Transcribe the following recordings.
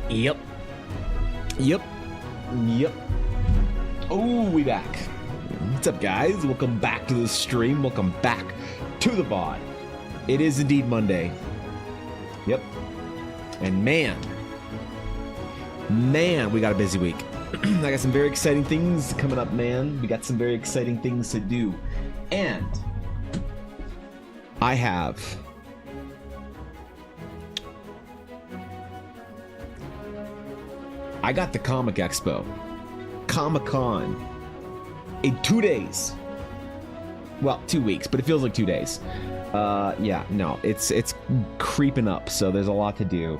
Yep. Yep. Yep. Oh, we back. What's up, guys? Welcome back to the stream. Welcome back to the VOD. It is indeed Monday. Yep. And man, we got a busy week. I got some very exciting things coming up, man. We got some very exciting things to do. And I got the Comic Expo, Comic-Con, in 2 days. Well, 2 weeks, but it feels like 2 days. Yeah, no, it's creeping up, so there's a lot to do.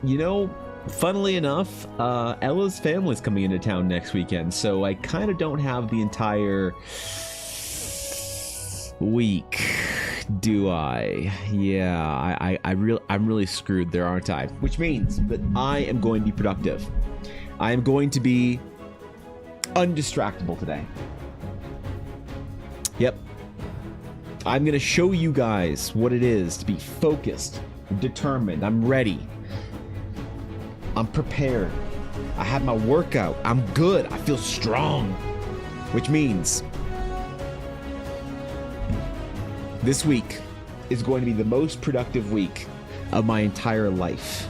You know, funnily enough, Ella's family's coming into town next weekend, so I kind of don't have the entire week, do I? Yeah, I'm really screwed there, aren't I? Which means that I am going to be productive. I am going to be undistractable today. Yep. I'm going to show you guys what it is to be focused, determined. I'm ready. I'm prepared. I had my workout. I'm good. I feel strong. Which means this week is going to be the most productive week of my entire life.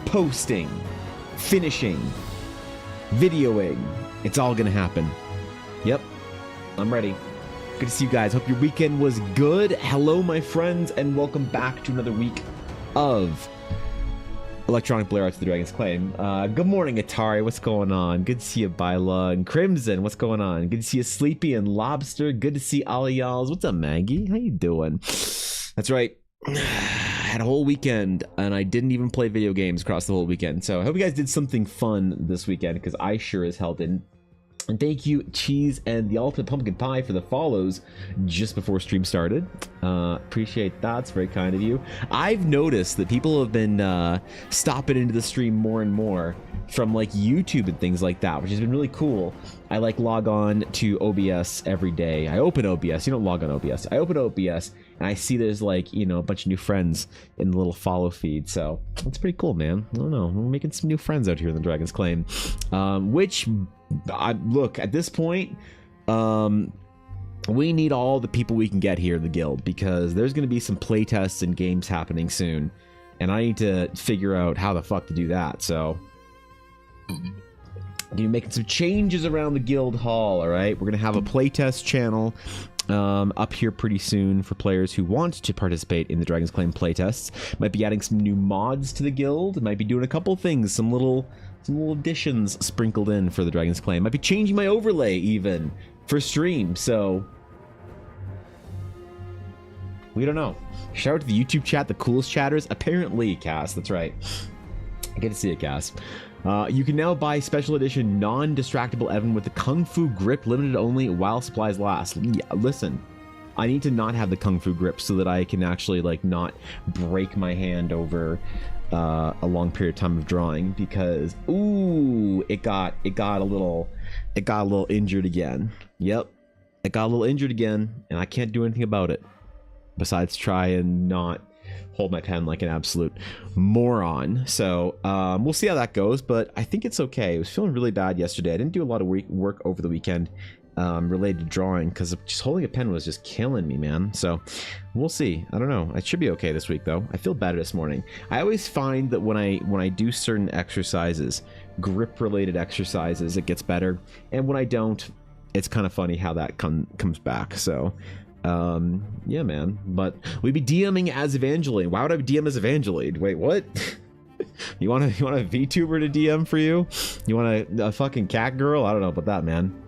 Posting, finishing, videoing. It's all going to happen. Yep. I'm ready. Good to see you guys. Hope your weekend was good. Hello, my friends, and welcome back to another week of Electronic Blair Arts of the Dragon's Claim. Good morning, Atari. What's going on? Good to see you, Byla and Crimson. What's going on? Good to see you, Sleepy and Lobster. Good to see all y'alls. What's up, Maggie? How you doing? That's right. I had a whole weekend, and I didn't even play video games across the whole weekend. So I hope you guys did something fun this weekend, because I sure as hell didn't. And thank you, Cheese and the Ultimate Pumpkin Pie, for the follows just before stream started. Appreciate that. It's very kind of you. I've noticed that people have been stopping into the stream more and more from like YouTube and things like that, which has been really cool. I like log on to OBS every day. I open OBS. You don't log on OBS. I open OBS and I see there's like, you know, a bunch of new friends in the little follow feed. So it's pretty cool, man. I don't know. We're making some new friends out here in the Dragon's Claim, which look, at this point, we need all the people we can get here in the guild, because there's going to be some playtests and games happening soon, and I need to figure out how the fuck to do that. So I'm making some changes around the guild hall. All right, we're gonna have a playtest channel up here pretty soon for players who want to participate in the Dragon's Claim playtests. Might be adding some new mods to the guild. Might be doing a couple things, some little additions sprinkled in for the Dragon's Claim. Might be changing my overlay even for stream. So we don't know. Shout out to the YouTube chat, the coolest chatters. Apparently, Cass. That's right. Good to see you, Cass. You can now buy special edition non-distractible Evan with the Kung Fu grip, limited only while supplies last. Yeah, listen, I need to not have the Kung Fu grip so that I can actually like not break my hand over a long period of time of drawing, because ooh, it got a little injured again. Yep, it got a little injured again, and I can't do anything about it besides try and not hold my pen like an absolute moron. So we'll see how that goes, but I think it's okay. I was feeling really bad yesterday. I didn't do a lot of work over the weekend related to drawing, because just holding a pen was just killing me, man. So we'll see. I don't know. I should be okay this week, though. I feel better this morning. I always find that when I do certain exercises, grip related exercises, it gets better, and when I don't, it's kind of funny how that comes back. So yeah, man. But we'd be DMing as Evangeline. Why would I DM as Evangeline? Wait, what? you want a VTuber to DM for you? You want a fucking cat girl? I don't know about that, man.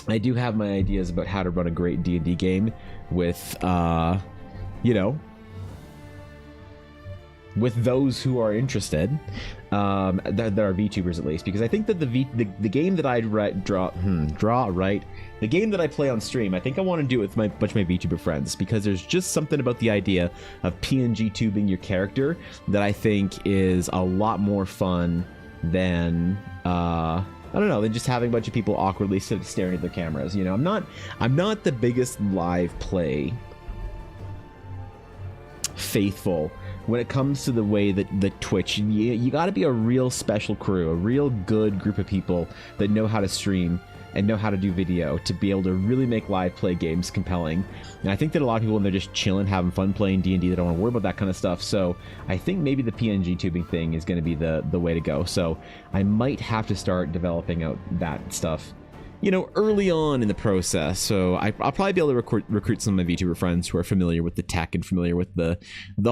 I do have my ideas about how to run a great D&D game with you know, with those who are interested, that are VTubers at least, because I think that the game that I'd the game that I play on stream, I think I want to do it with a bunch of my VTuber friends, because there's just something about the idea of PNG tubing your character that I think is a lot more fun than I don't know, than just having a bunch of people awkwardly staring at their cameras. You know, I'm not the biggest live play faithful when it comes to the way that the Twitch, you got to be a real special crew, a real good group of people that know how to stream and know how to do video to be able to really make live play games compelling. And I think that a lot of people, when they're just chilling, having fun playing D&D, they don't want to worry about that kind of stuff. So I think maybe the PNG tubing thing is going to be the way to go. So I might have to start developing out that stuff, you know, early on in the process. So I'll probably be able to recruit some of my VTuber friends who are familiar with the tech and familiar with the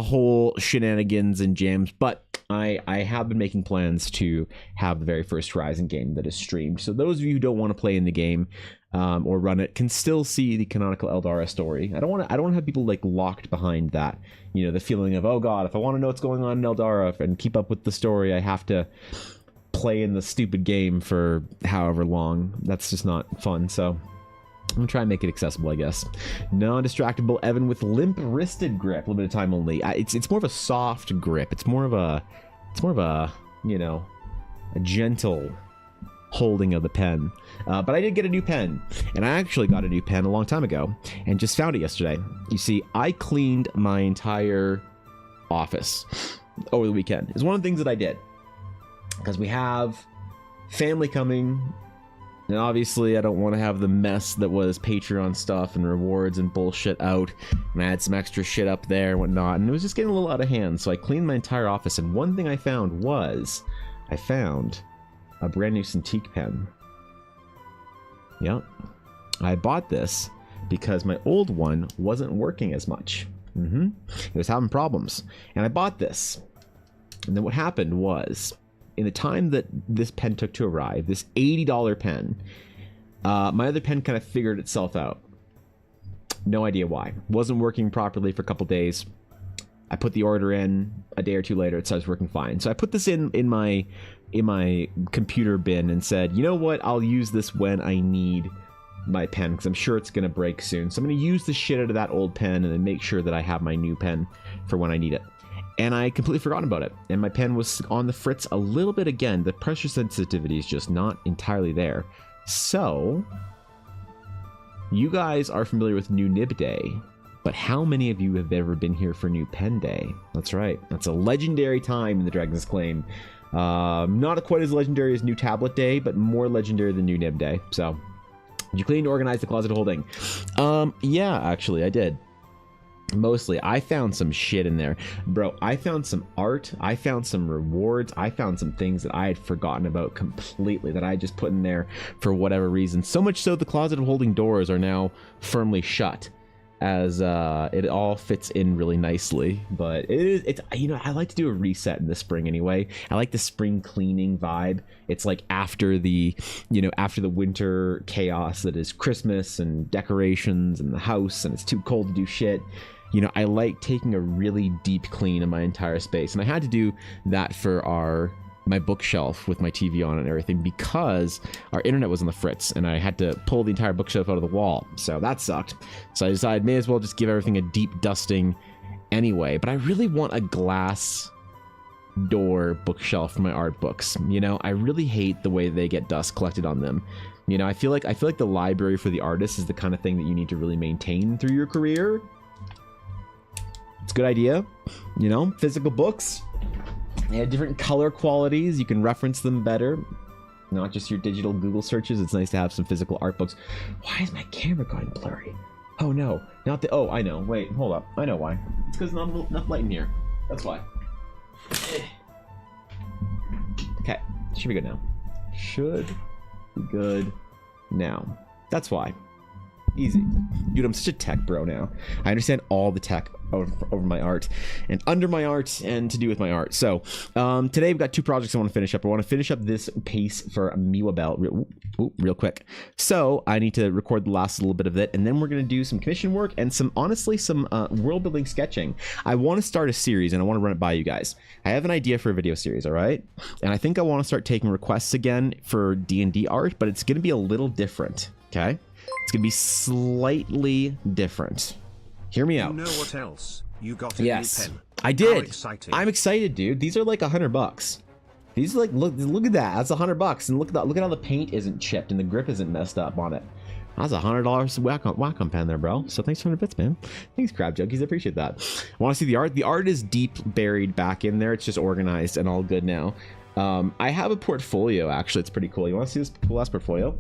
whole shenanigans and jams. But I have been making plans to have the very first Horizon game that is streamed. So those of you who don't want to play in the game or run it can still see the canonical Eldara story. I don't want to have people like locked behind that, you know, the feeling of, oh god, if I want to know what's going on in Eldara and keep up with the story, I have to play in the stupid game for however long. That's just not fun. So I'm gonna try and make it accessible, I guess. Non-distractable Evan with limp-wristed grip, limited time only. It's more of a soft grip. It's more of a you know, a gentle holding of the pen. But I did get a new pen, and I actually got a new pen a long time ago and just found it yesterday. You see, I cleaned my entire office over the weekend. It's one of the things that I did because we have family coming. And obviously, I don't want to have the mess that was Patreon stuff and rewards and bullshit out. And I had some extra shit up there and whatnot. And it was just getting a little out of hand. So I cleaned my entire office. And one thing I found was, I found a brand new Cintiq pen. Yep. I bought this because my old one wasn't working as much. It was having problems. And I bought this. And then what happened was, in the time that this pen took to arrive, this $80 pen, my other pen kind of figured itself out. No idea why. Wasn't working properly for a couple days. I put the order in. A day or two later, it starts working fine. So I put this in my computer bin and said, you know what? I'll use this when I need my pen because I'm sure it's going to break soon. So I'm going to use the shit out of that old pen and then make sure that I have my new pen for when I need it. And I completely forgot about it. And my pen was on the fritz a little bit again. The pressure sensitivity is just not entirely there. So, you guys are familiar with New Nib Day. But how many of you have ever been here for New Pen Day? That's right. That's a legendary time in the Dragon's Claim. Not quite as legendary as New Tablet Day, but more legendary than New Nib Day. So, did you clean and organize the closet holding? Yeah, actually, I did. Mostly. I found some shit in there. Bro, I found some art. I found some rewards. I found some things that I had forgotten about completely that I just put in there for whatever reason. So much so the closet holding doors are now firmly shut as it all fits in really nicely. But it's you know, I like to do a reset in the spring anyway. I like the spring cleaning vibe. It's like after the, you know, after the winter chaos that is Christmas and decorations and the house and it's too cold to do shit. You know, I like taking a really deep clean of my entire space. And I had to do that for my bookshelf with my TV on and everything because our internet was on the fritz and I had to pull the entire bookshelf out of the wall. So that sucked. So I decided may as well just give everything a deep dusting anyway. But I really want a glass door bookshelf for my art books. You know, I really hate the way they get dust collected on them. You know, I feel like the library for the artist is the kind of thing that you need to really maintain through your career. It's a good idea, you know, physical books. They have different color qualities. You can reference them better. Not just your digital Google searches. It's nice to have some physical art books. Why is my camera going blurry? Oh no, not the, oh, I know. Wait, hold up. I know why. It's because not enough light in here. That's why. Okay, should be good now. Should be good now. That's why. Easy. Dude, I'm such a tech bro now. I understand all the tech over my art and under my art and to do with my art. So today we've got two projects I want to finish up. I want to finish up this piece for Miwa Bell real quick. So I need to record the last little bit of it, and then we're going to do some commission work and some world building sketching. I want to start a series and I want to run it by you guys. I have an idea for a video series, all right? And I think I want to start taking requests again for D&D art, but it's going to be a little different, okay? It's going to be slightly different. Hear me out. You know what else? You got a yes, new pen. I did. How exciting. I'm excited, dude. These are like $100. These are like, look at that. That's $100. And look at how the paint isn't chipped and the grip isn't messed up on it. That's $100 Wacom pen there, bro. So thanks for the bits, man. Thanks, Crab Junkies. I appreciate that. Want to see the art? The art is deep buried back in there. It's just organized and all good now. I have a portfolio, actually. It's pretty cool. You want to see this cool ass portfolio?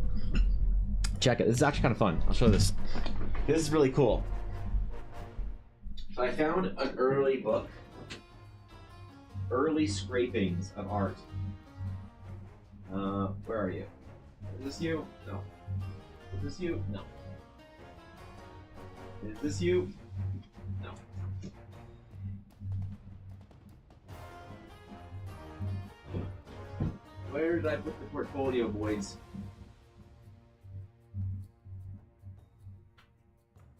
Check it. This is actually kind of fun. I'll show this. This is really cool. So I found an early book. Early scrapings of art. Where are you? Is this you? No. Is this you? No. Is this you? No. Where did I put the portfolio, boys?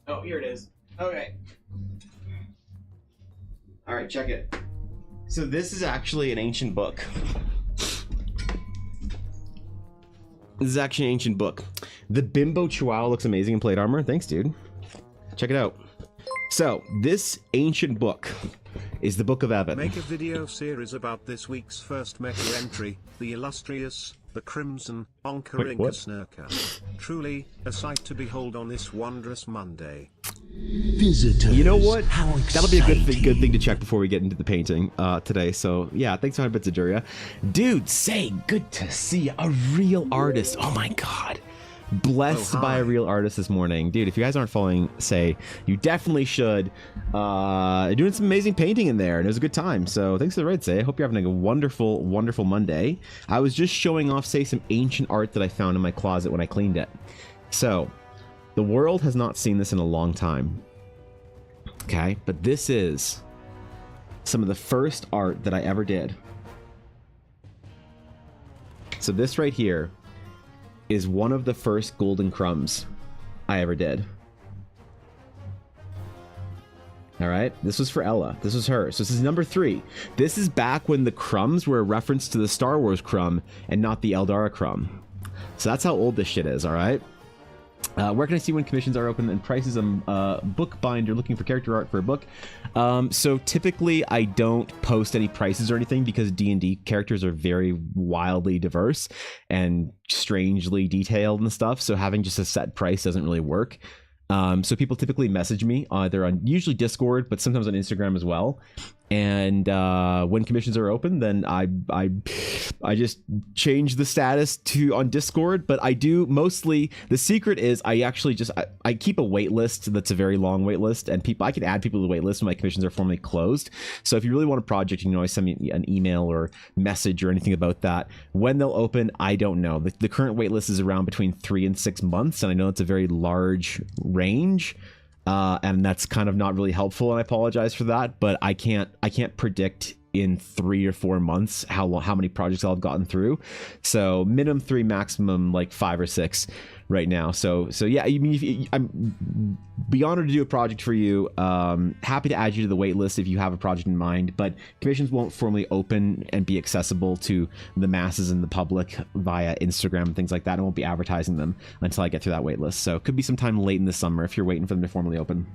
Oh, here it is. Okay. Alright, check it. So this is actually an ancient book. This is actually an ancient book. The Bimbo Chihuahua looks amazing in plate armor. Thanks, dude. Check it out. So, this ancient book is the Book of Evan. Make a video series about this week's first mecha entry, the illustrious, the Crimson, Onkarinka Snurker. Truly, a sight to behold on this wondrous Monday. Visitors, you know what? How that'll be a good thing to check before we get into the painting today. So yeah, thanks for bits of Duria. Dude, say good to see a real artist. Oh my god. Blessed by a real artist this morning. Dude, if you guys aren't following Say, you definitely should. Doing some amazing painting in there, and it was a good time. So thanks for the raid, Say. I hope you're having a wonderful, wonderful Monday. I was just showing off, Say, some ancient art that I found in my closet when I cleaned it. So the world has not seen this in a long time. Okay, but this is some of the first art that I ever did. So this right here is one of the first golden crumbs I ever did. All right, this was for Ella. This was her. So this is number 3. This is back when the crumbs were a reference to the Star Wars crumb and not the Eldara crumb. So that's how old this shit is, all right? Where can I see when commissions are open and prices? Bookbinder looking for character art for a book. So typically I don't post any prices or anything because D&D characters are very wildly diverse and strangely detailed and stuff. So having just a set price doesn't really work. So people typically message me either on usually Discord, but sometimes on Instagram as well. And when commissions are open, then I just change the status to on Discord. But I do mostly, the secret is I actually just I keep a wait list that's a very long wait list, and I can add people to the wait list when my commissions are formally closed. So if you really want a project, you can always send me an email or message or anything about that. When they'll open, I don't know. The current wait list is around between 3 and 6 months, and I know it's a very large range. And that's kind of not really helpful, and I apologize for that, but I can't predict in 3 or 4 months how many projects I'll have gotten through. So minimum 3, maximum like 5 or 6 right now. So yeah, I mean, I'm be honored to do a project for you. Happy to add you to the wait list if you have a project in mind, but commissions won't formally open and be accessible to the masses and the public via Instagram and things like that. I won't be advertising them until I get through that wait list. So it could be sometime late in the summer if you're waiting for them to formally open.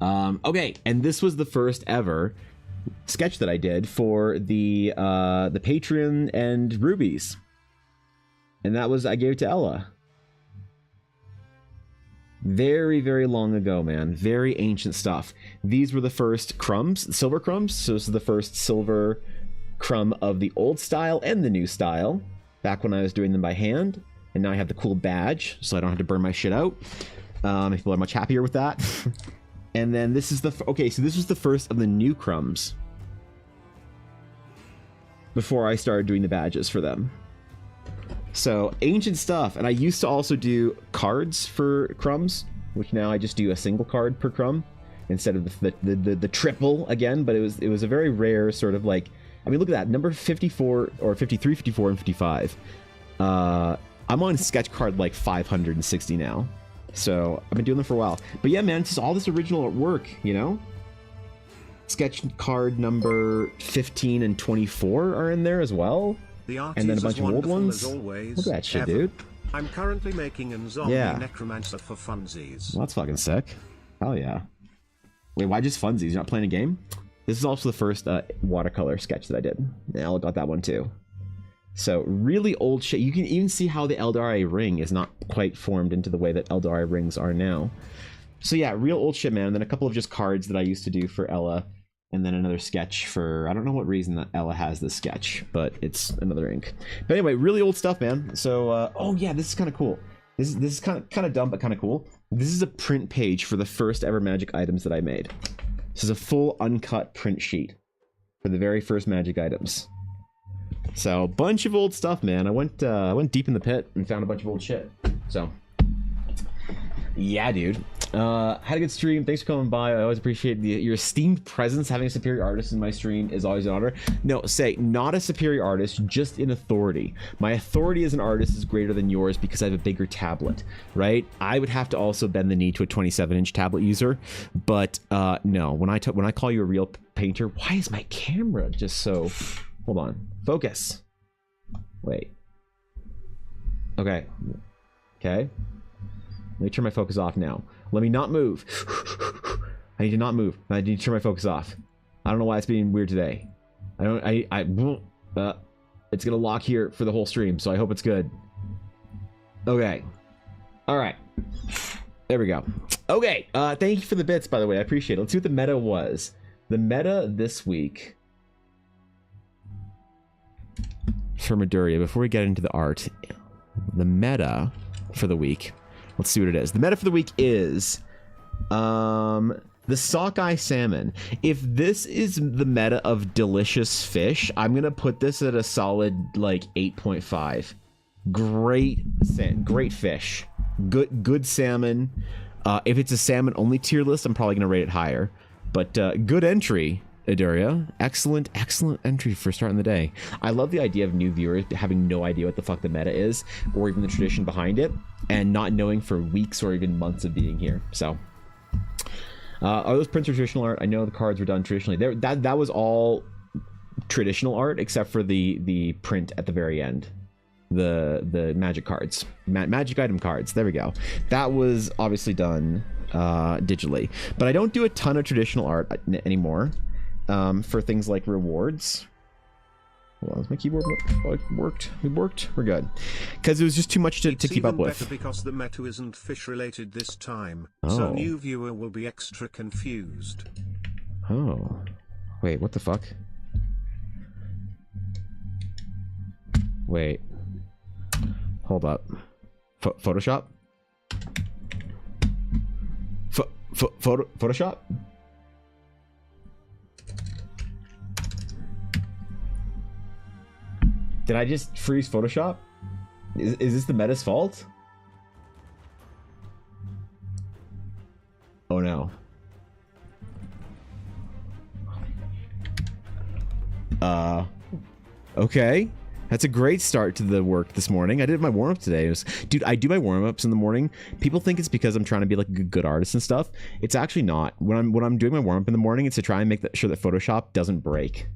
Okay, and this was the first ever sketch that I did for the Patreon and Rubies, and that was I gave it to Ella. Very, very long ago, man. Very ancient stuff. These were the first crumbs, silver crumbs. So this is the first silver crumb of the old style and the new style, back when I was doing them by hand. And now I have the cool badge, so I don't have to burn my shit out. People are much happier with that. And then this is okay, so this was the first of the new crumbs before I started doing the badges for them. So ancient stuff. And I used to also do cards for crumbs, which now I just do a single card per crumb instead of the triple again. But it was a very rare sort of like, I mean, look at that number 54 or 53, 54, and 55. I'm on sketch card like 560 now. So I've been doing them for a while. But yeah, man, it's just all this original work, you know? Sketch card number 15 and 24 are in there as well. And then a bunch of old ones. Look at that shit, dude. I'm currently making a zombie necromancer for funsies. Well, that's fucking sick. Hell yeah. Wait, why just funsies? You're not playing a game? This is also the first watercolor sketch that I did. Yeah, I got that one too. So really old shit. You can even see how the Eldari ring is not quite formed into the way that Eldari rings are now. So yeah, real old shit, man. And then a couple of just cards that I used to do for Ella. And then another sketch for, I don't know what reason that Ella has this sketch, but it's another ink. But anyway, really old stuff, man. So, oh yeah, this is kind of cool. This is kind of dumb, but kind of cool. This is a print page for the first ever magic items that I made. This is a full uncut print sheet for the very first magic items. So, bunch of old stuff, man. I went deep in the pit and found a bunch of old shit. So, yeah, dude. Had a good stream. Thanks for coming by. I always appreciate your esteemed presence. Having a superior artist in my stream is always an honor. No, say not a superior artist, just in authority. My authority as an artist is greater than yours because I have a bigger tablet, right? I would have to also bend the knee to a 27-inch tablet user, but no. When I call you a real painter, why is my camera just so? Hold on, focus. Wait. Okay. Okay. Let me turn my focus off now. Let me not move. I need to not move. I need to turn my focus off. I don't know why it's being weird today. It's gonna lock here for the whole stream, so I hope it's good. Okay. All right. There we go. Okay. Thank you for the bits, by the way. I appreciate it. Let's see what the meta was. The meta this week for Midoriya, before we get into the art, the meta for the week. Let's see what it is. The meta for the week is the sockeye salmon. If this is the meta of delicious fish, I'm gonna put this at a solid like 8.5. Great fish. Good salmon. If it's a salmon only tier list, I'm probably gonna rate it higher. But good entry, Midoriya. Excellent entry for starting the day. I love the idea of new viewers having no idea what the fuck the meta is, or even the tradition behind it, and not knowing for weeks or even months of being here. So, are those prints or traditional art? I know the cards were done traditionally. That was all traditional art except for the print at the very end, the magic cards, magic item cards. There we go. That was obviously done digitally, but I don't do a ton of traditional art anymore. For things like rewards. Hold on, is my keyboard worked? It worked? We're good. Because it was just too much to keep up with. Because the meta isn't fish related this time, so new viewer will be extra confused. Oh. Wait, what the fuck? Wait. Hold up. Photoshop? Photoshop? Did I just freeze Photoshop? Is this the meta's fault? Oh no. Okay. That's a great start to the work this morning. I did my warm-up today. Dude, I do my warm-ups in the morning. People think it's because I'm trying to be like a good artist and stuff. It's actually not. When I'm doing my warm-up in the morning, it's to try and make sure that Photoshop doesn't break.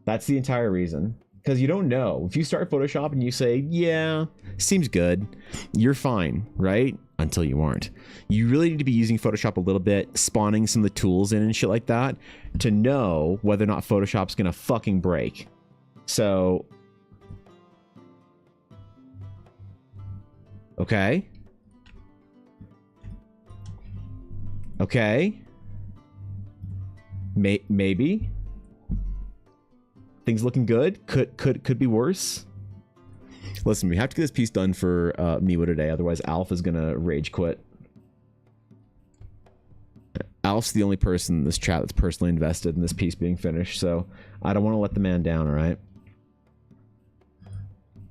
That's the entire reason. Because you don't know. If you start Photoshop and you say, yeah, seems good, you're fine, right? Until you aren't. You really need to be using Photoshop a little bit, spawning some of the tools in and shit like that, to know whether or not Photoshop's gonna fucking break. So... Okay. Okay. Maybe. Things looking good. Could be worse. Listen, we have to get this piece done for Miwa today, otherwise Alf is gonna rage quit. Alf's the only person in this chat that's personally invested in this piece being finished, so I don't want to let the man down, alright?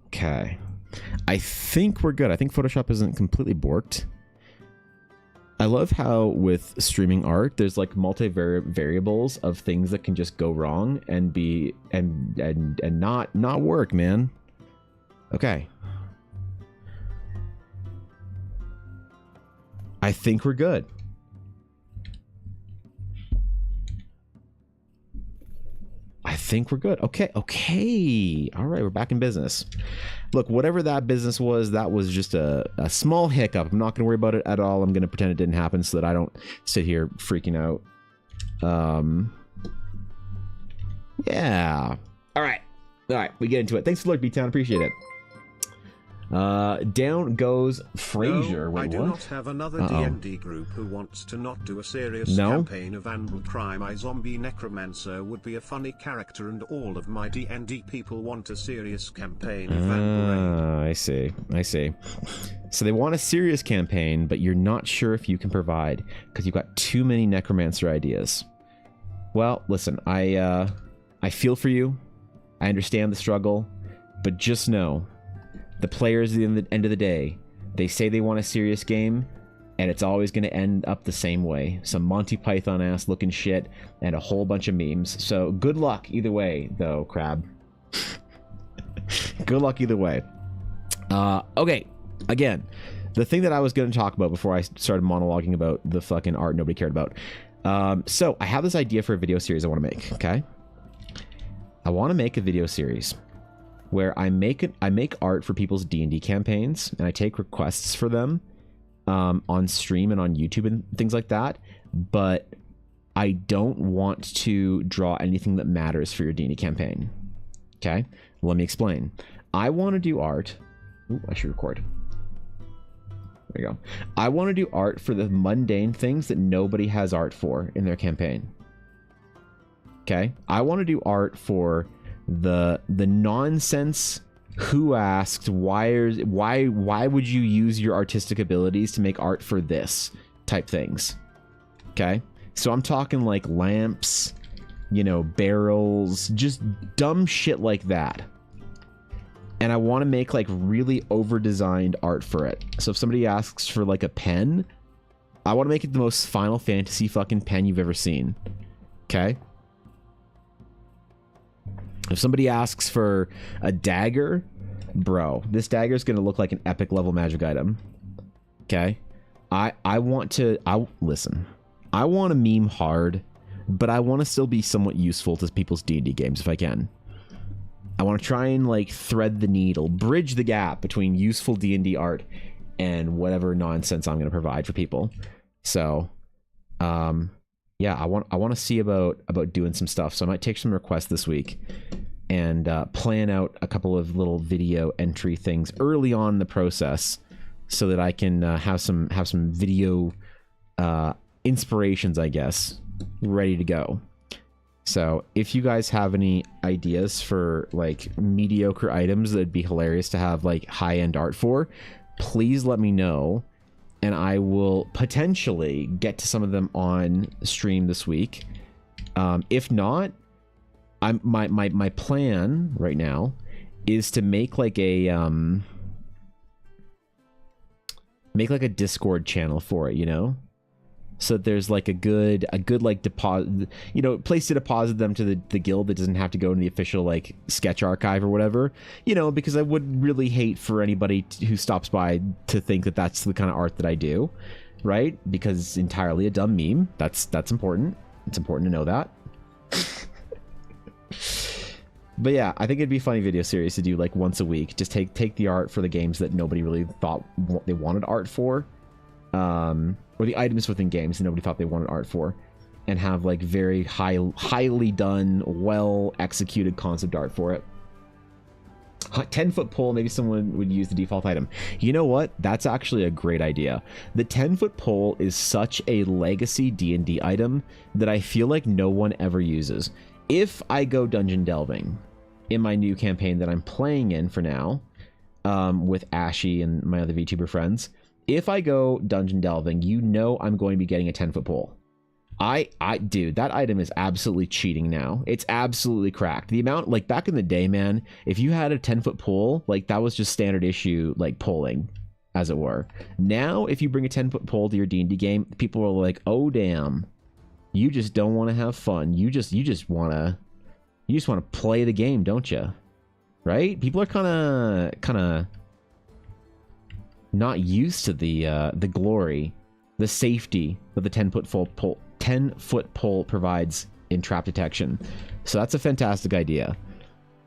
Okay. I think we're good. I think Photoshop isn't completely borked. I love how with streaming art, there's like variables of things that can just go wrong and be and not work, man. Okay. I think we're good. I think we're good. Okay. All right, we're back in business. Look, whatever that business was, that was just a small hiccup. I'm not going to worry about it at all. I'm going to pretend it didn't happen so that I don't sit here freaking out. Yeah. All right. All right, we get into it. Thanks for the look, B-Town. Appreciate it. Down goes Fraser. No, Wait, I do what? not have another D&D group who wants to not do a serious No? campaign of animal crime. I zombie necromancer would be a funny character, and all of my D&D people want a serious campaign of animal raid. I see. So they want a serious campaign, but you're not sure if you can provide because you've got too many necromancer ideas. Well, listen, I feel for you. I understand the struggle, but just know the players at the end of the day, they say they want a serious game, and it's always going to end up the same way. Some Monty Python ass looking shit and a whole bunch of memes. So good luck either way, though, Crab. Good luck either way. Okay, again, the thing that I was going to talk about before I started monologuing about the fucking art nobody cared about. So I have this idea for a video series I want to make, okay? I want to make a video series where I make art for people's D&D campaigns, and I take requests for them on stream and on YouTube and things like that, but I don't want to draw anything that matters for your D&D campaign. Okay? Let me explain. I want to do art. Ooh, I should record. There you go. I want to do art for the mundane things that nobody has art for in their campaign. Okay? I want to do art for the nonsense, who asked, why would you use your artistic abilities to make art for this type things. Okay, so I'm talking like lamps, you know, barrels, just dumb shit like that. And I want to make like really over designed art for it. So if somebody asks for like a pen, I want to make it the most Final Fantasy fucking pen you've ever seen. Okay. If somebody asks for a dagger, bro, this dagger is going to look like an epic level magic item. Okay? I want to meme hard, but I want to still be somewhat useful to people's D&D games if I can. I want to try and like thread the needle, bridge the gap between useful D&D art and whatever nonsense I'm going to provide for people. So, yeah, I want to see about doing some stuff. So I might take some requests this week and plan out a couple of little video entry things early on in the process, so that I can have some video inspirations, I guess, ready to go. So if you guys have any ideas for like mediocre items that'd be hilarious to have like high-end art for, please let me know. And I will potentially get to some of them on stream this week. If not, my plan right now is to make like a Discord channel for it, you know, so that there's like a good like deposit, you know, place to deposit them to the guild that doesn't have to go into the official like sketch archive or whatever, you know, because I would really hate for anybody who stops by to think that that's the kind of art that I do, right? Because it's entirely a dumb meme. That's important. It's important to know that. But yeah, I think it'd be a funny video series to do like once a week. Just take the art for the games that nobody really thought they wanted art for, or the items within games that nobody thought they wanted art for, and have like very highly done, well executed concept art for it. 10-foot pole, maybe someone would use the default item. You know what? That's actually a great idea. The 10-foot pole is such a legacy D&D item that I feel like no one ever uses. If I go dungeon delving in my new campaign that I'm playing in for now, with Ashy and my other VTuber friends, if I go dungeon delving, you know I'm going to be getting a 10-foot pole. Dude, that item is absolutely cheating now. It's absolutely cracked. The amount, like back in the day, man, if you had a 10-foot pole, like that was just standard issue, like polling, as it were. Now, if you bring a 10-foot pole to your D&D game, people are like, oh damn, you just don't want to have fun. You just want to play the game, don't you? Right? People are kind of not used to the glory, the safety that the 10-foot pole provides in trap detection. So that's a fantastic idea.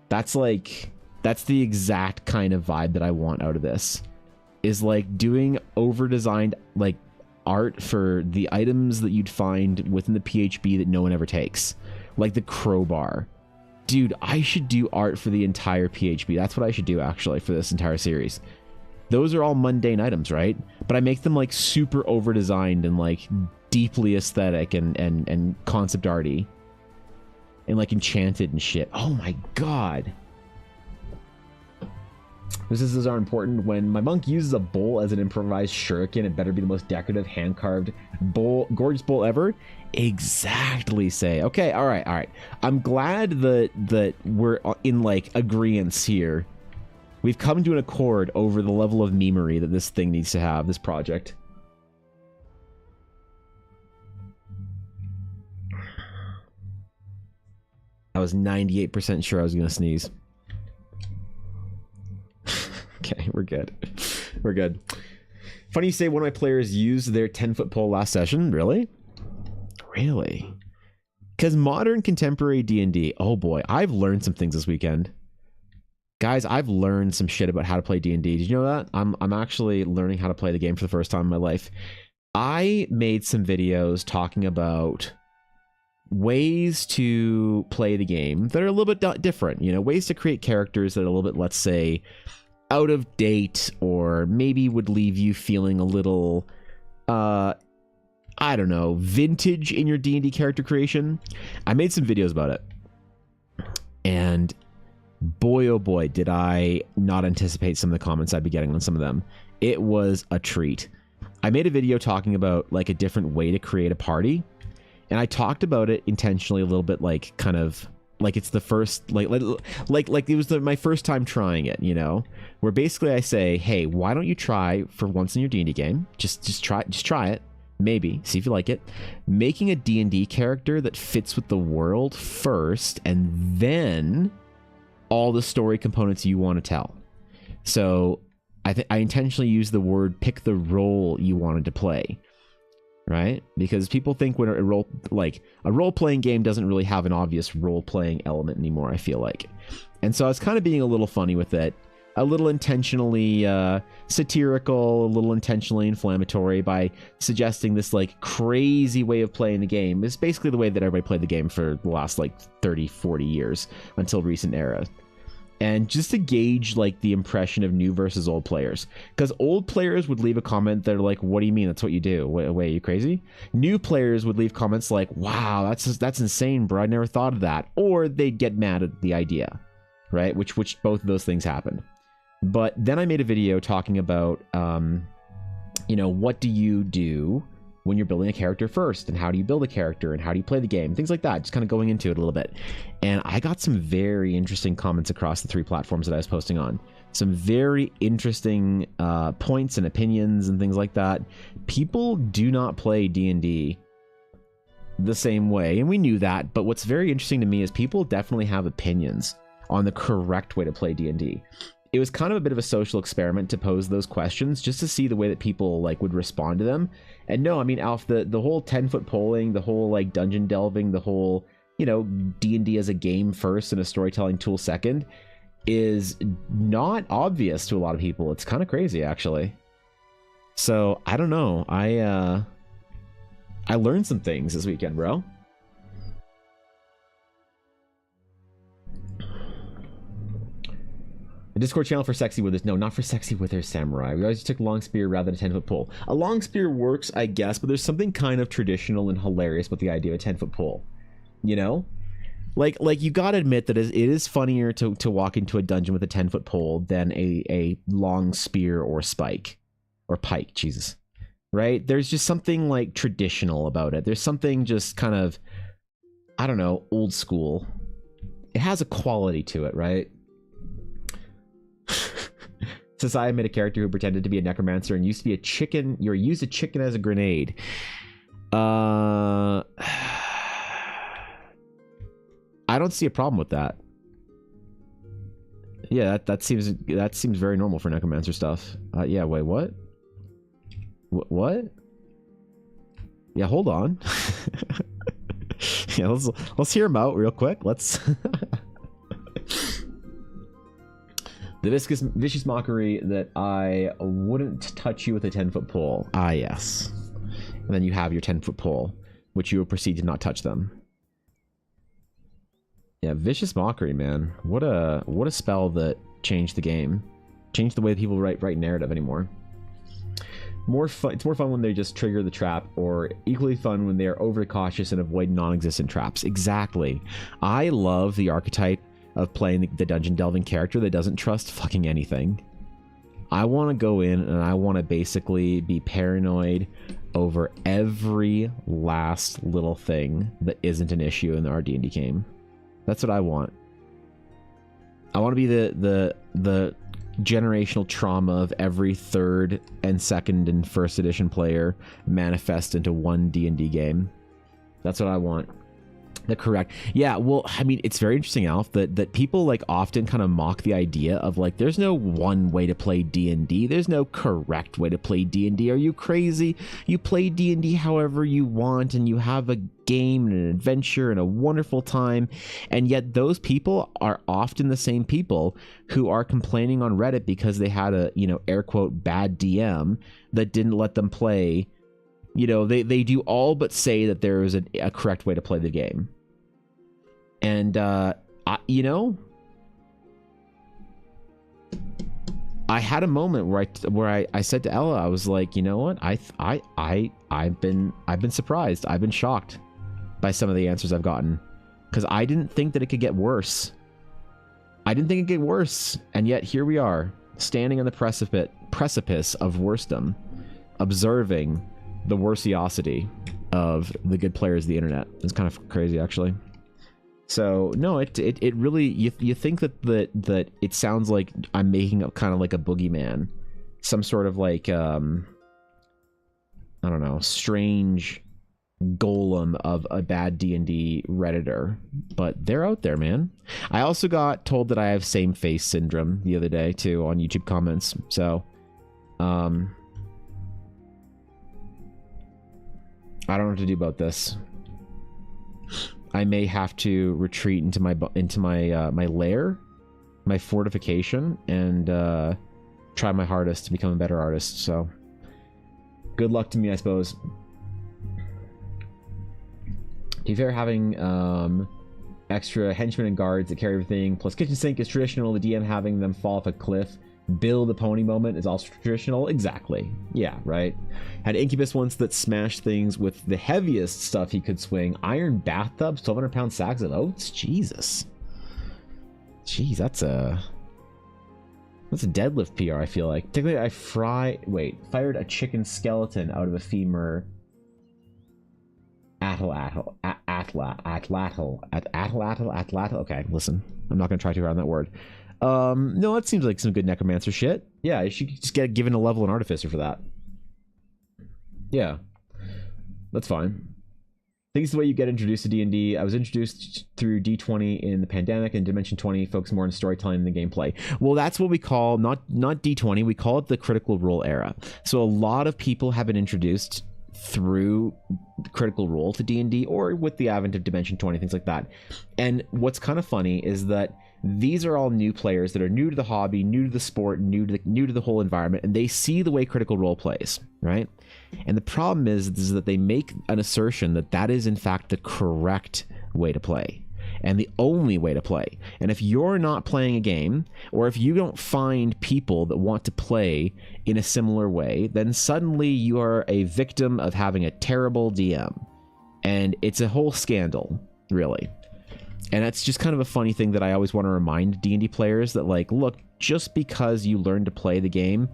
That's the exact kind of vibe that I want out of this, is like doing over designed like art for the items that you'd find within the PHB that no one ever takes, like the crowbar, Dude, I should do art for the entire PHB. That's what I should do, actually, for this entire series. Those are all mundane items, right? But I make them, like, super over-designed and, like, deeply aesthetic and concept arty. And, like, enchanted and shit. Oh, my God. Resistors are important. When my monk uses a bowl as an improvised shuriken, it better be the most decorative, hand-carved bowl, gorgeous bowl ever. Exactly, say. Okay, all right. I'm glad that we're in, like, agreeance here. We've come to an accord over the level of memery that this thing needs to have, this project. I was 98% sure I was going to sneeze. Okay, we're good. We're good. Funny you say one of my players used their 10-foot pole last session. Really? Really? Because modern contemporary D&D, oh boy, I've learned some things this weekend. Guys, I've learned some shit about how to play D&D. Did you know that? I'm actually learning how to play the game for the first time in my life. I made some videos talking about ways to play the game that are a little bit different. You know, ways to create characters that are a little bit, let's say, out of date, or maybe would leave you feeling a little, I don't know, vintage in your D&D character creation. I made some videos about it. And boy, oh boy, did I not anticipate some of the comments I'd be getting on some of them. It was a treat. I made a video talking about, like, a different way to create a party. And I talked about it intentionally a little bit, like, kind of like it's the first, like it was my first time trying it, you know, where basically I say, hey, why don't you try for once in your D&D game? Just try it. Maybe see if you like it. Making a D&D character that fits with the world first, and then all the story components you want to tell. So I intentionally use the word pick the role you wanted to play. Right? Because people think when a role-playing game doesn't really have an obvious role-playing element anymore, I feel like. And so I was kind of being a little funny with it, a little intentionally satirical, a little intentionally inflammatory by suggesting this, like, crazy way of playing the game. It's basically the way that everybody played the game for the last, like, 30, 40 years until recent era. And just to gauge, like, the impression of new versus old players. Because old players would leave a comment that are like, what do you mean? That's what you do. Wait, are you crazy? New players would leave comments like, wow, that's insane, bro. I never thought of that. Or they'd get mad at the idea, right? Which both of those things happened. But then I made a video talking about, you know, what do you do when you're building a character first, and how do you build a character, and how do you play the game, things like that, just kind of going into it a little bit. And I got some very interesting comments across the 3 platforms that I was posting on. Some very interesting points and opinions and things like that. People do not play D&D the same way, and we knew that, but what's very interesting to me is people definitely have opinions on the correct way to play D&D. It was kind of a bit of a social experiment to pose those questions just to see the way that people, like, would respond to them. And no, I mean, Alf, the whole 10-foot polling, the whole, like, dungeon delving, the whole, you know, D&D as a game first and a storytelling tool second is not obvious to a lot of people. It's kind of crazy, actually. So I don't know. I learned some things this weekend, bro. A Discord channel for Sexy Withers. No, not for Sexy Withers Samurai. We always took long spear rather than a 10-foot pole. A long spear works, I guess, but there's something kind of traditional and hilarious with the idea of a 10-foot pole. You know? Like you gotta admit that it is funnier to walk into a dungeon with a 10-foot pole than a long spear or spike. Or pike, Jesus. Right? There's just something, like, traditional about it. There's something just kind of, I don't know, old school. It has a quality to it, right? Society made a character who pretended to be a necromancer and used to be a chicken. You used a chicken as a grenade. I don't see a problem with that. Yeah, that seems very normal for necromancer stuff. Yeah, wait, what? What? Yeah, hold on. Yeah, let's hear him out real quick. Let's. The vicious mockery that I wouldn't touch you with a 10-foot pole. Ah, yes. And then you have your 10-foot pole, which you will proceed to not touch them. Yeah, Vicious Mockery, man. What a spell that changed the game. Changed the way people write narrative anymore. More fun. It's more fun when they just trigger the trap, or equally fun when they are overly cautious and avoid non-existent traps. Exactly. I love the archetype of playing the dungeon delving character that doesn't trust fucking anything. I want to go in and I want to basically be paranoid over every last little thing that isn't an issue in our D&D game. That's what I want. I want to be the generational trauma of every third and second and first edition player manifest into one D&D game. That's what I want. The correct. Yeah, well, I mean, it's very interesting, Alf, that people like often kind of mock the idea of like, there's no one way to play D&D. There's no correct way to play D&D. Are you crazy? You play D&D however you want, and you have a game and an adventure and a wonderful time. And yet those people are often the same people who are complaining on Reddit because they had a, you know, air quote, bad DM that didn't let them play. You know, they do all but say that there is a correct way to play the game. And, you know, I had a moment where I said to Ella, I was like, you know what? I've been surprised. I've been shocked by some of the answers I've gotten, because I didn't think that it could get worse. I didn't think it'd get worse. And yet here we are, standing on the precipice of worstdom, observing the worsiosity of the good players of the internet. It's kind of crazy, actually. So no, it really, you think that it sounds like I'm making up kind of like a boogeyman, some sort of like I don't know, strange golem of a bad D&D Redditor, but they're out there, man. I also got told that I have same face syndrome the other day too on YouTube comments. So I don't know what to do about this. I may have to retreat into my lair, my fortification, and try my hardest to become a better artist. So, good luck to me, I suppose. If you're having extra henchmen and guards that carry everything, plus kitchen sink is traditional. The DM having them fall off a cliff. Bill the pony moment is also traditional. Exactly. Yeah, right. Had Incubus once that smashed things with the heaviest stuff he could swing. Iron bathtubs, 1,200-pound sacks of oats. Jesus. Jeez, that's a deadlift PR, I feel like. Particularly, I fired a chicken skeleton out of a femur. Atlatl. Okay, listen. I'm not going to try too hard on that word. No, that seems like some good necromancer shit. Yeah, you should just get given a level an artificer for that. Yeah, that's fine. I think it's the way you get introduced to D&D. I was introduced through D20 in the pandemic, and Dimension 20 focus more on storytelling than the gameplay. Well, that's what we call, not D20, we call it the Critical Role era. So a lot of people have been introduced through Critical Role to D&D, or with the advent of Dimension 20, things like that. And what's kind of funny is that these are all new players that are new to the hobby, new to the sport, new to the whole environment, and they see the way Critical Role plays, right? And the problem is that they make an assertion that is in fact the correct way to play and the only way to play. And if you're not playing a game, or if you don't find people that want to play in a similar way, then suddenly you are a victim of having a terrible DM. And it's a whole scandal, really. And that's just kind of a funny thing that I always want to remind D&D players, that like, look, just because you learn to play the game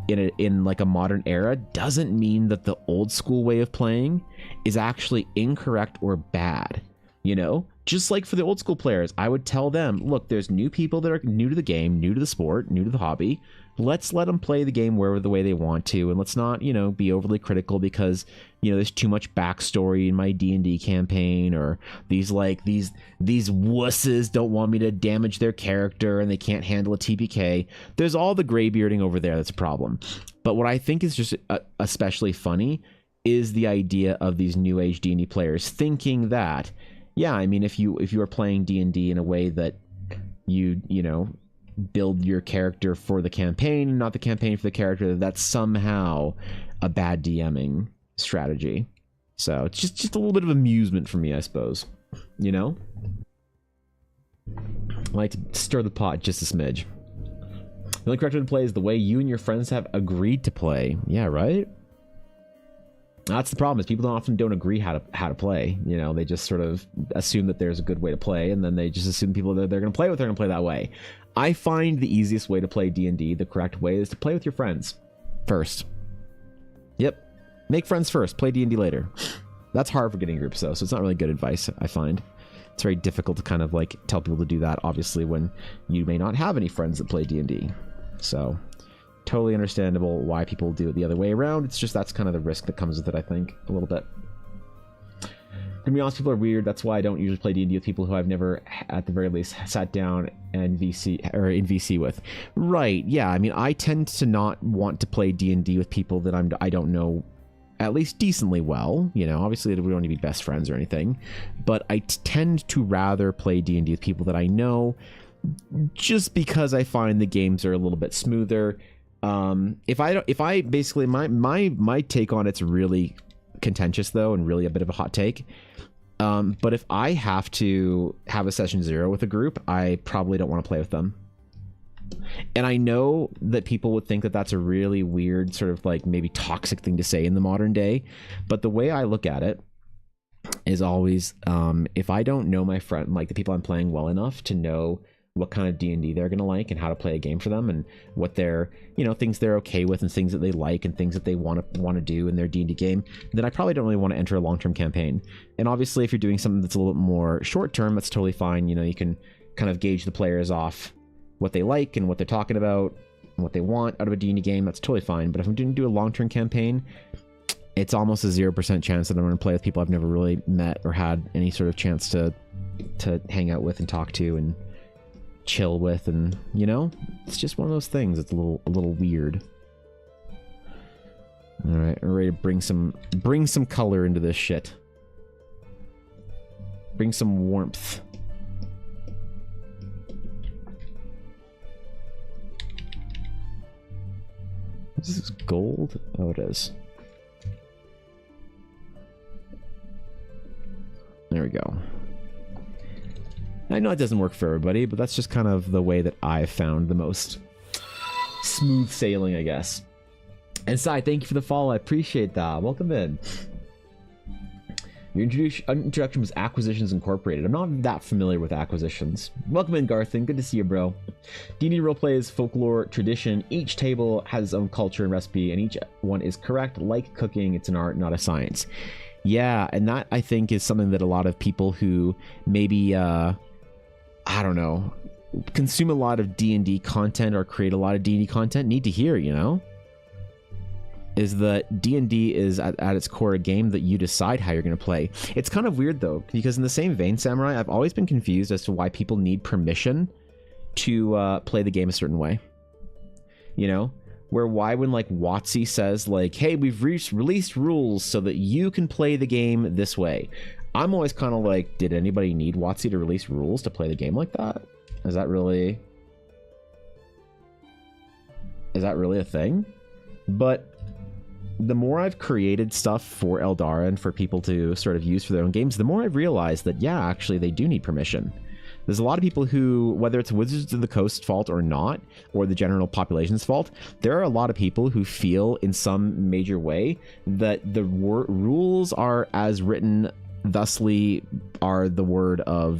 in like a modern era doesn't mean that the old school way of playing is actually incorrect or bad. You know, just like for the old school players, I would tell them, look, there's new people that are new to the game, new to the sport, new to the hobby. Let's let them play the game wherever the way they want to, and let's not, you know, be overly critical because, you know, there's too much backstory in my D&D campaign, or these wusses don't want me to damage their character and they can't handle a TPK. There's all the graybearding over there that's a problem. But what I think is just especially funny is the idea of these new age D&D players thinking that, yeah, I mean, if you are playing D&D in a way that you know, build your character for the campaign, not the campaign for the character, that's somehow a bad DMing strategy. So it's just a little bit of amusement for me, I suppose. You know? I like to stir the pot just a smidge. The only correct way to play is the way you and your friends have agreed to play. Yeah, right? That's the problem, is people often don't agree how to play. You know, they just sort of assume that there's a good way to play, and then they just assume people that they're going to play with are going to play that way. I find the easiest way to play D&D, the correct way, is to play with your friends first. Yep. Make friends first, play D&D later. That's hard for getting groups, though, so it's not really good advice, I find. It's very difficult to kind of like tell people to do that, obviously, when you may not have any friends that play D&D. So, totally understandable why people do it the other way around. It's just that's kind of the risk that comes with it, I think, a little bit. To be honest, people are weird. That's why I don't usually play D&D with people who I've never, at the very least, sat down and in VC with. Right? Yeah. I mean, I tend to not want to play D&D with people that I don't know at least decently well. You know, obviously we don't need to be best friends or anything, but I tend to rather play D&D with people that I know, just because I find the games are a little bit smoother. If I basically my take on it's really contentious though, and really a bit of a hot take. But if I have to have a session 0 with a group, I probably don't want to play with them. And I know that people would think that that's a really weird, sort of like maybe toxic thing to say in the modern day. But the way I look at it is always, if I don't know my friend, like the people I'm playing well enough to know what kind of D&D they're going to like and how to play a game for them, and what they're, you know, things they're okay with and things that they like and things that they want to do in their D&D game, then I probably don't really want to enter a long-term campaign. And obviously if you're doing something that's a little bit more short-term, that's totally fine. You know, you can kind of gauge the players off what they like and what they're talking about and what they want out of a D&D game. That's totally fine. But if I'm going to do a long-term campaign, it's almost a 0% chance that I'm going to play with people I've never really met or had any sort of chance to hang out with and talk to and chill with, and you know, it's just one of those things. It's a little weird. All right, we're ready to bring some color into this shit. Bring some warmth. Is this gold? Oh, it is. There we go. I know it doesn't work for everybody, but that's just kind of the way that I've found the most smooth sailing, I guess. And Sai, thank you for the follow. I appreciate that. Welcome in. Your introduction was Acquisitions Incorporated. I'm not that familiar with Acquisitions. Welcome in, Garthan. Good to see you, bro. D&D roleplay is folklore, tradition. Each table has its own culture and recipe, and each one is correct. Like cooking, it's an art, not a science. Yeah, and that, I think, is something that a lot of people who maybe, I don't know, consume a lot of D&D content or create a lot of D&D content need to hear, you know? Is that D&D is at its core a game that you decide how you're going to play. It's kind of weird though, because in the same vein, Samurai, I've always been confused as to why people need permission to play the game a certain way. You know, where why when like WotC says like, hey, we've released rules so that you can play the game this way. I'm always kind of like, did anybody need WotC to release rules to play the game like that? Is that really a thing? But the more I've created stuff for Eldara and for people to sort of use for their own games, the more I've realized that, yeah, actually they do need permission. There's a lot of people who, whether it's Wizards of the Coast's fault or not, or the general population's fault, there are a lot of people who feel in some major way that the rules are as written, thusly are the word of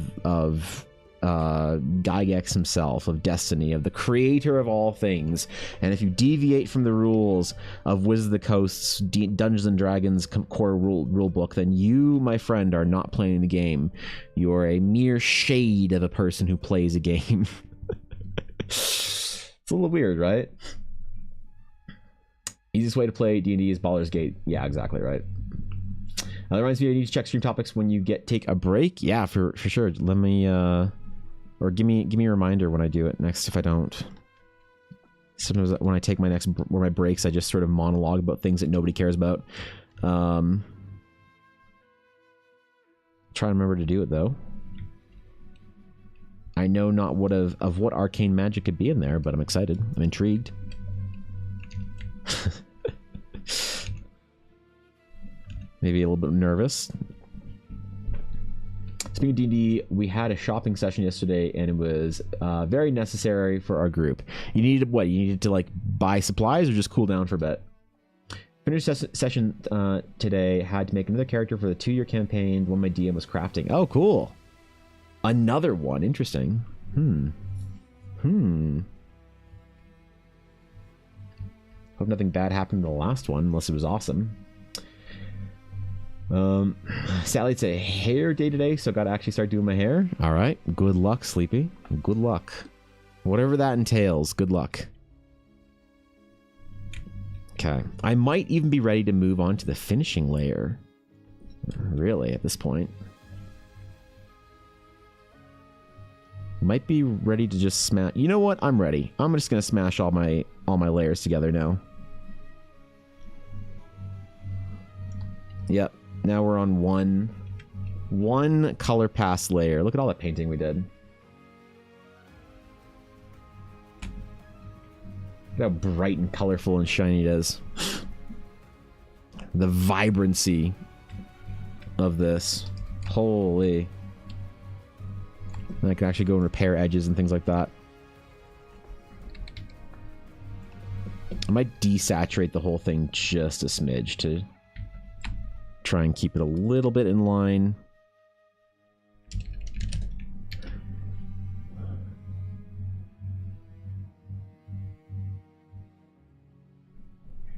Gygax himself, of Destiny, of the creator of all things. And if you deviate from the rules of Wizards of the Coast's Dungeons and Dragons core rule book, then you, my friend, are not playing the game. You're a mere shade of a person who plays a game. It's a little weird, right? Easiest way to play D&D is Baldur's Gate. Yeah, exactly right. That reminds me, I need to check stream topics when you take a break. Yeah, for sure. Let me or give me a reminder when I do it next if I don't. Sometimes when I take my breaks, I just sort of monologue about things that nobody cares about. Try to remember to do it though. I know not what of what arcane magic could be in there, but I'm excited. I'm intrigued. Maybe a little bit nervous. Speaking of D&D, we had a shopping session yesterday, and it was very necessary for our group. You needed what? You needed to like buy supplies or just cool down for a bit. Finished session today. Had to make another character for the 2-year campaign. One my DM was crafting. Oh, cool. Another one. Interesting. Hope nothing bad happened in the last one, unless it was awesome. Sadly, it's a hair day today, so got to actually start doing my hair. All right. Good luck, Sleepy. Good luck. Whatever that entails, good luck. Okay. I might even be ready to move on to the finishing layer. Really, at this point. Might be ready to just smash. You know what? I'm ready. I'm just gonna smash all my layers together now. Yep. Now we're on one color pass layer. Look at all that painting we did. Look how bright and colorful and shiny it is. The vibrancy of this. Holy. And I can actually go and repair edges and things like that. I might desaturate the whole thing just a smidge to try and keep it a little bit in line.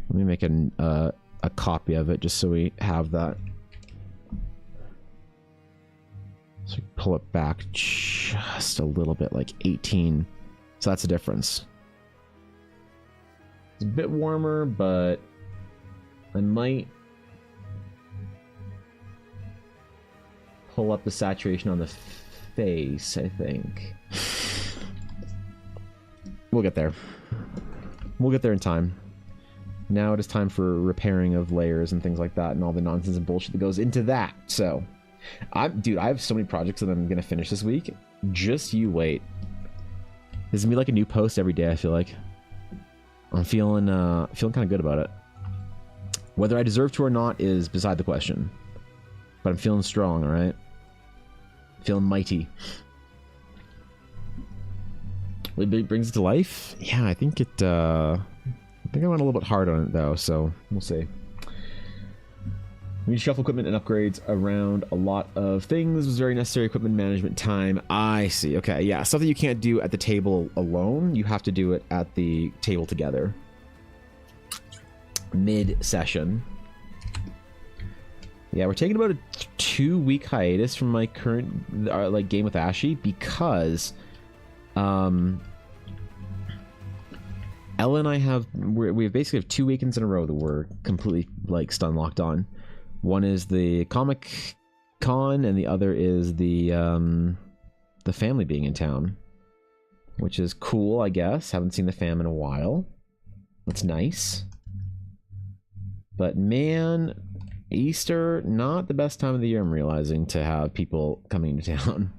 Let me make a copy of it just so we have that. So we pull it back just a little bit, like 18. So that's the difference. It's a bit warmer, but I might pull up the saturation on the face, I think. We'll get there. We'll get there in time. Now it is time for repairing of layers and things like that and all the nonsense and bullshit that goes into that. So, dude, I have so many projects that I'm going to finish this week. Just you wait. This is going to be like a new post every day, I feel like. I'm feeling kind of good about it. Whether I deserve to or not is beside the question. But I'm feeling strong, alright? Feeling mighty. It brings it to life? Yeah, I think it, I think I went a little bit hard on it, though, so we'll see. We need to shuffle equipment and upgrades around a lot of things. This was very necessary equipment management time. I see. Okay, yeah. Stuff that you can't do at the table alone. You have to do it at the table together. Mid-session. Yeah, we're taking about a 2-week hiatus from my current like game with Ashy because Ella and I we basically have 2 weekends in a row that we're completely like stun locked on. One is the Comic Con, and the other is the family being in town, which is cool, I guess. Haven't seen the fam in a while. That's nice. But man, Easter, not the best time of the year, I'm realizing, to have people coming to town.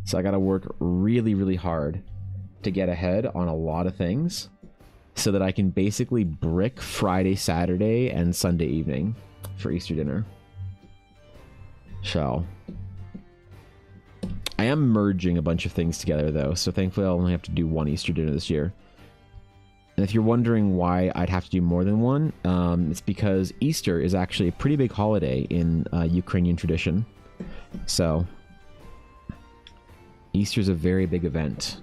So I gotta work really, really hard to get ahead on a lot of things so that I can basically brick Friday, Saturday, and Sunday evening for Easter dinner. So I am merging a bunch of things together, though, so thankfully I'll only have to do one Easter dinner this year. And if you're wondering why I'd have to do more than one, it's because Easter is actually a pretty big holiday in Ukrainian tradition. So Easter's a very big event.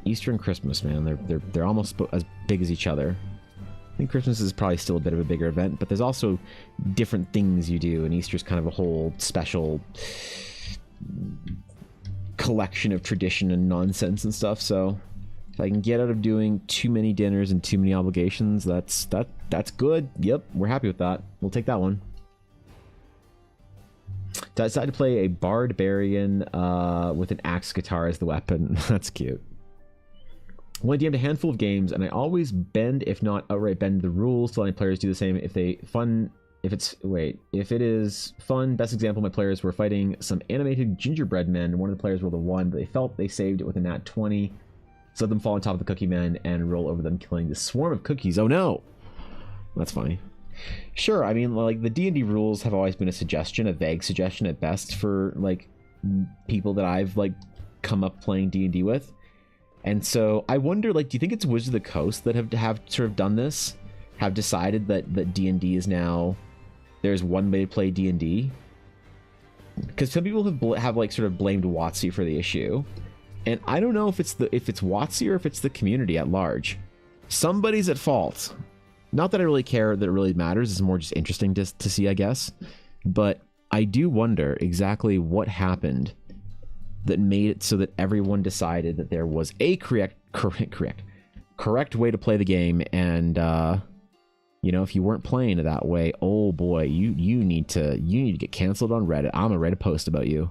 Easter and Christmas, man, they're almost as big as each other. I think Christmas is probably still a bit of a bigger event, but there's also different things you do, and Easter's kind of a whole special collection of tradition and nonsense and stuff. So if I can get out of doing too many dinners and too many obligations, that's good. Yep, we're happy with that. We'll take that one. So I decided to play a barbarian with an axe guitar as the weapon. That's cute. I only DM'd a handful of games, and I always bend, if not outright bend, the rules to letting players do the same if it is fun. Best example, my players were fighting some animated gingerbread men. One of the players rolled a 1, but they felt they saved it with a nat 20. So let them fall on top of the cookie men and roll over them, killing the swarm of cookies. Oh no! That's funny. Sure, I mean, like, the D&D rules have always been a suggestion, a vague suggestion at best, for, like, people that I've like come up playing D&D with. And so I wonder, like, do you think it's Wizards of the Coast that have sort of done this? Have decided that D&D is now, there's one way to play D&D? Because some people have like sort of blamed WotC for the issue. And I don't know if it's WotC or if it's the community at large. Somebody's at fault. Not that I really care that it really matters. It's more just interesting to see, I guess. But I do wonder exactly what happened that made it so that everyone decided that there was a correct way to play the game. And, you know, if you weren't playing it that way, oh boy, you need to get canceled on Reddit. I'm gonna write a post about you.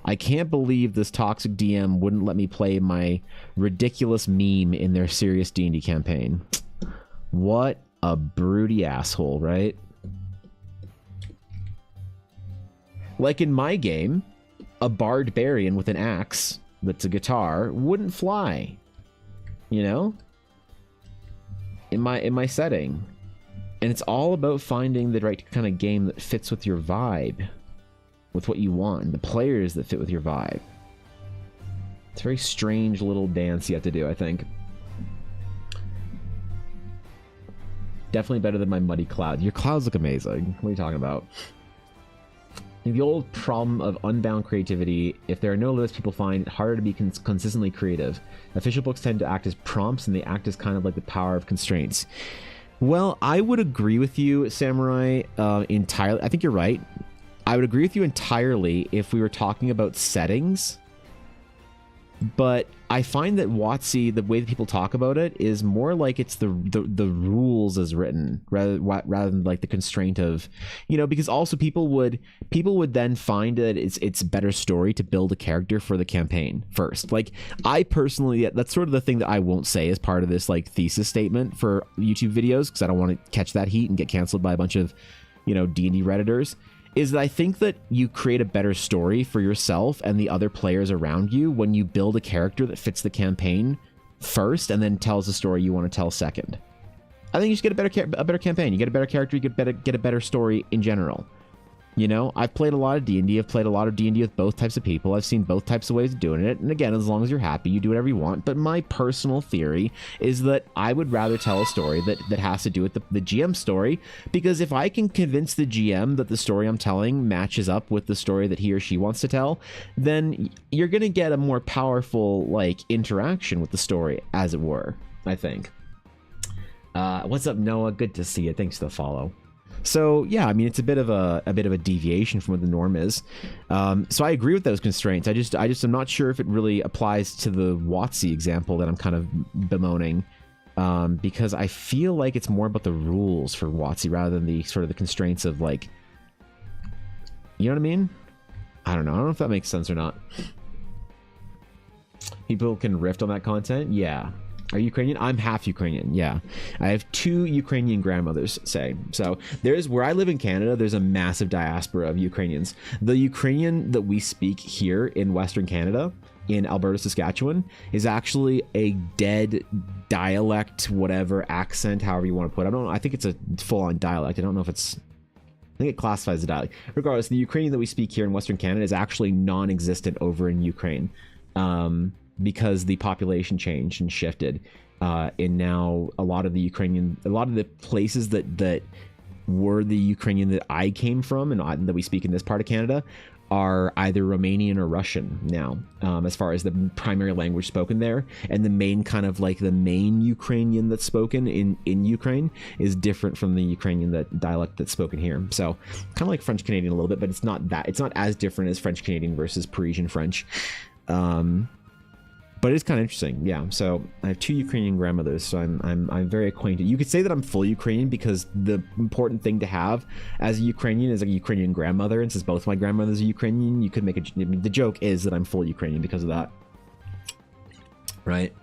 I can't believe this toxic DM wouldn't let me play my ridiculous meme in their serious D&D campaign. What a broody asshole, right? Like in my game, a barbarian with an axe that's a guitar wouldn't fly. You know? In my setting. And it's all about finding the right kind of game that fits with your vibe. With what you want, the players that fit with your vibe. It's a very strange little dance you have to do, I think. Definitely better than my muddy cloud. Your clouds look amazing. What are you talking about? The old problem of unbound creativity, if there are no limits, people find it harder to be consistently creative. Official books tend to act as prompts, and they act as kind of like the power of constraints. Well, I would agree with you, Samurai, entirely. I think you're right. I would agree with you entirely if we were talking about settings, but I find that WotC, the way that people talk about it, is more like it's the rules as written rather than like the constraint of, you know, because also people would then find that it's a better story to build a character for the campaign first. Like I personally, that's sort of the thing that I won't say as part of this like thesis statement for YouTube videos, because I don't want to catch that heat and get canceled by a bunch of, you know, D&D Redditors. Is that I think that you create a better story for yourself and the other players around you when you build a character that fits the campaign first and then tells the story you want to tell second. I think you just get a better campaign. You get a better character, you get a better story in general. You know, I've played a lot of D&D. I've played a lot of D&D with both types of people. I've seen both types of ways of doing it. And again, as long as you're happy, you do whatever you want. But my personal theory is that I would rather tell a story that has to do with the GM story. Because if I can convince the GM that the story I'm telling matches up with the story that he or she wants to tell, then you're going to get a more powerful, like, interaction with the story, as it were, I think. What's up, Noah? Good to see you. Thanks for the follow. So yeah, I mean, it's a bit of a deviation from what the norm is. So I agree with those constraints. I just am not sure if it really applies to the WotC example that I'm kind of bemoaning, because I feel like it's more about the rules for WotC rather than the sort of the constraints of, like, you know what I mean? I don't know if that makes sense or not. People can riff on that content. Yeah. Are you Ukrainian? I'm half Ukrainian, yeah. I have 2 Ukrainian grandmothers, say. So there's, where I live in Canada, there's a massive diaspora of Ukrainians. The Ukrainian that we speak here in Western Canada, in Alberta, Saskatchewan, is actually a dead dialect, whatever, accent, however you want to put it. I don't know, I think it's a full-on dialect. I don't know if it's, I think it classifies as a dialect. Regardless, the Ukrainian that we speak here in Western Canada is actually non-existent over in Ukraine. Because the population changed and shifted, and now a lot of the places that were the Ukrainian that I came from and that we speak in this part of Canada are either Romanian or Russian now, as far as the primary language spoken there. And the main kind of like the main Ukrainian that's spoken in Ukraine is different from the Ukrainian dialect that's spoken here. So kind of like French Canadian a little bit, but it's not as different as French Canadian versus Parisian French. But it's kind of interesting, yeah. So I have 2 Ukrainian grandmothers, so I'm very acquainted. You could say that I'm full Ukrainian because the important thing to have as a Ukrainian is a Ukrainian grandmother, and since both my grandmothers are Ukrainian, you could make the joke is that I'm full Ukrainian because of that, right?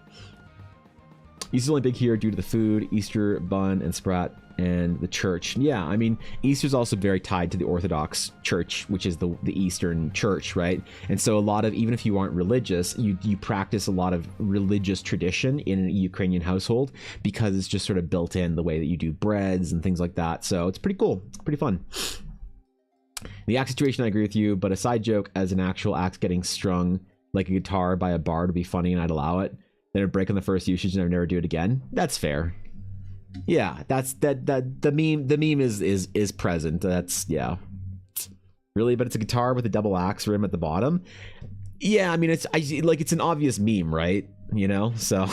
Easter's only big here due to the food, Easter bun and sprat, and the church. Yeah, I mean, Easter's also very tied to the Orthodox Church, which is the Eastern Church, right? And so a lot of, even if you aren't religious, you practice a lot of religious tradition in a Ukrainian household because it's just sort of built in the way that you do breads and things like that. So it's pretty cool. It's pretty fun. The axe situation, I agree with you, but a side joke as an actual axe getting strung like a guitar by a bard would be funny, and I'd allow it. Then it'd break on the first usage, and I'd never do it again. That's fair. Yeah, that's that. The meme is present. That's yeah. Really, but it's a guitar with a double axe rim at the bottom. Yeah, I mean it's an obvious meme, right? You know, so.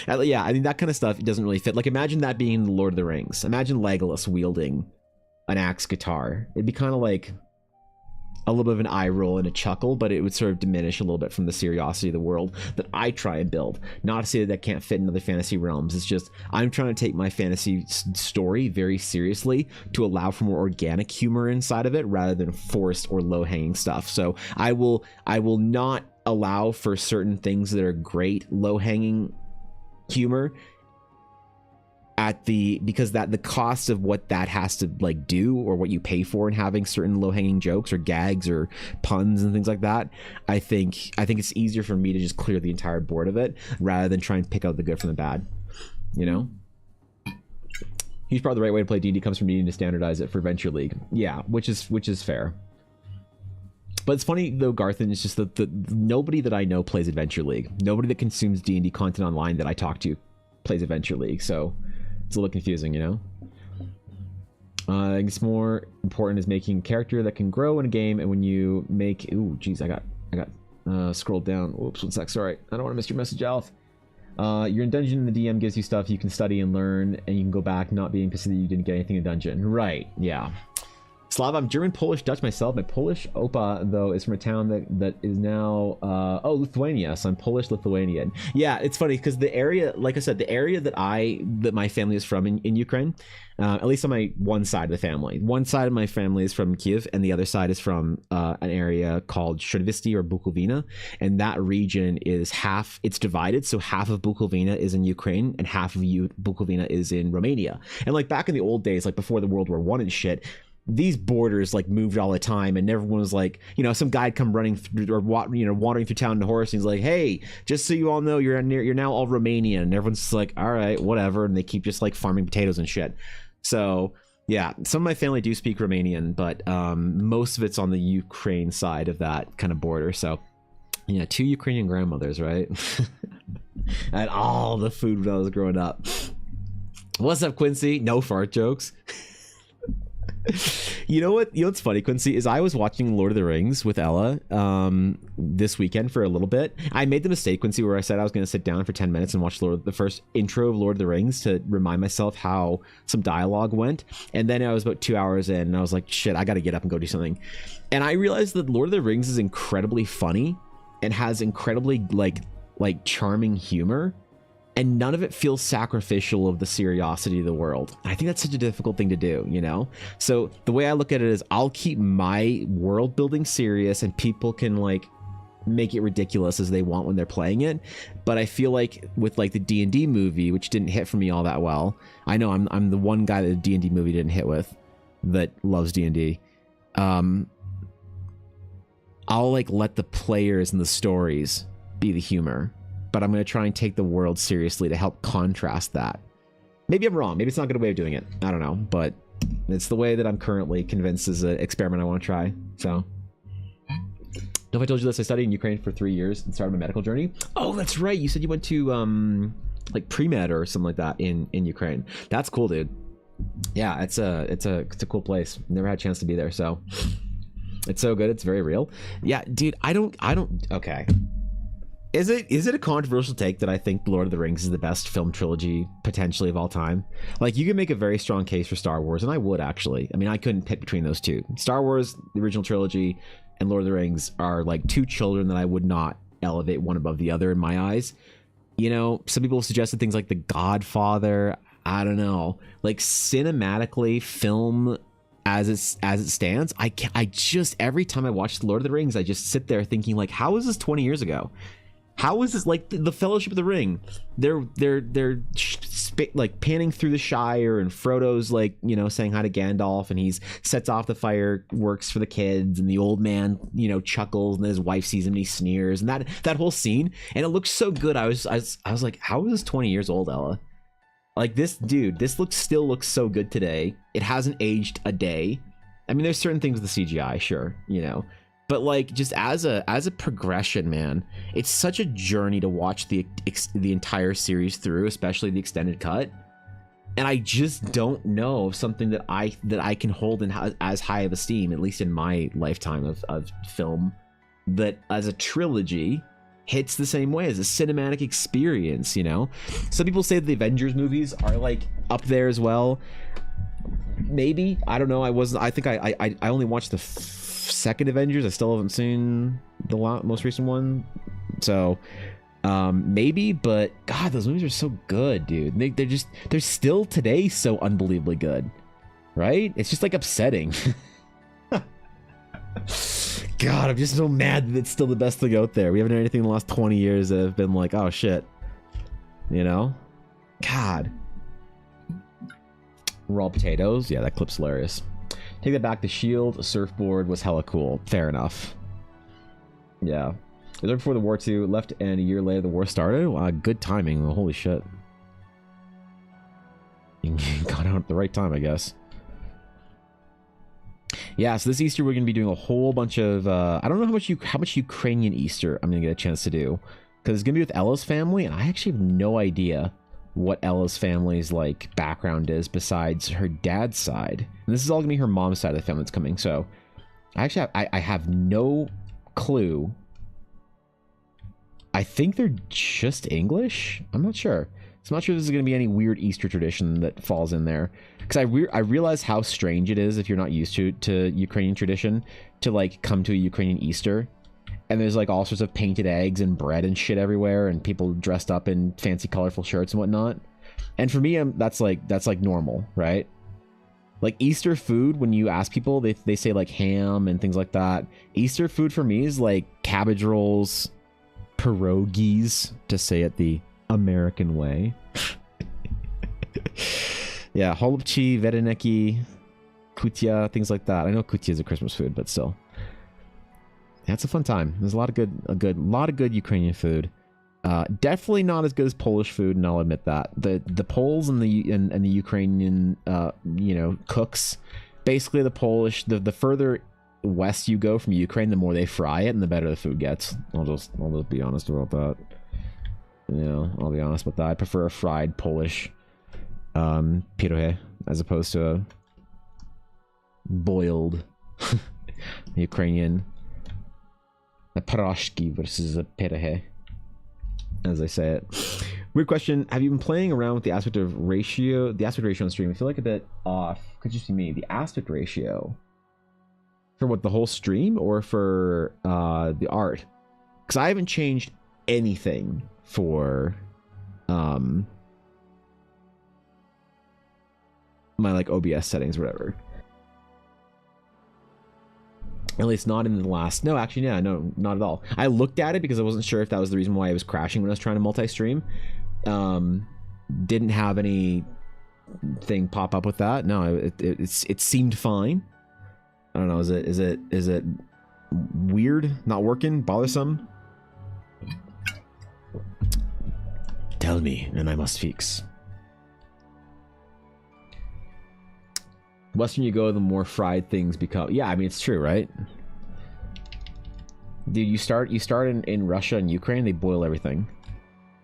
Yeah, I mean that kind of stuff doesn't really fit. Like imagine that being Lord of the Rings. Imagine Legolas wielding an axe guitar. It'd be kind of like a little bit of an eye roll and a chuckle, but it would sort of diminish a little bit from the seriosity of the world that I try and build. Not to say that that can't fit in other fantasy realms. It's just I'm trying to take my fantasy story very seriously to allow for more organic humor inside of it rather than forced or low-hanging stuff. So I will not allow for certain things that are great low-hanging humor because the cost of what that has to like do, or what you pay for in having certain low-hanging jokes or gags or puns and things like that, I think it's easier for me to just clear the entire board of it rather than try and pick out the good from the bad, you know. He's probably the right way to play D&D comes from needing to standardize it for Venture League. Yeah, which is fair. But it's funny though, Garthen, it's just that nobody that I know plays Adventure League. Nobody that consumes D&D content online that I talk to plays Adventure League, so it's a little confusing, you know. I think it's more important is making a character that can grow in a game, and when you make, ooh, geez, I got scrolled down. Whoops, one sec. Sorry, I don't want to miss your message, Alf. You're in dungeon, and the DM gives you stuff you can study and learn, and you can go back not being pissed that you didn't get anything in dungeon. Right? Yeah. Slav, I'm German, Polish, Dutch myself. My Polish opa, though, is from a town that is now, Lithuania. So I'm Polish Lithuanian. Yeah, it's funny because the area, like I said, the area that my family is from in Ukraine, at least on my one side of the family. One side of my family is from Kiev, and the other side is from an area called Shredvisty or Bukovina. And that region is it's divided. So half of Bukovina is in Ukraine, and half of Bukovina is in Romania. And like back in the old days, like before the World War I and shit, these borders like moved all the time, and everyone was like, you know, some guy'd come running through or wandering through town on a horse, and he's like, hey, just so you all know, you're now all Romanian, and everyone's just like, all right, whatever, and they keep just like farming potatoes and shit. So yeah, some of my family do speak Romanian, but most of it's on the Ukraine side of that kind of border. So yeah, 2 Ukrainian grandmothers, right? I had all the food when I was growing up. What's up, Quincy? No fart jokes. You know what's funny, Quincy, is I was watching Lord of the Rings with Ella this weekend for a little bit. I made the mistake, Quincy, where I said I was going to sit down for 10 minutes and watch the first intro of Lord of the Rings to remind myself how some dialogue went. And then I was about 2 hours in, and I was like, shit, I got to get up and go do something. And I realized that Lord of the Rings is incredibly funny and has incredibly like charming humor. And none of it feels sacrificial of the seriosity of the world. I think that's such a difficult thing to do, you know? So the way I look at it is I'll keep my world building serious, and people can like make it ridiculous as they want when they're playing it. But I feel like with like the D&D movie, which didn't hit for me all that well. I know I'm the one guy that the D&D movie didn't hit with that loves D&D. I'll like let the players and the stories be the humor. But I'm going to try and take the world seriously to help contrast that. Maybe I'm wrong. Maybe it's not a good way of doing it. I don't know. But it's the way that I'm currently convinced is an experiment I want to try. So, if I told you this, I studied in Ukraine for 3 years and started my medical journey. Oh, that's right. You said you went to like pre-med or something like that in Ukraine. That's cool, dude. Yeah, it's a cool place. Never had a chance to be there, so it's so good. It's very real. Yeah, dude. I don't. Okay. Is it a controversial take that I think Lord of the Rings is the best film trilogy potentially of all time? Like, you can make a very strong case for Star Wars, and I would actually. I mean, I couldn't pick between those two. Star Wars, the original trilogy, and Lord of the Rings are like two children that I would not elevate one above the other in my eyes. You know, some people have suggested things like The Godfather. I don't know. Like, cinematically, film as it stands, I just, every time I watch Lord of the Rings, I just sit there thinking like, how was this 20 years ago? How is this like the Fellowship of the Ring? They're like panning through the Shire, and Frodo's like, you know, saying hi to Gandalf, and he's sets off the fireworks for the kids, and the old man, you know, chuckles, and his wife sees him and he sneers, and that whole scene, and it looks so good. I was like, how is this 20 years old, Ella? Like, this still looks so good today. It hasn't aged a day. I mean, there's certain things with the CGI, sure, you know, but like just as a progression, man, it's such a journey to watch the entire series through, especially the extended cut. And I just don't know something that I can hold in as high of esteem, at least in my lifetime of film, that as a trilogy hits the same way as a cinematic experience. You know, some people say the Avengers movies are like up there as well. Maybe, I don't know. I think I only watched the second Avengers. I still haven't seen the most recent one, so maybe. But God, those movies are so good, dude. They're still today so unbelievably good, right? It's just like upsetting. God, I'm just so mad that it's still the best thing out there. We haven't had anything in the last 20 years that have been like, oh shit, you know? God. Raw potatoes. Yeah, that clip's hilarious. Take that back. The shield surfboard was hella cool. Fair enough. Yeah. It was right before the war too. Left, and a year later the war started. Wow, good timing. Holy shit. Got out at the right time, I guess. Yeah, so this Easter we're gonna be doing a whole bunch of I don't know how much Ukrainian Easter I'm gonna get a chance to do, because it's gonna be with Ella's family, and I actually have no idea what Ella's family's like background is besides her dad's side. And this is all gonna be her mom's side of the family that's coming. So I have no clue. I think they're just English. I'm not sure. So I'm not sure this is going to be any weird Easter tradition that falls in there. Because I realize how strange it is if you're not used to Ukrainian tradition to like come to a Ukrainian Easter. And there's like all sorts of painted eggs and bread and shit everywhere, and people dressed up in fancy colorful shirts and whatnot. And for me, that's like normal, right? Like Easter food, when you ask people, they say like ham and things like that. Easter food for me is like cabbage rolls, pierogies, to say it the American way. Yeah, holubchi, vereniki, kutia, things like that. I know kutia is a Christmas food, but still, yeah, it's a fun time. There's a lot of good Ukrainian food. Definitely not as good as Polish food, and I'll admit that. The Poles and the Ukrainian cooks, basically the Polish, the further west you go from Ukraine, the more they fry it and the better the food gets. I'll just be honest about that. I'll be honest with that. I prefer a fried Polish pierogi as opposed to a boiled Ukrainian. A pierogi versus a pierogi, as I say it. Weird question. Have you been playing around with the aspect ratio on stream? I feel like a bit off. Could just be me. The aspect ratio. For what, the whole stream or for the art? Because I haven't changed anything for my like OBS settings or whatever. At least not in the last. No, actually, yeah, no, not at all. I looked at it because I wasn't sure if that was the reason why it was crashing when I was trying to multi-stream. Didn't have any thing pop up with that. No, it seemed fine. I don't know. Is it weird? Not working? Bothersome? Tell me, and I must fix. Western you go, the more fried things become. Yeah, I mean, it's true, right? Dude, you start in Russia and Ukraine, they boil everything.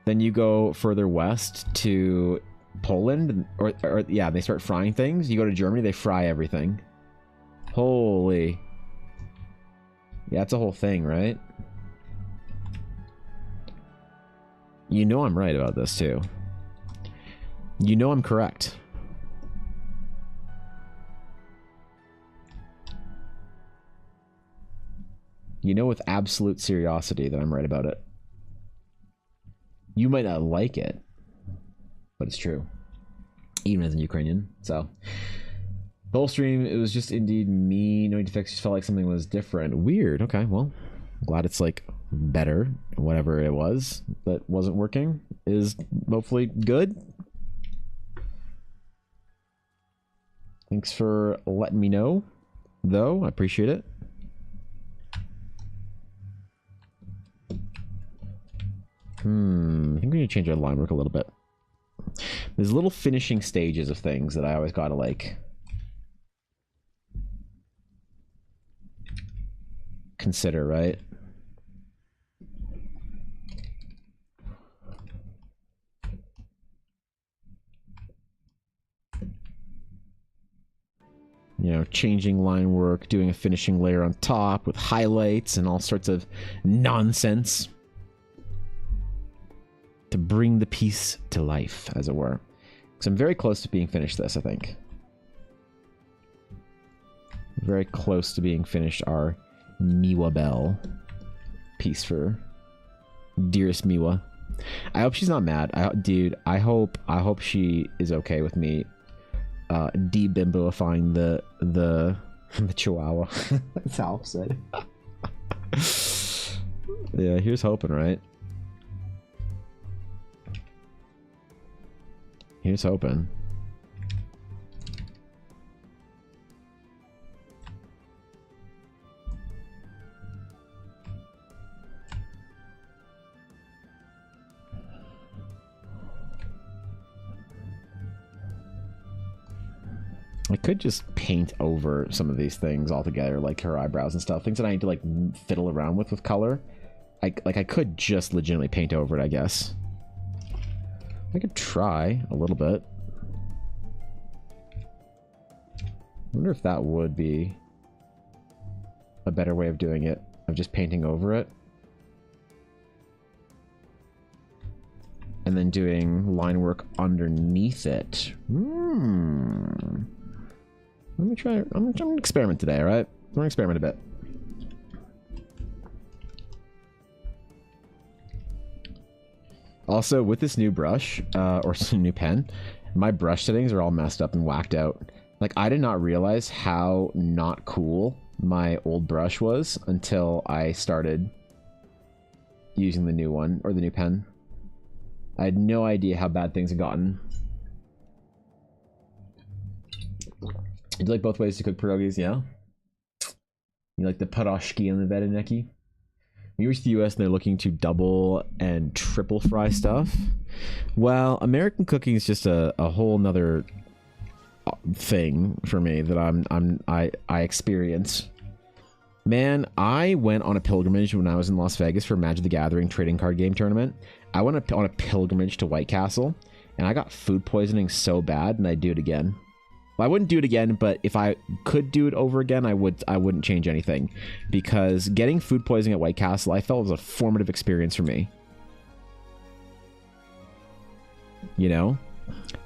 Then you go further west to Poland, or yeah, they start frying things. You go to Germany, they fry everything. Holy. Yeah, it's a whole thing, right? You know I'm right about this, too. You know I'm correct. You know with absolute seriosity that I'm right about it. You might not like it, but it's true. Even as a Ukrainian, so. The whole stream, it was just indeed me. No defects, just felt like something was different. Weird, okay, well. I'm glad it's like better. Whatever it was that wasn't working is hopefully good. Thanks for letting me know, though. I appreciate it. I think we need to change our line work a little bit. There's little finishing stages of things that I always gotta like consider, right? You know, changing line work, doing a finishing layer on top with highlights and all sorts of nonsense to bring the piece to life, as it were. Because I'm very close to being finished this, I think. Very close to being finished our Miwa Bell piece for dearest Miwa. I hope she's not mad. Dude, I hope she is okay with me de-bimboifying the chihuahua. That's how Alf said. Yeah, here's hoping, right? Here's hoping. I could just paint over some of these things altogether, like her eyebrows and stuff. Things that I need to like fiddle around with color. I could just legitimately paint over it, I guess. I could try a little bit. I wonder if that would be a better way of doing it, of just painting over it. And then doing line work underneath it. Let me try. I'm gonna experiment today, all right? I'm gonna experiment a bit. Also, with this new brush, or new pen, my brush settings are all messed up and whacked out. Like, I did not realize how not cool my old brush was until I started using the new one, or the new pen. I had no idea how bad things had gotten. You like both ways to cook pierogies, yeah? You like the pierogi and the vedeneki? When you reach the US and they're looking to double and triple fry stuff, well, American cooking is just a whole nother thing for me that I experience. Man, I went on a pilgrimage when I was in Las Vegas for Magic the Gathering trading card game tournament. I went on a pilgrimage to White Castle, and I got food poisoning so bad, and I'd do it again. Well, I wouldn't do it again, but if I could do it over again, I wouldn't change anything, because getting food poisoning at White Castle, I felt was a formative experience for me. You know,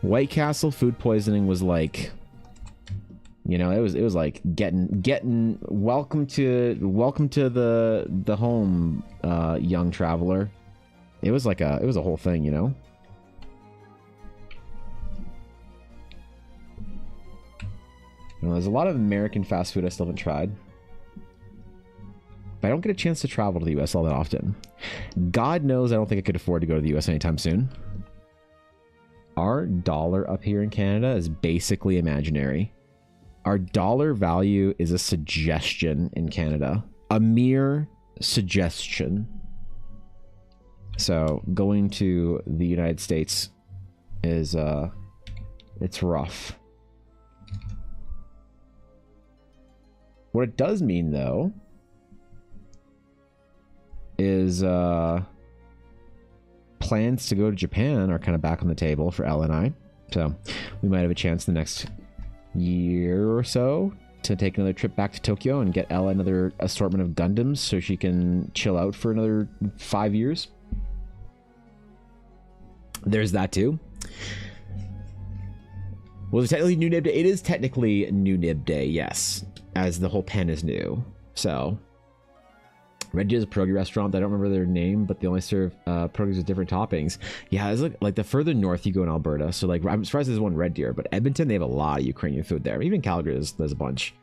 White Castle food poisoning was like, you know, it was like getting welcome to the home, young traveler. It was like it was a whole thing, you know. You know, there's a lot of American fast food I still haven't tried. But I don't get a chance to travel to the US all that often. God knows I don't think I could afford to go to the US anytime soon. Our dollar up here in Canada is basically imaginary. Our dollar value is a suggestion in Canada. A mere suggestion. So going to the United States is, it's rough. What it does mean, though, is plans to go to Japan are kind of back on the table for Elle and I. So we might have a chance the next year or so to take another trip back to Tokyo and get Elle another assortment of Gundams so she can chill out for another 5 years. There's that, too. Well, it's technically New Nib Day. It is technically New Nib Day, yes. As the whole pen is new. So Red Deer is a pierogi restaurant. I don't remember their name, but they only serve pierogies with different toppings. Yeah, it's like the further north you go in Alberta. So like, I'm surprised there's one Red Deer, but Edmonton, they have a lot of Ukrainian food there. Even Calgary, there's a bunch.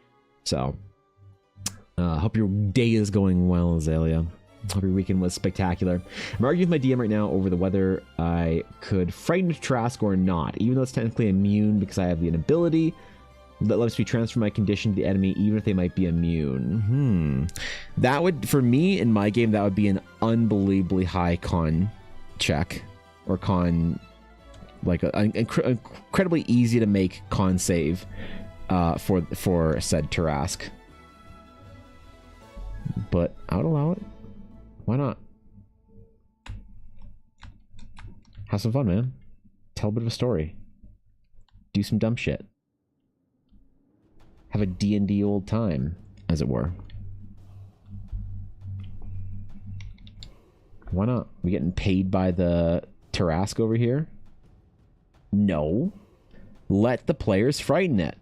So hope your day is going well, Azalea. Hope your weekend was spectacular. I'm arguing with my DM right now over the whether I could frighten Trask or not, even though it's technically immune because I have the inability that lets me transfer my condition to the enemy, even if they might be immune. That would, for me, in my game, that would be an unbelievably high con check. Or con, like, an incredibly easy to make con save for said Tarask. but I would allow it. Why not? Have some fun, man. Tell a bit of a story. Do some dumb shit. Have a D&D old time, as it were. Why not? We getting paid by the Tarrasque over here? No. Let the players frighten it.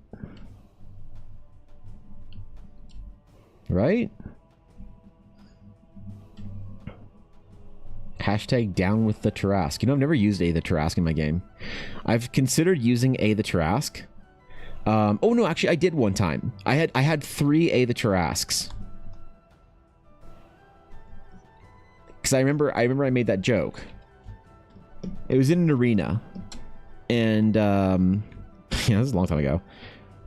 Right? Hashtag down with the Tarrasque. You know, I've never used A the Tarrasque in my game. I've considered using A the Tarrasque. Oh no, actually I did one time. I had 3 A the Tarrasques. Because I remember I made that joke. It was in an arena. And yeah, this is a long time ago.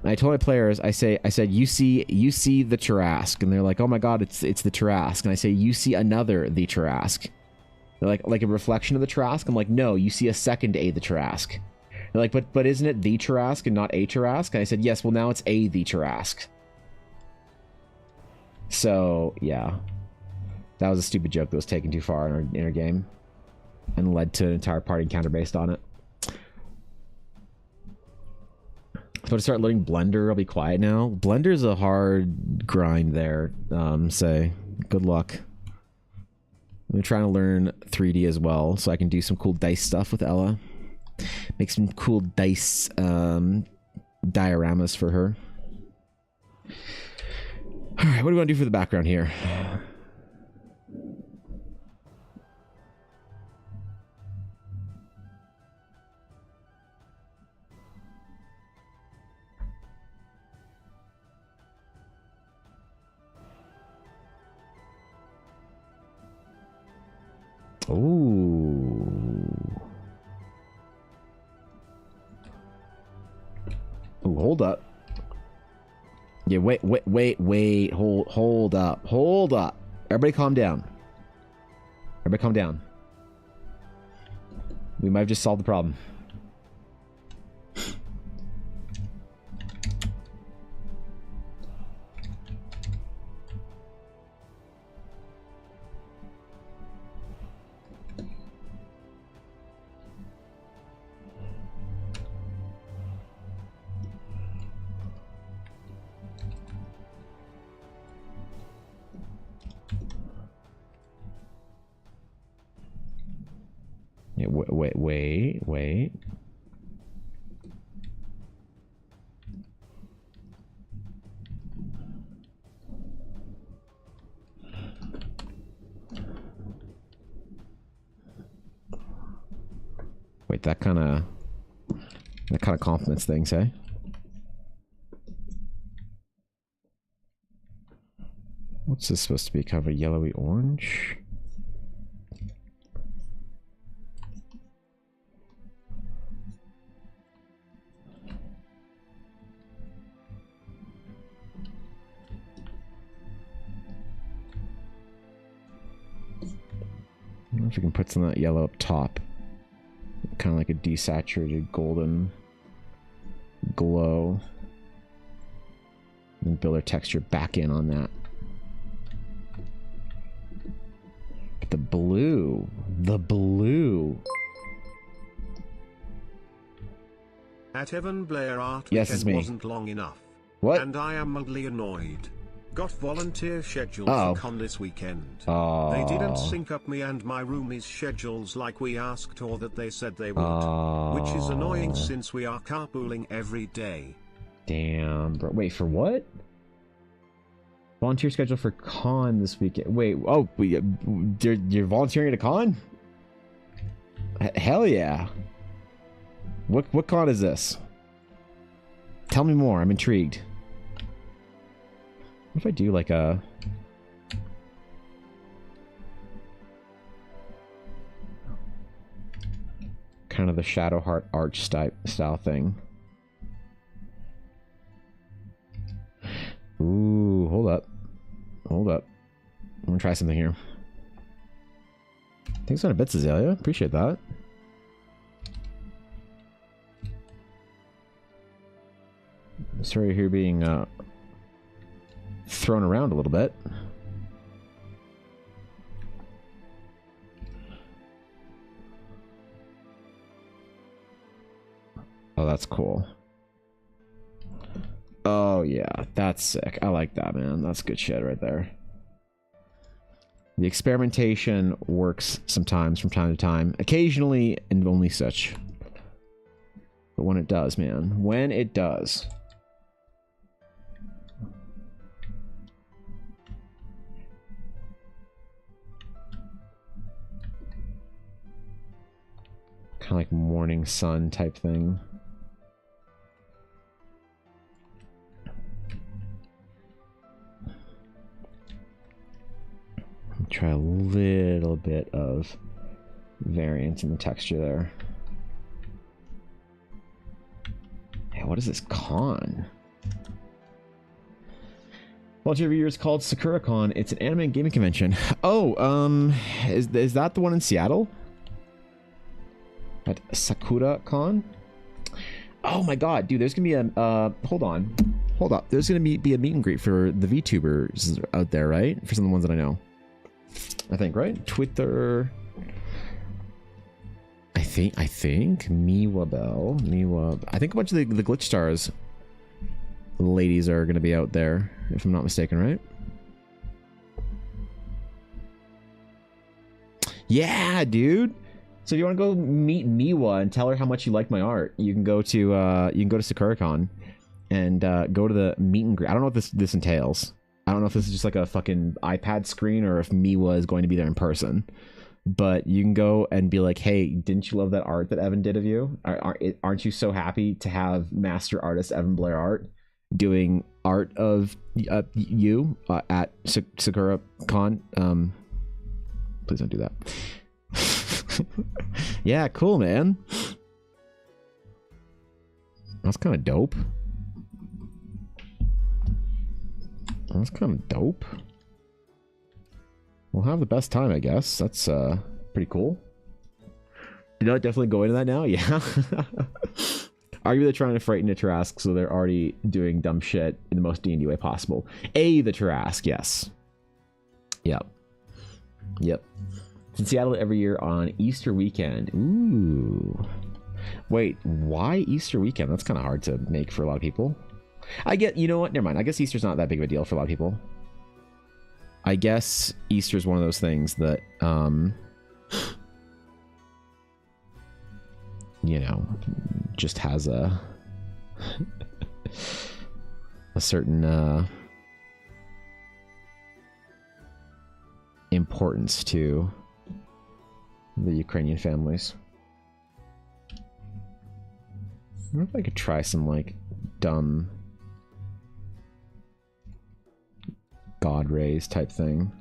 And I told my players, I said, you see the Tarrasque, and they're like, oh my god, it's the Tarrasque. And I say, you see another the Tarrasque. They're like a reflection of the Tarrasque. I'm like, no, you see a second A the Tarrasque. They're like, but isn't it the Tarrasque and not a Tarrasque? And I said, yes, well now it's A the Tarrasque. So yeah, that was a stupid joke that was taken too far in our game, and led to an entire party encounter based on it. So to start learning Blender, I'll be quiet now. Blender's a hard grind there. Say good luck. I'm trying to learn 3D as well, so I can do some cool dice stuff with Ella. Make some cool dice dioramas for her. All right, what do we want to do for the background here? Ooh. Ooh, hold up. Yeah, wait, hold up. Everybody calm down. Everybody calm down. We might have just solved the problem. Yeah, wait. Wait, that kind of confidence thing, say? What's this supposed to be? Kind of a yellowy orange? I don't know if we can put some of that yellow up top. Kind of like a desaturated golden glow. And build our texture back in on that. But the blue. At Evan Blair Art Yes, it's weekend me. wasn't long enough. What? And I am mildly annoyed. Got volunteer schedules Uh-oh. for con this weekend. Oh. They didn't sync up me and my roomies' schedules like we asked or that they said they would. Which is annoying since we are carpooling every day. Damn, bro. Wait, for what? Volunteer schedule for con this weekend. Wait, oh, you're volunteering at a con? Hell yeah. What con is this? Tell me more, I'm intrigued. What if I do like a... kind of the Shadowheart Arch style thing. Ooh, hold up. I'm gonna try something here. Thanks on a bit, Azalea. Appreciate that. Sorry to hear being thrown around a little bit. Oh, that's cool. Oh, yeah. That's sick. I like that, man. That's good shit right there. The experimentation works sometimes from time to time. Occasionally, and only such. But when it does, man. When it does. Kind of like morning sun type thing. Try a little bit of variance in the texture there. Hey, what is this con? Well, every year is called SakuraCon. It's an anime and gaming convention. Oh, is that the one in Seattle? At SakuraCon? Oh my god, dude, there's gonna be a hold up. There's gonna be a meet and greet for the VTubers out there, right? For some of the ones that I know. I think, right? Twitter. I think Miwa. I think a bunch of the Glitch Stars ladies are going to be out there, if I'm not mistaken, right? Yeah, dude. So if you want to go meet Miwa and tell her how much you like my art, you can go to SakuraCon and go to the meet and greet. I don't know what this entails. I don't know if this is just like a fucking iPad screen or if Miwa is going to be there in person. But you can go and be like, hey, didn't you love that art that Evan did of you? Aren't you so happy to have master artist Evan Blair Art doing art of you at SakuraCon? Please don't do that. Yeah, cool, man. That's kind of dope. That's kind of dope. We'll have the best time, I guess. That's pretty cool. Did I definitely go into that now? Yeah. Arguably they're trying to frighten the Tarrasque, so they're already doing dumb shit in the most D&D way possible. The Tarrasque, yes. Yep. It's in Seattle every year on Easter weekend. Ooh. Wait, why Easter weekend? That's kind of hard to make for a lot of people. You know what? Never mind. I guess Easter's not that big of a deal for a lot of people. I guess Easter's one of those things that, you know, just has a certain importance to the Ukrainian families. I wonder if I could try some, like, dumb God rays type thing.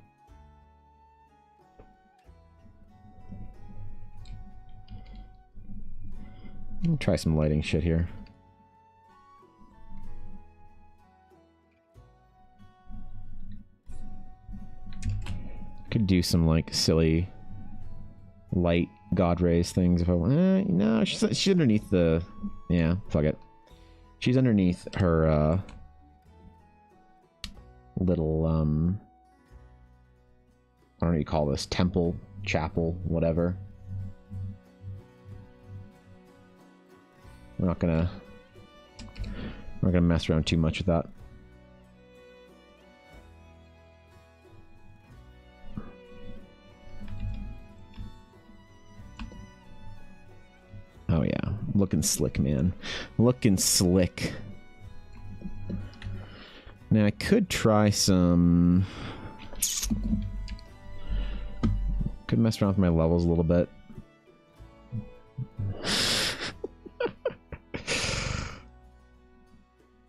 I'll try some lighting shit here. Could do some like silly light God rays things if I want. No, she's underneath the. Yeah, fuck it. She's underneath her little I don't know what you call this, temple, chapel, whatever. We're not gonna mess around too much with that. Oh yeah, looking slick, man. Looking slick. Now I could try some. Could mess around with my levels a little bit.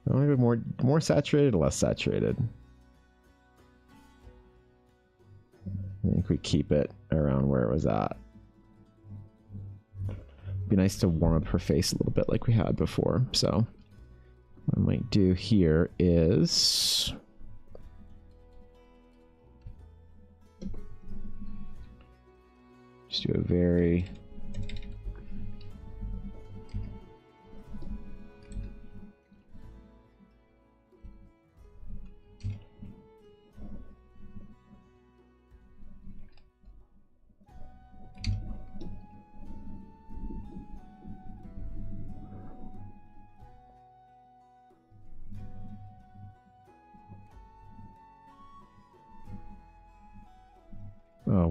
I want to go more saturated, less saturated. I think we keep it around where it was at. Be nice to warm up her face a little bit like we had before. So what I might do here is just do a very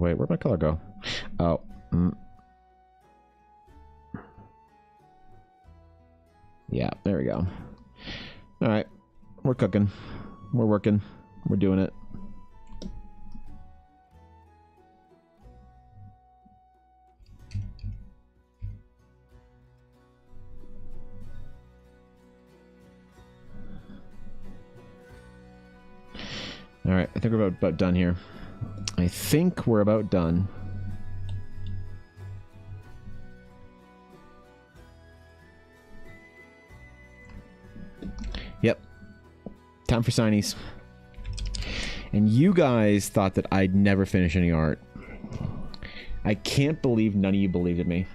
wait, where'd my color go? Oh. Yeah, there we go. Alright. We're cooking. We're working. We're doing it. Alright, I think we're about done here. I think we're about done. Yep. Time for signies. And you guys thought that I'd never finish any art. I can't believe none of you believed in me.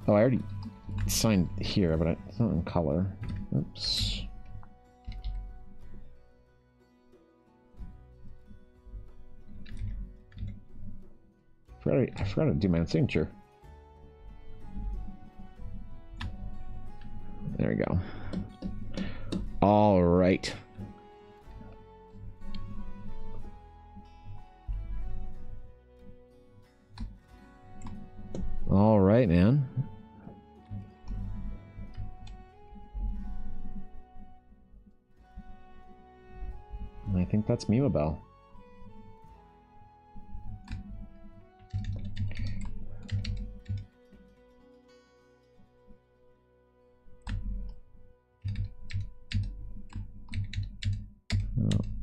Oh, I already signed here, but it's not in color. Oops. I forgot to do my own signature. There we go. All right. All right, man. I think that's Miwa Bell.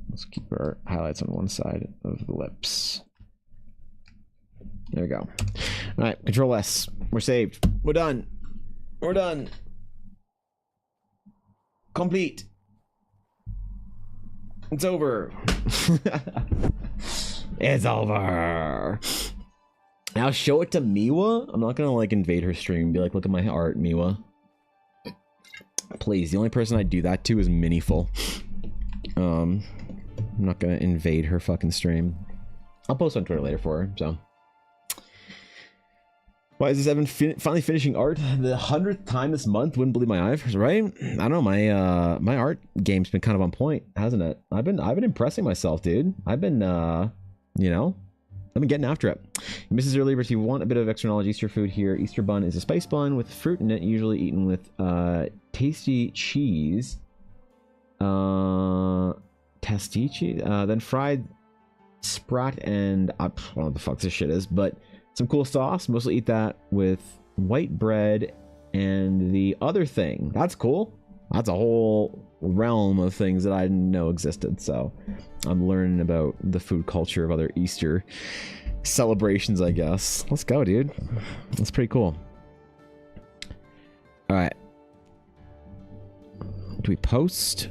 Let's keep our highlights on one side of the lips. There we go. All right, Control S. We're saved. We're done. We're done. Complete. It's over. It's over. Now show it to Miwa. I'm not gonna like invade her stream and be like, look at my art, Miwa. Please, the only person I do that to is Miniful. I'm not gonna invade her fucking stream. I'll post on Twitter later for her, so. Why is this Evan finally finishing art? The 100th time this month? Wouldn't believe my eyes, right? I don't know, my art game's been kind of on point, hasn't it? I've been impressing myself, dude. I've been you know, I've been getting after it. Mrs. Early, if you want a bit of extra knowledge, Easter food here. Easter bun is a spice bun with fruit in it, usually eaten with tasty cheese. Tasty cheese, then fried sprat and I don't know what the fuck this shit is, but some cool sauce. Mostly eat that with white bread and the other thing. That's cool. That's a whole realm of things that I didn't know existed. So I'm learning about the food culture of other Easter celebrations, I guess. Let's go, dude. That's pretty cool. All right. Do we post?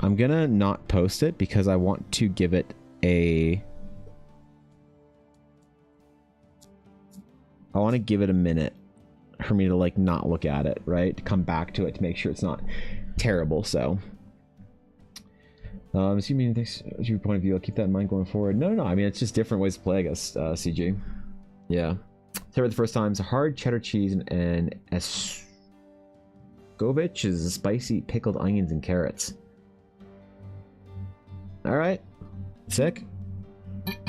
I'm gonna not post it because I want to give it a... I want to give it a minute for me to like not look at it, right? To come back to it to make sure it's not terrible, so... assuming this is your point of view, I'll keep that in mind going forward. No, I mean, it's just different ways to play, I guess, CG. Yeah. So the first time, it's a hard cheddar cheese and escovitch is spicy pickled onions and carrots. All right, sick. What do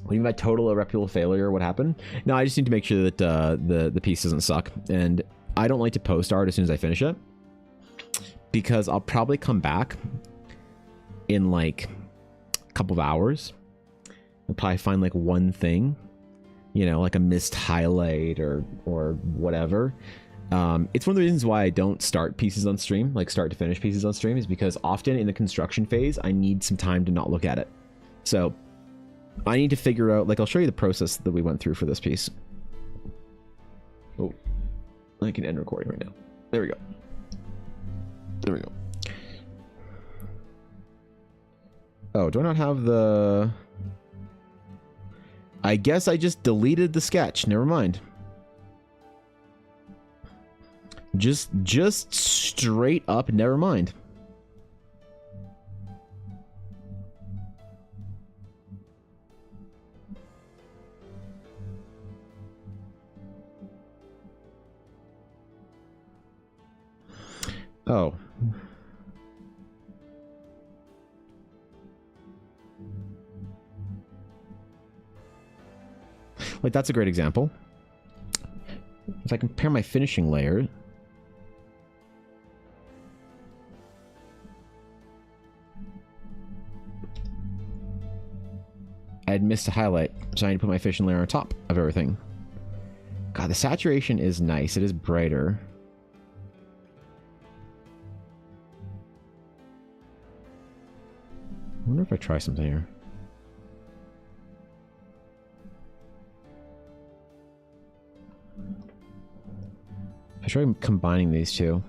you mean by total irreparable failure? What happened? No, I just need to make sure that the piece doesn't suck. And I don't like to post art as soon as I finish it, because I'll probably come back in like a couple of hours. I'll probably find like one thing, you know, like a missed highlight or whatever. It's one of the reasons why I don't start pieces on stream, like start to finish pieces on stream, is because often in the construction phase, I need some time to not look at it. So I need to figure out, like, I'll show you the process that we went through for this piece. Oh, I can end recording right now. There we go. There we go. Oh, do I not have the... I guess I just deleted the sketch. Never mind. Just straight up, never mind. Oh. Like, that's a great example. If I compare my finishing layer, I had missed a highlight, so I need to put my finishing layer on top of everything. God, the saturation is nice. It is brighter. I wonder if I try something here. I try combining these two.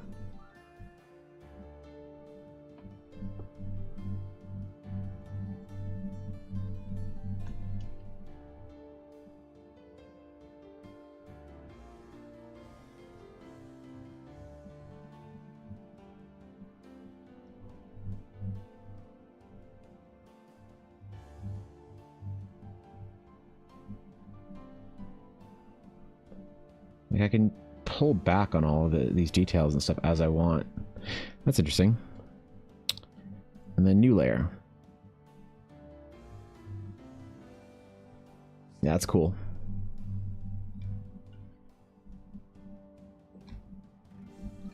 Like, I can pull back on all of these details and stuff as I want. That's interesting. And then new layer. Yeah, that's cool.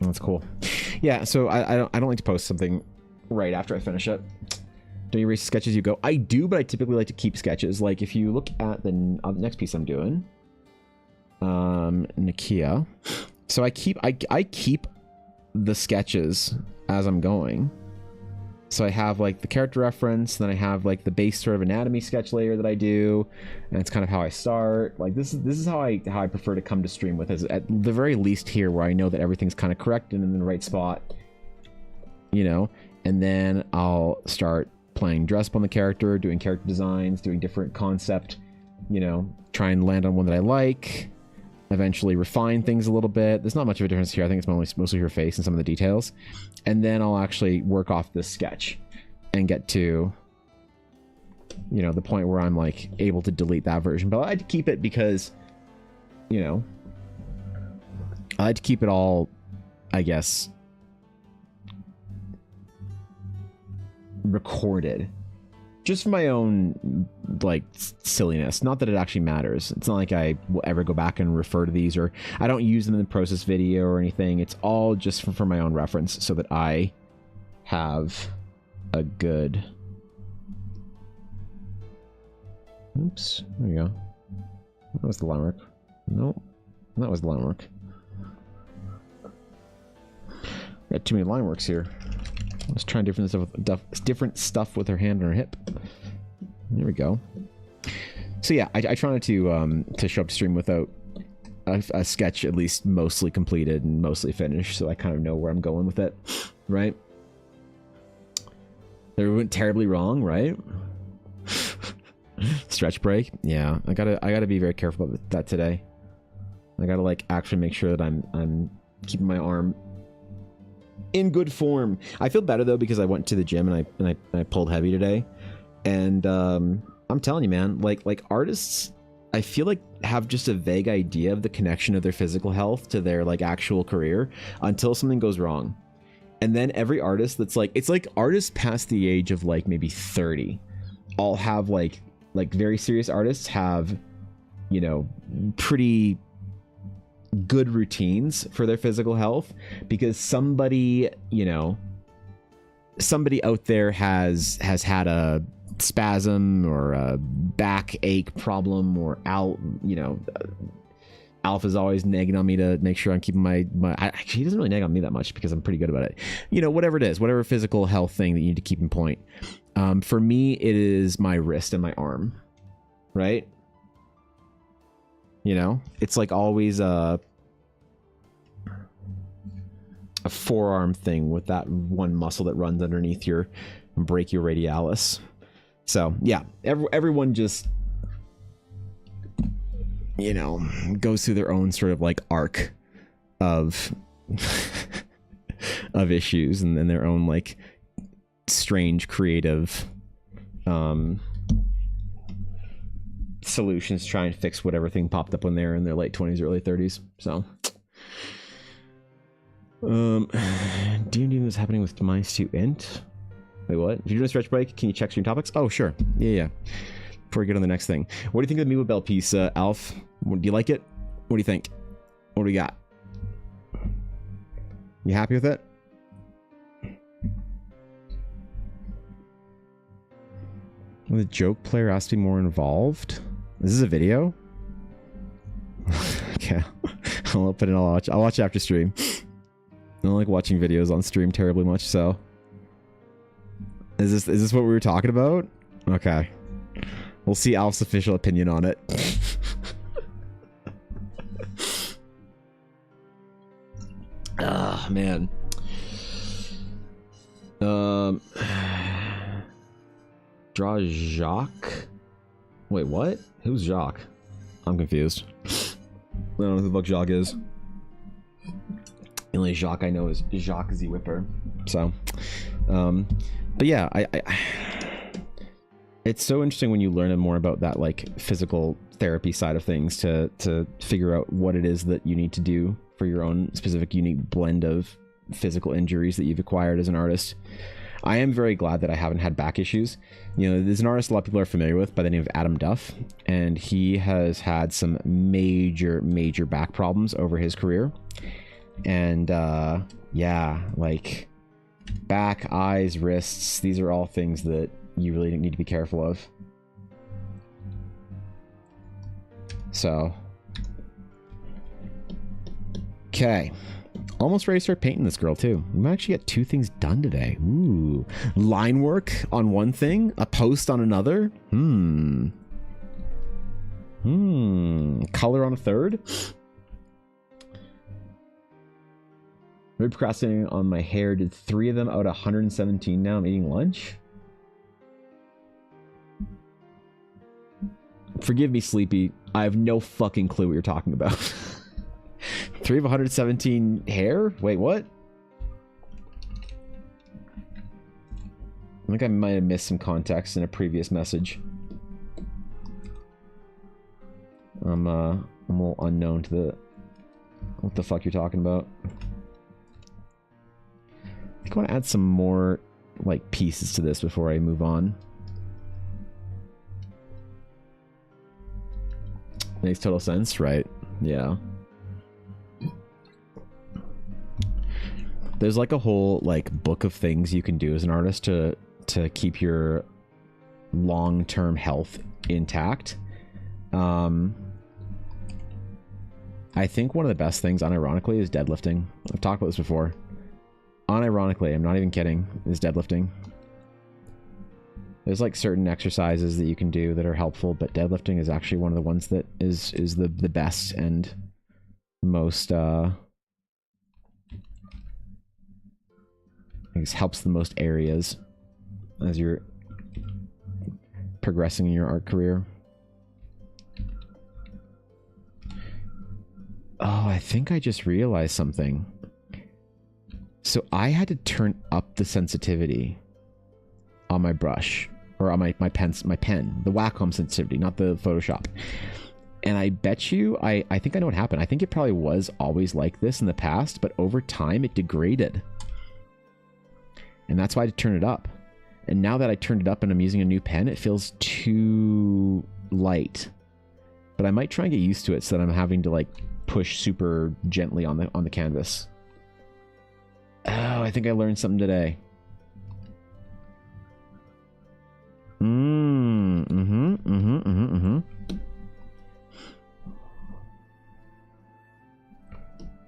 That's cool. Yeah, so I don't like to post something right after I finish it. Do you erase sketches you go? I do, but I typically like to keep sketches. Like, if you look at the next piece I'm doing, Nikia. So I keep the sketches as I'm going. So I have like the character reference, then I have like the base sort of anatomy sketch layer that I do, and it's kind of how I start. Like, this is how I prefer to come to stream with, is at the very least here, where I know that everything's kind of correct and in the right spot, you know. And then I'll start playing dress up on the character, doing character designs, doing different concept, you know, try and land on one that I like. Eventually refine things a little bit. There's not much of a difference here. I think it's mostly her face and some of the details. And then I'll actually work off this sketch and get to, you know, the point where I'm like able to delete that version. But I like to keep it because, you know, I like to keep it all, I guess, recorded. Just for my own, like, silliness. Not that it actually matters. It's not like I will ever go back and refer to these, or I don't use them in the process video or anything. It's all just for my own reference, so that I have a good... Oops. There we go. That was the line work. Nope. That was the line work. Got too many line works here. Let's try different stuff with her hand on her hip. There we go. So yeah, I try not to show up to stream without a sketch at least mostly completed and mostly finished, so I kind of know where I'm going with it, right? They went terribly wrong, right? Stretch break. Yeah, I gotta be very careful about that today. I gotta like actually make sure that I'm keeping my arm in good form. I feel better though, because I went to the gym and I pulled heavy today, and I'm telling you, man, like artists, I feel like have just a vague idea of the connection of their physical health to their like actual career until something goes wrong. And then every artist that's like, it's like artists past the age of like maybe 30 all have like very serious artists have, you know, pretty good routines for their physical health, because somebody, you know, somebody out there has had a spasm or a backache problem, or you know, Alpha's always nagging on me to make sure I'm keeping my actually, he doesn't really nag on me that much because I'm pretty good about it. You know, whatever it is, whatever physical health thing that you need to keep in point. For me, it is my wrist and my arm, right? You know, it's like always a forearm thing with that one muscle that runs underneath your brachioradialis. So yeah, everyone just, you know, goes through their own sort of like arc of of issues, and then their own like strange creative solutions to try and fix whatever thing popped up when they're in their late 20s, early 30s. So D&D was happening with Minds to Int. Wait, what? If you're doing a stretch break, can you check stream topics? Oh, sure. Yeah. Before we get on the next thing. What do you think of the Meeple Bell piece, Alf? Do you like it? What do you think? What do we got? You happy with it? The joke player has to be more involved? Is this a video? Okay. I'll open it. I'll watch after stream. I don't like watching videos on stream terribly much, so. Is this what we were talking about? Okay. We'll see Alf's official opinion on it. Ah, man. Draw Jacques? Wait, what? Who's Jacques? I'm confused. I don't know who the fuck Jacques is. The only Jacques I know is Jacques Z Whipper. So, but yeah, it's so interesting when you learn more about that like physical therapy side of things to figure out what it is that you need to do for your own specific unique blend of physical injuries that you've acquired as an artist. I am very glad that I haven't had back issues. You know, there's an artist a lot of people are familiar with by the name of Adam Duff, and he has had some major back problems over his career. And yeah, like back, eyes, wrists, these are all things that you really need to be careful of. So, okay. Almost ready to start painting this girl too. We might actually get 2 things done today. Ooh. Line work on one thing, a post on another. Color on a third. I'm procrastinating on my hair. Did 3 of them out of 117 now. I'm eating lunch. Forgive me, Sleepy. I have no fucking clue what you're talking about. 3 of 117 hair? Wait, what? I think I might have missed some context in a previous message. I'm a little unknown to the... what the fuck you're talking about. I think I want to add some more, like, pieces to this before I move on. Makes total sense, right? Yeah. There's like a whole like book of things you can do as an artist to keep your long-term health intact. I think one of the best things, unironically, is deadlifting. I've talked about this before. Unironically, I'm not even kidding, is deadlifting. There's like certain exercises that you can do that are helpful, but deadlifting is actually one of the ones that is the best and most I guess helps the most areas as you're progressing in your art career. Oh, I think I just realized something. So I had to turn up the sensitivity on my brush, or on my pen, the Wacom sensitivity, not the Photoshop. And I bet you, I think I know what happened. I think it probably was always like this in the past, but over time it degraded. And that's why I had to turn it up. And now that I turned it up and I'm using a new pen, it feels too light. But I might try and get used to it so that I'm having to like push super gently on the canvas. Oh, I think I learned something today.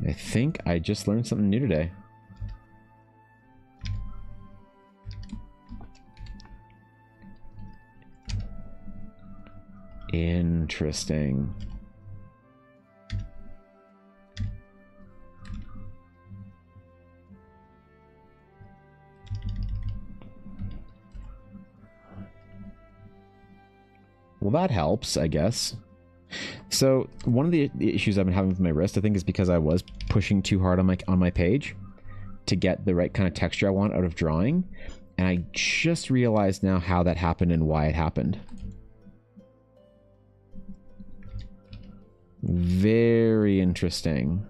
I think I just learned something new today. Interesting. Well, that helps, I guess. So one of the issues I've been having with my wrist, I think, is because I was pushing too hard on my page to get the right kind of texture I want out of drawing, and I just realized now how that happened and why it happened. Very interesting.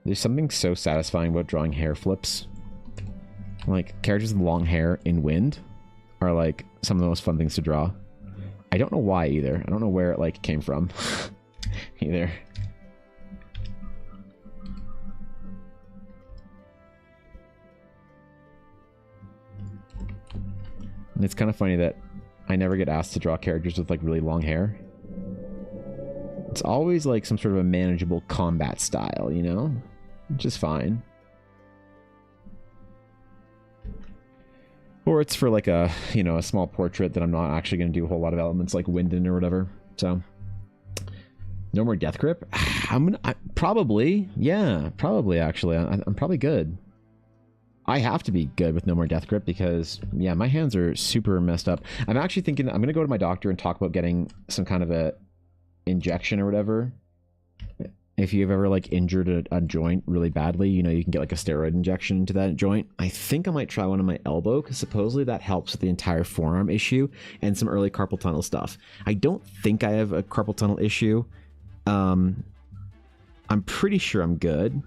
There's something so satisfying about drawing hair flips. Like, characters with long hair in Wind are, like, some of the most fun things to draw. I don't know why, either. I don't know where it, like, came from. either. And it's kind of funny that I never get asked to draw characters with, like, really long hair. It's always, like, some sort of a manageable combat style, you know? Which is fine. Or it's for, like, a, you know, a small portrait that I'm not actually going to do a whole lot of elements like wind in or whatever. So, no more death grip? Probably. Yeah, probably, actually. I'm probably good. I have to be good with no more death grip because, yeah, my hands are super messed up. I'm actually thinking I'm going to go to my doctor and talk about getting some kind of a injection or whatever. If you've ever, like, injured a joint really badly, you know, you can get, like, a steroid injection into that joint. I think I might try one on my elbow because supposedly that helps with the entire forearm issue and some early carpal tunnel stuff. I don't think I have a carpal tunnel issue. I'm pretty sure I'm good,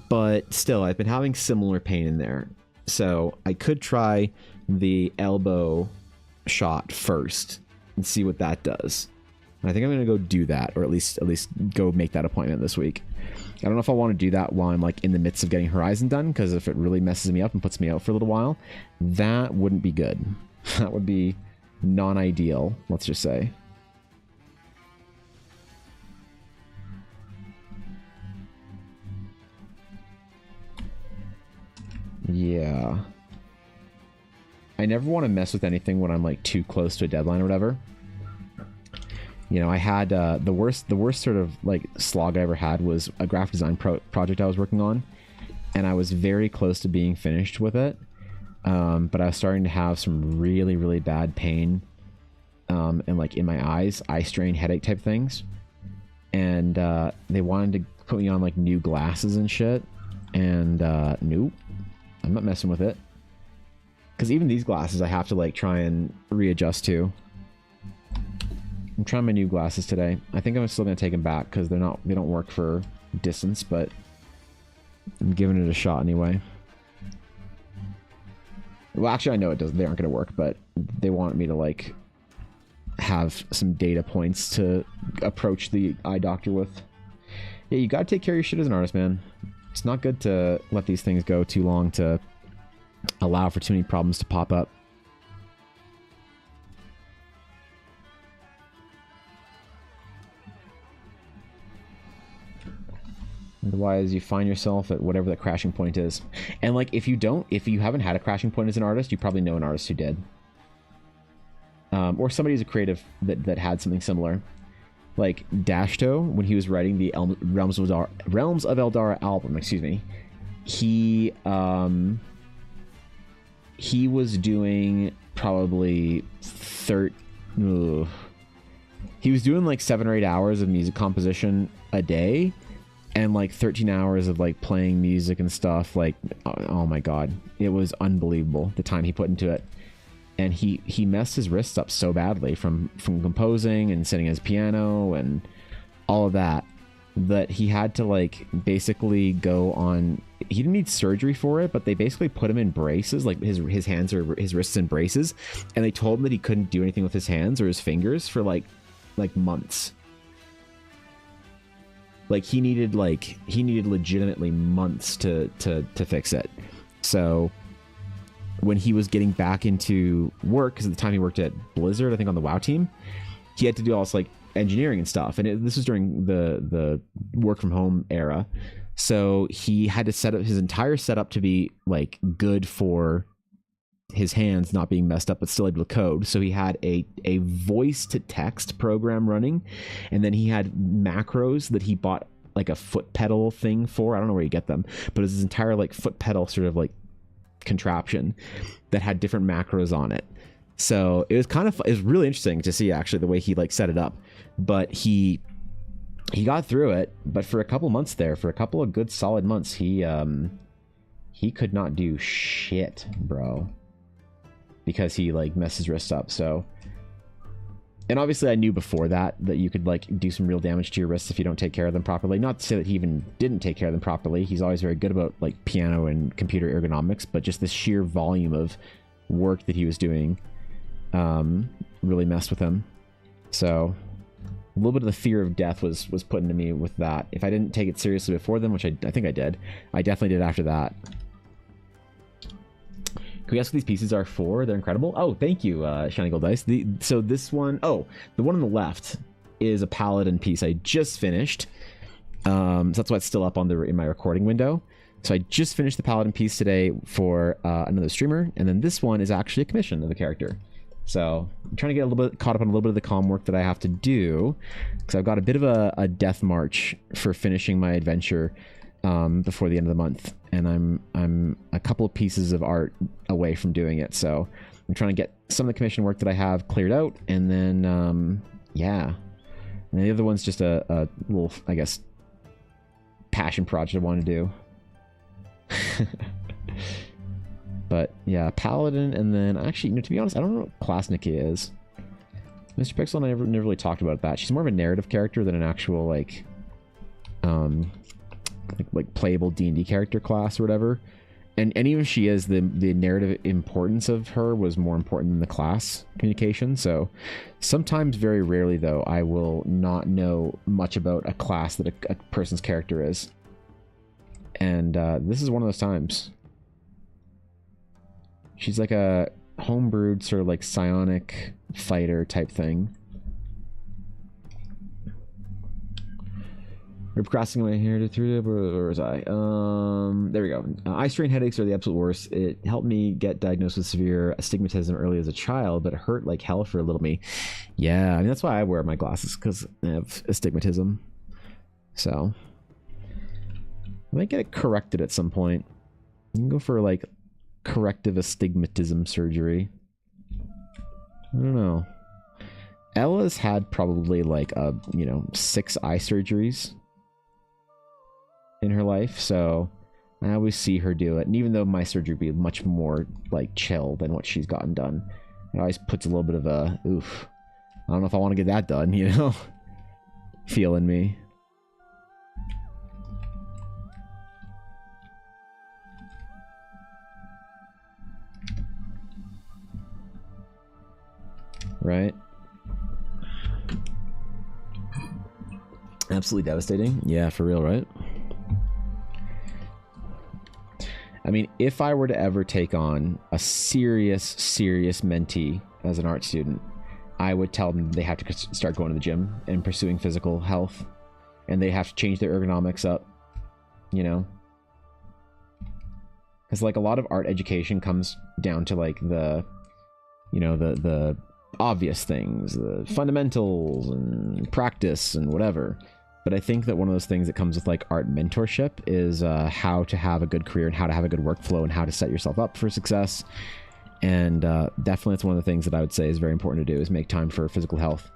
but still, I've been having similar pain in there. So I could try the elbow shot first and see what that does. I think I'm going to go do that, or at least go make that appointment this week. I don't know if I want to do that while I'm, like, in the midst of getting Horizon done, because if it really messes me up and puts me out for a little while, that wouldn't be good. That would be non-ideal, let's just say. Yeah. I never want to mess with anything when I'm, like, too close to a deadline or whatever. You know, I had the worst sort of, like, slog I ever had was a graphic design project I was working on, and I was very close to being finished with it, but I was starting to have some really, really bad pain, and, like, in my eyes, eye strain, headache type things, and they wanted to put me on, like, new glasses and shit, and nope, I'm not messing with it, because even these glasses I have to, like, try and readjust to. I'm trying my new glasses today. I think I'm still gonna take them back because they don't work for distance, but I'm giving it a shot anyway. Well, actually, I know it doesn't. They aren't gonna work, but they want me to, like, have some data points to approach the eye doctor with. Yeah, you gotta take care of your shit as an artist, man. It's not good to let these things go too long to allow for too many problems to pop up. Otherwise, you find yourself at whatever the crashing point is. And, like, if you haven't had a crashing point as an artist, you probably know an artist who did. Or somebody who's a creative that had something similar. Like, Dashto, when he was writing the Realms of Eldara album, excuse me, he was doing probably he was doing, like, 7 or 8 hours of music composition a day. And, like, 13 hours of, like, playing music and stuff. Like, oh my god. It was unbelievable, the time he put into it. And he messed his wrists up so badly from composing and sitting at his piano and all of that, that he had to, like, basically go on... He didn't need surgery for it, but they basically put him in braces, like his hands or his wrists in braces. And they told him that he couldn't do anything with his hands or his fingers for, like months. Like, he needed legitimately months to fix it. So when he was getting back into work, because at the time he worked at Blizzard, I think on the WoW team, he had to do all this, like, engineering and stuff. And this was during the work from home era. So he had to set up his entire setup to be, like, good for his hands not being messed up, but still able to code. So he had a voice to text program running, and then he had macros that he bought, like, a foot pedal thing for. I don't know where you get them, but it was his entire, like, foot pedal sort of, like, contraption that had different macros on it. So it was really interesting to see, actually, the way he, like, set it up. But he got through it. But for a couple months there, for a couple of good solid months, he could not do shit, bro, because he, like, messed his wrist up. So And obviously I knew before that you could like do some real damage to your wrists if you don't take care of them properly. Not to say that he even didn't take care of them properly. He's always very good about like piano and computer ergonomics, but just the sheer volume of work that he was doing really messed with him. So a little bit of the fear of death was put into me with that. If I didn't take it seriously before then, which I think I did, I definitely did after that. Can we guess what these pieces are for? They're incredible. Oh, thank you, Shiny Gold Dice. So this one, oh, the one on the left is a Paladin piece I just finished. So that's why it's still up on in my recording window. So I just finished the Paladin piece today for another streamer, and then this one is actually a commission of a character. So I'm trying to get a little bit caught up on a little bit of the comm work that I have to do, because I've got a bit of a death march for finishing my adventure before the end of the month, and I'm a couple of pieces of art away from doing it. So I'm trying to get some of the commission work that I have cleared out, and then yeah, and the other one's just a little, I guess, passion project I want to do. But yeah, Paladin, and then actually, you know, to be honest, I don't know what class Nikki is. Mr. Pixel and I never really talked about that. She's more of a narrative character than an actual like playable D&D character class or whatever. And even if she is, the narrative importance of her was more important than the class communication. So sometimes, very rarely though, I will not know much about a class that a person's character is. And this is one of those times. She's like a homebrewed sort of like psionic fighter type thing. We're procrastinating my hair through, where was I? There we go. Eye strain headaches are the absolute worst. It helped me get diagnosed with severe astigmatism early as a child, but it hurt like hell for a little me. Yeah, I mean, that's why I wear my glasses, because I have astigmatism. So I might get it corrected at some point. You can go for like corrective astigmatism surgery. I don't know. Ella's had probably like 6 eye surgeries in her life, so I always see her do it. And even though my surgery would be much more like chill than what she's gotten done, it always puts a little bit of a oof, I don't know if I want to get that done, you know, feel in me. Right? Absolutely devastating. Yeah, for real, right? I mean, if I were to ever take on a serious mentee as an art student, I would tell them they have to start going to the gym and pursuing physical health, and they have to change their ergonomics up, you know? Because like a lot of art education comes down to like the obvious things, the fundamentals and practice and whatever. But I think that one of those things that comes with like art mentorship is how to have a good career and how to have a good workflow and how to set yourself up for success. And definitely it's one of the things that I would say is very important to do, is make time for physical health.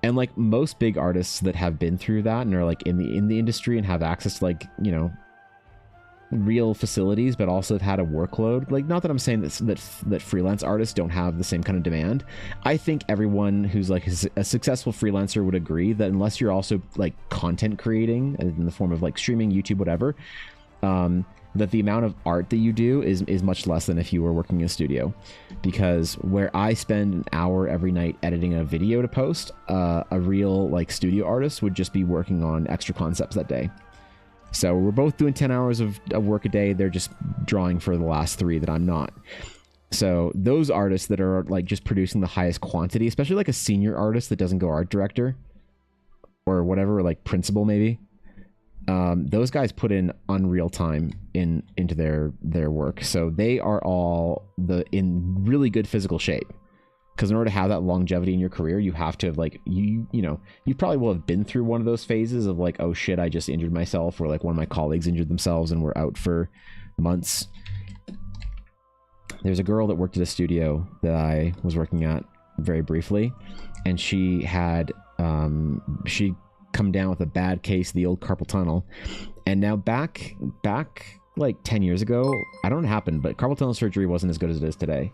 And like most big artists that have been through that and are like in the industry and have access to like, you know, real facilities, but also have had a workload. Like, not that I'm saying that freelance artists don't have the same kind of demand. I think everyone who's like a successful freelancer would agree that unless you're also like content creating in the form of like streaming, YouTube, whatever, that the amount of art that you do is much less than if you were working in a studio. Because where I spend an hour every night editing a video to post, a real like studio artist would just be working on extra concepts that day. So we're both doing 10 hours of work a day. They're just drawing for the last 3 that I'm not. So those artists that are like just producing the highest quantity, especially like a senior artist that doesn't go art director or whatever, like principal maybe, those guys put in unreal time into their work. So they are all in really good physical shape. Because in order to have that longevity in your career, you have to have like, you probably will have been through one of those phases of like, oh shit, I just injured myself, or like one of my colleagues injured themselves and were out for months. There's a girl that worked at a studio that I was working at very briefly, and she had she come down with a bad case of the old carpal tunnel, and now back like 10 years ago, I don't know what happened, but carpal tunnel surgery wasn't as good as it is today.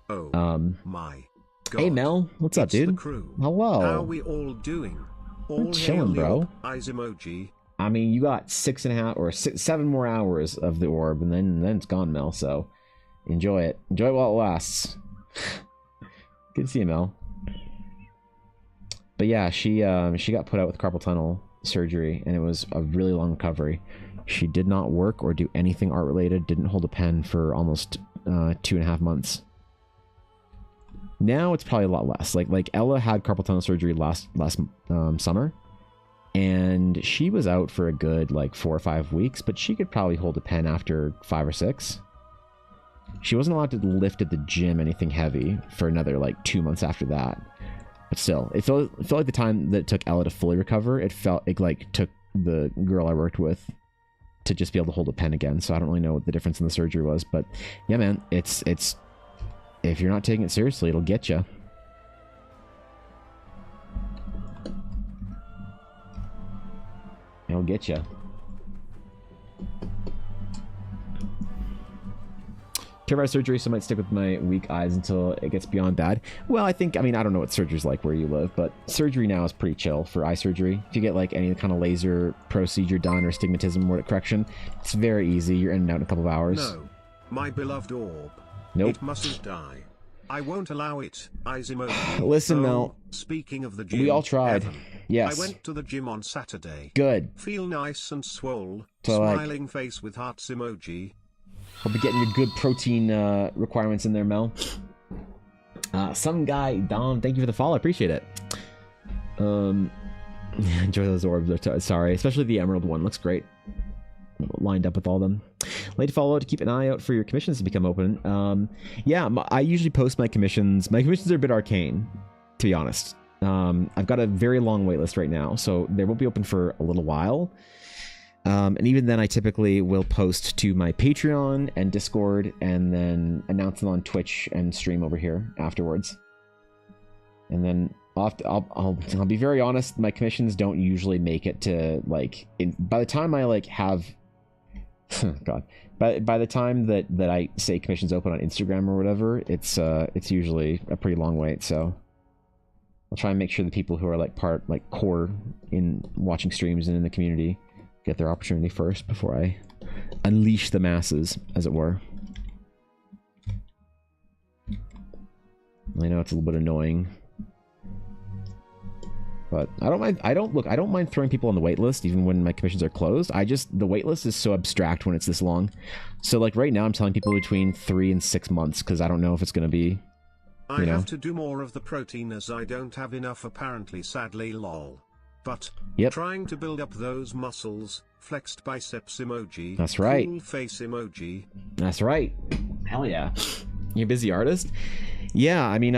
Oh my. God. Hey Mel, what's up, It's the dude? crew. Hello. How are we all doing? All chilling, hail the bro. orb, eyes emoji. I mean, you got 6.5 or 7 more hours of the orb, and then it's gone, Mel. So enjoy it. Enjoy it while it lasts. Good to see you, Mel. But yeah, she got put out with carpal tunnel surgery, and it was a really long recovery. She did not work or do anything art related. Didn't hold a pen for almost 2.5 months. Now it's probably a lot less. Like Ella had carpal tunnel surgery last summer, and she was out for a good like 4 or 5 weeks, but she could probably hold a pen after 5 or 6. She wasn't allowed to lift at the gym anything heavy for another like 2 months after that. But still, it felt like the time that it took Ella to fully recover, it like took the girl I worked with to just be able to hold a pen again. So I don't really know what the difference in the surgery was, but yeah, man, it's if you're not taking it seriously, it'll get you. It'll get you. Care surgery, so I might stick with my weak eyes until it gets beyond bad. Well, I don't know what surgery's like where you live, but surgery now is pretty chill for eye surgery. If you get like any kind of laser procedure done or astigmatism or correction, it's very easy. You're in and out in a couple of hours. No, my beloved orb. Nope. It mustn't die. I won't allow it. Eyes emoji. Listen, Mel. Speaking of the gym, We all tried. Evan, Yes. I went to the gym on Saturday. Good. Feel nice and swole. So, smiling face with hearts emoji. Hope you're getting your good protein requirements in there, Mel. Some guy, Dom, thank you for the follow. I appreciate it. Enjoy those orbs. Sorry, especially the emerald one. Looks great. Lined up with all of them. Late to follow to keep an eye out for your commissions to become open. Yeah, I usually post my commissions. My commissions are a bit arcane, to be honest. I've got a very long waitlist right now, so they won't be open for a little while. And even then, I typically will post to my Patreon and Discord, and then announce them on Twitch and stream over here afterwards. And then I'll be very honest. My commissions don't usually make it to like by the time I like have. God, by the time that I say commissions open on Instagram or whatever, it's usually a pretty long wait. So I'll try and make sure the people who are like core in watching streams and in the community get their opportunity first before I unleash the masses, as it were. I know it's a little bit annoying, but I don't mind. I don't mind throwing people on the wait list even when my commissions are closed. The wait list is so abstract when it's this long. So like right now I'm telling people between 3 and 6 months because I don't know if it's going to be, I have to do more of the protein as I don't have enough apparently, sadly, lol. But trying to build up those muscles, flexed biceps emoji. That's right. Cool face emoji. That's right. Hell yeah. You a busy artist? Yeah, I mean,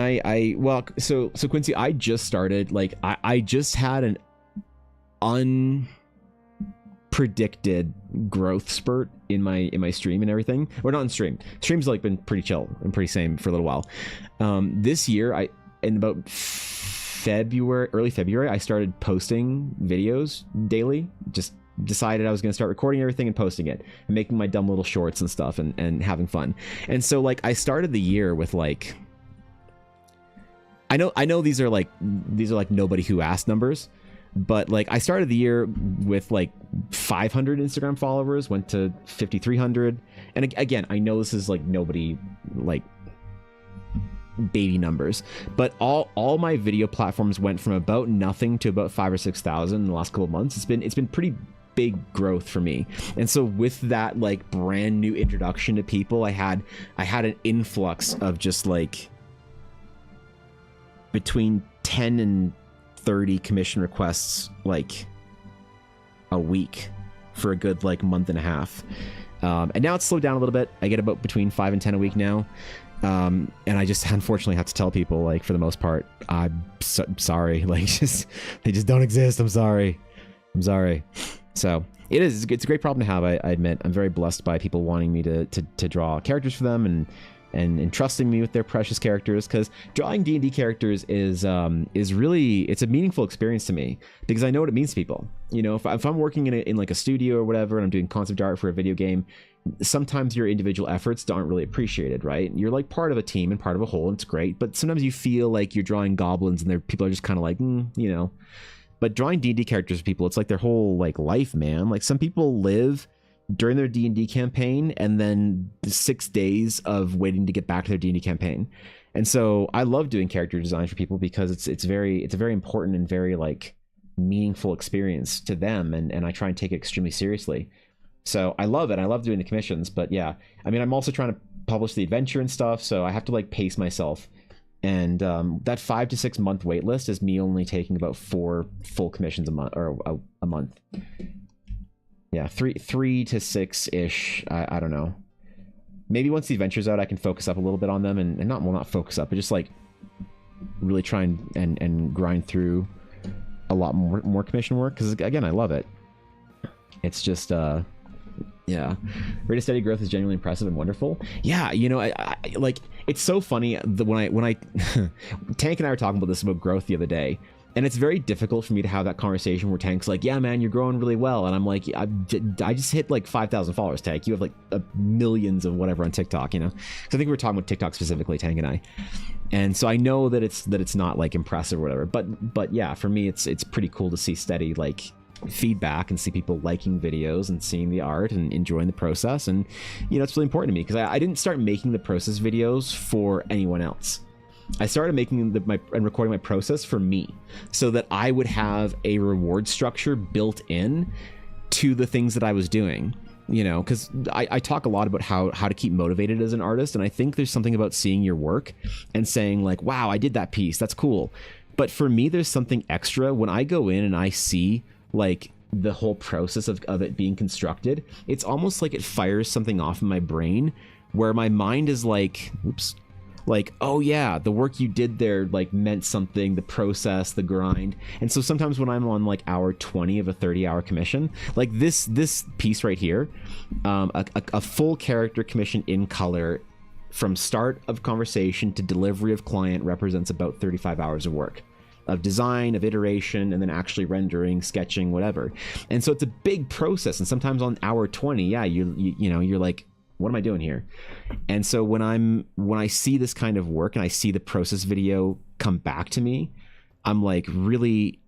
well, so Quincy, I just started, like, I just had an unpredicted growth spurt in my stream and everything. Or not in stream. Stream's like been pretty chill and pretty same for a little while. This year, in about early February, I started posting videos daily. Just decided I was going to start recording everything and posting it and making my dumb little shorts and stuff and having fun. And so like I started the year with like, I know these are like nobody who asked numbers, but like I started the year with like 500 Instagram followers, went to 5,300. And again, I know this is like nobody like baby numbers, but all my video platforms went from about nothing to about 5,000 or 6,000 in the last couple of months. It's been pretty big growth for me. And so with that like brand new introduction to people, I had an influx of just like between 10 and 30 commission requests like a week for a good like month and a half. And now it's slowed down a little bit. I get about between 5 and 10 a week now. And I just unfortunately have to tell people, like, for the most part, I'm sorry. Like, they just don't exist. I'm sorry. So it's a great problem to have. I admit I'm very blessed by people wanting me to draw characters for them and entrusting me with their precious characters, because drawing D&D characters is really, it's a meaningful experience to me because I know what it means to people. You know, if I'm working in like a studio or whatever and I'm doing concept art for a video game, sometimes your individual efforts aren't really appreciated, right? You're like part of a team and part of a whole, and it's great, but sometimes you feel like you're drawing goblins and people are just kind of like, you know. But drawing D&D characters for people, it's like their whole like life, man. Like some people live during their D&D campaign and then the 6 days of waiting to get back to their D&D campaign. And so I love doing character design for people because it's a very important and very like meaningful experience to them, and I try and take it extremely seriously. So I love it. I love doing the commissions, but yeah, I mean, I'm also trying to publish the adventure and stuff, so I have to like pace myself. And that 5 to 6 month wait list is me only taking about 4 full commissions a month, or a month. Yeah, 3 to 6 ish. I don't know. Maybe once the adventure's out, I can focus up a little bit on them, and not focus up, but just like really try and grind through a lot more commission work, because again, I love it. It's just yeah, rate of steady growth is genuinely impressive and wonderful. Yeah, you know, I like, it's so funny that when I Tank and I were talking about this about growth the other day, and it's very difficult for me to have that conversation where Tank's like, yeah man, you're growing really well, and I'm like, I just hit like 5,000 followers, Tank. You have like millions of whatever on TikTok, you know. So I think we were talking about TikTok specifically, Tank and I, and so I know that it's not like impressive or whatever, but yeah, for me it's pretty cool to see steady like feedback and see people liking videos and seeing the art and enjoying the process. And you know, it's really important to me because I didn't start making the process videos for anyone else. I started making and recording my process for me, so that I would have a reward structure built in to the things that I was doing, you know, because I talk a lot about how to keep motivated as an artist, and I think there's something about seeing your work and saying like, wow, I did that piece, that's cool. But for me, there's something extra when I go in and I see like the whole process of it being constructed. It's almost like it fires something off in my brain where my mind is like, oops, like, oh yeah, the work you did there like meant something, the process, the grind. And so sometimes when I'm on like hour 20 of a 30-hour commission, like this piece right here, a full character commission in color from start of conversation to delivery of client represents about 35 hours of work, of design, of iteration, and then actually rendering, sketching, whatever. And so it's a big process, and sometimes on hour 20, yeah, you know, you're like, what am I doing here? And so when I see this kind of work and I see the process video come back to me, I'm like really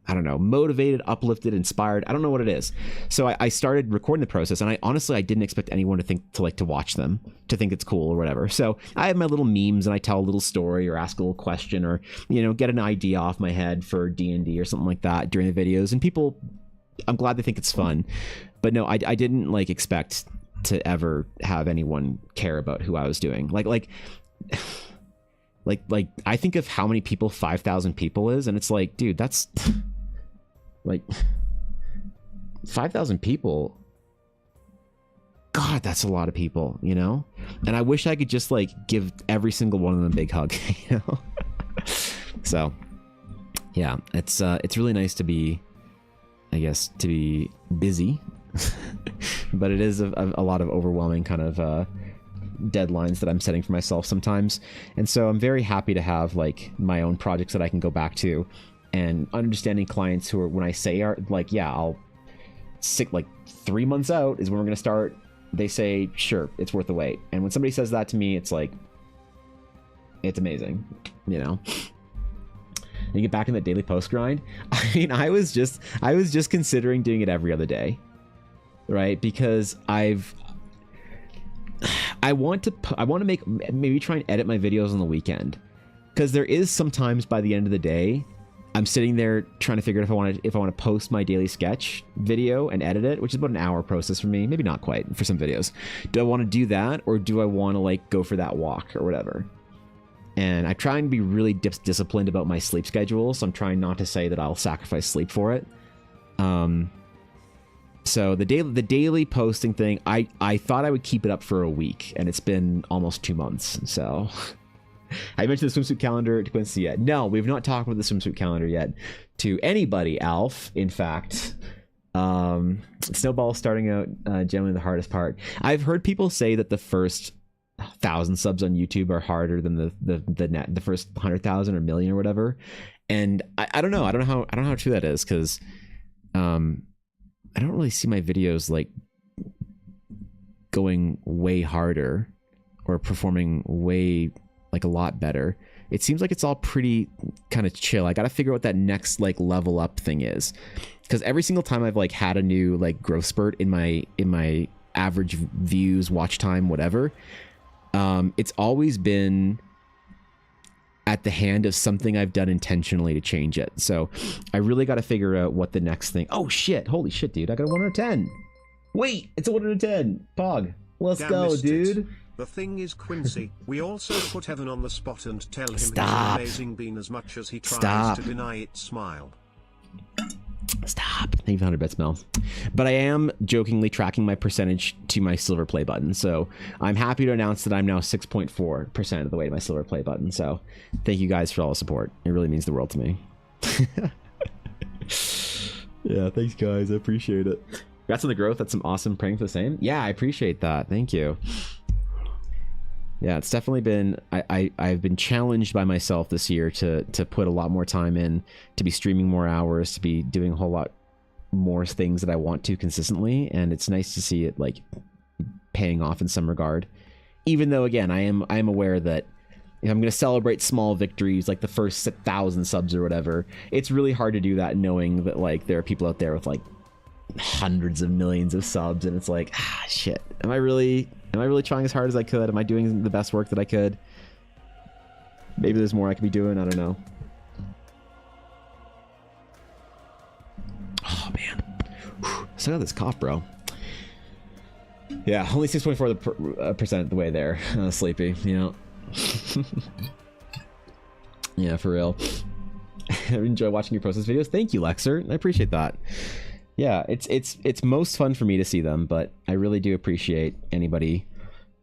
I don't know, motivated, uplifted, inspired. I don't know what it is. So I started recording the process, and I didn't expect anyone to watch them, to think it's cool or whatever. So I have my little memes, and I tell a little story or ask a little question, or, you know, get an idea off my head for D&D or something like that during the videos. And people, I'm glad they think it's fun. But no, I didn't like expect to ever have anyone care about who I was doing. Like I think of how many people 5,000 people is, and it's like, dude, that's like 5,000 people. God, that's a lot of people, you know? And I wish I could just like give every single one of them a big hug, you know? So yeah, it's really nice to be, I guess, to be busy, but it is a lot of overwhelming kind of deadlines that I'm setting for myself sometimes. And so I'm very happy to have like my own projects that I can go back to, and understanding clients who are, when I say are like, yeah, I'll sick like 3 months out is when we're going to start. They say, sure, it's worth the wait. And when somebody says that to me, it's like, it's amazing, you know? You get back in that daily post grind. I mean, I was just considering doing it every other day, right? Because I want to make, maybe try and edit my videos on the weekend, because there is sometimes by the end of the day, I'm sitting there trying to figure out if I want to post my daily sketch video and edit it, which is about an hour process for me, maybe not quite for some videos. Do I want to do that, or do I want to like go for that walk or whatever? And I try and be really disciplined about my sleep schedule, so I'm trying not to say that I'll sacrifice sleep for it. So the daily posting thing, I thought I would keep it up for a week, and it's been almost 2 months. So I mentioned the swimsuit calendar to Quincy yet? No, we've not talked about the swimsuit calendar yet to anybody, Alf. In fact, Snowball starting out generally the hardest part. I've heard people say that the first 1,000 subs on YouTube are harder than the first 100,000 or million or whatever. And I don't know. I don't know how true that is, because I don't really see my videos like going way harder or performing way like a lot better, it seems like it's all pretty kind of chill. I got to figure out what that next like level up thing is, because every single time I've like had a new like growth spurt in my average views, watch time, whatever, it's always been at the hand of something I've done intentionally to change it. So I really got to figure out what the next thing. Oh shit, holy shit, dude, I got a 1 out of 10. Wait, it's a 1 out of 10. Pog, let's go, dude. The thing is, Quincy, we also put Evan on the spot and tell him he's an amazing bean as much as he tries to deny it. Smile. Stop. Thank you for 100 bits, Mel. But I am jokingly tracking my percentage to my silver play button. So I'm happy to announce that I'm now 6.4% of the way to my silver play button. So thank you guys for all the support. It really means the world to me. Yeah, thanks guys. I appreciate it. Congrats on the growth. That's some awesome. Praying for the same. Yeah, I appreciate that. Thank you. Yeah, it's definitely been, I've been challenged by myself this year to put a lot more time in, to be streaming more hours, to be doing a whole lot more things that I want to consistently, and it's nice to see it like paying off in some regard. Even though, again, I am aware that if I'm going to celebrate small victories like the first 1,000 subs or whatever, it's really hard to do that knowing that like there are people out there with like hundreds of millions of subs, and it's like, shit, am I really trying as hard as I could? Am I doing the best work that I could? Maybe there's more I could be doing. I don't know. Oh man, still got this cough, bro. Yeah, only 6.4% the way there. Sleepy, you know. Yeah, for real. I enjoy watching your process videos. Thank you, Lexer. I appreciate that. Yeah, it's most fun for me to see them, but I really do appreciate anybody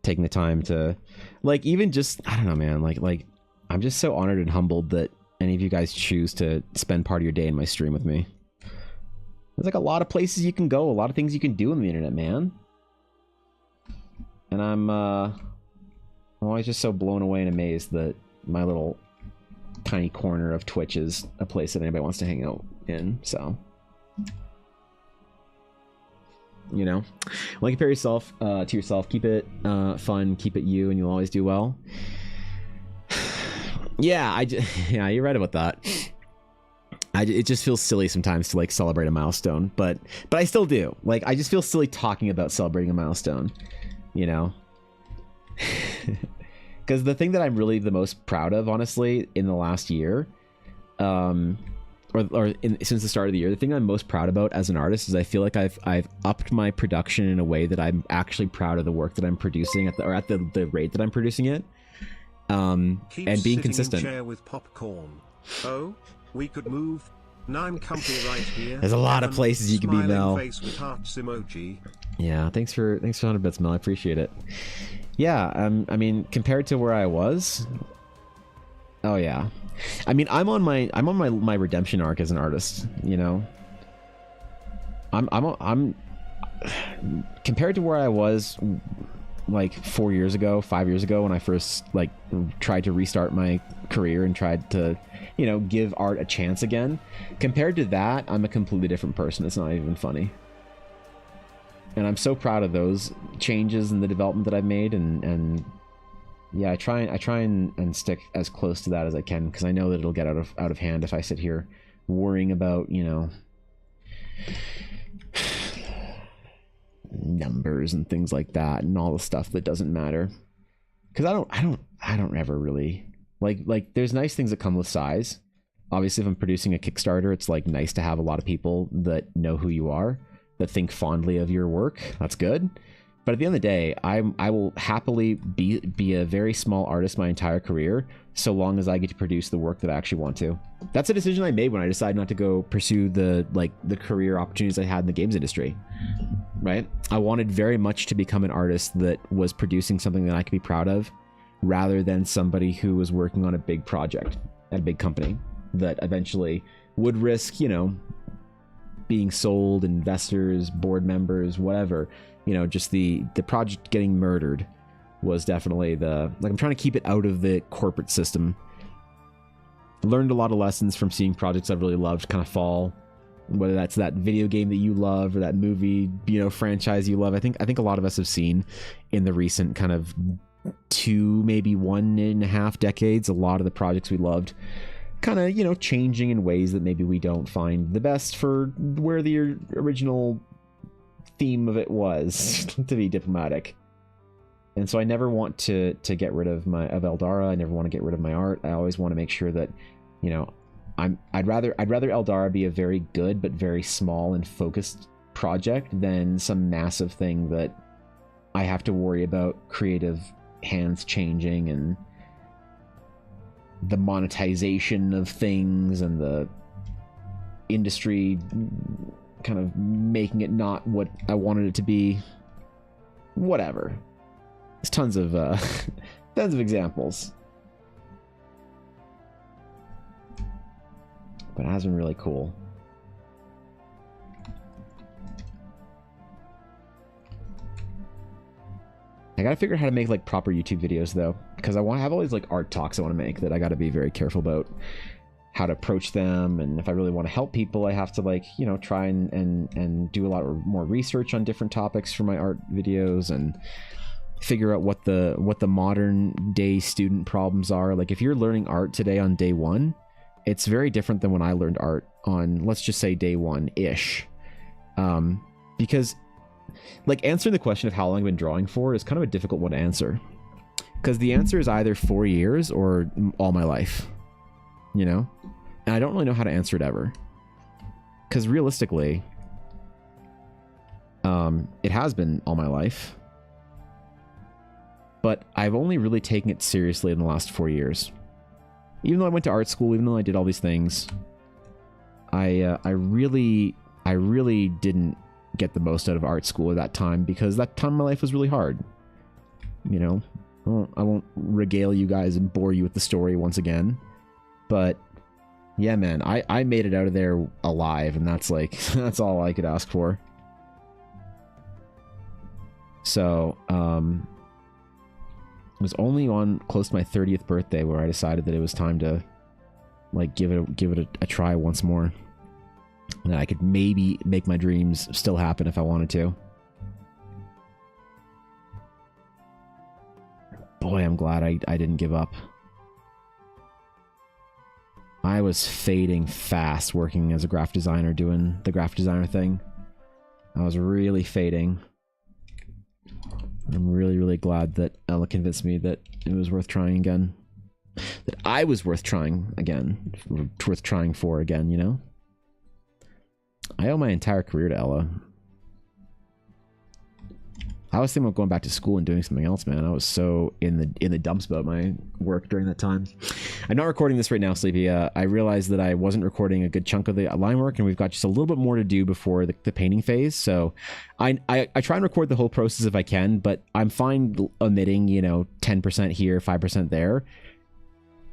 taking the time to, like, even just, I don't know, man, like I'm just so honored and humbled that any of you guys choose to spend part of your day in my stream with me. There's like a lot of places you can go, a lot of things you can do on the internet, man. And I'm always just so blown away and amazed that my little tiny corner of Twitch is a place that anybody wants to hang out in, so. You know, like, compare yourself to yourself. Keep it fun, keep it you, and you'll always do well. Yeah, yeah, you're right about that. It just feels silly sometimes to like celebrate a milestone, but I still do. Like, I just feel silly talking about celebrating a milestone, you know. Because the thing that I'm really the most proud of, honestly, in the last year, since the start of the year, the thing I'm most proud about as an artist is I feel like I've upped my production in a way that I'm actually proud of the work that I'm producing at the rate that I'm producing it, and being consistent. In chair with popcorn. Oh, we could move. Now I'm comfy right here. There's a lot of places you can be, Mel. Face with hearts emoji. Yeah, thanks for 100 bits, Mel. I appreciate it. Yeah, I mean, compared to where I was, oh yeah. I mean, I'm on my redemption arc as an artist, you know. I'm compared to where I was like 4 years ago, 5 years ago, when I first like tried to restart my career and tried to, you know, give art a chance again. Compared to that, I'm a completely different person. It's not even funny. And I'm so proud of those changes and the development that I've made, and yeah, I try and stick as close to that as I can, because I know that it'll get out of hand if I sit here worrying about, you know, numbers and things like that and all the stuff that doesn't matter. Because I don't ever really like there's nice things that come with size. Obviously, if I'm producing a Kickstarter, it's like nice to have a lot of people that know who you are, that think fondly of your work. That's good. But at the end of the day, I will happily be a very small artist my entire career, so long as I get to produce the work that I actually want to. That's a decision I made when I decided not to go pursue the career opportunities I had in the games industry. Right? I wanted very much to become an artist that was producing something that I could be proud of, rather than somebody who was working on a big project at a big company that eventually would risk, you know, being sold, investors, board members, whatever. You know, just the project getting murdered was definitely I'm trying to keep it out of the corporate system. Learned a lot of lessons from seeing projects I've really loved kind of fall, whether that's that video game that you love or that movie, you know, franchise you love. I think a lot of us have seen in the recent kind of 2, maybe 1.5 decades, a lot of the projects we loved kind of, you know, changing in ways that maybe we don't find the best for where the original theme of it was, to be diplomatic. And so I never want to get rid of Eldara. I never want to get rid of my art. I always want to make sure that, you know, I'd rather Eldara be a very good but very small and focused project than some massive thing that I have to worry about creative hands changing and the monetization of things and the industry kind of making it not what I wanted it to be. Whatever. There's tons of examples. But it has been really cool. I gotta figure out how to make like proper YouTube videos though, because I have all these like art talks I want to make that I gotta be very careful about how to approach them, and if I really want to help people, I have to like, you know, try and do a lot more research on different topics for my art videos and figure out what the modern day student problems are. Like if you're learning art today on day one, it's very different than when I learned art on, let's just say, day one-ish. Because like answering the question of how long I've been drawing for is kind of a difficult one to answer, because the answer is either 4 years or all my life, you know, and I don't really know how to answer it ever, because realistically it has been all my life, but I've only really taken it seriously in the last 4 years. Even though I went to art school, even though I did all these things, I really didn't get the most out of art school at that time, because that time of my life was really hard. You know, I won't regale you guys and bore you with the story once again, but yeah, man, I made it out of there alive, and that's like, that's all I could ask for. So, it was only on close to my 30th birthday where I decided that it was time to like give it a try once more. And I could maybe make my dreams still happen if I wanted to. Boy, I'm glad I didn't give up. I was fading fast working as a graphic designer, doing the graphic designer thing. I was really fading. I'm really, really glad that Ella convinced me that it was worth trying again. That I was worth trying again. Worth trying for again, you know? I owe my entire career to Ella. I was thinking about going back to school and doing something else, man. I was so in the dumps about my work during that time. I'm not recording this right now, Sleepy. I realized that I wasn't recording a good chunk of the line work, and we've got just a little bit more to do before the painting phase. So I try and record the whole process if I can, but I'm fine omitting, you know, 10% here, 5% there,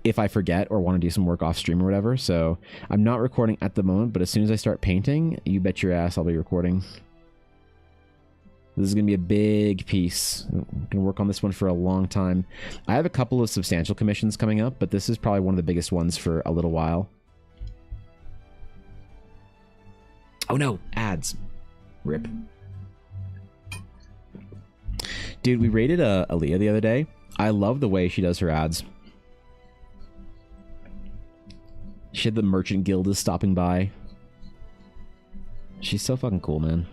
if I forget or want to do some work off stream or whatever. So I'm not recording at the moment, but as soon as I start painting, you bet your ass I'll be recording. This is going to be a big piece. I'm going to work on this one for a long time. I have a couple of substantial commissions coming up, but this is probably one of the biggest ones for a little while. Oh no, ads. Rip. Dude, we rated Aaliyah the other day. I love the way she does her ads. She had the Merchant Guild is stopping by. She's so fucking cool, man.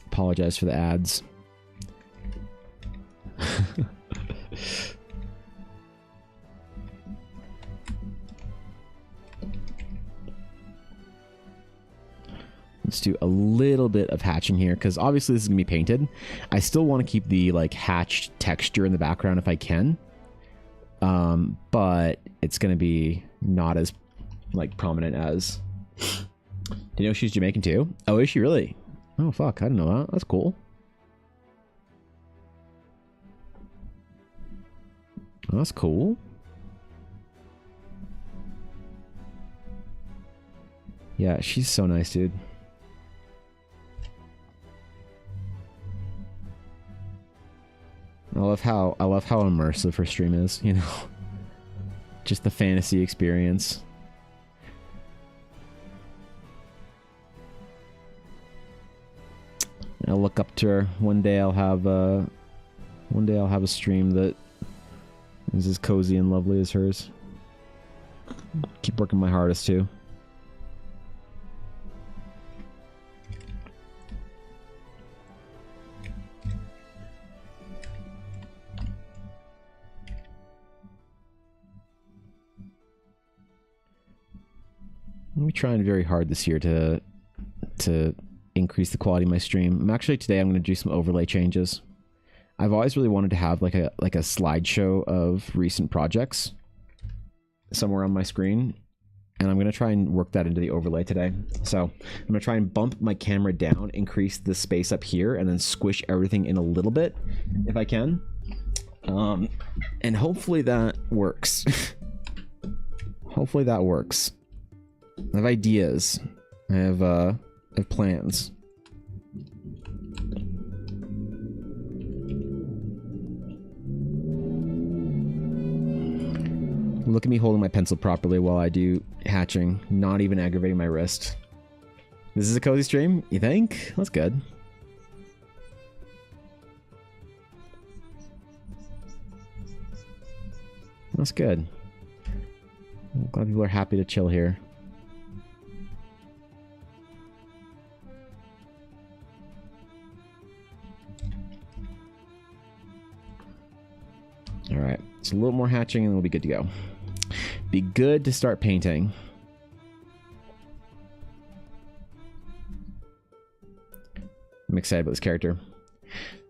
Apologize for the ads. Let's do a little bit of hatching here, because obviously this is gonna be painted. I still want to keep the like hatched texture in the background if I can, but it's gonna be not as like prominent as. Do you know she's Jamaican too? Oh, is she really? Oh fuck, I didn't know that. That's cool. Oh, that's cool. Yeah, she's so nice, dude. I love how immersive her stream is, you know. Just the fantasy experience. I'll look up to her. One day I'll have a stream that is as cozy and lovely as hers. Keep working my hardest too. I'm trying very hard this year to increase the quality of my stream. Today I'm going to do some overlay changes. I've always really wanted to have like a slideshow of recent projects somewhere on my screen, and I'm going to try and work that into the overlay today. So I'm going to try and bump my camera down, increase the space up here, and then squish everything in a little bit if I can. And hopefully that works. Hopefully that works. I have ideas. I have plans. Look at me holding my pencil properly while I do hatching, not even aggravating my wrist. This is a cozy stream, you think? That's good. That's good. I'm glad people are happy to chill here. Alright, so a little more hatching and we'll be good to go. Be good to start painting. I'm excited about this character.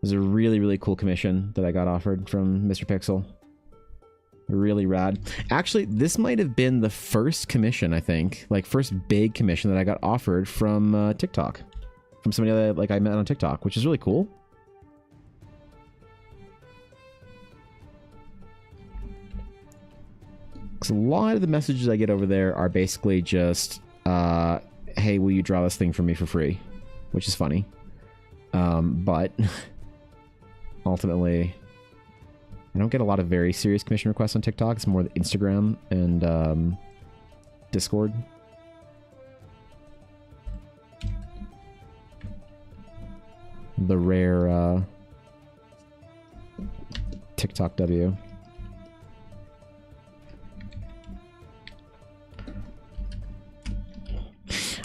There's a really, really cool commission that I got offered from Mr. Pixel. Really rad. Actually, this might have been the first commission, I think. Like, first big commission that I got offered from TikTok. From somebody that I met on TikTok, which is really cool. Because a lot of the messages I get over there are basically just, hey, will you draw this thing for me for free? Which is funny. But ultimately, I don't get a lot of very serious commission requests on TikTok. It's more the Instagram and Discord. The rare TikTok W.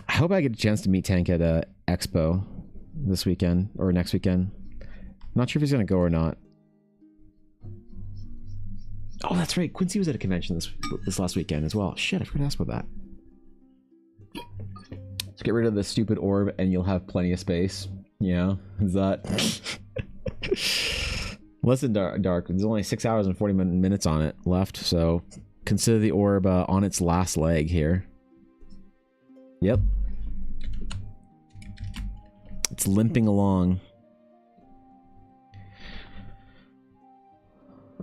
I hope I get a chance to meet Tank at a expo this weekend or next weekend. Not sure if he's gonna go or not. Oh, that's right. Quincy was at a convention this last weekend as well. Shit, I forgot to ask about that. Let's get rid of the stupid orb and you'll have plenty of space. Yeah, is that... Listen, Dark, there's only 6 hours and 40 minutes on it left, so consider the orb on its last leg here. Yep. It's limping along.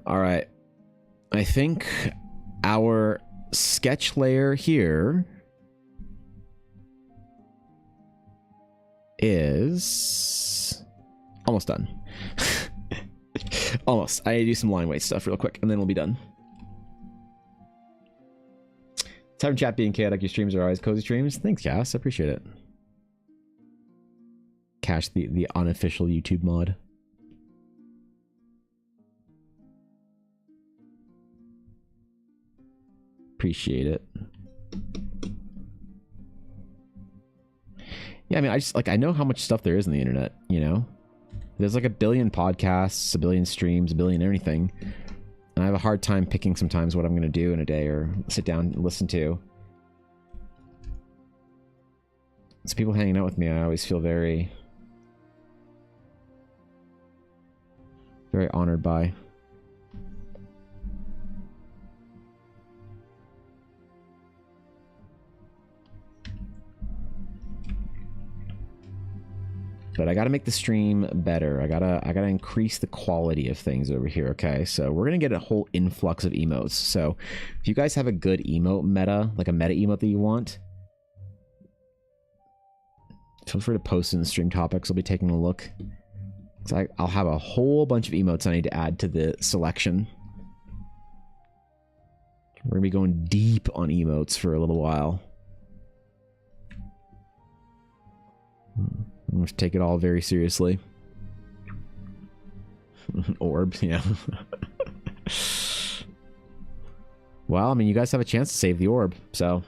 Alright. I think our sketch layer here is almost done. Almost. I need to do some line weight stuff real quick and then we'll be done. Time chat being chaotic. Your streams are always cozy streams. Thanks, Cass. I appreciate it. Cash the unofficial YouTube mod. Appreciate it. Yeah, I mean, I know how much stuff there is on the internet, you know? There's like a billion podcasts, a billion streams, a billion everything. And I have a hard time picking sometimes what I'm going to do in a day or sit down and listen to. So people hanging out with me, I always feel very honored by. But I gotta make the stream better. I gotta increase the quality of things over here, okay? So we're gonna get a whole influx of emotes. So if you guys have a good emote meta, like a meta emote that you want, feel free to post in the stream topics. I'll be taking a look. So I'll have a whole bunch of emotes I need to add to the selection. We're gonna be going deep on emotes for a little while. I'm gonna take it all very seriously. Orbs, yeah. Well, I mean, you guys have a chance to save the orb, so...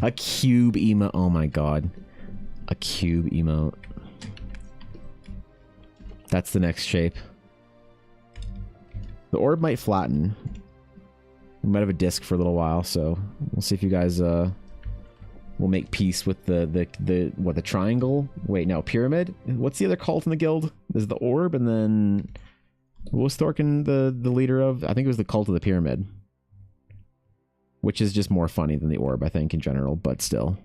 A cube emote. Oh my god. A cube emote. That's the next shape. The orb might flatten. We might have a disc for a little while, so we'll see if you guys will make peace with the triangle. Wait, no, pyramid. What's the other cult in the guild? There's the orb, and then what was Thorkin the leader of? I think it was the cult of the pyramid, which is just more funny than the orb, I think, in general, but still.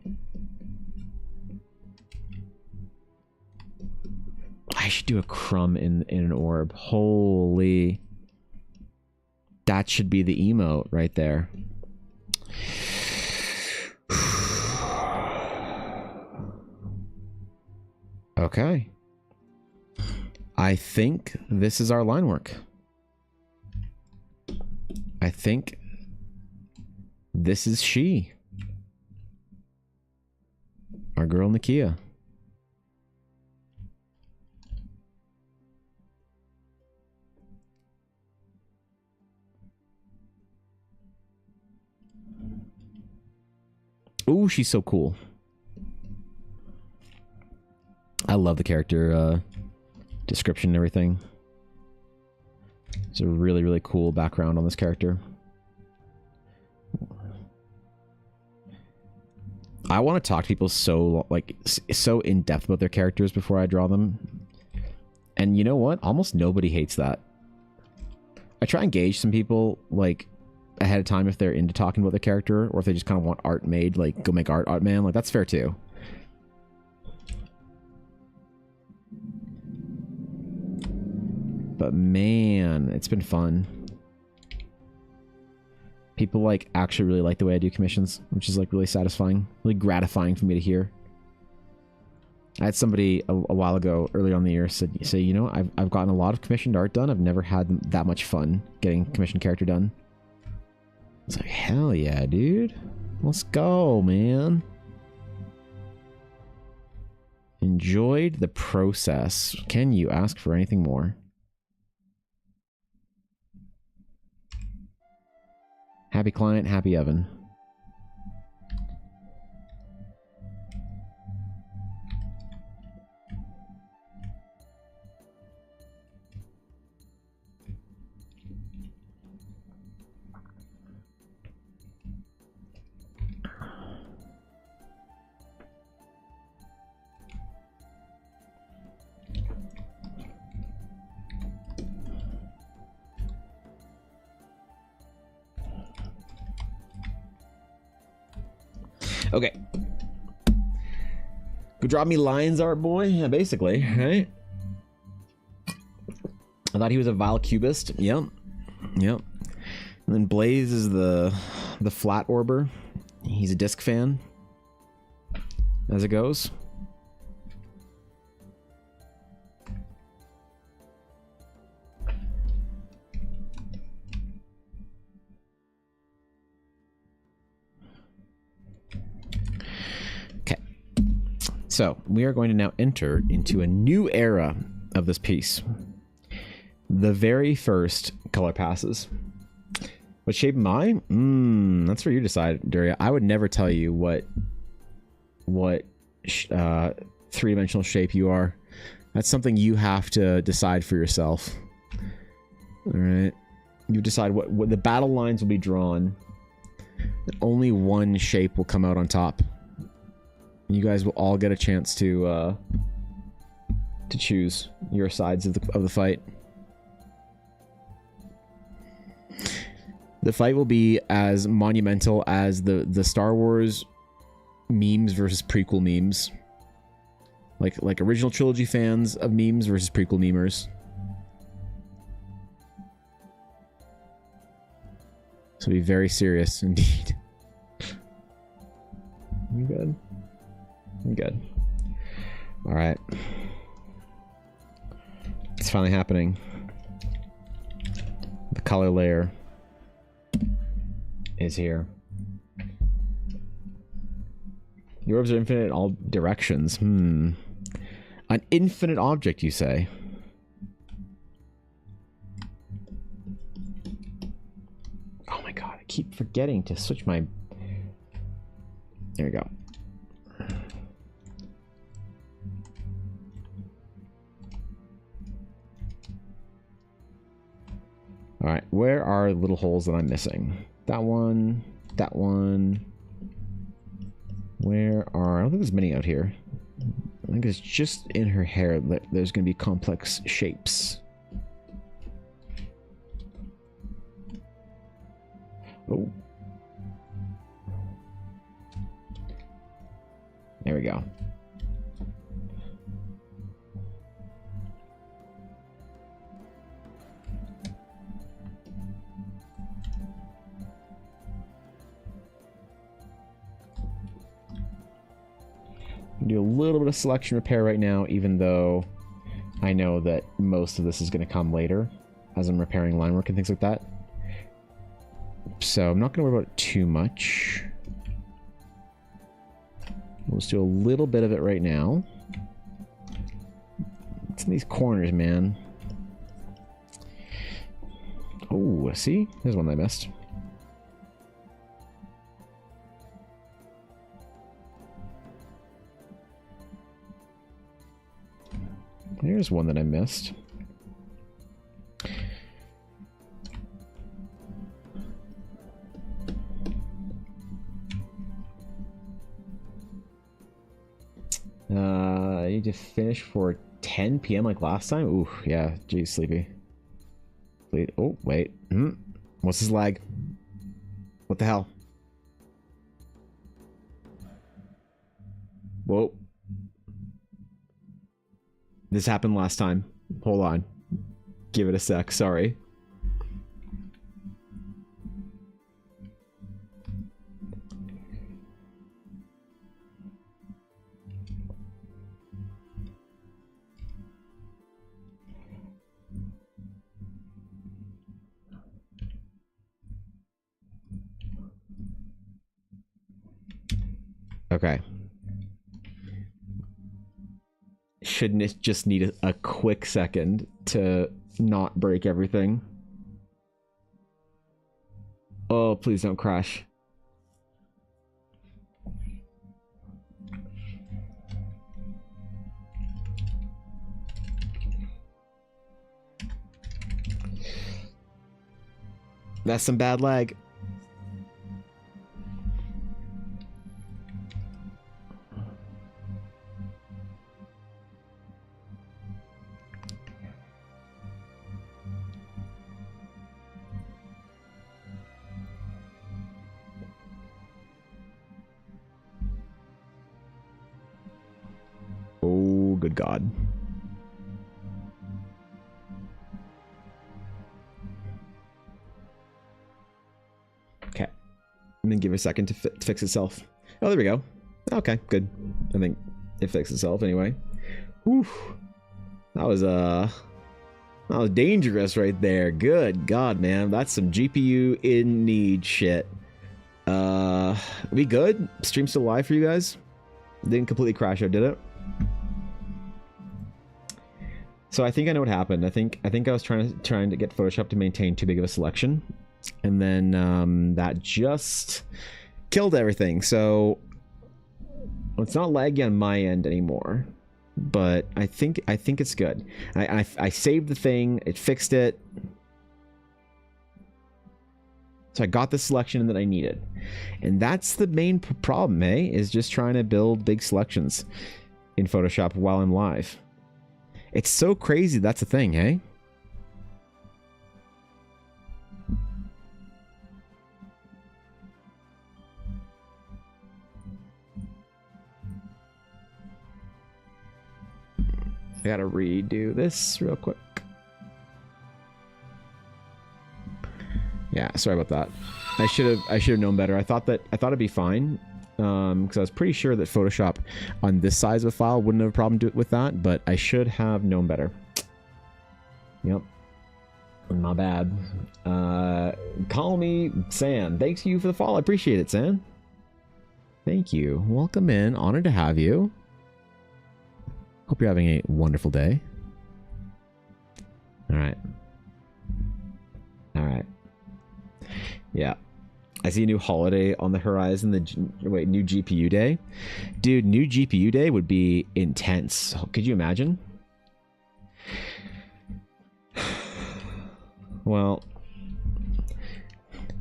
I should do a crumb in an orb. Holy. That should be the emote right there. Okay. I think this is our line work. I think this is she. Our girl Nakia. Ooh, she's so cool. I love the character description and everything. It's a really, really cool background on this character. I want to talk to people so in depth about their characters before I draw them. And you know what? Almost nobody hates that. I try and gauge some people like ahead of time if they're into talking about their character, or if they just kind of want art made, like go make art man. Like that's fair too. But man, it's been fun. People like actually really like the way I do commissions, which is like really satisfying, really gratifying for me to hear. I had somebody a while ago, early on in the year, say, you know, I've gotten a lot of commissioned art done. I've never had that much fun getting commissioned character done. It's like, hell yeah, dude. Let's go, man. Enjoyed the process. Can you ask for anything more? Happy client, happy Evan. Okay. Go draw me lines art, boy. Yeah, basically, right? I thought he was a vile cubist. Yep. Yep. And then Blaze is the flat orber. He's a disc fan. As it goes. So, we are going to now enter into a new era of this piece. The very first color passes. What shape am I? That's for you to decide, Duria. I would never tell you what three-dimensional shape you are. That's something you have to decide for yourself. Alright. You decide what the battle lines will be drawn. And only one shape will come out on top. You guys will all get a chance to choose your sides of the fight. The fight will be as monumental as the Star Wars memes versus prequel memes. Like original trilogy fans of memes versus prequel memers. So be very serious indeed. You good? I'm good. All right. It's finally happening. The color layer is here. The orbs are infinite in all directions. An infinite object, you say? Oh my god, I keep forgetting to switch my... There we go. Alright, where are little holes that I'm missing? That one, that one. Where are... I don't think there's many out here. I think it's just in her hair that there's going to be complex shapes. Oh. There we go. Do a little bit of selection repair right now, even though I know that most of this is going to come later as I'm repairing line work and things like that. So I'm not going to worry about it too much. We'll just do a little bit of it right now. It's in these corners, man. Oh, see? There's one I missed. Here's one that I missed. I need to finish for 10 p.m. like last time? Ooh, yeah. Geez, sleepy. Oh, wait. What's this lag? What the hell? Whoa. This happened last time. Hold on. Give it a sec. Sorry. Okay. Shouldn't it just need a quick second to not break everything? Oh, please don't crash. That's some bad lag. Oh, good God. Okay. And then give it a second to fix itself. Oh, there we go. Okay, good. I think it fixed itself anyway. Whew. That was dangerous right there. Good God, man. That's some GPU in need shit. We good? Stream still live for you guys? Didn't completely crash out, did it? So I think I know what happened. I think I was trying to get Photoshop to maintain too big of a selection, and then that just killed everything. So it's not laggy on my end anymore, but I think it's good. I saved the thing. It fixed it. So I got the selection that I needed, and that's the main problem, eh? Is just trying to build big selections in Photoshop while I'm live. It's so crazy. That's the thing, eh? I gotta redo this real quick. Yeah, sorry about that. I should have known better. I thought it'd be fine. Because I was pretty sure that Photoshop on this size of a file wouldn't have a problem with that, but I should have known better. Yep. My bad. Call me San. Thanks you for the follow. I appreciate it, San. Thank you. Welcome in. Honored to have you. Hope you're having a wonderful day. All right. All right. Yeah. I see a new holiday on the horizon. New GPU day. Dude, new GPU day would be intense. Could you imagine? Well,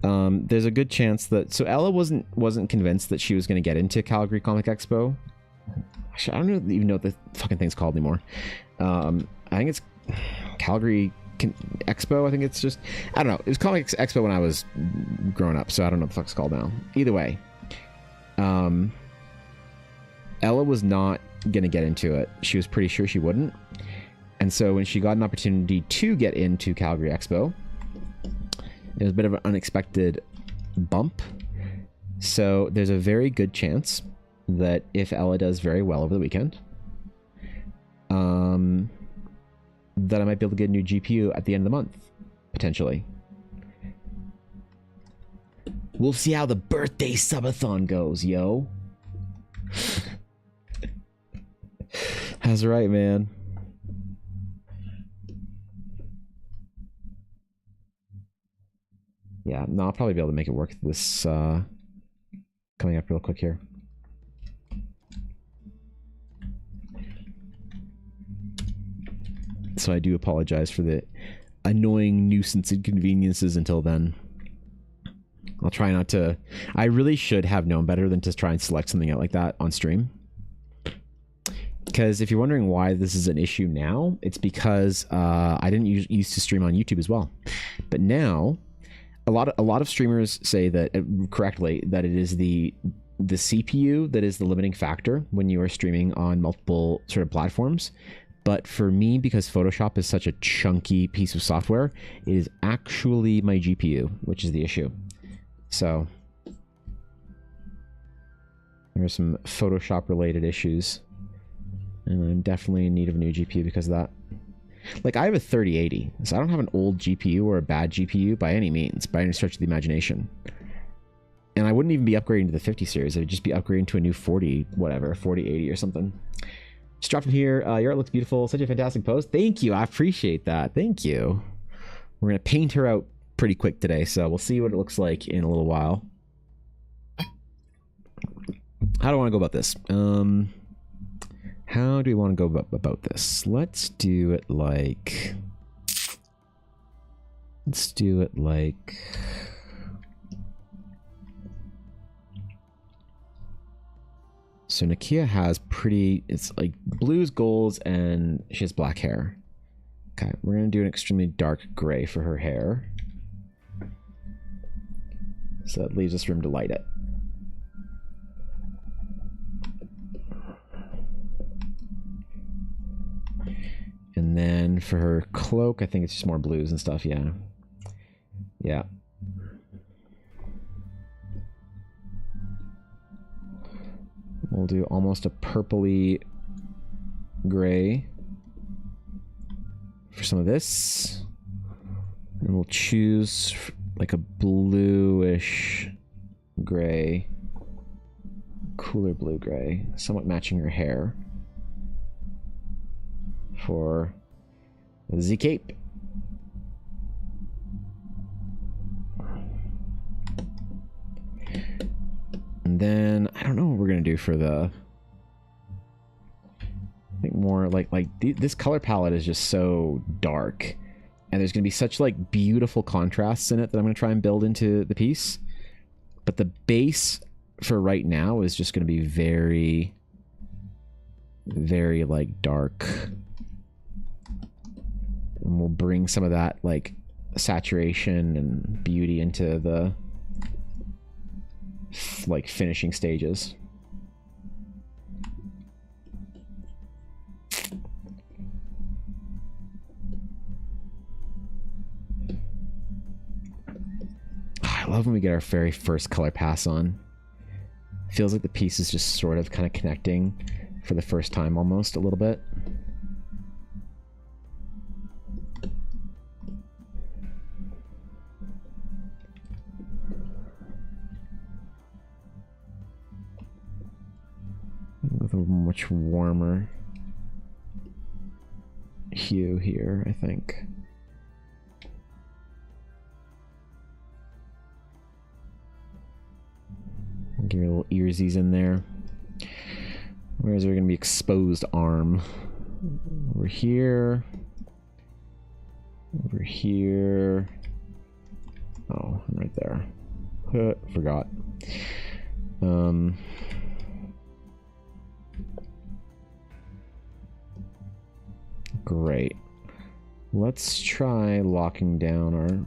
there's a good chance that... So Ella wasn't convinced that she was going to get into Calgary Comic Expo. Actually, I don't even know what the fucking thing's called anymore. I think it's Calgary Expo. I think it's just... I don't know. It was Comic Expo when I was growing up, so I don't know what the fuck it's called now. Either way. Ella was not going to get into it. She was pretty sure she wouldn't. And so when she got an opportunity to get into Calgary Expo, it was a bit of an unexpected bump. So there's a very good chance that if Ella does very well over the weekend, that I might be able to get a new GPU at the end of the month, potentially. We'll see how the birthday subathon goes, yo. That's right, man. Yeah, no, I'll probably be able to make it work this coming up real quick here. So I do apologize for the annoying nuisance inconveniences until then. I'll try not to... I really should have known better than to try and select something out like that on stream. Because if you're wondering why this is an issue now, it's because I didn't used to stream on YouTube as well. But now... A lot of streamers say that correctly that it is the CPU that is the limiting factor when you are streaming on multiple sort of platforms. But for me, because Photoshop is such a chunky piece of software, it is actually my GPU, which is the issue. So there are some Photoshop related issues, and I'm definitely in need of a new GPU because of that. Like, I have a 3080, so I don't have an old GPU or a bad GPU by any means, by any stretch of the imagination. And I wouldn't even be upgrading to the 50 series. I'd just be upgrading to a new 4080 or something. Just dropped in here. Your art looks beautiful. Such a fantastic post. Thank you. I appreciate that. Thank you. We're going to paint her out pretty quick today, so we'll see what it looks like in a little while. How do I want to go about this? How do we want to go about this? Let's do it like... So Nakia has pretty... It's like blues, golds, and she has black hair. Okay, we're going to do an extremely dark gray for her hair. So that leaves us room to light it. And then for her cloak, I think it's just more blues and stuff, yeah. Yeah. We'll do almost a purpley gray for some of this. And we'll choose like a bluish gray. Cooler blue gray, somewhat matching her hair. For the cape. And then I don't know what we're gonna do for the... I think more like this color palette is just so dark, and there's gonna be such like beautiful contrasts in it that I'm gonna try and build into the piece. But the base for right now is just gonna be very, very like dark. And we'll bring some of that like saturation and beauty into the like finishing stages. I love when we get our very first color pass on. Feels like the piece is just sort of kind of connecting for the first time almost a little bit. much warmer hue here, I think. Give me a little earsies in there. Where is there going to be exposed arm? Over here. Over here. Oh, I'm right there. Forgot. Great. Let's try locking down our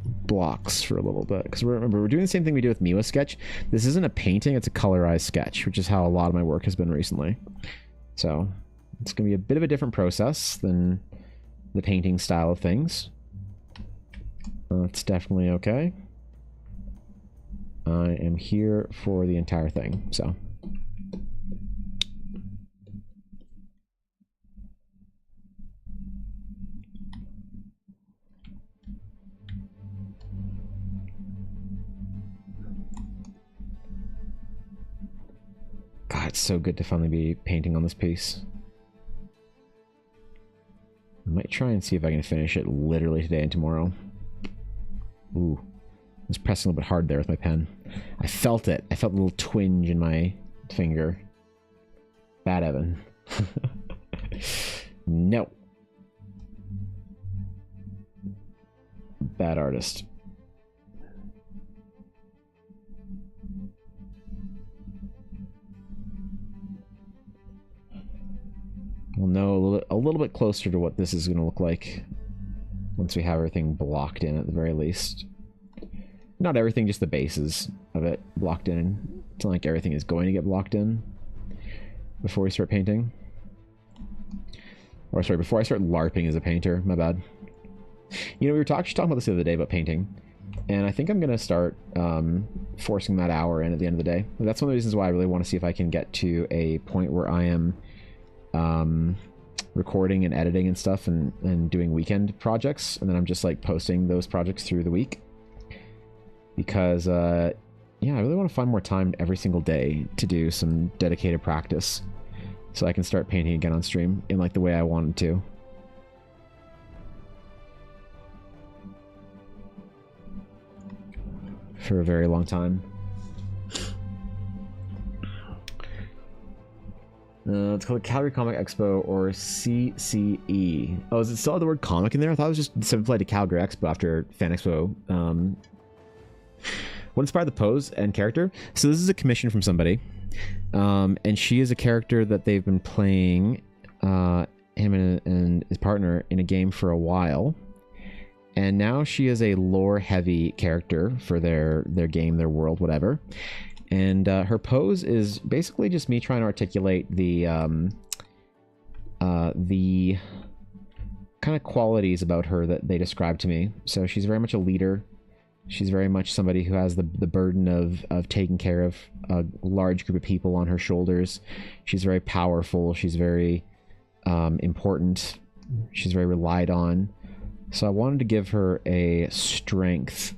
blocks for a little bit, because remember, we're doing the same thing we do with Miwa Sketch. This isn't a painting, it's a colorized sketch, which is how a lot of my work has been recently. So it's going to be a bit of a different process than the painting style of things. It's definitely okay. I am here for the entire thing, so. God, it's so good to finally be painting on this piece. I might try and see if I can finish it literally today and tomorrow. Ooh. I was pressing a little bit hard there with my pen. I felt it. I felt a little twinge in my finger. Bad Evan. No. Bad artist. We'll know a little bit closer to what this is going to look like once we have everything blocked in at the very least. Not everything, just the bases of it blocked in. It's not like everything is going to get blocked in before we start painting. Or sorry, before I start LARPing as a painter, my bad. You know, we were talking about this the other day about painting, and I think I'm going to start forcing that hour in at the end of the day. That's one of the reasons why I really want to see if I can get to a point where I am recording and editing and stuff and doing weekend projects, and then I'm just like posting those projects through the week. Because, yeah, I really want to find more time every single day to do some dedicated practice so I can start painting again on stream in like the way I wanted to. For a very long time. It's called Calgary Comic Expo, or CCE. Oh, is it still have the word comic in there? I thought it was just simplified to Calgary Expo after Fan Expo. What inspired the pose and character? So this is a commission from somebody. And she is a character that they've been playing, him and his partner, in a game for a while. And now she is a lore-heavy character for their game, their world, whatever. And her pose is basically just me trying to articulate the kind of qualities about her that they describe to me. So she's very much a leader. She's very much somebody who has the burden of taking care of a large group of people on her shoulders. She's very powerful. She's very important. She's very relied on. So I wanted to give her a strength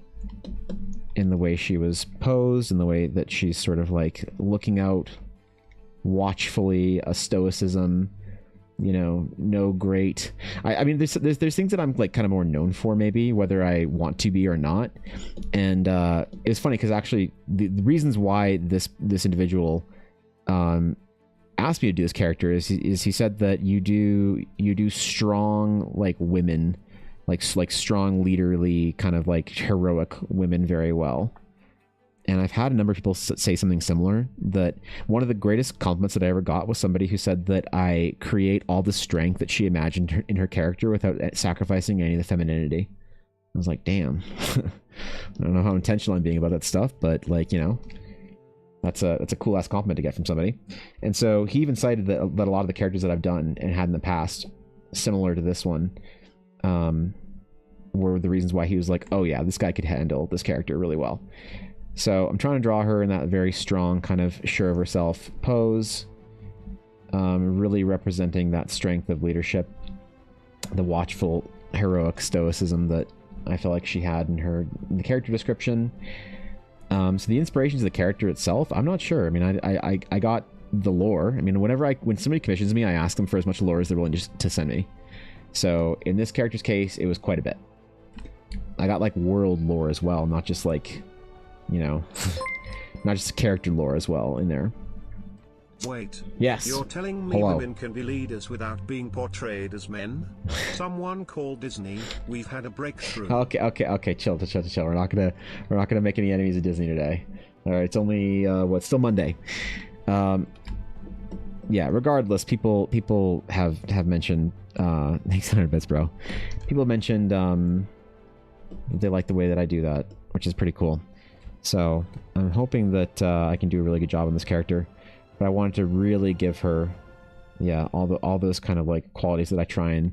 in the way she was posed, in the way that she's sort of like looking out watchfully, a stoicism, you know, no great. I mean, there's things that I'm like kind of more known for, maybe, whether I want to be or not. And it's funny because actually the reasons why this individual asked me to do this character is he said that you do strong like women, like strong leaderly kind of like heroic women very well. And I've had a number of people say something similar, that one of the greatest compliments that I ever got was somebody who said that I create all the strength that she imagined in her character without sacrificing any of the femininity. I was like, damn. I don't know how intentional I'm being about that stuff, but like, you know, that's a cool ass compliment to get from somebody. And so he even cited that a lot of the characters that I've done and had in the past, similar to this one, were the reasons why he was like, oh yeah, this guy could handle this character really well. So I'm trying to draw her in that very strong kind of sure of herself pose, really representing that strength of leadership, the watchful heroic stoicism that I feel like she had in the character description. So the inspirations of the character itself, I'm not sure. I mean, I got the lore. I mean, when somebody commissions me, I ask them for as much lore as they're willing to send me. So in this character's case, it was quite a bit. I got like world lore as well, not just like, you know, not just character lore as well in there. Wait. Yes. You're telling me Hello. women can be leaders without being portrayed as men? Someone called Disney. We've had a breakthrough. Okay. Chill. We're not gonna make any enemies of Disney today. All right. It's only still Monday. Yeah. Regardless, people have mentioned. Thanks 100 bits, bro. People mentioned they like the way that I do that, which is pretty cool. So I'm hoping that I can do a really good job on this character. But I wanted to really give her, yeah, all those kind of like qualities that I try and,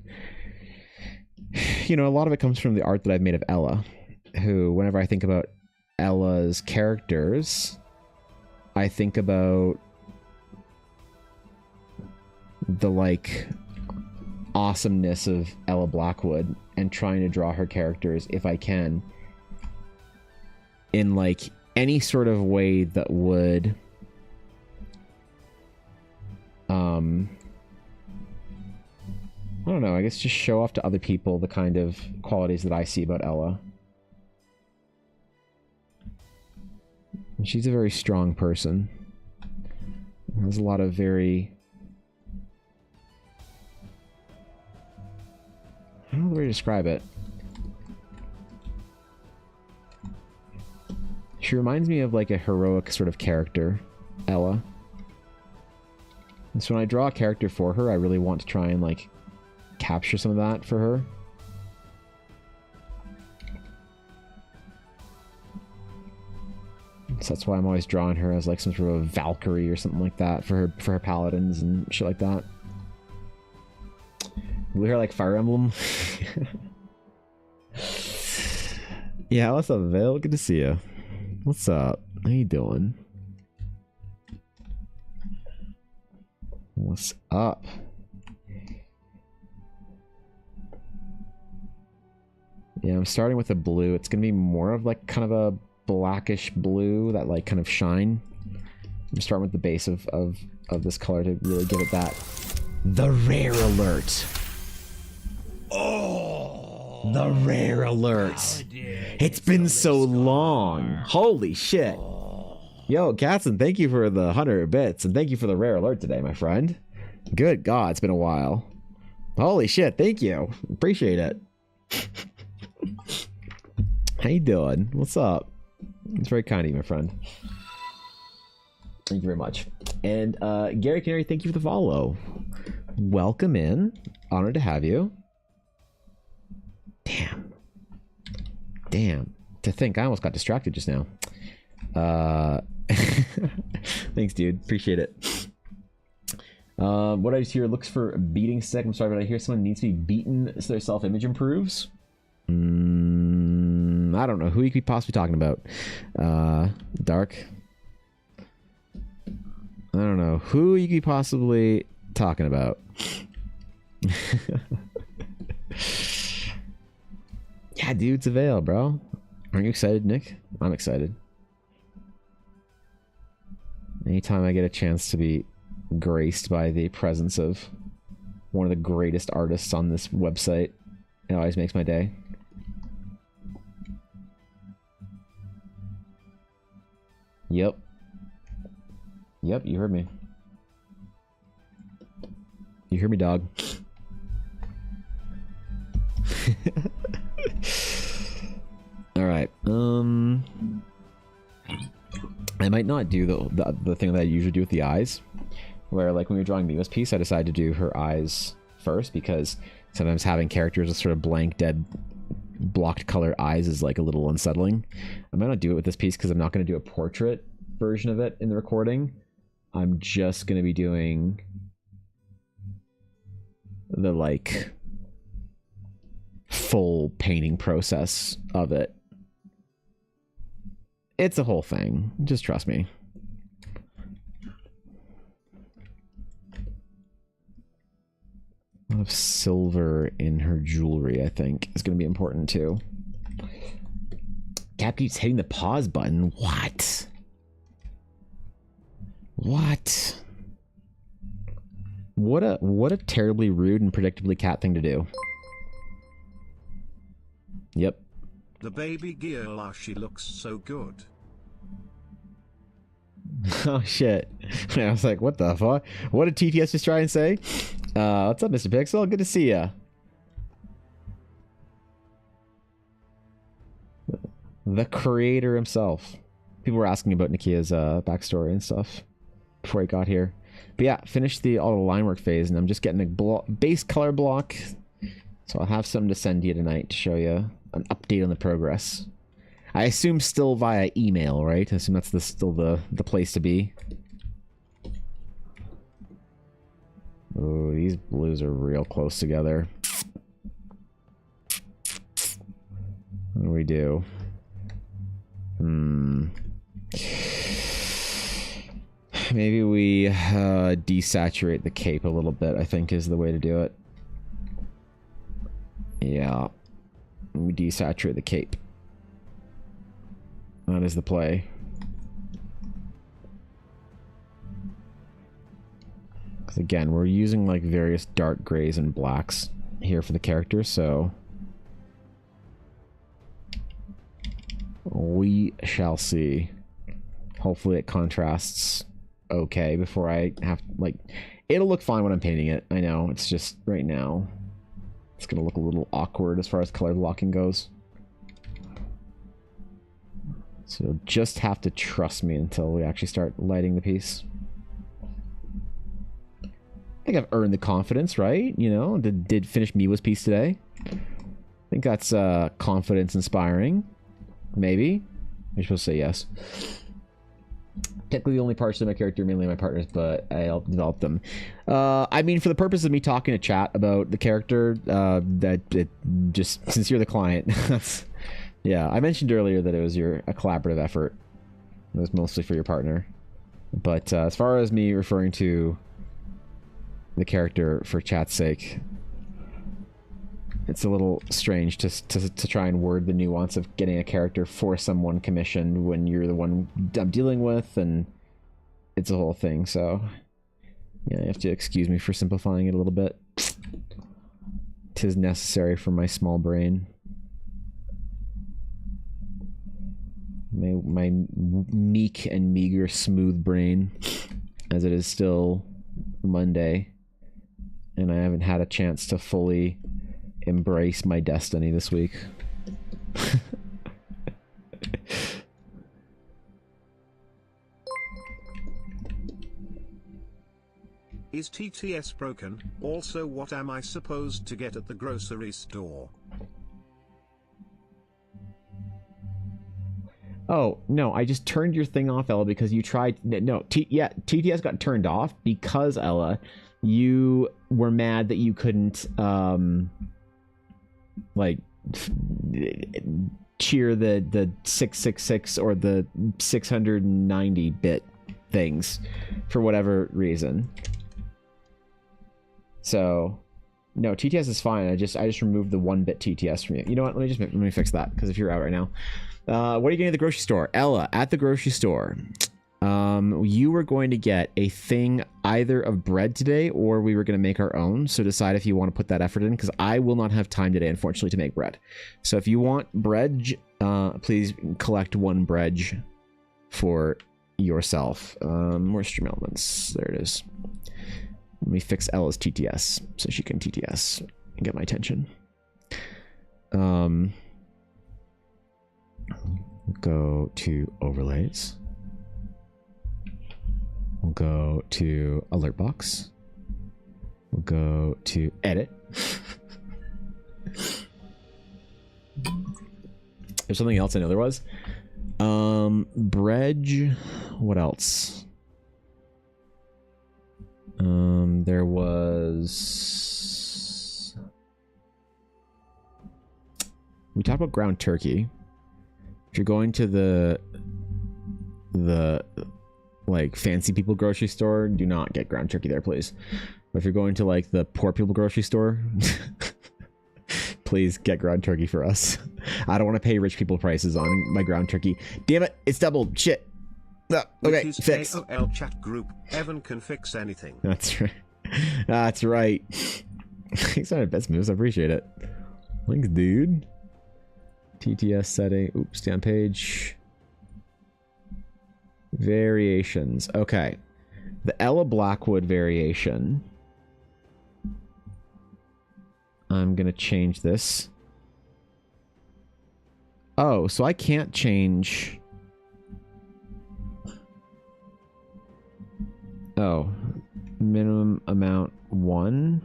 you know, a lot of it comes from the art that I've made of Ella, who, whenever I think about Ella's characters, I think about the like awesomeness of Ella Blackwood and trying to draw her characters, if I can, in like any sort of way that would I don't know, I guess just show off to other people the kind of qualities that I see about Ella. She's a very strong person. Has a lot of very... I don't know the way to describe it. She reminds me of like a heroic sort of character, Ella. And so when I draw a character for her, I really want to try and like capture some of that for her. So that's why I'm always drawing her as like some sort of Valkyrie or something like that for her paladins and shit like that. We hear like Fire Emblem. Yeah, what's up, Vale? Good to see you. What's up? How you doing? What's up? Yeah, I'm starting with a blue. It's gonna be more of like kind of a blackish blue, that like kind of shine. I'm starting with the base of this color to really give it that. The rare alert. Oh, the rare alert. It's been so long. Holy shit. Yo, Katzen, thank you for the 100 bits, and thank you for the rare alert today, my friend. Good God, it's been a while. Holy shit, thank you. Appreciate it. How you doing? What's up? It's very kind of you, my friend. Thank you very much. And Gary Canary, thank you for the follow. Welcome in. Honored to have you. Damn. To think, I almost got distracted just now. Thanks, dude. Appreciate it. What I just hear looks for a beating stick. I'm sorry, but I hear someone needs to be beaten so their self-image improves. I don't know. Who you could be possibly talking about? Dark? I don't know. Who you could be possibly talking about? Yeah, dude, it's a veil, bro. Aren't you excited, Nick? I'm excited. Anytime I get a chance to be graced by the presence of one of the greatest artists on this website, it always makes my day. Yep, you heard me. You heard me, dog. All right. I might not do the thing that I usually do with the eyes, where like when we were drawing Mima's piece, I decided to do her eyes first because sometimes having characters with sort of blank, dead, blocked color eyes is like a little unsettling. I might not do it with this piece because I'm not going to do a portrait version of it in the recording. I'm just going to be doing the like full painting process of it. It's a whole thing. Just trust me. A lot of silver in her jewelry, I think, is going to be important too. Cap keeps hitting the pause button. What? What? What a terribly rude and predictably cat thing to do. Yep. The baby girl, she looks so good. Oh shit. I was like, what the fuck? What did TTS just try and say? What's up, Mr. Pixel? Good to see ya. The creator himself. People were asking about Nikia's backstory and stuff before he got here. But yeah, finished all the line work phase, and I'm just getting a base color block. So I'll have something to send you tonight to show you an update on the progress. I assume still via email, right? I assume that's still the place to be. Oh, these blues are real close together. What do we do? Maybe we desaturate the cape a little bit, I think is the way to do it. Yeah. We desaturate the cape. That is the play. Because again, we're using like various dark grays and blacks here for the character, so we shall see. Hopefully it contrasts okay before I have, like, it'll look fine when I'm painting it. I know, it's just right now it's gonna look a little awkward as far as color blocking goes. So you'll just have to trust me until we actually start lighting the piece. I think I've earned the confidence, right? You know, did finish Miwa's piece today. I think that's confidence inspiring. Maybe. You're supposed to say yes. Technically the only parts of my character are mainly my partners, but I helped develop them. I mean, for the purpose of me talking to chat about the character, just since you're the client, that's, yeah, I mentioned earlier that it was a collaborative effort. It was mostly for your partner. But as far as me referring to the character for chat's sake, it's a little strange to try and word the nuance of getting a character for someone commissioned when you're the one I'm dealing with, and it's a whole thing. So yeah, you have to excuse me for simplifying it a little bit. 'Tis necessary for my small brain. My meek and meager smooth brain, as it is still Monday, and I haven't had a chance to fully embrace my destiny this week. Is TTS broken? Also, what am I supposed to get at the grocery store? Oh, no, I just turned your thing off, Ella, because you tried... No, yeah, TTS got turned off because, Ella, you were mad that you couldn't, like, cheer the 666 or the 690-bit things for whatever reason. So, no, TTS is fine. I just removed the 1-bit TTS from you. You know what? Let me fix that, because if you're out right now... what are you getting at the grocery store? Ella, at the grocery store. You were going to get a thing either of bread today, or we were going to make our own. So decide if you want to put that effort in, because I will not have time today, unfortunately, to make bread. So if you want bread, please collect 1 bread for yourself. Where's Stream Elements? There it is. Let me fix Ella's TTS so she can TTS and get my attention. Go to overlays. We'll go to alert box. We'll go to edit. There's something else I know there was. Bread. What else? There was... We talked about ground turkey. If you're going to the like fancy people grocery store, do not get ground turkey there, please. But if you're going to like the poor people grocery store, please get ground turkey for us. I don't want to pay rich people prices on my ground turkey. Damn it, it's doubled. Shit. Oh, okay, fix. AOL chat group. Evan can fix anything. That's right. That's right. Thanks on best moves. I appreciate it. Thanks, dude. TTS setting. Oops, stay on page. Variations. Okay. The Ella Blackwood variation. I'm going to change this. Oh, so I can't change... Oh. Minimum amount 1.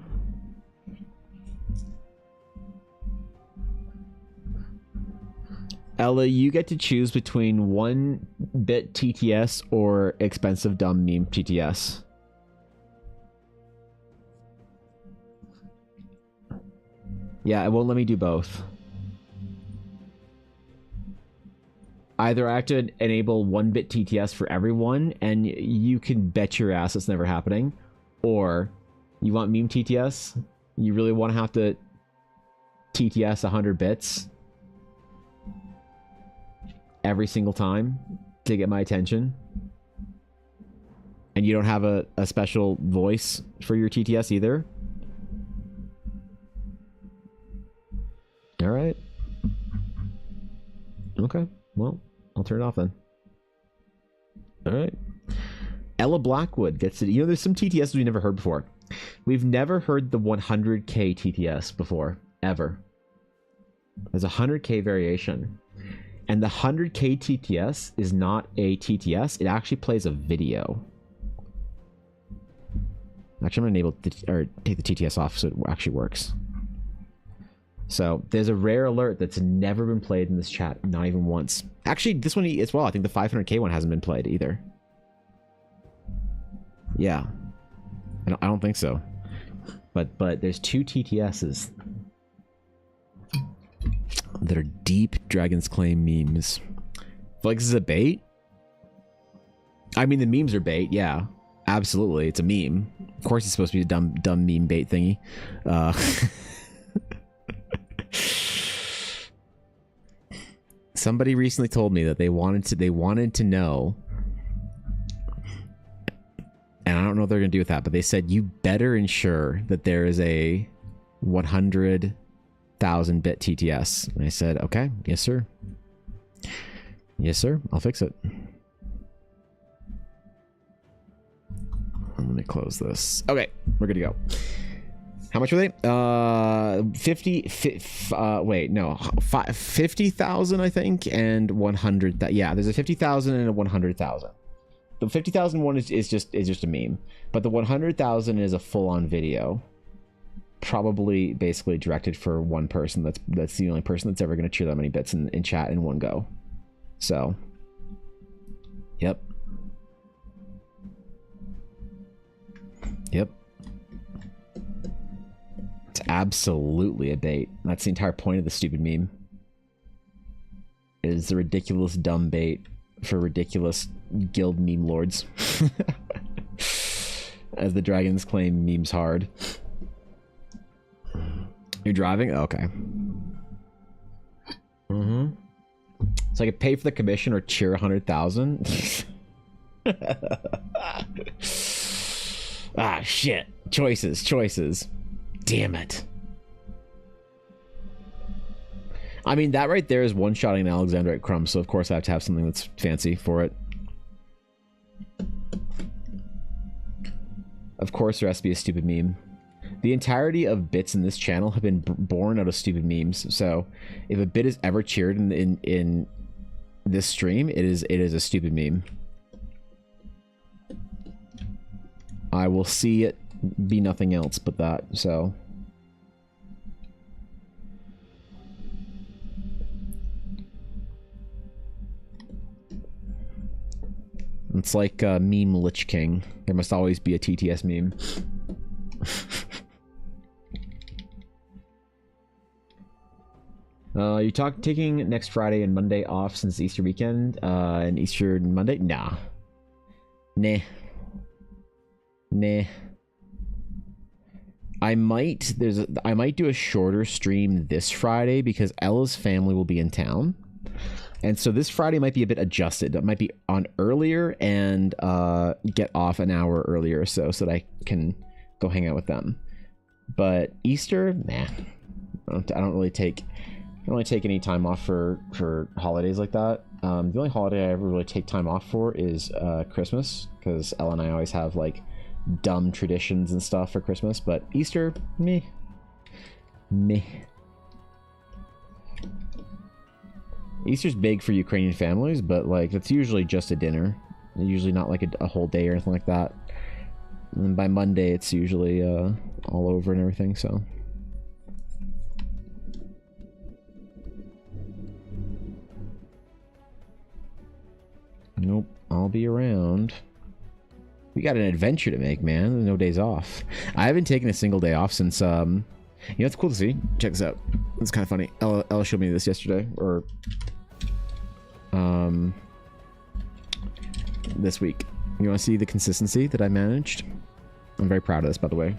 Ella, you get to choose between 1-bit TTS or expensive dumb meme TTS. Yeah, it won't let me do both. Either I have to enable 1-bit TTS for everyone, and you can bet your ass it's never happening. Or you want meme TTS? You really want to have to TTS 100 bits every single time to get my attention? And you don't have a special voice for your TTS either? Alright. Okay, well, I'll turn it off then. Alright. Ella Blackwood gets it. You know, there's some TTS we've never heard before. We've never heard the 100k TTS before, ever. There's a 100k variation. And the 100k TTS is not a TTS. It actually plays a video. Actually, I'm going to take the TTS off so it actually works. So there's a rare alert that's never been played in this chat, not even once. Actually, this one as well. I think the 500k one hasn't been played either. Yeah, I don't think so. But there's 2 TTSs that are deep Dragon's Claim memes. I feel like this is a bait. I mean, the memes are bait. Yeah, absolutely, it's a meme. Of course, it's supposed to be a dumb meme bait thingy. Somebody recently told me that they wanted to know, and I don't know what they're gonna do with that, but they said you better ensure that there is a 100,000 bit TTS. And I said, okay, yes sir, yes sir, I'll fix it. Let me close this. Okay, we're good to go. How much were they? 50,000 I think, and 100. Yeah, there's a 50,000 and a 100,000. The 50,000 one is just a meme, but the 100,000 is a full-on video, probably basically directed for one person. That's the only person that's ever going to cheer that many bits in chat in one go. So, yep. It's absolutely a bait. That's the entire point of the stupid meme. It is the ridiculous dumb bait for ridiculous guild meme lords. As the Dragons Claim memes hard. You're driving? Okay. So I could pay for the commission or cheer 100,000. Ah, shit. Choices. Damn it. I mean, that right there is one-shotting an Alexandrite Crumb, so of course I have to have something that's fancy for it. Of course there has to be a stupid meme. The entirety of bits in this channel have been born out of stupid memes, so if a bit is ever cheered in this stream, it is a stupid meme. I will see it be nothing else but that, so. It's like meme Lich King. There must always be a TTS meme. You taking next Friday and Monday off since Easter weekend and Easter Monday? Nah. I might do a shorter stream this Friday because Ella's family will be in town. And so this Friday might be a bit adjusted. It might be on earlier and get off an hour earlier so that I can go hang out with them. But Easter, nah. I don't really take any time off for holidays like that. The only holiday I ever really take time off for is Christmas, because Ella and I always have like dumb traditions and stuff for Christmas. But Easter, meh. Easter's big for Ukrainian families, but like it's usually just a dinner, usually not like a whole day or anything like that. And then by Monday, it's usually all over and everything. So. Nope, I'll be around. We got an adventure to make, man. No days off. I haven't taken a single day off since, you know, it's cool to see. Check this out. It's kind of funny. Ella showed me this yesterday, or, this week. You want to see the consistency that I managed? I'm very proud of this, by the way.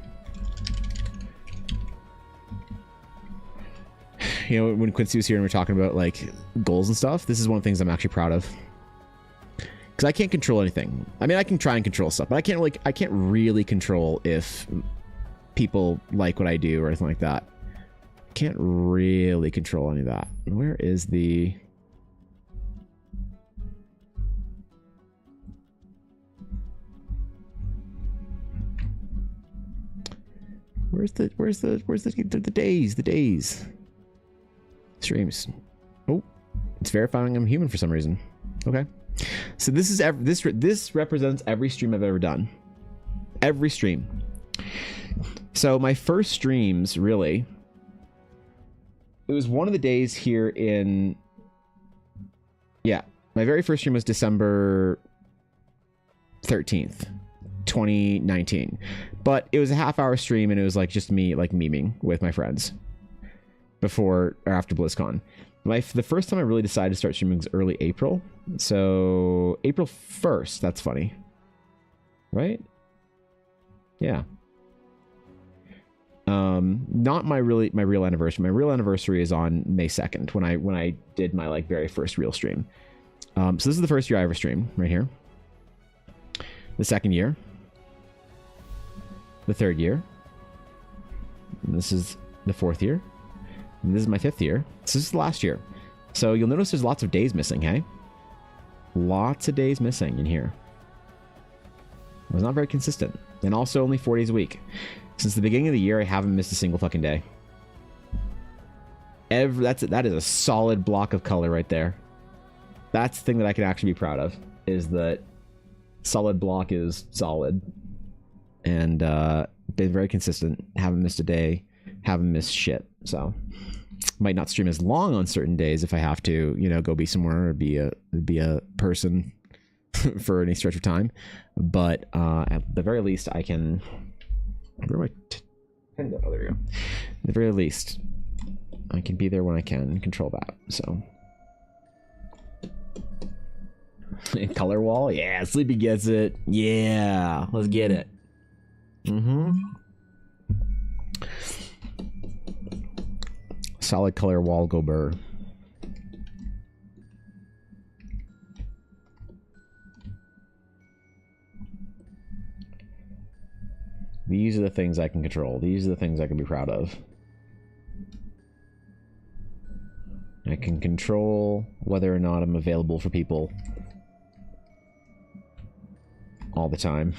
You know, when Quincy was here and we are talking about, like, goals and stuff, this is one of the things I'm actually proud of. Because I can't control anything. I mean, I can try and control stuff, but I can't really control if people like what I do or anything like that. I can't really control any of that. Where is the... Where's the days? Streams. Oh, it's verifying I'm human for some reason. Okay. So this is this represents every stream I've ever done. Every stream. So my first streams, really, it was one of the days here in, yeah, my very first stream was December 13th, 2019. But it was a half-hour stream, and it was like just me like memeing with my friends before or after BlizzCon. The first time I really decided to start streaming was early April. So April 1st, that's funny. Right? Yeah. Not my real anniversary. My real anniversary is on May 2nd when I did my like very first real stream. So this is the first year I ever streamed right here. The second year. The third year. And this is the fourth year. And this is my fifth year. This is the last year. So you'll notice there's lots of days missing, hey? Lots of days missing in here. I was not very consistent. And also only 4 days a week. Since the beginning of the year, I haven't missed a single fucking day. That is a solid block of color right there. That's the thing that I can actually be proud of. Is that solid block is solid. And been very consistent. Haven't missed a day. Haven't missed shit. So might not stream as long on certain days if I have to, you know, go be somewhere or be a person for any stretch of time. But at the very least, I can. Where do I pen go? Oh, there we go. At the very least, I can be there when I can and control that. So. Color wall? Yeah, Sleepy gets it. Yeah, let's get it. Solid color wall go burr. These are the things I can control. These are the things I can be proud of. I can control whether or not I'm available for people all the time.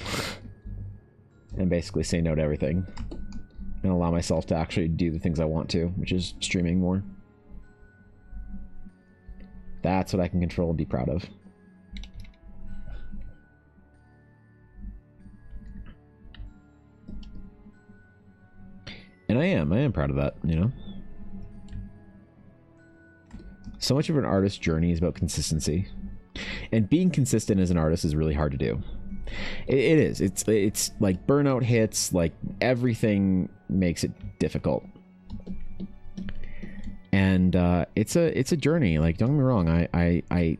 And basically say no to everything. And allow myself to actually do the things I want to, which is streaming more. That's what I can control and be proud of. And I am proud of that, you know? So much of an artist's journey is about consistency. And being consistent as an artist is really hard to do. It is. It's like burnout hits, like everything makes it difficult. And it's a journey. Like, don't get me wrong, I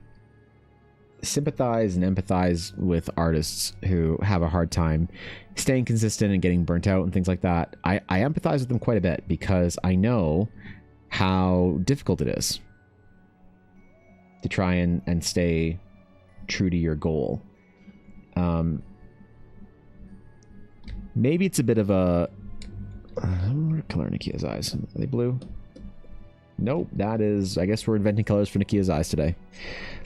sympathize and empathize with artists who have a hard time staying consistent and getting burnt out and things like that. I empathize with them quite a bit because I know how difficult it is to try and stay true to your goal. Maybe it's a bit of a... what color are Nikia's eyes? Are they blue? Nope, that is... I guess we're inventing colors for Nikia's eyes today.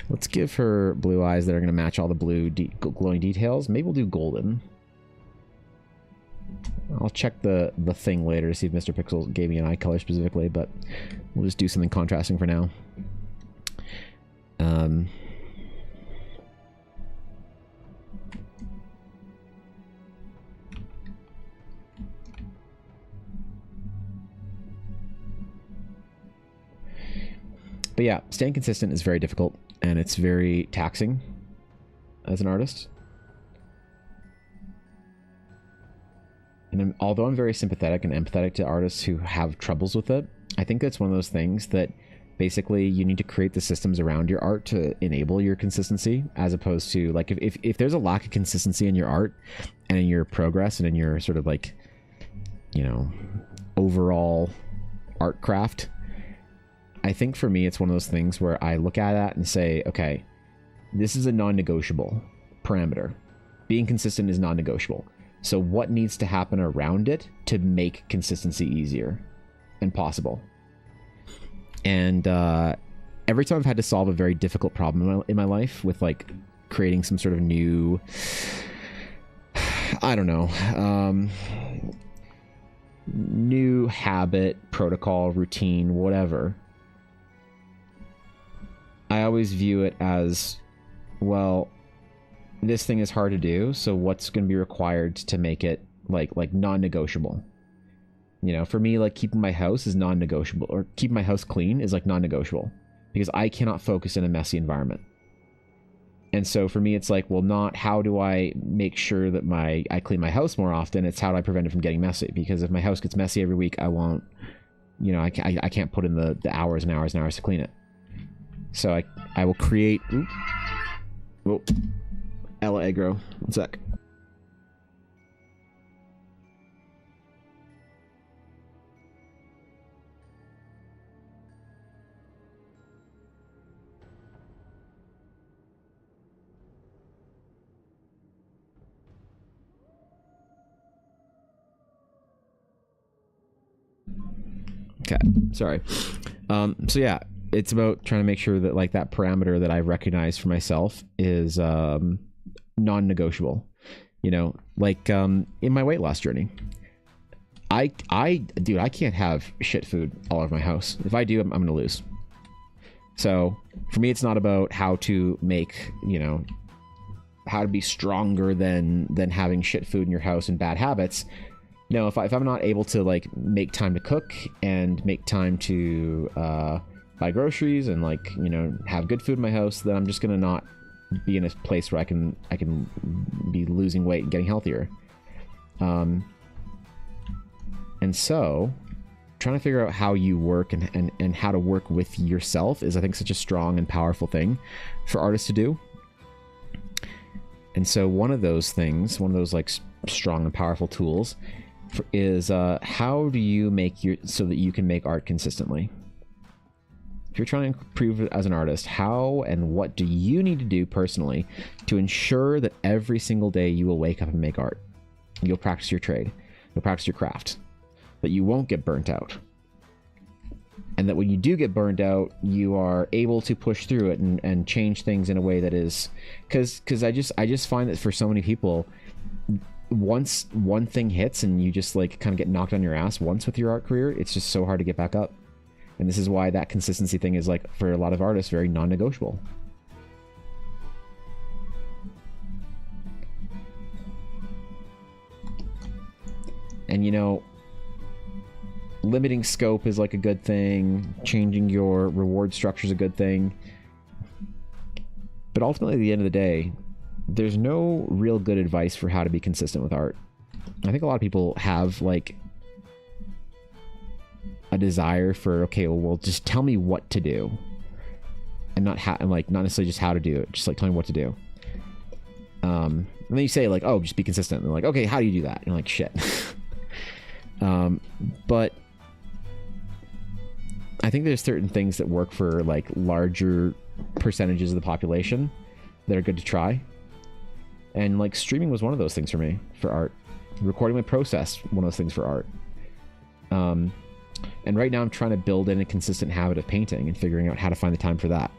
Let's give her blue eyes that are going to match all the blue glowing details. Maybe we'll do golden. I'll check the thing later to see if Mr. Pixel gave me an eye color specifically, but we'll just do something contrasting for now. But yeah, staying consistent is very difficult, and it's very taxing as an artist. And although I'm very sympathetic and empathetic to artists who have troubles with it, I think that's one of those things that basically you need to create the systems around your art to enable your consistency, as opposed to, like, if there's a lack of consistency in your art and in your progress and in your sort of, like, you know, overall art craft, I think for me it's one of those things where I look at that and say, okay, this is a non-negotiable parameter. Being consistent is non-negotiable. So what needs to happen around it to make consistency easier and possible? And every time I've had to solve a very difficult problem in my life with, like, creating some sort of new, I don't know, new habit, protocol, routine, whatever, I always view it as, well, this thing is hard to do, so what's going to be required to make it like non-negotiable? You know, for me, like, keeping my house is non-negotiable, or keeping my house clean is like non-negotiable, because I cannot focus in a messy environment. And so for me, it's like, well, not how do I make sure that I clean my house more often, it's how do I prevent it from getting messy? Because if my house gets messy every week, I won't, you know, I can't put in the hours and hours and hours to clean it. So I will create... Whoa. Ella aggro. 1 sec. Okay, sorry. So yeah, it's about trying to make sure that, like, that parameter that I recognize for myself is non-negotiable. You know, like, in my weight loss journey, dude, I can't have shit food all over my house. If I do, I'm gonna lose. So for me, it's not about how to make, you know, how to be stronger than having shit food in your house and bad habits. No, if I'm not able to, like, make time to cook and make time to buy groceries and, like, you know, have good food in my house, then I'm just gonna not be in a place where I can be losing weight and getting healthier. And so trying to figure out how you work and how to work with yourself is, I think, such a strong and powerful thing for artists to do. And so one of those things, one of those, like, strong and powerful tools is how do you make so that you can make art consistently? If you're trying to improve as an artist, how and what do you need to do personally to ensure that every single day you will wake up and make art? You'll practice your trade, you'll practice your craft, that you won't get burnt out, and that when you do get burned out, you are able to push through it and change things in a way that is, because I just find that for so many people, once one thing hits and you just, like, kind of get knocked on your ass once with your art career, it's just so hard to get back up. And this is why that consistency thing is, like, for a lot of artists, very non-negotiable. And, you know, limiting scope is, like, a good thing. Changing your reward structure is a good thing. But ultimately, at the end of the day, there's no real good advice for how to be consistent with art. I think a lot of people have, like, a desire for, okay, well, just tell me what to do, and not necessarily just how to do it, just, like, tell me what to do. And then you say, like, oh, just be consistent. And they're like, okay, how do you do that? And you're like, shit. But I think there's certain things that work for, like, larger percentages of the population that are good to try. And, like, streaming was one of those things for me, for art. recording my process, one of those things for art. And right now I'm trying to build in a consistent habit of painting and figuring out how to find the time for that.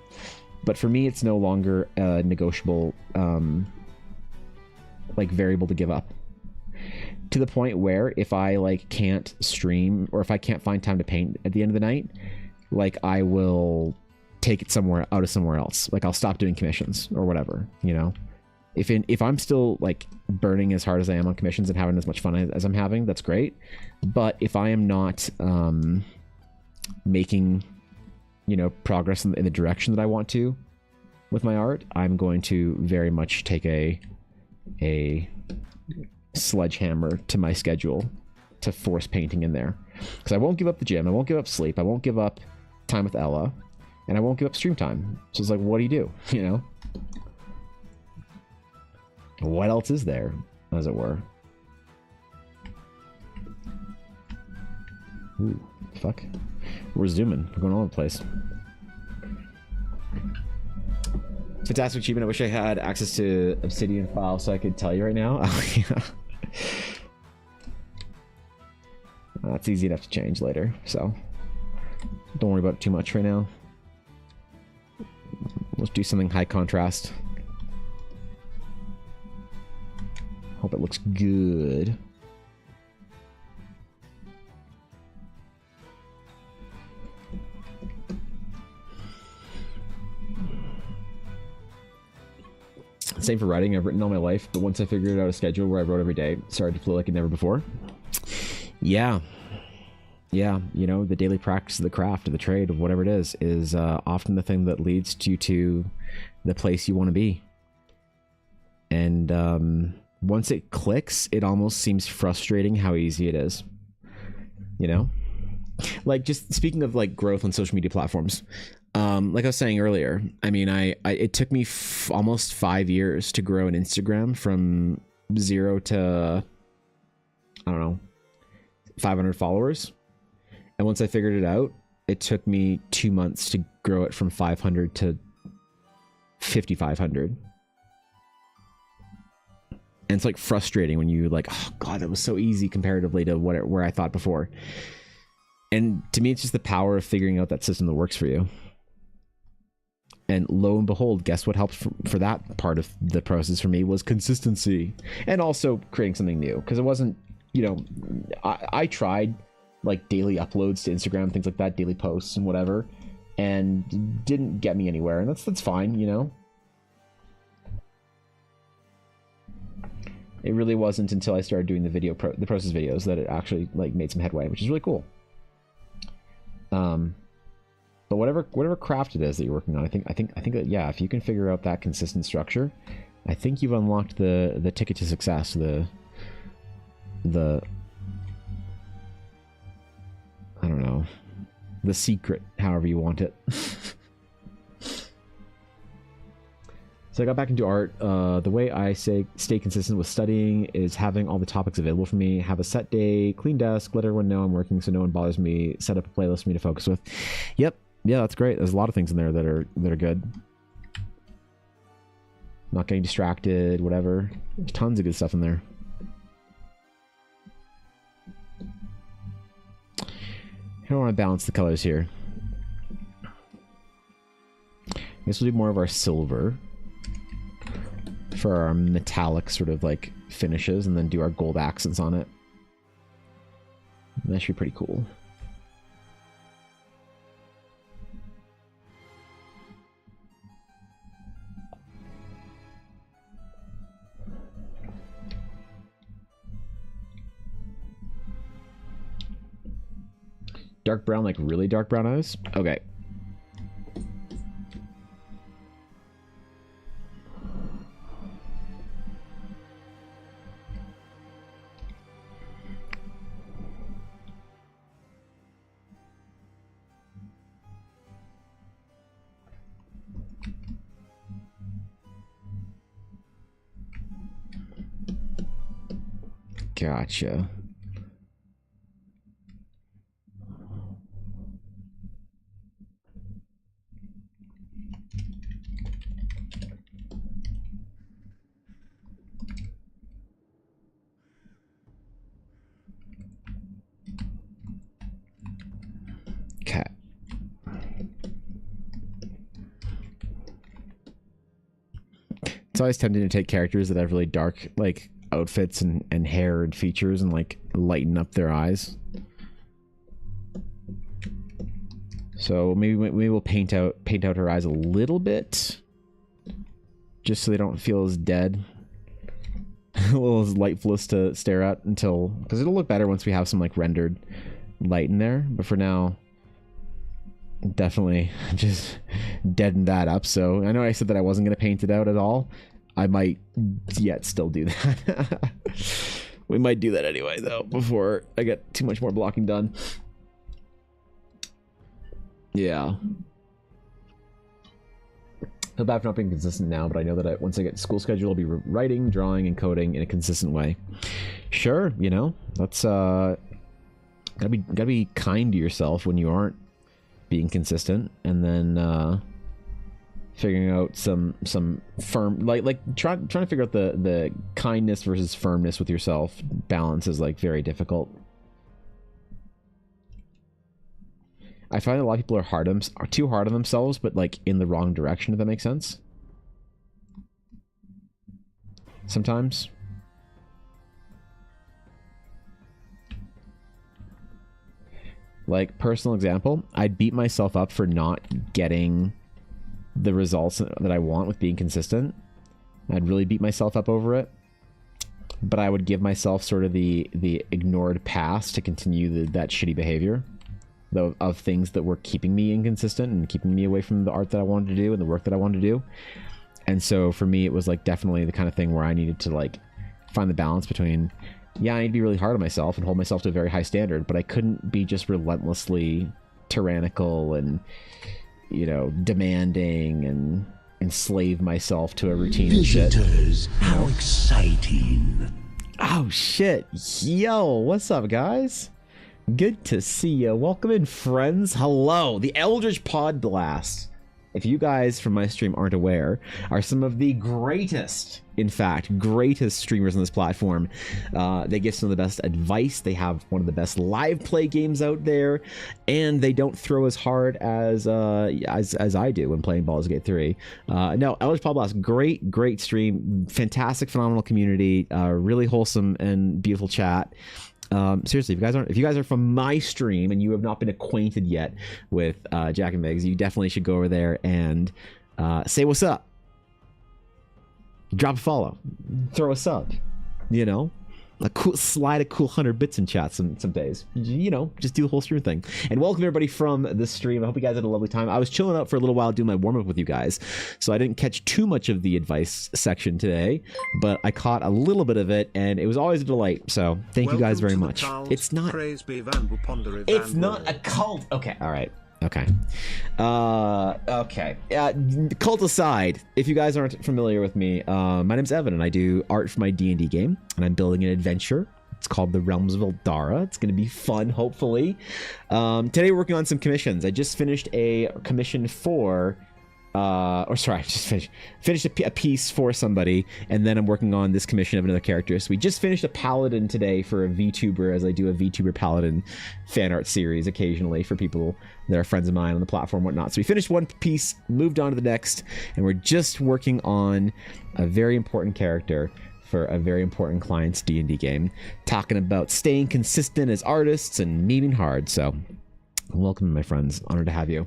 But for me, it's no longer a negotiable, like, variable to give up. To the point where if I, like, can't stream or if I can't find time to paint at the end of the night, like, I will take it somewhere else. Like, I'll stop doing commissions or whatever, you know? If I'm still, like, burning as hard as I am on commissions and having as much fun as I'm having, that's great. But if I am not making, you know, progress in the direction that I want to with my art, I'm going to very much take a sledgehammer to my schedule to force painting in there. Because I won't give up the gym, I won't give up sleep, I won't give up time with Ella, and I won't give up stream time. So it's like, what do you do, you know? What else is there, as it were? Ooh, fuck. We're zooming. We're going all over the place. Fantastic achievement. I wish I had access to Obsidian files so I could tell you right now. Oh, yeah. That's easy enough to change later, so don't worry about it too much right now. Let's do something high contrast. Hope it looks good. Same for writing. I've written all my life, but once I figured out a schedule where I wrote every day, it started to feel like it never before. Yeah, you know, the daily practice of the craft, of the trade, of whatever it is often the thing that leads you to the place you want to be. And once it clicks, it almost seems frustrating how easy it is. You know? Like, just speaking of, like, growth on social media platforms, like I was saying earlier, I mean, it took me almost 5 years to grow an Instagram from 0 to, I don't know, 500 followers. And once I figured it out, it took me 2 months to grow it from 500 to 5,500. And it's like frustrating when you like, oh god, that was so easy comparatively to where I thought before. And to me, it's just the power of figuring out that system that works for you. And lo and behold, guess what helped for that part of the process for me was consistency. And also creating something new. Because it wasn't, you know, I tried like daily uploads to Instagram, things like that, daily posts and whatever, and didn't get me anywhere. And that's fine, you know. It really wasn't until I started doing the process videos that it actually like made some headway, which is really cool. But whatever craft it is that you're working on, I think that, yeah, if you can figure out that consistent structure, I think you've unlocked the ticket to success, the I don't know, the secret, however you want it. So I got back into art. The way I stay consistent with studying is having all the topics available for me, have a set day, clean desk, let everyone know I'm working so no one bothers me, set up a playlist for me to focus with. Yep. Yeah, that's great. There's a lot of things in there that are good. Not getting distracted, whatever. There's tons of good stuff in there. I don't want to balance the colors here. I guess we'll do more of our silver for our metallic sort of like finishes, and then do our gold accents on it. That should be pretty cool. Dark brown, like really dark brown eyes? Okay. Gotcha. It's always tempting to take characters that have really dark like outfits and hair and features and like lighten up their eyes. So maybe we'll paint out her eyes a little bit, just so they don't feel as dead, a little as lifeless to stare at until, because it'll look better once we have some like rendered light in there. But for now, definitely just deaden that up. So I know I said that I wasn't going to paint it out at all. I might yet still do that. We might do that anyway though before I get too much more blocking done. Yeah. Feel bad for not being consistent now, but I know that once I get school schedule, I'll be writing, drawing, and coding in a consistent way. Sure, you know, that's gotta be kind to yourself when you aren't being consistent, and then figuring out some firm trying to figure out the kindness versus firmness with yourself balance is like very difficult. I find a lot of people are too hard on themselves, but like in the wrong direction, if that makes sense. Sometimes. Like, personal example, I'd beat myself up for not getting the results that I want with being consistent. I'd really beat myself up over it. But I would give myself sort of the ignored pass to continue that shitty behavior. Though, of things that were keeping me inconsistent and keeping me away from the art that I wanted to do and the work that I wanted to do. And so for me, it was like definitely the kind of thing where I needed to like find the balance between, yeah, I need to be really hard on myself and hold myself to a very high standard, but I couldn't be just relentlessly tyrannical and, you know, demanding and enslave myself to a routine and shit. Visitors, how exciting. Oh shit. Yo, what's up, guys? Good to see you. Welcome in, friends. Hello. The Eldritch Pod Blast, if you guys from my stream aren't aware, are some of the greatest, in fact, greatest streamers on this platform. They give some of the best advice. They have one of the best live play games out there, and they don't throw as hard as I do when playing Baldur's Gate 3. No, Eldritch Pod Blast, great stream, fantastic, phenomenal community, really wholesome and beautiful chat. Seriously, if you guys are from my stream and you have not been acquainted yet with Jack and Megs, you definitely should go over there and say what's up. Drop a follow, throw a sub, you know, slide a cool 100 bits in chat some days, you know, just do the whole stream thing. And welcome everybody from the stream. I hope you guys had a lovely time. I was chilling out for a little while doing my warm-up with you guys, so I didn't catch too much of the advice section today, but I caught a little bit of it, and it was always a delight. So thank you guys very much. It's not a cult. Okay, all right. Okay. Okay. Cult aside, if you guys aren't familiar with me, my name's Evan, and I do art for my D&D game, and I'm building an adventure. It's called The Realms of Eldara. It's going to be fun, hopefully. Today we're working on some commissions. I just finished a commission for... I just finished a piece for somebody, and then I'm working on this commission of another character. So we just finished a paladin today for a VTuber, as I do a VTuber paladin fan art series occasionally for people that are friends of mine on the platform and whatnot. So we finished one piece, moved on to the next, and we're just working on a very important character for a very important client's D&D game, talking about staying consistent as artists and memeing hard. So welcome, my friends. Honored to have you.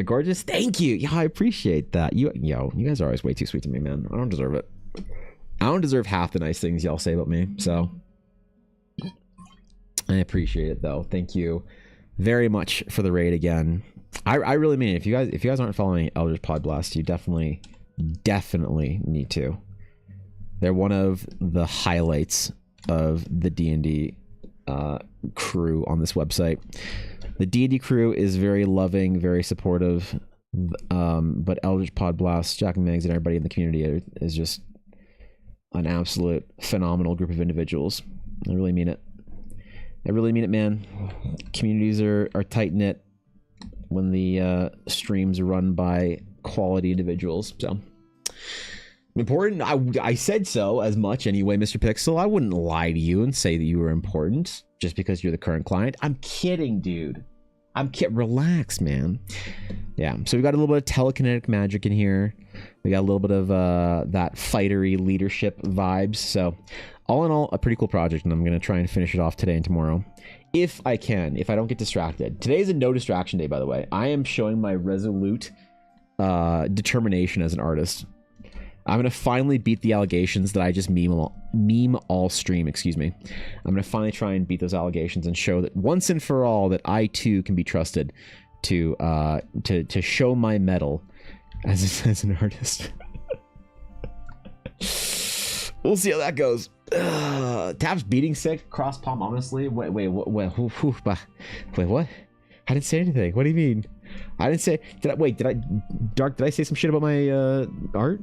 Gorgeous. Thank you. Yeah, I appreciate that. You guys are always way too sweet to me, man. I don't deserve it. I don't deserve half the nice things y'all say about me. So I appreciate it, though. Thank you very much for the raid again. I really mean it. If you guys aren't following Eldritch Pod Blast, you definitely need to. They're one of the highlights of the D&D crew on this website. The D&D crew is very loving, very supportive, but Eldritch Pod Blast, Jack and Megs, and everybody in the community is just an absolute phenomenal group of individuals. I really mean it. I really mean it, man. Communities are tight-knit when the streams are run by quality individuals. So important. I said so as much anyway, Mr. Pixel. I wouldn't lie to you and say that you were important just because you're the current client. I'm kidding, dude. Relax, man. Yeah, so we got a little bit of telekinetic magic in here. We got a little bit of that fightery leadership vibes. So all in all, a pretty cool project, and I'm going to try and finish it off today and tomorrow. If I can, if I don't get distracted. Today is a no distraction day, by the way. I am showing my resolute determination as an artist. I'm going to finally beat the allegations that I just meme all stream, excuse me. I'm going to finally try and beat those allegations and show that once and for all that I too can be trusted to show my mettle as an artist. We'll see how that goes. Tab's beating sick, cross palm, honestly. Wait, what? I didn't say anything. What do you mean? I didn't say. Dark, did I say some shit about my art?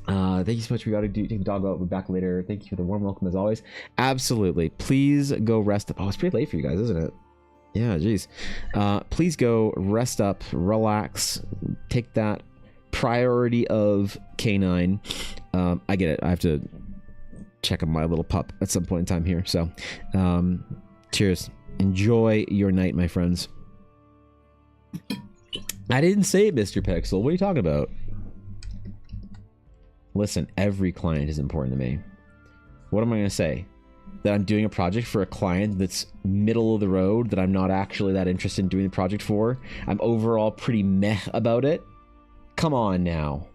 Thank you so much. We got to take the dog out. We'll be back later. Thank you for the warm welcome as always. Absolutely. Please go rest up. Oh, it's pretty late for you guys, isn't it? Yeah, geez. Please go rest up, relax, take that priority of K9. I get it. I have to check on my little pup at some point in time here. So, cheers. Enjoy your night, my friends. I didn't say it, Mr. Pixel. What are you talking about? Listen, every client is important to me. What am I going to say? That I'm doing a project for a client that's middle of the road, that I'm not actually that interested in doing the project for? I'm overall pretty meh about it? Come on now.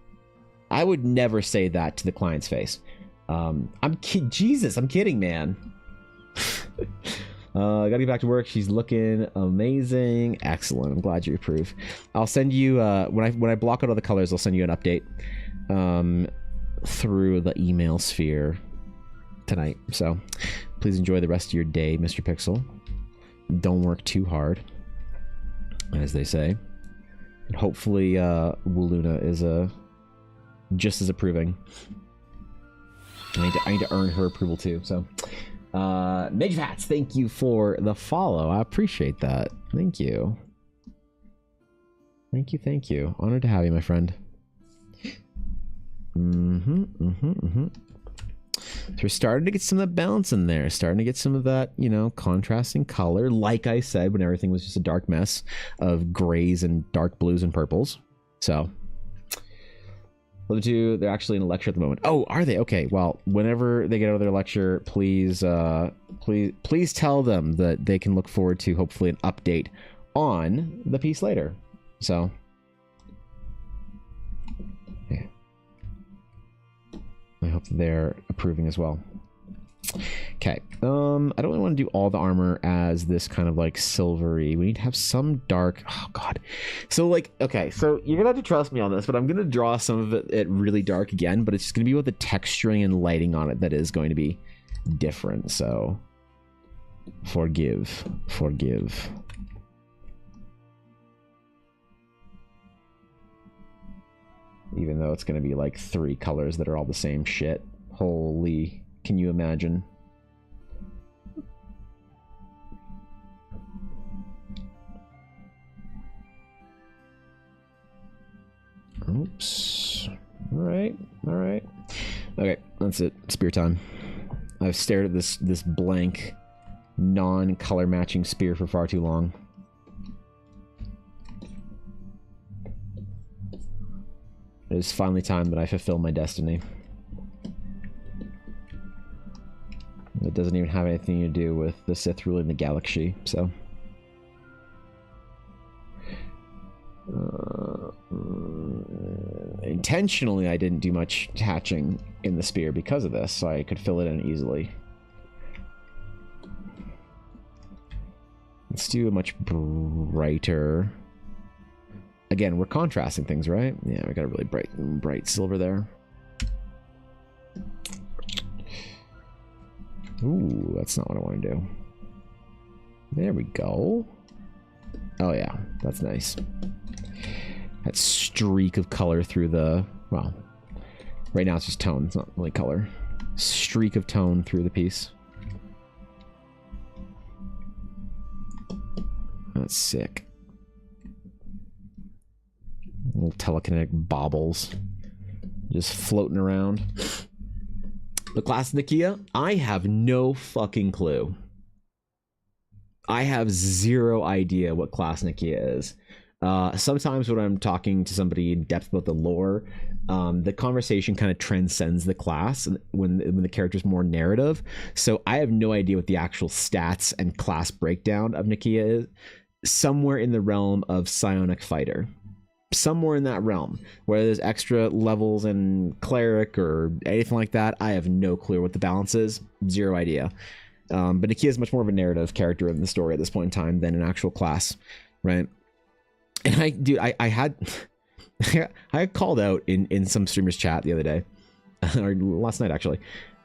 I would never say that to the client's face. Jesus, I'm kidding, man. Gotta get back to work. She's looking amazing. Excellent. I'm glad you approve. I'll send you, when I block out all the colors, I'll send you an update through the email sphere tonight. So please enjoy the rest of your day, Mr. Pixel. Don't work too hard, as they say. And hopefully Wooluna is just as approving. I need to earn her approval too. So Major Fats, thank you for the follow. I appreciate that. Thank you. Thank you. Honored to have you, my friend. So we're starting to get some of the balance in there, starting to get some of that, you know, contrasting color, like I said, when everything was just a dark mess of grays and dark blues and purples. So the two, they're actually in a lecture at the moment. Oh, are they? Okay, well, whenever they get out of their lecture, please tell them that they can look forward to hopefully an update on the piece later. So yeah, I hope that they're approving as well. Okay, I don't really want to do all the armor as this kind of like silvery. We need to have some dark. Oh god. So like, okay, so you're gonna have to trust me on this, but I'm gonna draw some of it really dark again, but it's just gonna be with the texturing and lighting on it that is going to be different. So forgive. Even though it's gonna be like 3 colors that are all the same shit. Holy. Can you imagine? Oops. All right. Okay, that's it. Spear time. I've stared at this blank, non-color matching spear for far too long. It is finally time that I fulfill my destiny. It doesn't even have anything to do with the Sith ruling the galaxy, so. Intentionally, I didn't do much hatching in the spear because of this, so I could fill it in easily. Let's do a much brighter. Again, we're contrasting things, right? Yeah, we got a really bright silver there. Ooh, that's not what I want to do. There we go. Oh yeah, that's nice. That streak of color through the, well, right now it's just tone, it's not really color. Streak of tone through the piece. That's sick. Little telekinetic baubles just floating around. The class Nikia? I have no fucking clue. I have zero idea what class Nakia is. Sometimes when I'm talking to somebody in depth about the lore, the conversation kind of transcends the class when the character's more narrative. So I have no idea what the actual stats and class breakdown of Nakia is. Somewhere in the realm of psionic fighter. Somewhere in that realm. Whether there's extra levels in cleric or anything like that, I have no clue what the balance is. Zero idea. But Nakia is much more of a narrative character in the story at this point in time than an actual class, right? And I had I had called out in some streamers chat the other day, or last night actually.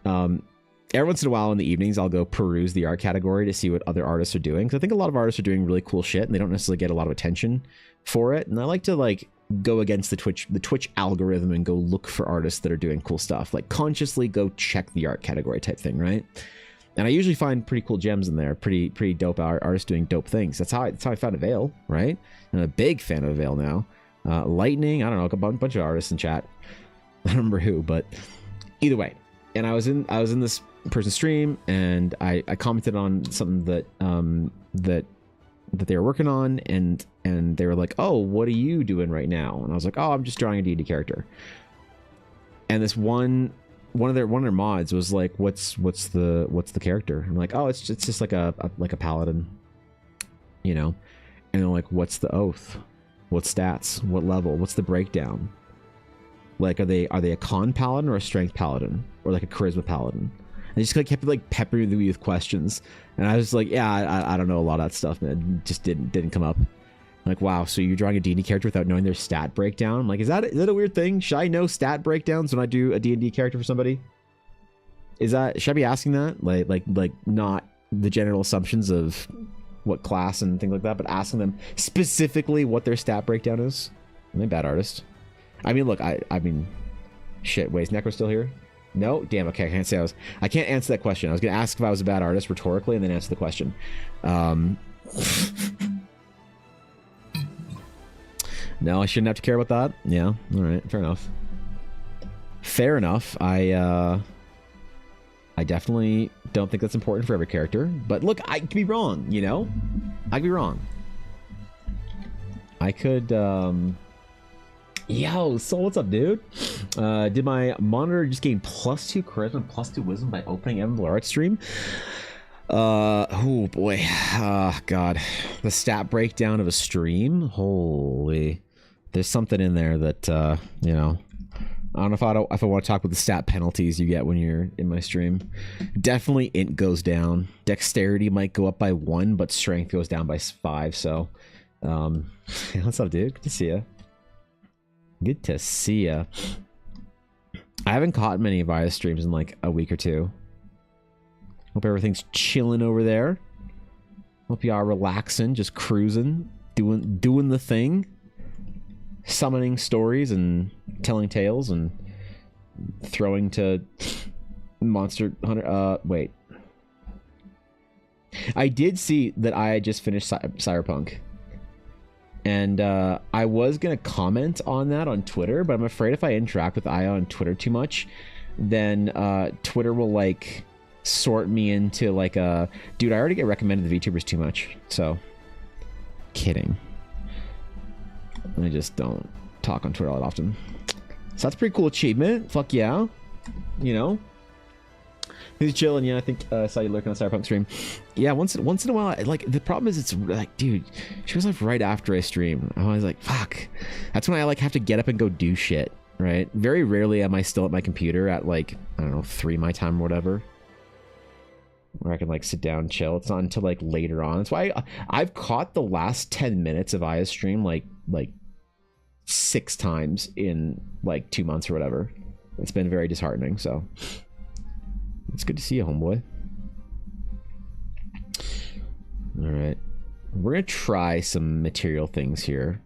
Every once in a while in the evenings, I'll go peruse the art category to see what other artists are doing. Because I think a lot of artists are doing really cool shit, and they don't necessarily get a lot of attention for it. And I like to like go against the Twitch algorithm and go look for artists that are doing cool stuff. Like consciously go check the art category type thing, right? And I usually find pretty cool gems in there, pretty dope artists doing dope things. That's how I found Avail, right? I'm a big fan of Avail now. Lightning, I don't know, a bunch of artists in chat. I don't remember who, but either way. And I was in this person's stream, and I commented on something that they were working on, and they were like, "Oh, what are you doing right now?" And I was like, "Oh, I'm just drawing a D&D character." And this one of their mods was like, what's the character? I'm like, oh, it's just like a paladin, you know. And they're like, what's the oath? What stats? What level? What's the breakdown? Like, are they a con paladin or a strength paladin or like a charisma paladin? And they just like kept like peppering me with questions, and I was like, yeah, I don't know a lot of that stuff, man. It just didn't come up. I'm like, wow, so you're drawing a D&D character without knowing their stat breakdown? I'm like, is that a weird thing? Should I know stat breakdowns when I do a D&D character for somebody? Should I be asking that? Like not the general assumptions of what class and things like that, but asking them specifically what their stat breakdown is? I'm a bad artist. I mean, look, I mean, shit, wait, is Necro still here? No? Damn, okay, I can't answer that question. I was gonna ask if I was a bad artist rhetorically and then answer the question. No, I shouldn't have to care about that. Yeah, all right, fair enough. Fair enough. I definitely don't think that's important for every character. But look, I could be wrong, you know? I could be wrong. I could, Yo, so what's up, dude? Did my monitor just gain +2 charisma and +2 wisdom by opening M Art stream? Oh boy. God. The stat breakdown of a stream? Holy. There's something in there that, you know, I don't know if I want to talk about the stat penalties you get when you're in my stream. Definitely int goes down. Dexterity might go up by 1, but strength goes down by 5. So, what's up, dude? Good to see ya. Good to see ya. I haven't caught many Avaya streams in like a week or two. Hope everything's chilling over there. Hope you are relaxing, just cruising, doing the thing. Summoning stories and telling tales and throwing to Monster Hunter. Wait. I did see that I had just finished Cyberpunk. And I was going to comment on that on Twitter, but I'm afraid if I interact with Aya on Twitter too much, then Twitter will like sort me into like a... Dude, I already get recommended the VTubers too much. So, kidding. I just don't talk on Twitter all that often. So that's a pretty cool achievement. Fuck yeah. You know? He's chilling. Yeah, I think I saw you lurking on Cyberpunk stream. Yeah, once in a while. Like, the problem is it's like, dude, she was like right after I stream. I was like, fuck. That's when I like have to get up and go do shit, right? Very rarely am I still at my computer at like, I don't know, 3 my time or whatever, where I can like sit down and chill. It's not until like later on. That's why I've caught the last 10 minutes of Aya's stream like 6 times in like 2 months or whatever. It's been very disheartening. So it's good to see you, homeboy. All right, we're gonna try some material things here.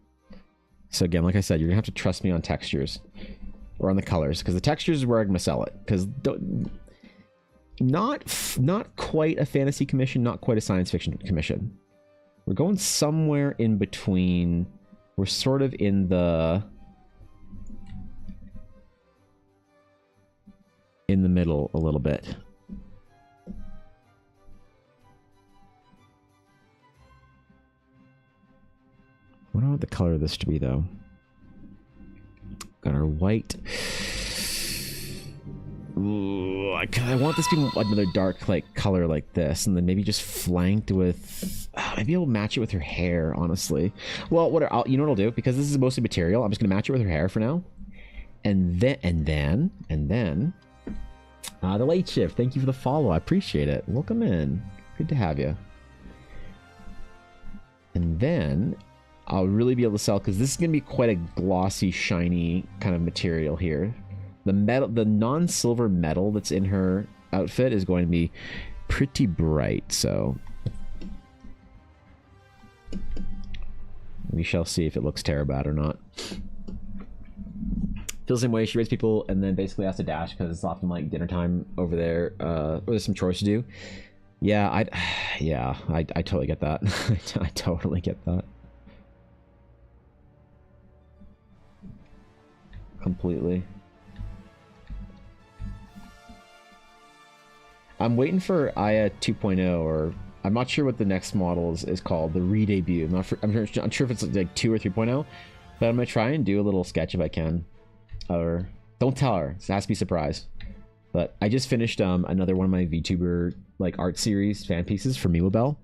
So again, like I said, you're gonna have to trust me on textures or on the colors, because the textures is where I'm gonna sell it. Because not quite a fantasy commission, not quite a science fiction commission. We're going somewhere in between. We're sort of in the middle a little bit. the color of this to be, though. Got our white. Ooh, I want this to be another dark like color like this, and then maybe just flanked with. Maybe I'll match it with her hair. Honestly, well, you know what I'll do, because this is mostly material. I'm just gonna match it with her hair for now, and then the late shift. Thank you for the follow. I appreciate it. Welcome in. Good to have you. And then I'll really be able to sell, because this is gonna be quite a glossy, shiny kind of material here. The metal, the non-silver metal that's in her outfit is going to be pretty bright, so we shall see if it looks terrible or not. Feels the same way. She rates people and then basically has to dash because it's often like dinner time over there, or there's some chores to do. Yeah, I totally get that. I totally get that. Completely. I'm waiting for Aya 2.0, or I'm not sure what the next model is called, the re-debut. I'm not sure if it's like 2 or 3.0, but I'm gonna try and do a little sketch if I can. Or don't tell her, it has to be a surprise. But I just finished another one of my VTuber like art series fan pieces for Miwabell,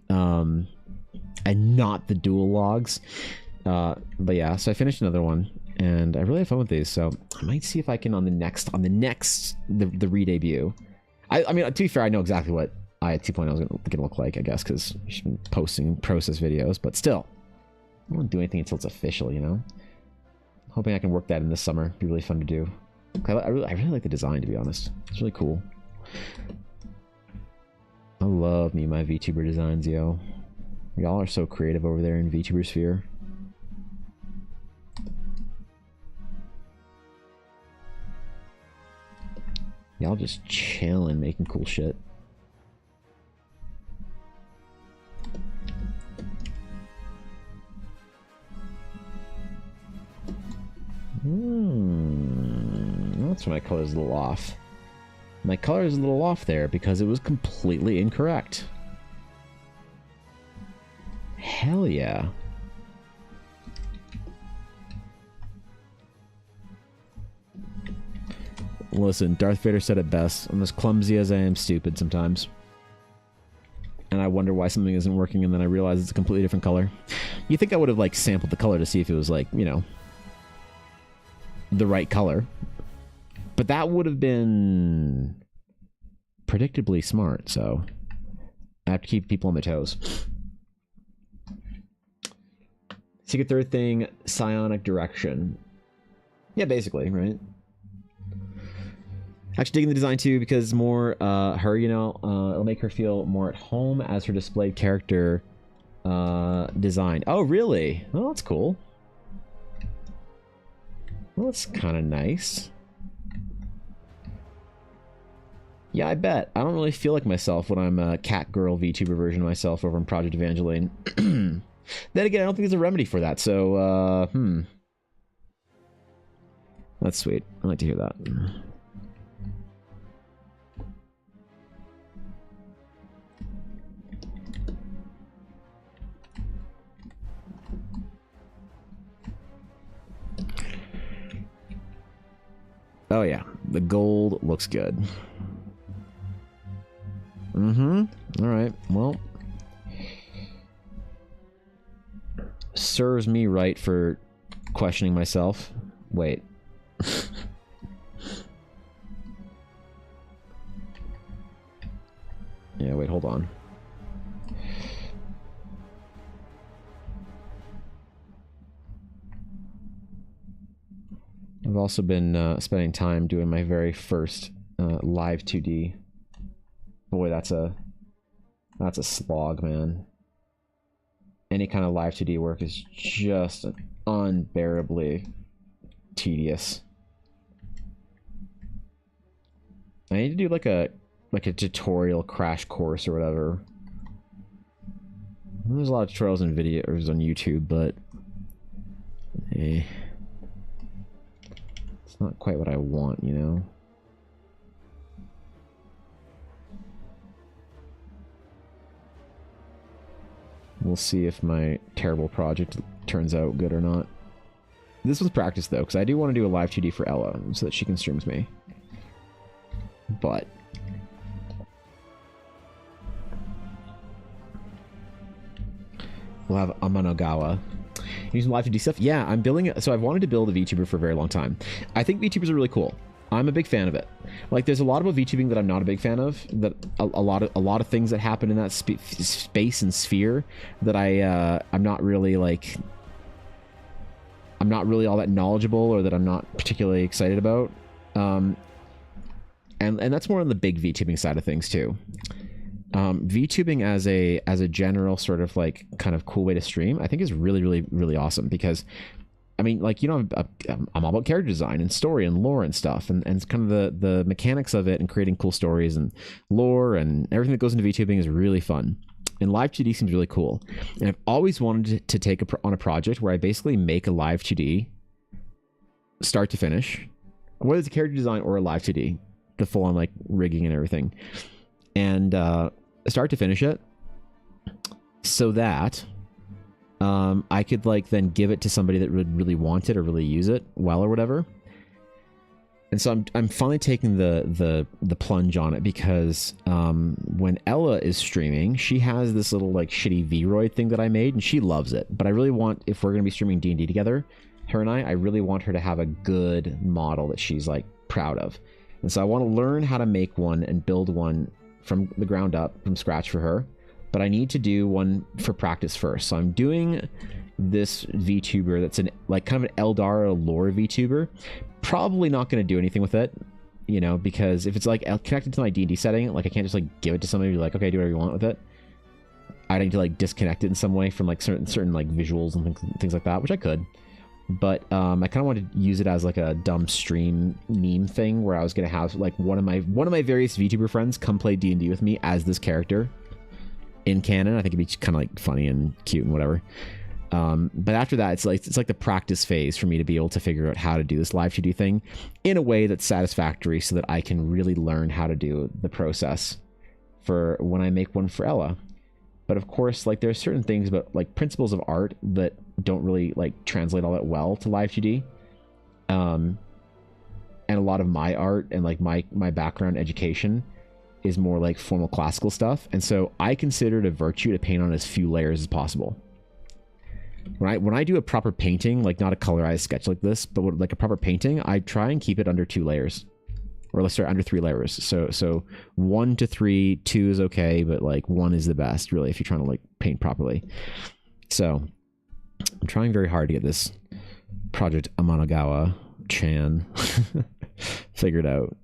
and not the dual logs. But yeah, so I finished another one, and I really have fun with these. So I might see if I can on the next the re-debut. I mean, to be fair, I know exactly what I 2.0 is gonna look like, I guess, because she's been posting process videos. But still, I won't do anything until it's official, you know. Hoping I can work that in this summer. Be really fun to do. I really like the design, to be honest. It's really cool. I love me my VTuber designs, yo. Y'all are so creative over there in VTuber sphere. Y'all just chilling, making cool shit. That's why my color's a little off. My color is a little off there because it was completely incorrect. Hell yeah. Listen, Darth Vader said it best. I'm as clumsy as I am stupid sometimes. And I wonder why something isn't working, and then I realize it's a completely different color. You think I would have, like, sampled the color to see if it was, like, you know, the right color. But that would have been predictably smart, so I have to keep people on their toes. Secret third thing, psionic direction. Yeah, basically, right? Actually digging the design too, because more her, you know, it'll make her feel more at home as her displayed character design. Oh, really? Oh, that's cool. Well, that's kind of nice. Yeah, I bet. I don't really feel like myself when I'm a cat girl VTuber version of myself over in Project Evangeline. Then again, I don't think there's a remedy for that, so, That's sweet. I like to hear that. Oh yeah, the gold looks good. Alright, well. Serves me right for questioning myself. Wait. Yeah, wait, hold on. I've also been spending time doing my very first live 2D. Boy, that's a slog, man. Any kind of live 2D work is just unbearably tedious. I need to do like a tutorial crash course or whatever. There's a lot of tutorials and videos on YouTube, but it's not quite what I want, you know? We'll see if my terrible project turns out good or not. This was practice, though, because I do want to do a live 2D for Ella so that she can stream with me. But... we'll have Amanogawa. Using live 2D stuff? Yeah, I'm building it. So I've wanted to build a VTuber for a very long time. I think VTubers are really cool. I'm a big fan of it. Like, there's a lot about VTubing that I'm not a big fan of. That a lot of things that happen in that space and sphere that I'm not really like... I'm not really all that knowledgeable, or that I'm not particularly excited about. And that's more on the big VTubing side of things too. VTubing as a general sort of like kind of cool way to stream, I think is really, really, really awesome, because I mean, like, you know, I'm all about character design and story and lore and stuff, and it's kind of the mechanics of it and creating cool stories and lore and everything that goes into VTubing is really fun. And live 2D seems really cool. And I've always wanted to take on a project where I basically make a live 2D start to finish, whether it's a character design or a live 2D, the full on like rigging and everything, and start to finish it so that I could like then give it to somebody that would really want it or really use it well or whatever. And so I'm finally taking the plunge on it, because when Ella is streaming, she has this little like shitty Vroid thing that I made, and she loves it. But I really want, if we're gonna be streaming D&D together, her and I really want her to have a good model that she's like proud of. And so I want to learn how to make one and build one from the ground up, from scratch for her. But I need to do one for practice first. So I'm doing this VTuber that's an like kind of an Eldara lore VTuber. Probably not going to do anything with it, you know, because if it's like connected to my D&D setting, like I can't just like give it to somebody and be like, okay, do whatever you want with it. I need to like disconnect it in some way from like certain like visuals and things like that, which I could. But I kind of wanted to use it as like a dumb stream meme thing where I was going to have like one of my various VTuber friends come play D&D with me as this character in canon. I think it'd be kind of like funny and cute and whatever. But after that, it's like the practice phase for me to be able to figure out how to do this live 2D thing in a way that's satisfactory, so that I can really learn how to do the process for when I make one for Ella. But of course, like there's certain things about like principles of art that don't really like translate all that well to live 2D. And a lot of my art and like my background education is more like formal classical stuff. And so I consider it a virtue to paint on as few layers as possible. When I do a proper painting, like not a colorized sketch like this, but like a proper painting, I try and keep it under 2 layers. Or let's start under 3 layers. So 1 to 3, 2 is okay, but like 1 is the best, really, if you're trying to like paint properly. So I'm trying very hard to get this project Amanogawa-chan figured out.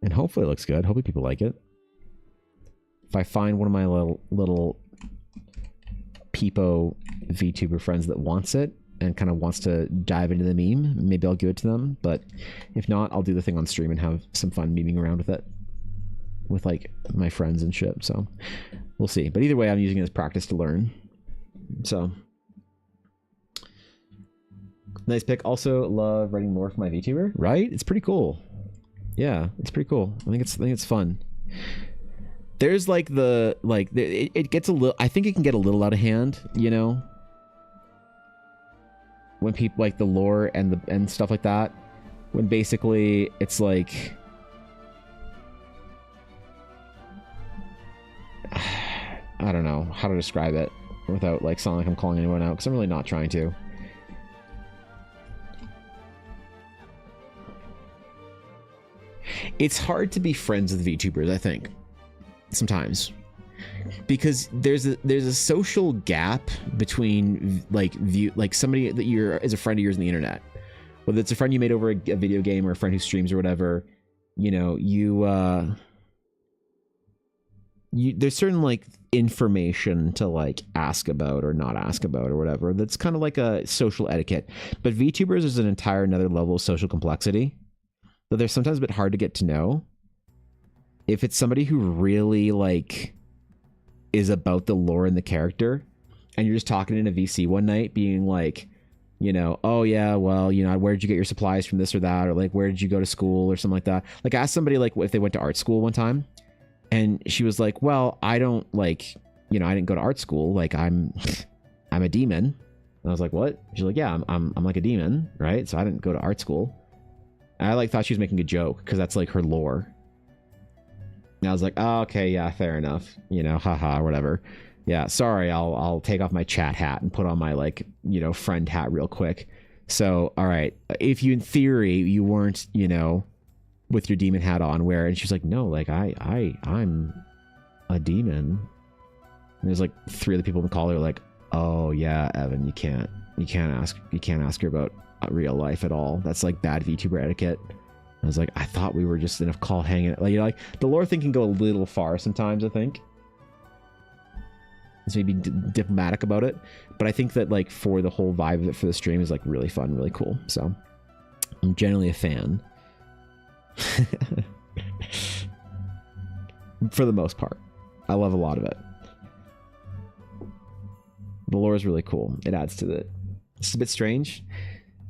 And hopefully it looks good. Hopefully people like it. If I find one of my little peepo VTuber friends that wants it and kind of wants to dive into the meme, maybe I'll give it to them. But if not, I'll do the thing on stream and have some fun memeing around with it with like my friends and shit. So we'll see. But either way, I'm using it as practice to learn. So nice pick. Also love writing lore for my VTuber, right? It's pretty cool. Yeah, it's pretty cool. I think it's fun. There's like it gets a little, I think it can get a little out of hand, you know, when people like the lore and stuff like that, when basically it's like I don't know how to describe it without like sounding like I'm calling anyone out, because I'm really not trying to. It's hard to be friends with VTubers, I think, sometimes, because there's a social gap between like somebody that is a friend of yours on the internet, whether it's a friend you made over a video game or a friend who streams or whatever. You know, there's certain like information to like ask about or not ask about or whatever. That's kind of like a social etiquette. But VTubers is an entire another level of social complexity that they're sometimes a bit hard to get to know. If it's somebody who really like is about the lore and the character, and you're just talking in a VC one night being like, you know, oh yeah, well, you know, where did you get your supplies from, this or that, or like where did you go to school or something like that. Like I asked somebody like if they went to art school one time, and she was like, well, I don't like you know, I didn't go to art school. Like I'm a demon. And I was like, what? She's like, yeah, I'm like a demon, right? So I didn't go to art school. And I like thought she was making a joke because that's like her lore. And I was like, oh, okay, yeah, fair enough. You know, haha, whatever. Yeah, sorry, I'll take off my chat hat and put on my, like, you know, friend hat real quick. So, all right, if you, in theory, you weren't, you know, with your demon hat on, where? And she's like, no, like, I'm a demon. And there's like 3 other people in the call. They're like, oh yeah, Evan, you can't ask her about real life at all. That's like bad VTuber etiquette. I was like, I thought we were just in a call hanging. Like, you know, like the lore thing can go a little far sometimes, I think. It's maybe diplomatic about it, but I think that like for the whole vibe of it for the stream is like really fun, really cool. So I'm generally a fan. For the most part, I love a lot of it. The lore is really cool. It adds to it. It's a bit strange.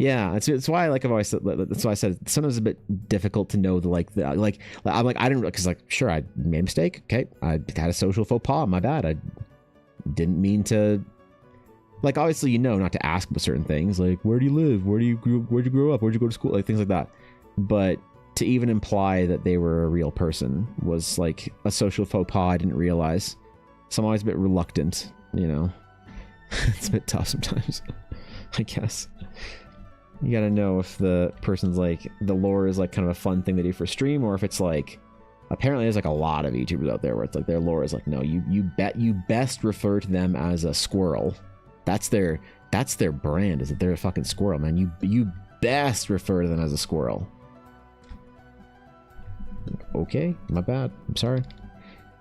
Yeah, it's why, like I've always said, that's why I said sometimes it's a bit difficult to know I'm like I didn't, because like sure I made a mistake. Okay, I had a social faux pas. My bad. I didn't mean to. Like obviously you know not to ask about certain things, like where do you live, where'd you grow up, where'd you go to school, like things like that. But to even imply that they were a real person was like a social faux pas I didn't realize. So I'm always a bit reluctant, you know. It's a bit tough sometimes, I guess. You gotta know if the person's like, the lore is like kind of a fun thing they do for stream, or if it's like, apparently there's like a lot of YouTubers out there where it's like their lore is like, no, you best refer to them as a squirrel. That's their brand, is that they're a fucking squirrel, man. You best refer to them as a squirrel. Okay, my bad. I'm sorry.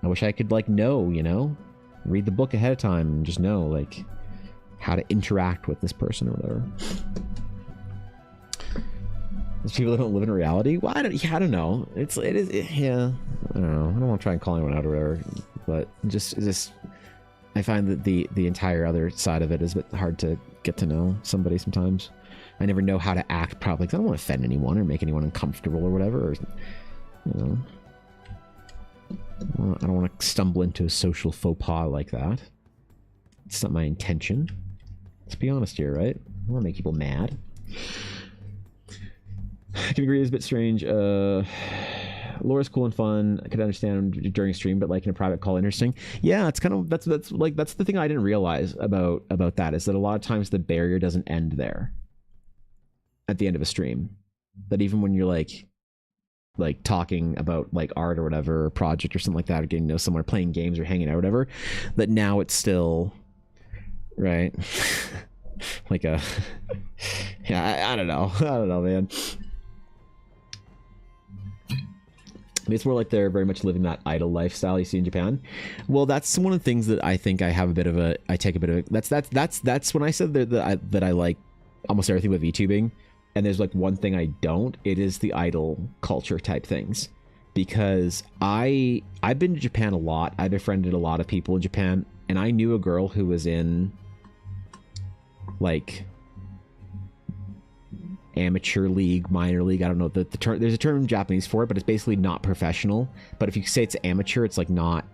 I wish I could like know, you know, read the book ahead of time and just know like how to interact with this person or whatever. There's people that don't live in reality. Well, I don't know. Yeah. I don't know. I don't want to try and call anyone out or whatever, but just I find that the entire other side of it is a bit hard to get to know somebody sometimes. I never know how to act properly because I don't want to offend anyone or make anyone uncomfortable or whatever. Or, you know, I don't want to stumble into a social faux pas like that. It's not my intention. Let's be honest here, right? I don't want to make people mad. I can agree it's a bit strange. Lore is cool and fun. I could understand during a stream, but like in a private call, interesting. Yeah, it's kind of that's the thing I didn't realize about that, is that a lot of times the barrier doesn't end there. At the end of a stream, that even when you're like talking about like art or whatever, or project or something like that, or getting to know someone, or playing games or hanging out or whatever, that now it's still right. Like a yeah, I don't know, man. It's more like they're very much living that idle lifestyle you see in Japan. Well, that's one of the things that I think I take a bit of that's when I said that I like almost everything with VTubing, and there's like one thing I don't, it is the idol culture type things. Because I've been to Japan a lot. I befriended a lot of people in Japan, and I knew a girl who was in like amateur league, minor league, I don't know the term, there's a term in Japanese for it, but it's basically not professional. But if you say it's amateur, it's like not,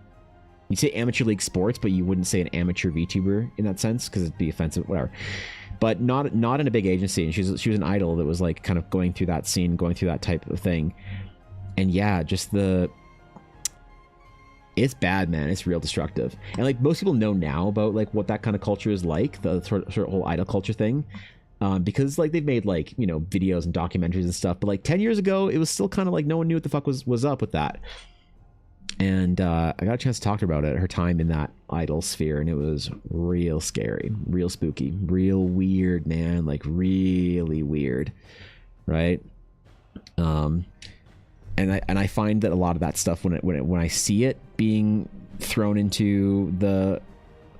you say amateur league sports, but you wouldn't say an amateur VTuber in that sense because it'd be offensive, whatever. But not in a big agency, and she was an idol that was like kind of going through that scene, going through that type of thing. And yeah, just it's bad, man. It's real destructive. And like most people know now about like what that kind of culture is like, the sort of whole idol culture thing. Because like they've made like, you know, videos and documentaries and stuff, but like 10 years ago it was still kind of like no one knew what the fuck was up with that. And I got a chance to talk to her about it, her time in that idol sphere, and it was real scary, real spooky, real weird, man, like really weird, right? And I find that a lot of that stuff when I see it being thrown into the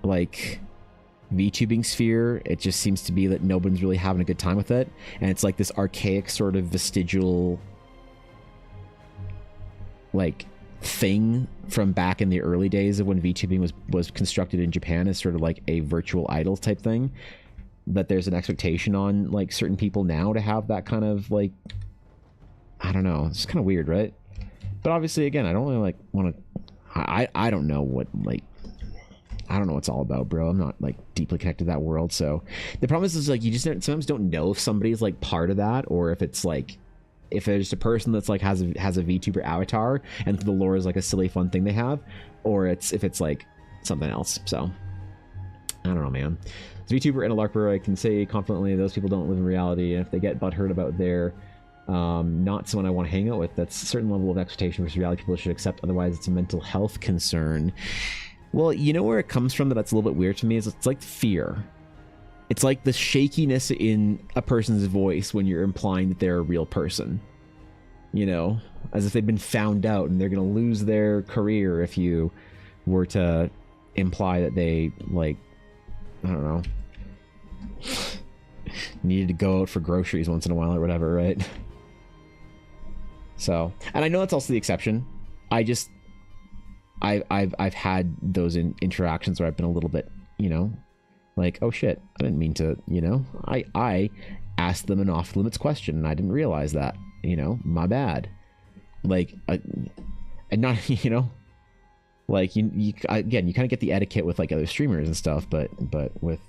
like VTubing sphere, it just seems to be that nobody's really having a good time with it, and it's like this archaic sort of vestigial like thing from back in the early days of when VTubing was constructed in Japan as sort of like a virtual idol type thing, that there's an expectation on like certain people now to have that kind of like, I don't know, it's kind of weird, right? But obviously again, I don't really like want to, I don't know what like, I don't know what it's all about, bro. I'm not like deeply connected to that world. So the problem is like you just sometimes don't know if somebody's like part of that, or if it's like if there's just a person that's like has a VTuber avatar and the lore is like a silly fun thing they have, or if it's like something else. So I don't know, man. As a VTuber and a LARPer, I can say confidently those people don't live in reality, and if they get butthurt about their not someone I want to hang out with, that's a certain level of expectation versus reality people should accept, otherwise it's a mental health concern. Well, you know where it comes from that's a little bit weird to me is it's like fear. It's like the shakiness in a person's voice when you're implying that they're a real person. You know, as if they've been found out and they're going to lose their career if you were to imply that they, like, I don't know, needed to go out for groceries once in a while or whatever, right? So, and I know that's also the exception. I've had those interactions where I've been a little bit, you know, like, oh shit, I didn't mean to, you know, I asked them an off limits question and I didn't realize that, you know, my bad. Like, and not, you know, like you again, you kind of get the etiquette with like other streamers and stuff, but with,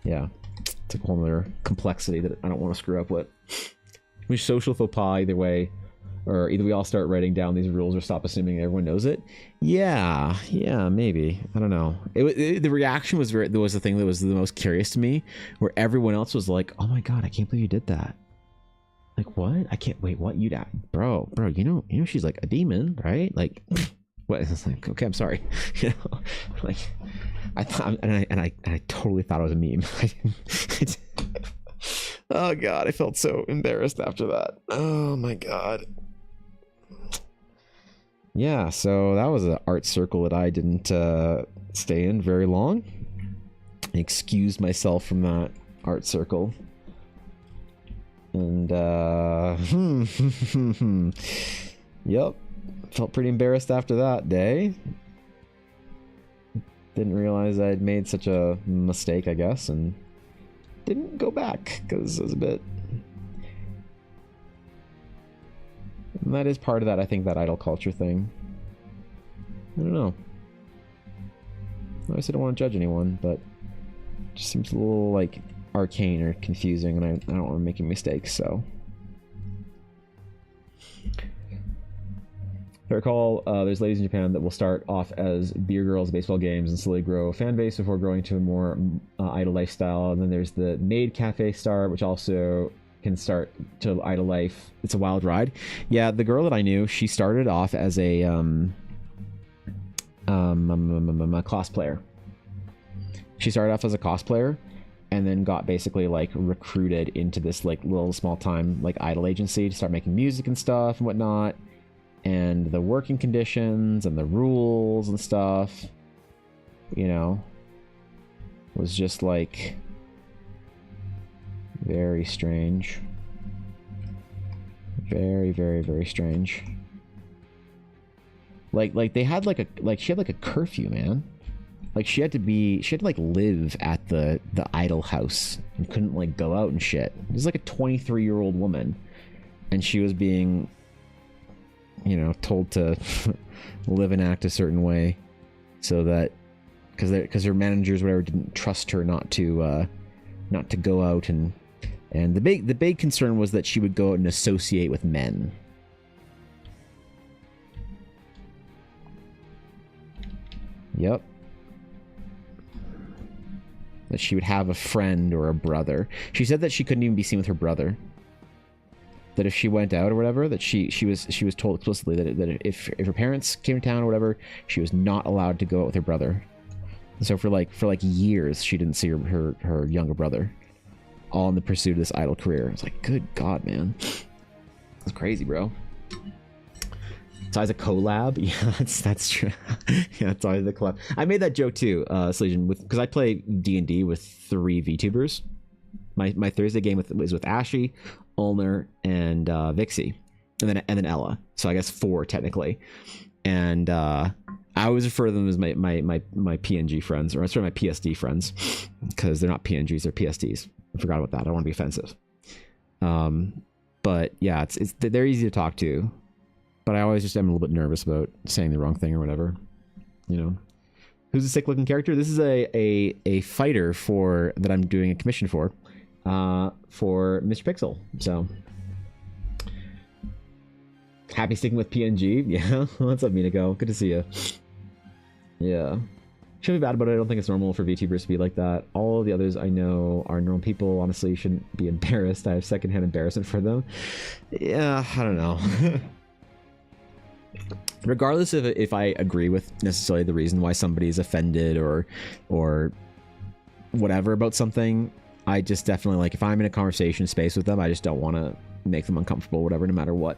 yeah, it's a whole other complexity that I don't want to screw up with. We social faux pas either way. Or either we all start writing down these rules or stop assuming everyone knows it. Yeah, maybe. I don't know. The reaction was the thing that was the most curious to me, where everyone else was like, "Oh my god, I can't believe you did that." Like, what? I can't wait. What you did, bro? You know, she's like a demon, right? Like, what? It's like, okay, I'm sorry. You know, like, I thought, and I totally thought it was a meme. Oh god, I felt so embarrassed after that. Oh my god. Yeah, so that was an art circle that I didn't stay in very long. I excused myself from that art circle. And, yep, felt pretty embarrassed after that day. Didn't realize I'd made such a mistake, I guess, and didn't go back, because it was a bit... And that is part of that, I think, that idol culture thing. I don't know. Obviously, I don't want to judge anyone, but it just seems a little, like, arcane or confusing, and I don't want to make any mistakes, so... If I recall, there's ladies in Japan that will start off as beer girls, baseball games, and slowly grow a fan base before growing to a more idol lifestyle. And then there's the maid cafe star, which also can start to idle life. It's a wild ride. Yeah, the girl that I knew, she started off as a cosplayer. She started off as a cosplayer and then got basically like recruited into this like little small time like idol agency to start making music and stuff and whatnot. And the working conditions and the rules and stuff, you know, was just like very strange. Very, very, very strange. Like they had like she had like a curfew, man. Like she had to like live at the idol house and couldn't like go out and shit. It was like a 23-year-old woman, and she was being, you know, told to live and act a certain way, so that because her managers whatever didn't trust her not to go out, and the big concern was that she would go out and associate with men. Yep. That she would have a friend or a brother. She said that she couldn't even be seen with her brother. That if she went out or whatever, that she was told explicitly that if her parents came to town or whatever, she was not allowed to go out with her brother. And so for like years, she didn't see her younger brother, all in the pursuit of this idol career. It's like, good God, man, that's crazy, bro. It's always a collab. Yeah, that's true. Yeah, it's always the collab. I made that joke too, Solution, because I play D&D with 3 VTubers. My Thursday game is with Ashy, Ulner, and Vixie, and then Ella. So I guess 4 technically. And I always refer to them as my PNG friends, or sorry, my PSD friends, because they're not PNGs, they're PSDs. I forgot about that. I don't want to be offensive. But yeah, they're easy to talk to, but I always just am a little bit nervous about saying the wrong thing or whatever, you know, Who's a sick looking character? This is a fighter that I'm doing a commission for Mr. Pixel. So happy sticking with PNG. Yeah, what's up, Minako? Good to see you. Yeah, shouldn't be bad about it. I don't think it's normal for VTubers to be like that. All of the others I know are normal people. Honestly, you shouldn't be embarrassed. I have secondhand embarrassment for them. Yeah, I don't know. Regardless of if I agree with necessarily the reason why somebody is offended or whatever about something, I just definitely, like, if I'm in a conversation space with them, I just don't want to make them uncomfortable, whatever, no matter what.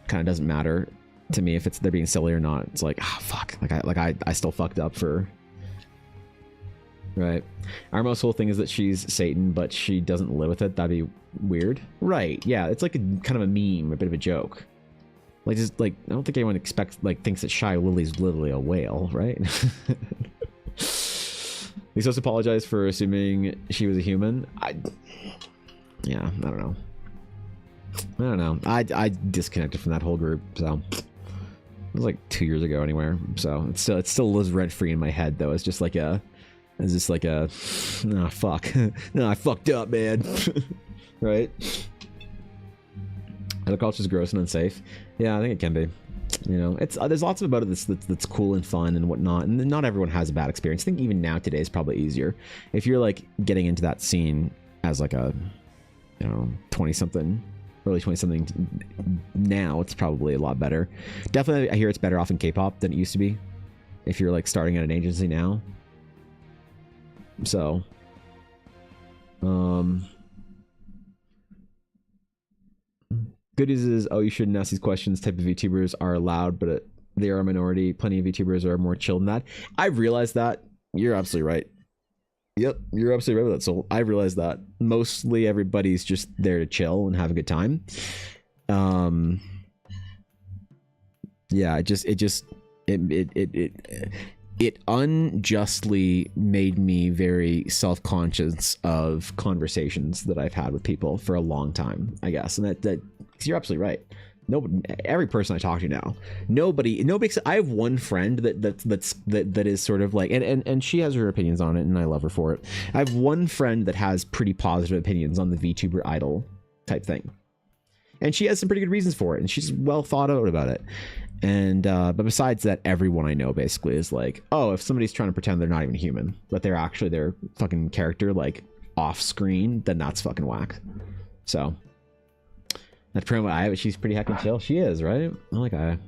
Kind of doesn't matter to me if they're being silly or not. It's like, oh fuck, I still fucked up for. Right. Our most whole thing is that she's Satan, but she doesn't live with it. That'd be weird. Right. Yeah. It's like a kind of a meme, a bit of a joke. Like, just like, I don't think anyone thinks that Shy Lily's literally a whale, right? We supposed to apologize for assuming she was a human. Yeah, I don't know. I disconnected from that whole group, so it was like 2 years ago anywhere. So it still lives rent free in my head though. It's just like a, nah, fuck, no, I fucked up, man. Right? The culture's gross and unsafe. Yeah, I think it can be. You know, it's there's lots about it that's cool and fun and whatnot, and not everyone has a bad experience. I think even now today is probably easier if you're like getting into that scene as like a, you know, 20-something, early 20-something. Now it's probably a lot better. Definitely, I hear it's better off in K-pop than it used to be. If you're like starting at an agency now, so good news is, oh, you shouldn't ask these questions type of VTubers are allowed, but they are a minority. Plenty of VTubers are more chill than that. I've realized that. You're absolutely right. Yep, you're absolutely right with that. So I realized that mostly everybody's just there to chill and have a good time. Yeah, it unjustly made me very self-conscious of conversations that I've had with people for a long time, I guess. And that you're absolutely right. Nobody, every person I talk to now, nobody. I have one friend that is sort of like, and she has her opinions on it, and I love her for it. I have one friend that has pretty positive opinions on the VTuber idol type thing, and she has some pretty good reasons for it, and she's well thought out about it. And but besides that, everyone I know basically is like, oh, if somebody's trying to pretend they're not even human, but they're actually their fucking character, like off screen, then that's fucking whack. So that's pretty much what I have. She's pretty heckin' chill. She is, right? I like I.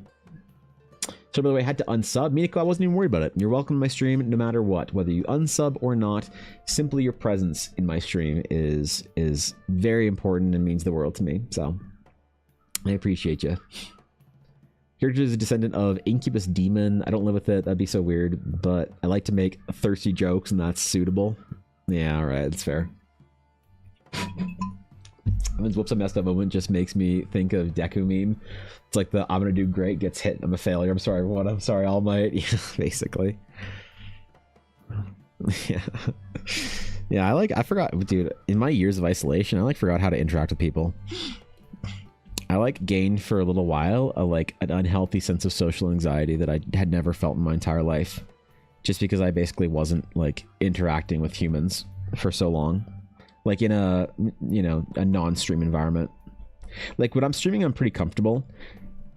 So by the way, I had to unsub. Minako, I wasn't even worried about it. You're welcome to my stream no matter what. Whether you unsub or not, simply your presence in my stream is very important and means the world to me. So I appreciate you. Character is a descendant of Incubus Demon. I don't live with it. That'd be so weird. But I like to make thirsty jokes, and that's suitable. Yeah, alright. That's fair. Whoops, I messed up moment just makes me think of Deku meme. It's like the I'm gonna do great gets hit. I'm a failure. I'm sorry, everyone. I'm sorry, All Might. Yeah, basically. Yeah. Yeah, I forgot, dude, in my years of isolation, I forgot how to interact with people. I gained for a little while an unhealthy sense of social anxiety that I had never felt in my entire life, just because I basically wasn't interacting with humans for so long, in a, you know, a non-stream environment. When I'm streaming, I'm pretty comfortable,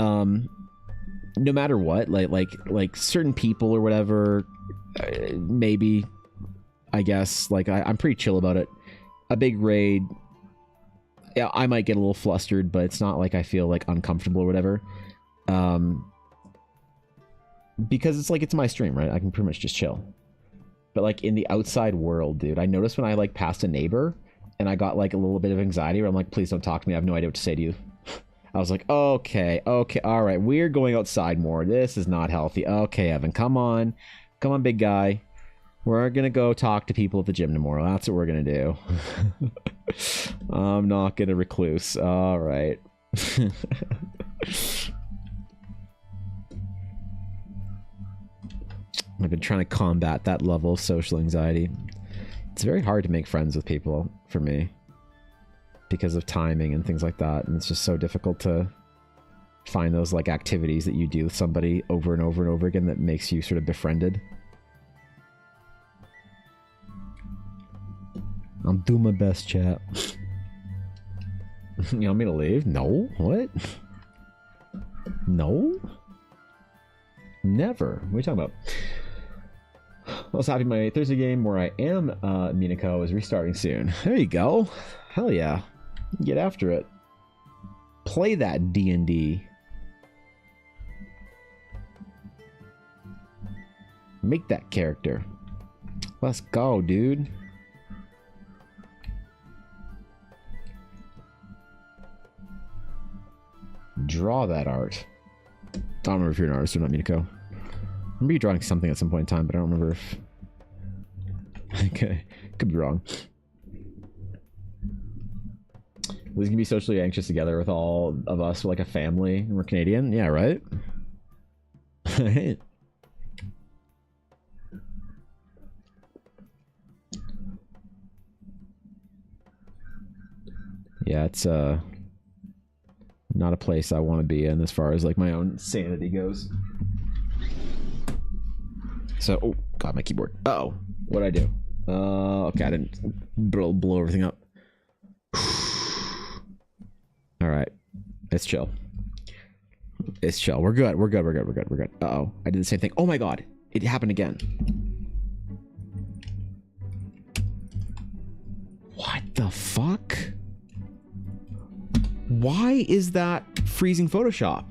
no matter what. Like certain people or whatever, maybe, I guess, I'm pretty chill about it. A big raid, yeah, I might get a little flustered, but it's not like I feel uncomfortable or whatever. Because it's my stream, right? I can pretty much just chill. But in the outside world, dude, I noticed when I passed a neighbor and I got a little bit of anxiety where I'm like, please don't talk to me. I have no idea what to say to you. I was like, okay, all right, we're going outside more. This is not healthy. Okay, Evan, come on, big guy. We're gonna go talk to people at the gym tomorrow. That's what we're gonna do. I'm not gonna recluse. All right. I've been trying to combat that level of social anxiety. It's very hard to make friends with people for me because of timing and things like that, and it's just so difficult to find those activities that you do with somebody over and over and over again that makes you sort of befriended. do my best, chat. You want me to leave? No. What? No? Never. What are you talking about? I was happy my Thursday game where I am Minako is restarting soon. There you go. Hell yeah. Get after it. Play that D&D. Make that character. Let's go, dude. Draw that art. I don't remember if you're an artist or not, Minako. I remember you drawing something at some point in time, but I don't remember if... Okay, could be wrong. We can be socially anxious together with all of us, like a family, and we're Canadian. Yeah, right? Yeah, it's not a place I want to be in as far as like my own sanity goes. So, oh god, my keyboard. Uh-oh, what'd I do? Okay, I didn't blow everything up. All right, it's chill. It's chill. We're good. We're good. We're good. We're good. We're good. Uh-oh, I did the same thing. Oh my god, it happened again. What the fuck? Why is that freezing Photoshop?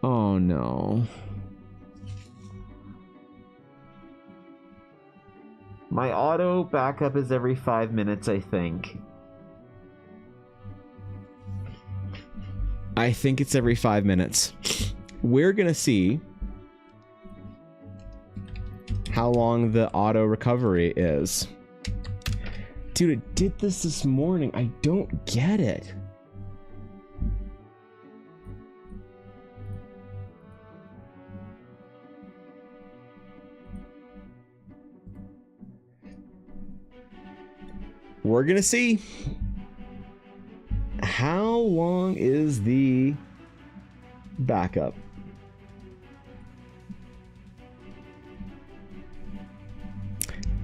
Oh no. My auto backup is every 5 minutes, I think. I think it's every 5 minutes. We're gonna see how long the auto recovery is. Dude, it did this morning. I don't get it. We're gonna see. How long is the backup?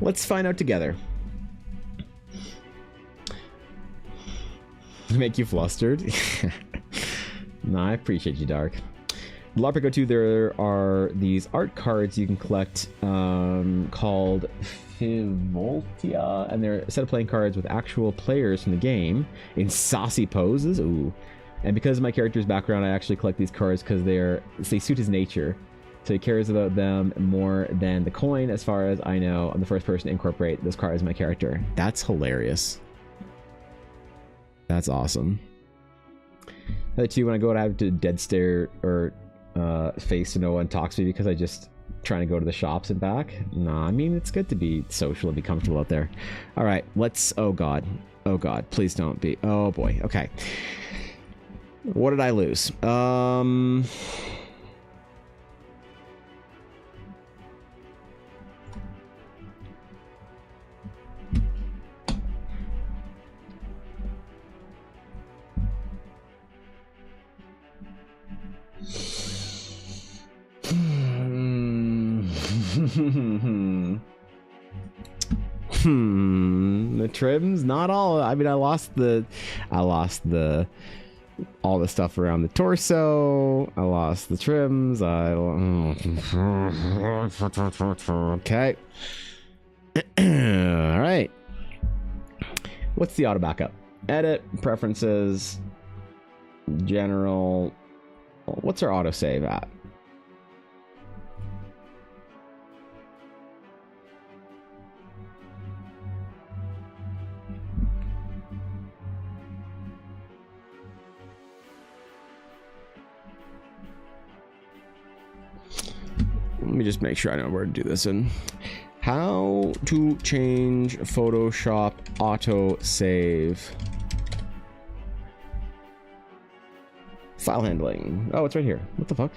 Let's find out together. Make you flustered? No, I appreciate you, Dark. LARPico 2, there are these art cards you can collect called Fivoltia, and they're a set of playing cards with actual players from the game in saucy poses. Ooh. And because of my character's background, I actually collect these cards because they suit his nature. So he cares about them more than the coin. As far as I know, I'm the first person to incorporate this card as my character. That's hilarious. That's awesome. The two, when I go to have to dead stare or face to no one talks to me because I just trying to go to the shops and back. Nah, I mean, it's good to be social and be comfortable out there. All right, let's, oh god, please don't be, oh boy, okay. What did I lose? The trims, not all. I mean, I lost all the stuff around the torso. I lost the trims. Okay. All right. What's the auto backup? Edit, preferences, general. What's our autosave at? Let me just make sure I know where to do this in. How to change Photoshop auto save. File handling. Oh, it's right here. What the fuck?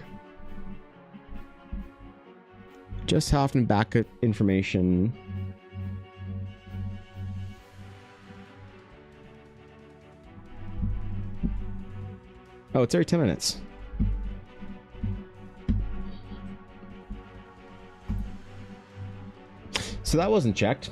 Just how often backup information. Oh, it's every 10 minutes. So that wasn't checked.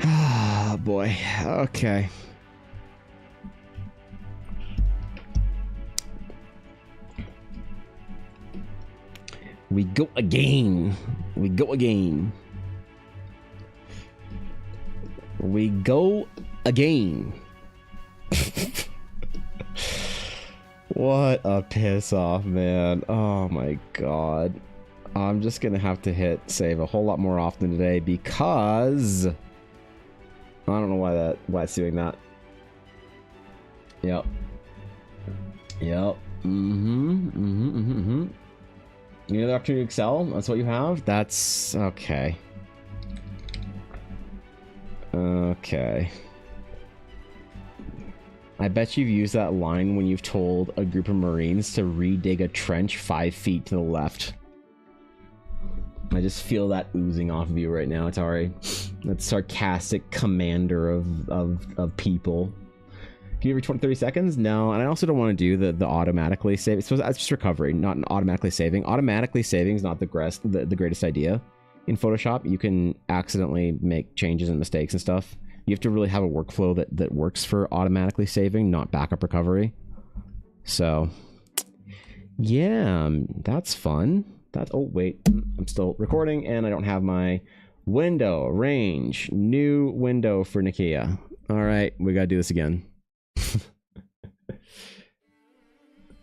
Ah, boy. Okay. We go again. We go again. We go again. What a piss off, man. Oh my god. I'm just gonna have to hit save a whole lot more often today because I don't know why it's doing that. Yep. Yep. You know the opportunity to excel? That's what you have? That's okay. Okay. I bet you've used that line when you've told a group of Marines to redig a trench 5 feet to the left. I just feel that oozing off of you right now, Atari. That sarcastic commander of people. Can you every 20-30 seconds? No, and I also don't want to do the automatically save. It's just recovery, not an automatically saving. Automatically saving is not the greatest idea. In Photoshop, you can accidentally make changes and mistakes and stuff. You have to really have a workflow that works for automatically saving, not backup recovery. So, yeah, that's fun. Oh, wait, I'm still recording and I don't have my window range. New window for Nikia. All right, we got to do this again.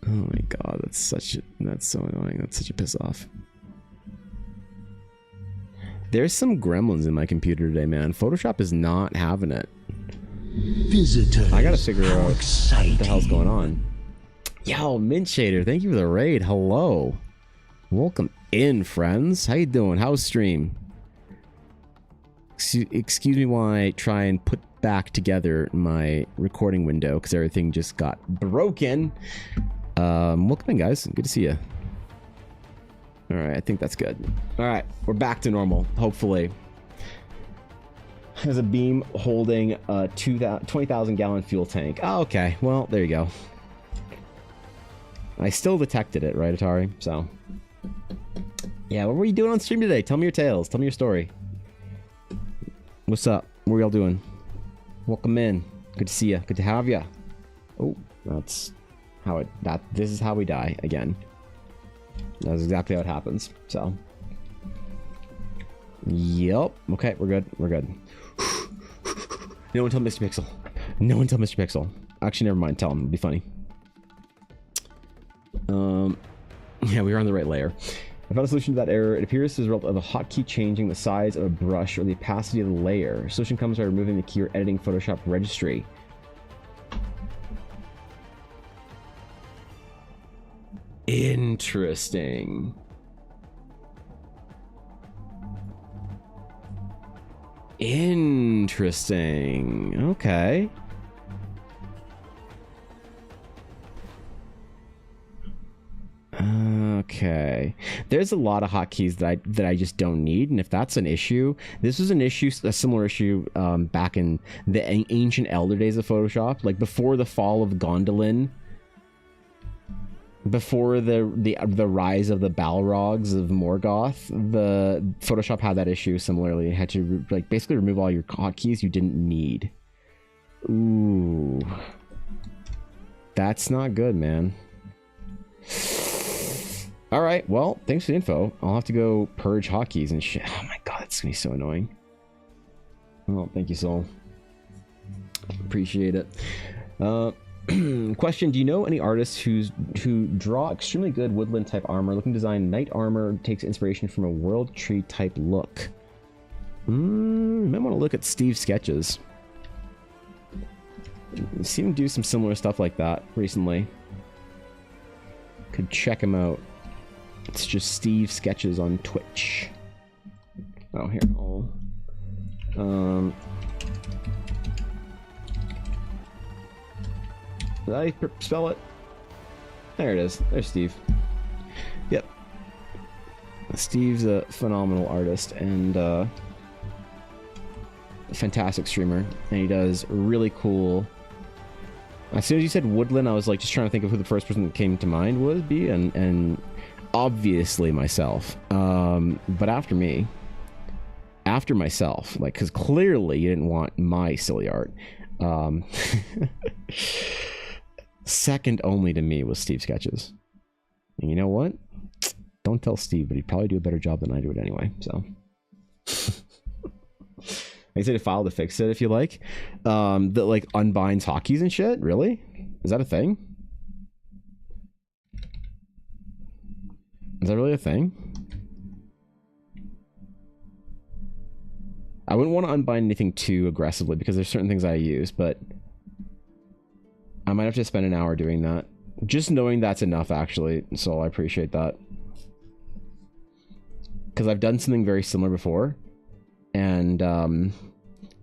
Oh my god, that's so annoying. That's such a piss off. There's some gremlins in my computer today, man. Photoshop is not having it. Visitors, I gotta figure out exciting. what the hell's going on. Yo, Mint Shader, thank you for the raid. Hello. Welcome in, friends. How you doing? How's stream? Excuse me while I try and put back together my recording window because everything just got broken. Welcome in, guys. Good to see you. All right, I think that's good. All right, we're back to normal, hopefully. There's a beam holding a 20,000 gallon fuel tank. Oh, okay. Well, there you go. I still detected it, right, Atari? So, yeah, what were you doing on stream today? Tell me your tales. Tell me your story. What's up? What are y'all doing? Welcome in. Good to see you. Good to have you. Oh, that's how this is how we die again. That's exactly how it happens. So, yep. Okay, we're good. We're good. No one tell Mr. Pixel. No one tell Mr. Pixel. Actually, never mind. Tell him. It'll be funny. Yeah, we are on the right layer. I found a solution to that error. It appears as a result of a hotkey changing the size of a brush or the opacity of the layer. Solution comes by removing the key or editing Photoshop registry. Interesting. Interesting. Okay. Okay. There's a lot of hotkeys that I just don't need, and if that's an issue, this was an issue, a similar issue back in the ancient elder days of Photoshop, like before the fall of Gondolin, before the rise of the Balrogs of Morgoth. The Photoshop had that issue similarly. It had to like basically remove all your hotkeys you didn't need. Ooh, that's not good, man. All right, well, thanks for the info. I'll have to go purge hotkeys and shit. Oh my god, it's gonna be so annoying. Oh, thank you, Soul. Appreciate it. Question: do you know any artists who draw extremely good woodland type armor? Looking to design knight armor takes inspiration from a world tree type look. Might want to look at Steve's sketches. I've seen him do some similar stuff like that recently. Could check him out. It's just Steve Sketches on Twitch. Oh, here. Did I spell it? There it is. There's Steve. Yep, Steve's a phenomenal artist and a fantastic streamer, and he does really cool. As soon as you said Woodland, I was like just trying to think of who the first person that came to mind would be, and obviously myself. But after myself, like, because clearly you didn't want my silly art. Second only to me was Steve Sketches. And you know what? Don't tell Steve, but he'd probably do a better job than I do it anyway, so. I said to file to fix it if you like. That like unbinds hotkeys and shit? Really? Is that a thing? Is that really a thing? I wouldn't want to unbind anything too aggressively because there's certain things I use, but I might have to spend an hour doing that. Just knowing that's enough, actually, so I appreciate that. Because I've done something very similar before, and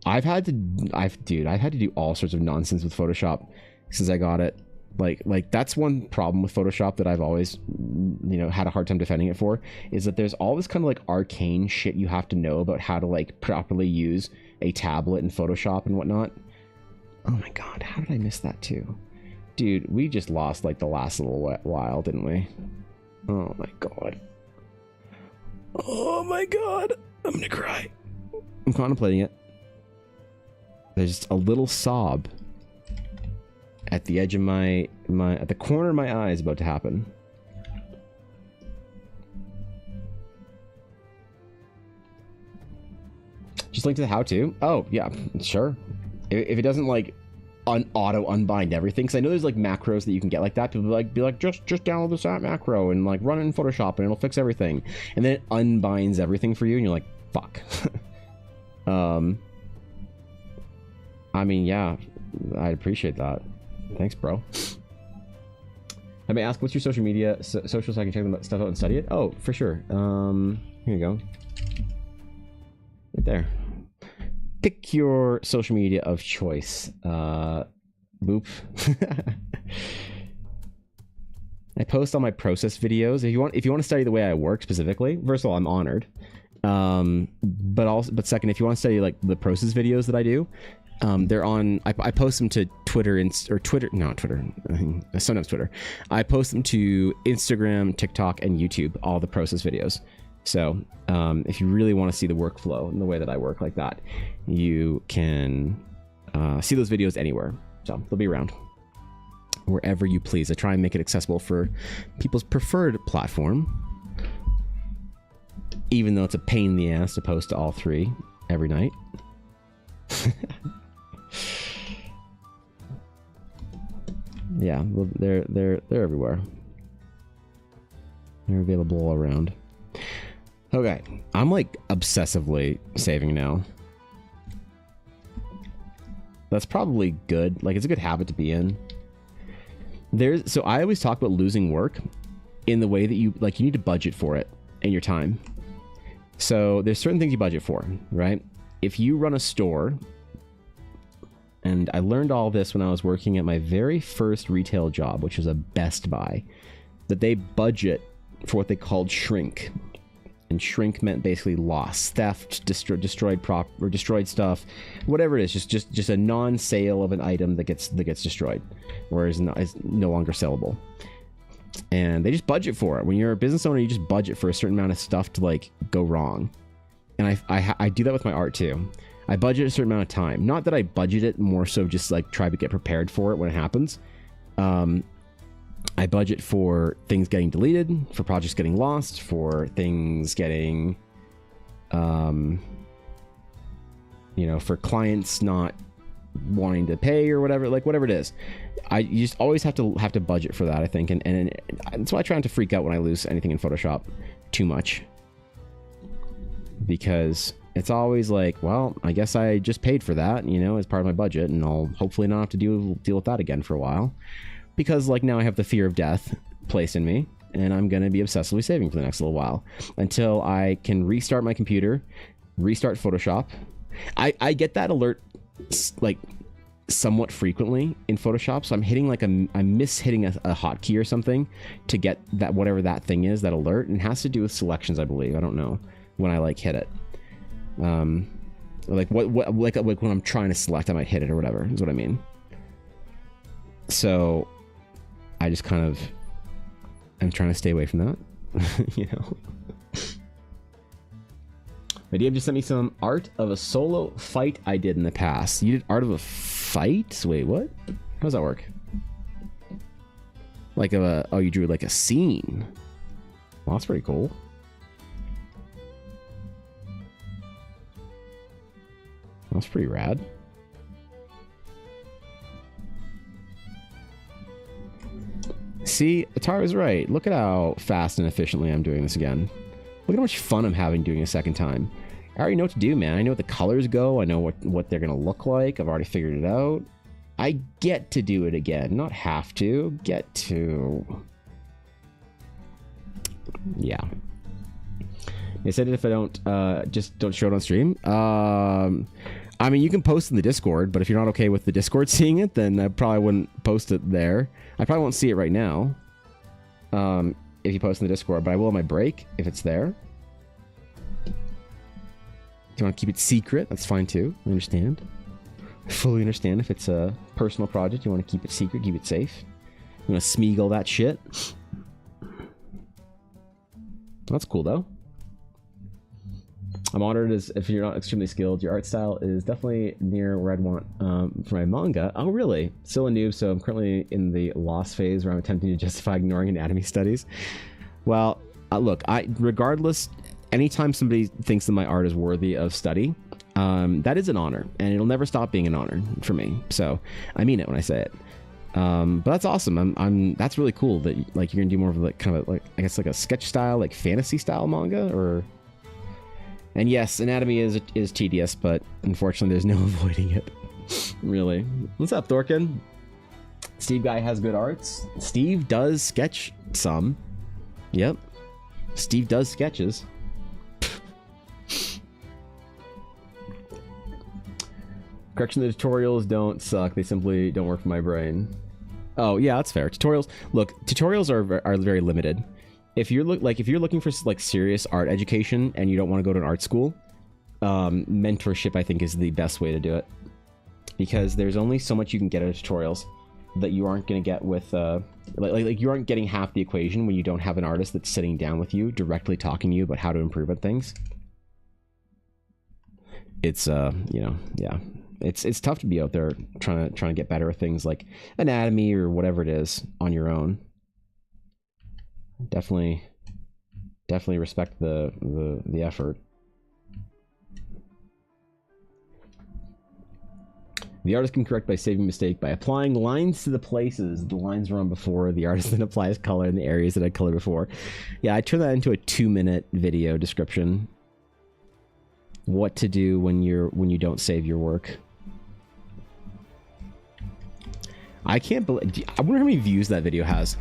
I've had to do all sorts of nonsense with Photoshop since I got it. Like that's one problem with Photoshop that I've always, had a hard time defending it for, is that there's all this kind of like arcane shit you have to know about how to like properly use a tablet in Photoshop and whatnot. Oh my god, how did I miss that too? Dude, we just lost like the last little while, didn't we? Oh my god. Oh my god. I'm gonna cry. I'm contemplating it. There's just a little sob at the edge of at the corner of my eye is about to happen. Just link to the how-to. Oh yeah, sure. If it doesn't like auto unbind everything, because I know there's like macros that you can get like that. People be like just download this app macro and like run it in Photoshop and it'll fix everything, and then it unbinds everything for you, and you're like, fuck. I mean, yeah, I'd appreciate that. Thanks, bro. I may ask, what's your social media social so I can check them stuff out and study it? Oh, for sure. Here you go. Right there. Pick your social media of choice. Boop. I post all my process videos. If you want to study the way I work specifically, first of all, I'm honored. But second, if you want to study like the process videos that I do, they're on. I post them to Twitter sometimes Twitter. I post them to Instagram, TikTok, and YouTube. All the process videos. So if you really want to see the workflow and the way that I work like that, you can see those videos anywhere. So they'll be around wherever you please. I try and make it accessible for people's preferred platform, even though it's a pain in the ass to post to all three every night. Yeah, well, they're everywhere. They're available all around. Okay, I'm like obsessively saving now. That's probably good. Like, it's a good habit to be in. So I always talk about losing work in the way that you need to budget for it and your time. So there's certain things you budget for, right? If you run a store, and I learned all this when I was working at my very first retail job, which was a Best Buy, that they budget for what they called shrink. And shrink meant basically loss, theft, destroyed stuff, whatever it is, just a non-sale of an item that gets destroyed, or is no longer sellable. And they just budget for it. When you're a business owner, you just budget for a certain amount of stuff to like go wrong. And I do that with my art too. I budget a certain amount of time. Not that I budget it, more so just like try to get prepared for it when it happens. I budget for things getting deleted, for projects getting lost, for things getting, for clients not wanting to pay or whatever, like whatever it is. You just always have to budget for that, I think, and that's why I try not to freak out when I lose anything in Photoshop too much, because it's always like, well, I guess I just paid for that, as part of my budget, and I'll hopefully not have to deal with that again for a while. Because like now I have the fear of death placed in me, and I'm going to be obsessively saving for the next little while until I can restart my computer, restart Photoshop. I get that alert like somewhat frequently in Photoshop, so I'm hitting like I'm mishitting a hotkey or something to get that, whatever that thing is, that alert, and it has to do with selections, I believe. I don't know when I like hit it. Like like when I'm trying to select, I might hit it or whatever is what I mean. So I just kind of, I'm trying to stay away from that, you know. But Dave just sent me some art of a solo fight I did in the past. You did art of a fight? Wait, what? How does that work? Like oh, you drew like a scene. Well, that's pretty cool. That's pretty rad. See, Atara was right. Look at how fast and efficiently I'm doing this again. Look at how much fun I'm having doing it a second time. I already know what to do, man. I know what the colors go. I know what they're going to look like. I've already figured it out. I get to do it again. Not have to. Get to. Yeah. They said if I don't, just don't show it on stream. I mean, you can post in the Discord, but if you're not okay with the Discord seeing it, then I probably wouldn't post it there. I probably won't see it right now. If you post in the Discord, but I will on my break if it's there. If you want to keep it secret, that's fine too. I understand. I fully understand if it's a personal project, you want to keep it secret, keep it safe. You want to Smeagol that shit. That's cool though. I'm honored as if you're not extremely skilled. Your art style is definitely near where I'd want for my manga. Oh, really? Still a noob, so I'm currently in the lost phase where I'm attempting to justify ignoring anatomy studies. Well, look, regardless, anytime somebody thinks that my art is worthy of study, that is an honor, and it'll never stop being an honor for me. So I mean it when I say it. But that's awesome. That's really cool that like you're gonna do more of like kind of like, I guess like a sketch style, like fantasy style manga, or. And yes, anatomy is tedious, but unfortunately there's no avoiding it. Really. What's up, Thorkin? Steve Guy has good arts. Steve does sketch some. Yep. Steve does sketches. Correction, the tutorials don't suck. They simply don't work for my brain. Oh, yeah, that's fair. Tutorials are very limited. If you're looking for like serious art education and you don't want to go to an art school, mentorship I think is the best way to do it, because there's only so much you can get out of tutorials that you aren't going to get with like you aren't getting half the equation when you don't have an artist that's sitting down with you directly talking to you about how to improve at things. It's you know, yeah, it's tough to be out there trying to get better at things like anatomy or whatever it is on your own. Definitely respect the effort. The artist can correct by saving mistake by applying lines to the places the lines were on before. The artist then applies color in the areas that I colored before. Yeah, I turned that into a 2-minute video description. What to do when you don't save your work. I can't believe. I wonder how many views that video has.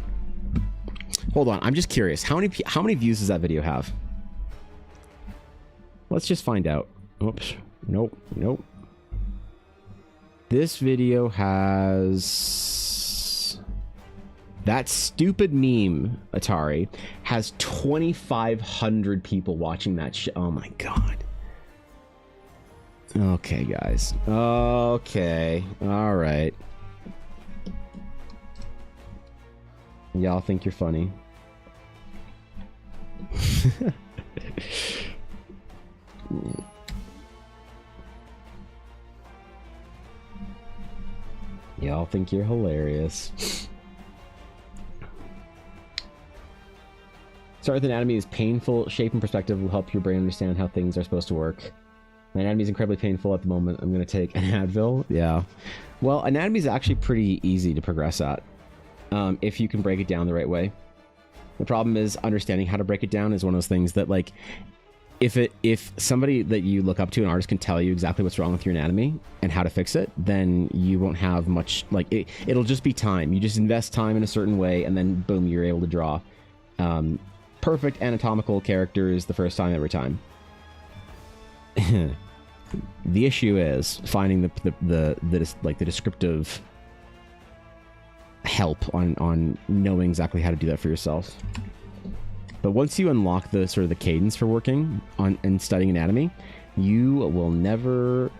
Hold on, I'm just curious. How many views does that video have? Let's just find out. Oops. Nope. This video has... That stupid meme, Atari, has 2,500 people watching that shit. Oh my god. Okay, guys. Okay. Alright. Y'all think you're funny. Y'all think you're hilarious. Start with anatomy is painful. Shape and perspective will help your brain understand how things are supposed to work. My anatomy is incredibly painful at the moment. I'm going to take an Advil. Yeah. Well, anatomy is actually pretty easy to progress at. If you can break it down the right way. The problem is understanding how to break it down is one of those things that, like, if somebody that you look up to, an artist, can tell you exactly what's wrong with your anatomy and how to fix it, then you won't have much, like, it'll just be time. You just invest time in a certain way, and then boom, you're able to draw perfect anatomical characters the first time every time. The issue is finding the descriptive help on knowing exactly how to do that for yourself. But once you unlock the sort of the cadence for working on and studying anatomy, you will never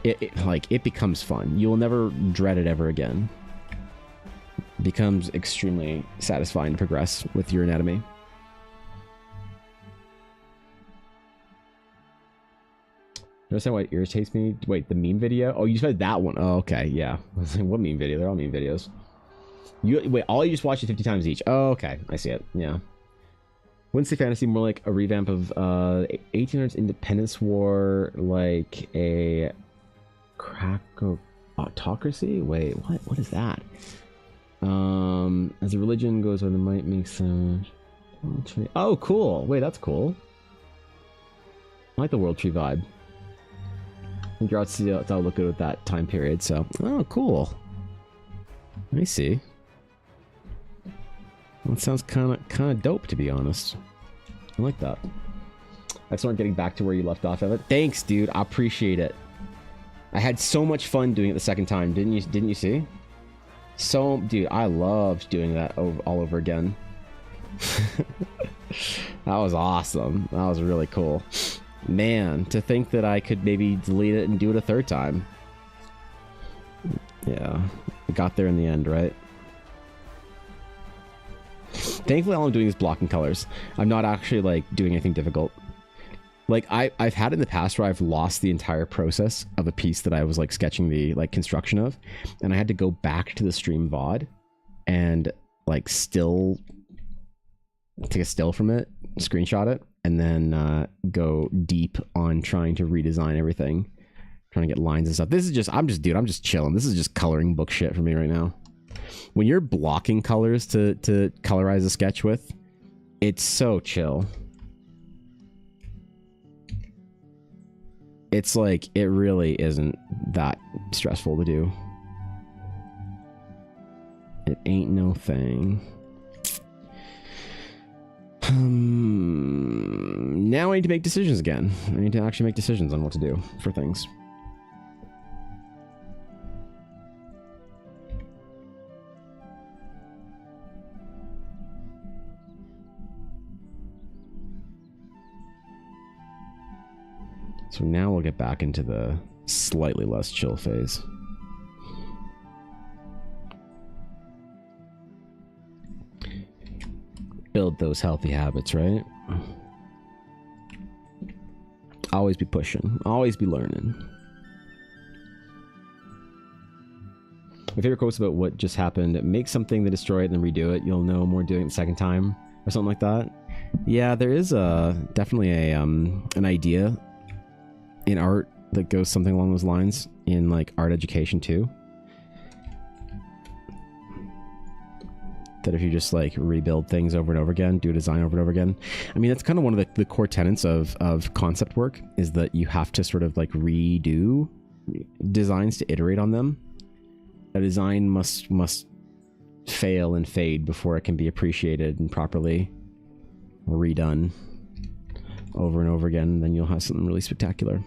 it becomes fun. You will never dread it ever again. It becomes extremely satisfying to progress with your anatomy. Understand what irritates me? Wait, the meme video? Oh, you said that one. Oh, okay, yeah. I was like, what meme video? They're all meme videos. All you just watched it 50 times each. Oh, okay. I see it. Yeah. Wouldn't say fantasy, more like a revamp of 1800s Independence War, like a autocracy? Wait, what is that? As a religion goes where the might make some... Oh, cool. Wait, that's cool. I like the World Tree vibe. I think that'll look good with that time period, so... Oh, cool. I see. Well, it sounds kind of dope, to be honest. I like that. Excellent getting back to where you left off of it. Thanks, dude. I appreciate it. I had so much fun doing it the second time. Didn't you see? So, dude, I loved doing that all over again. That was awesome. That was really cool. Man, to think that I could maybe delete it and do it a third time. Yeah, I got there in the end, right? Thankfully, all I'm doing is blocking colors. I'm not actually, like, doing anything difficult. Like, I've had in the past where I've lost the entire process of a piece that I was, like, sketching the, like, construction of, and I had to go back to the stream VOD and, like, take a still from it, screenshot it, and then go deep on trying to redesign everything, trying to get lines and stuff. This is just, I'm just chilling. This is just coloring book shit for me right now. When you're blocking colors to colorize a sketch with, it's so chill. It's like, it really isn't that stressful to do. It ain't no thing. Now I need to make decisions again. I need to actually make decisions on what to do for things. So now we'll get back into the slightly less chill phase. Build those healthy habits, right? Always be pushing. Always be learning. My favorite quote's about what just happened. Make something, then destroy it, and then redo it. You'll know more doing it the second time. Or something like that. Yeah, there is definitely an idea in art that goes something along those lines in like art education too. That if you just like rebuild things over and over again, do a design over and over again. I mean, that's kind of one of the core tenets of concept work, is that you have to sort of like redo designs to iterate on them. A design must fail and fade before it can be appreciated and properly redone over and over again. Then you'll have something really spectacular.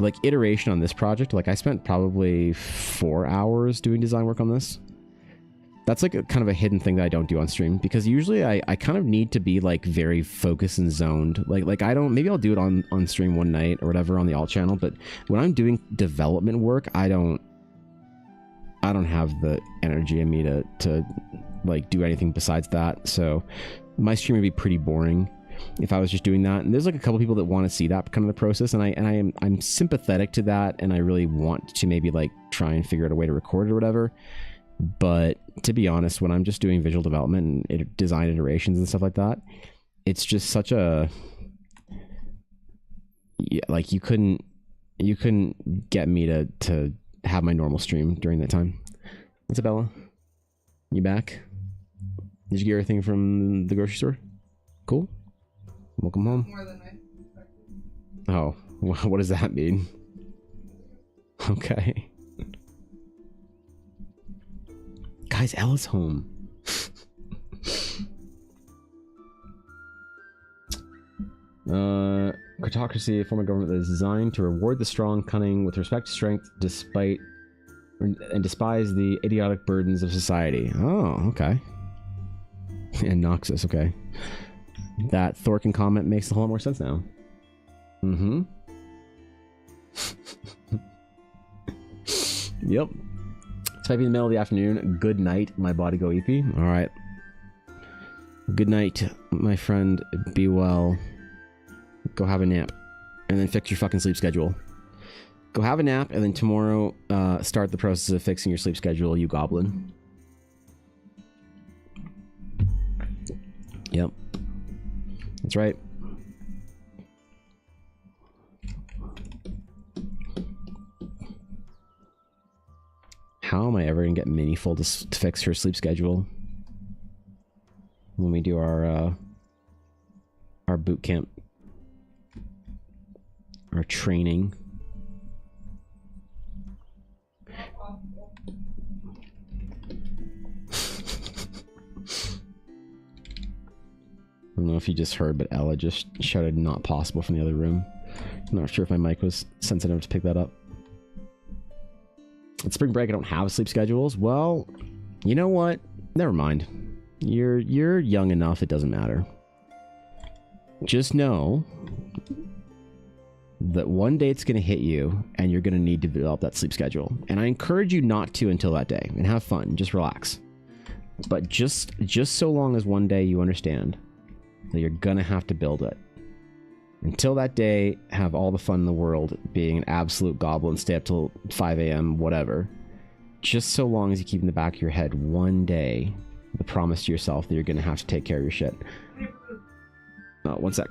Like iteration on this project, like I spent probably 4 hours doing design work on this. That's like a kind of a hidden thing that I don't do on stream, because usually I kind of need to be like very focused and zoned. Like I don't, maybe I'll do it on stream one night or whatever on the alt channel, but when I'm doing development work, I don't have the energy in me to like do anything besides that. So my stream would be pretty boring if I was just doing that. And there's like a couple people that want to see that kind of the process, and I'm sympathetic to that, and I really want to maybe like try and figure out a way to record it or whatever. But to be honest, when I'm just doing visual development and design iterations and stuff like that, it's just such a, yeah, like you couldn't get me to have my normal stream during that time. What's up, Bella? You back? Did you get everything from the grocery store? Cool. Welcome home. More than I expected. Oh, what does that mean? Okay. Guys, Ella's home. Cartocracy, a form of government that is designed to reward the strong, cunning, with respect to strength, despite and despise the idiotic burdens of society. Oh, okay. And Noxus, okay. That Thorkin comment makes a whole lot more sense now. Mm-hmm. Yep. It's 5 in the middle of the afternoon. Good night, my body go EP. Alright. Good night, my friend. Be well. Go have a nap. And then fix your fucking sleep schedule. Go have a nap, and then tomorrow, start the process of fixing your sleep schedule, you goblin. Yep. That's right. How am I ever gonna get Miniful to fix her sleep schedule when we do our boot camp, our training? I don't know if you just heard, but Ella just shouted "not possible" from the other room. I'm not sure if my mic was sensitive to pick that up. It's spring break. I don't have sleep schedules. Well, you know what? Never mind. You're young enough. It doesn't matter. Just know that one day it's going to hit you, and you're going to need to develop that sleep schedule. And I encourage you not to until that day, and have fun. Just relax. But just so long as one day you understand that you're gonna have to build it. Until that day, have all the fun in the world being an absolute goblin, stay up till 5 a.m., whatever. Just so long as you keep in the back of your head one day the promise to yourself that you're gonna have to take care of your shit. Oh, one sec.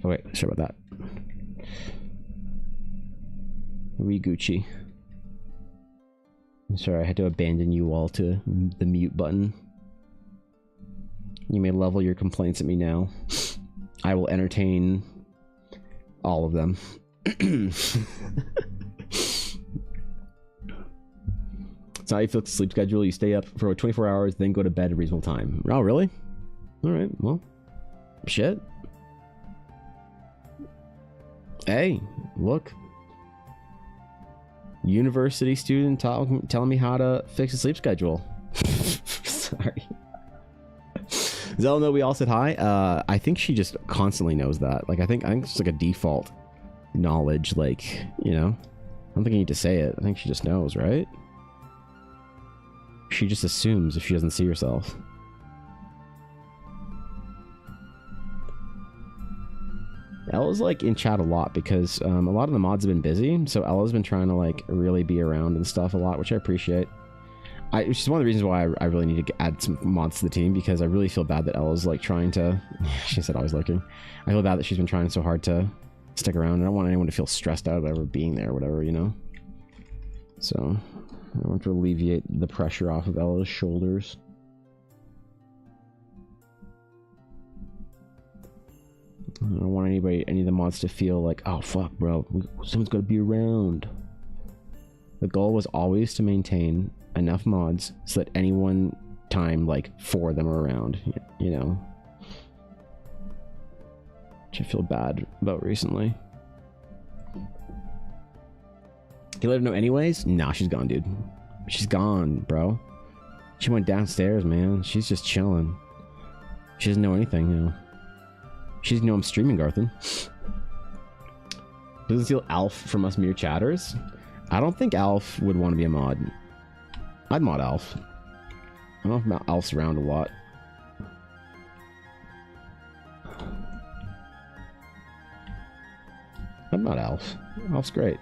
Oh wait, sorry about that. Gucci. I'm sorry, I had to abandon you all to the mute button. You may level your complaints at me now. I will entertain all of them. So how you feel to sleep schedule? You stay up for 24 hours, then go to bed at a reasonable time. Oh, really? Alright, well, shit. Hey, look. University student telling me how to fix a sleep schedule. Sorry. Does Ella know we all said hi? I think she just constantly knows that. Like, I think it's like a default knowledge. Like, you know, I don't think you need to say it. I think she just knows, right? She just assumes if she doesn't see herself. Ella's like in chat a lot because a lot of the mods have been busy, so Ella's been trying to like really be around and stuff a lot, which I appreciate. Which is one of the reasons why I really need to add some mods to the team, because I really feel bad that Ella's like trying to. She said always lurking. I feel bad that she's been trying so hard to stick around. I don't want anyone to feel stressed out about ever being there or whatever, you know. So I want to alleviate the pressure off of Ella's shoulders. I don't want any of the mods to feel like, oh fuck, bro, someone's got to be around. The goal was always to maintain enough mods so that anyone time like 4 of them are around, you know. Which I feel bad about recently. You let her know anyways? Nah, she's gone, dude. She's gone, bro. She went downstairs, man. She's just chilling. She doesn't know anything, you know. She doesn't know I'm streaming, Garthen. Doesn't steal Alf from us mere chatters. I don't think Alf would want to be a mod. I'd mod Alf. I don't know if Alf's around a lot. I'd mod Alf. Alf's great.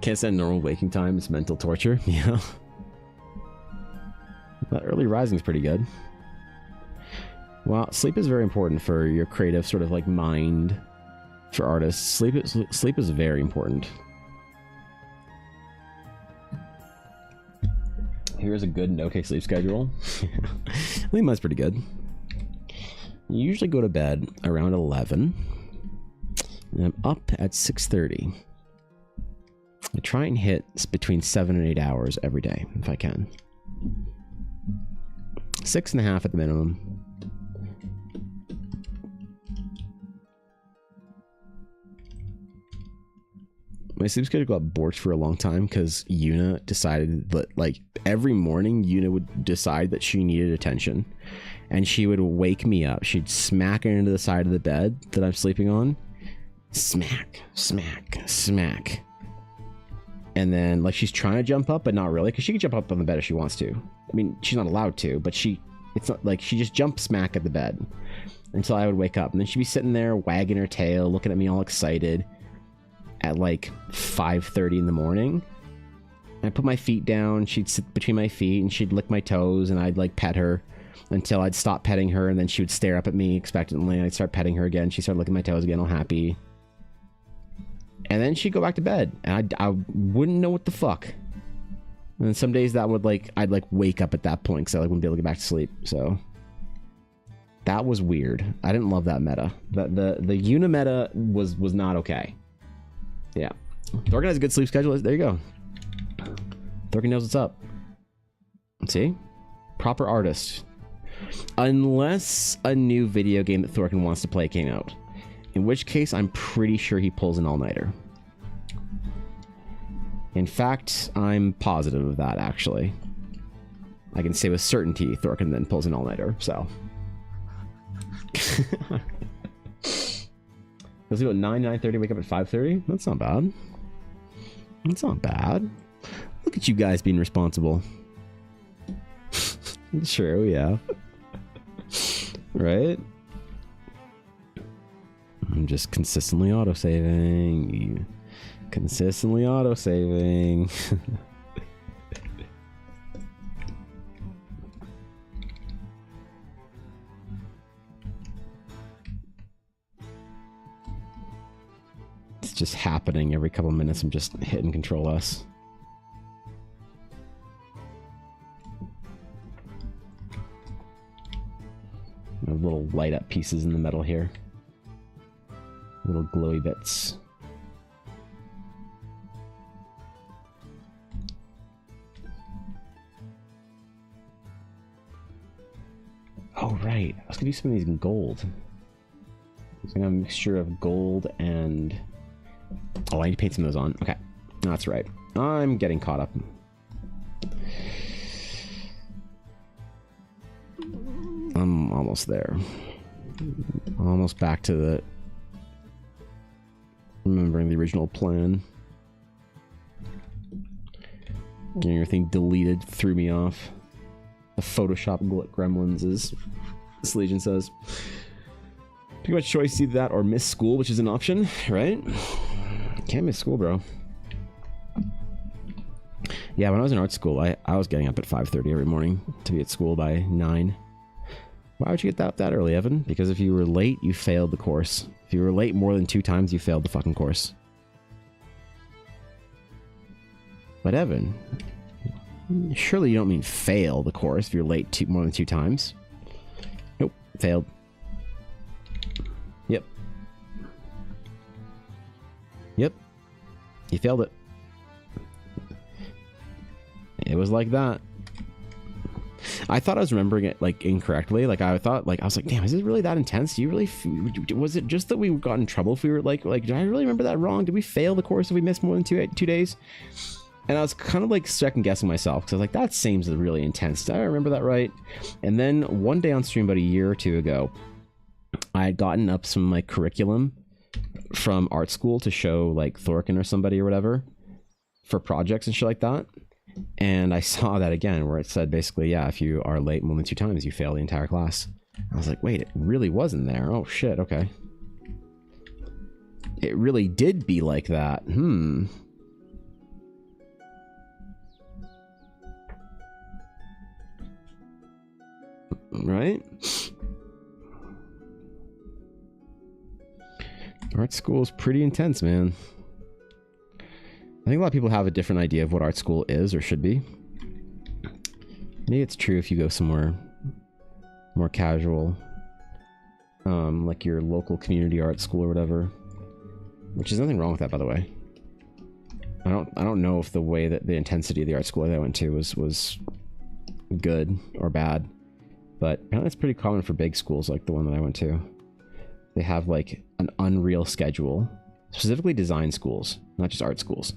Can't stand normal waking time. It's mental torture. Yeah. That early rising is pretty good. Well, sleep is very important for your creative sort of like mind. For artists, sleep is very important. Here's a good and okay sleep schedule. I think mine's pretty good. You usually go to bed around 11. And I'm up at 6:30. I try and hit between 7 and 8 hours every day, if I can. 6.5 at the minimum. My sleep schedule got borked for a long time because Yuna decided that, like, every morning Yuna would decide that she needed attention. And she would wake me up. She'd smack it into the side of the bed that I'm sleeping on. Smack, smack, smack. And then, like, she's trying to jump up, but not really, because she can jump up on the bed if she wants to. I mean, she's not allowed to, but it's not like she just jumps smack at the bed until I would wake up. And then she'd be sitting there wagging her tail, looking at me all excited at like 5:30 in the morning. And I put my feet down, she'd sit between my feet, and she'd lick my toes, and I'd like pet her until I'd stop petting her, and then she would stare up at me expectantly. I'd start petting her again. She'd start licking my toes again, all happy. And then she'd go back to bed, and I wouldn't know what the fuck. And then some days that would like, I'd like wake up at that point because I like wouldn't be able to get back to sleep. So that was weird. I didn't love that meta. The Yuna meta was not okay. Yeah. Thorkin has a good sleep schedule. There you go. Thorkin knows what's up. See? Proper artist. Unless a new video game that Thorkin wants to play came out. In which case, I'm pretty sure he pulls an all-nighter. In fact, I'm positive of that, actually. I can say with certainty Thorkin then pulls an all-nighter, so. Let's do about 9:30, wake up at 5:30? That's not bad. That's not bad. Look at you guys being responsible. True, yeah. Right? I'm just consistently autosaving. Consistently autosaving. It's just happening every couple minutes. I'm just hitting Control S. I have little light up pieces in the metal here. Little glowy bits. Oh, right. I was gonna do some of these in gold. It's like a mixture of gold and... Oh, I need to paint some of those on. Okay. That's right. I'm getting caught up. I'm almost there. Almost back to the... Remembering the original plan. Getting everything deleted threw me off. The Photoshop gremlins, as this Legion says. Pretty much choice, either that or miss school, which is an option, right? Can't miss school, bro. Yeah, when I was in art school, I was getting up at 5:30 every morning to be at school by 9. Why would you get up that early, Evan? Because if you were late, you failed the course. If you were late more than 2 times, you failed the fucking course. But Evan, Surely you don't mean fail the course if you're late more than 2 times. Nope, failed. Yep. Yep. You failed it. It was like that. I thought I was remembering it like incorrectly. Like I thought, like I was like, damn, is this really that intense? Do you really? Was it just that we got in trouble if we were like? Did I really remember that wrong? Did we fail the course if we missed more than two days? And I was kind of like second guessing myself because I was like, that seems really intense. Did I remember that right? And then one day on stream about a year or 2 ago, I had gotten up some like curriculum from art school to show like Thorkin or somebody or whatever for projects and shit like that. And I saw that again where it said basically, yeah, if you are late more than 2 times, you fail the entire class. I was like, wait, it really wasn't there. Oh shit, okay. It really did be like that. Right? Art school is pretty intense, man. I think a lot of people have a different idea of what art school is or should be. Maybe it's true if you go somewhere more casual, like your local community art school or whatever. Which is nothing wrong with that, by the way. I don't know if the way that the intensity of the art school that I went to was good or bad, but apparently it's pretty common for big schools like the one that I went to. They have like an unreal schedule, specifically design schools, not just art schools,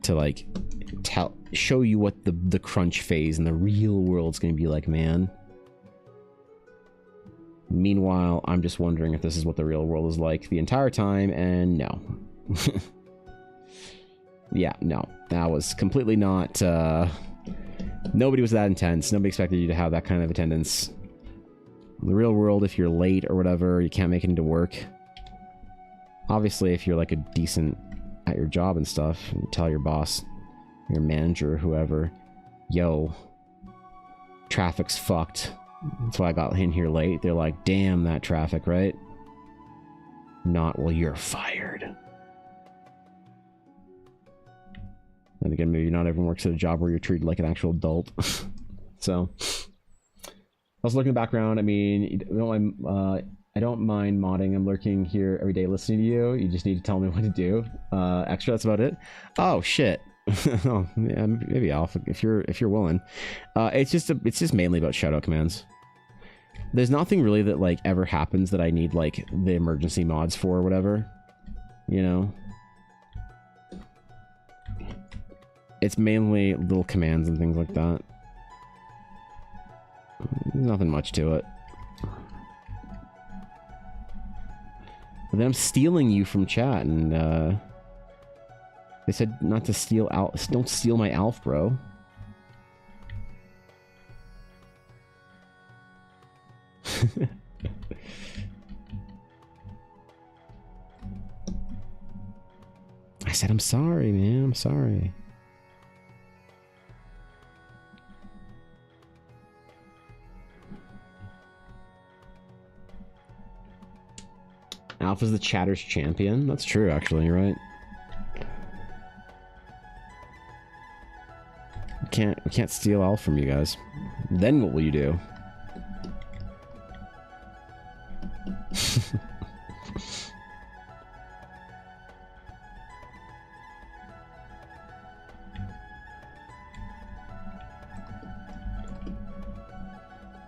to like show you what the crunch phase in the real world's going to be like, man. Meanwhile, I'm just wondering if this is what the real world is like the entire time, and no. Yeah, no. That was completely not, nobody was that intense. Nobody expected you to have that kind of attendance. In the real world, if you're late or whatever, you can't make it into work. Obviously, if you're like a decent at your job and stuff, and you tell your boss, your manager, whoever, yo, traffic's fucked. That's why I got in here late. They're like, damn, that traffic, right? Not, well, you're fired. And again, maybe not everyone works at a job where you're treated like an actual adult. So, I was looking in the background. I mean, I don't mind modding. I'm lurking here every day listening to you. You just need to tell me what to do. Extra, that's about it. Oh shit. Oh, yeah, maybe Alf, if you're willing. It's just mainly about shoutout commands. There's nothing really that like ever happens that I need like the emergency mods for or whatever. You know? It's mainly little commands and things like that. There's nothing much to it. But then I'm stealing you from chat, and they said not to steal Alf. Don't steal my Alf, bro. I said I'm sorry, man. I'm sorry. Alpha's the chatter's champion. That's true, actually. You're right. We can't steal Alpha from you guys. Then what will you do?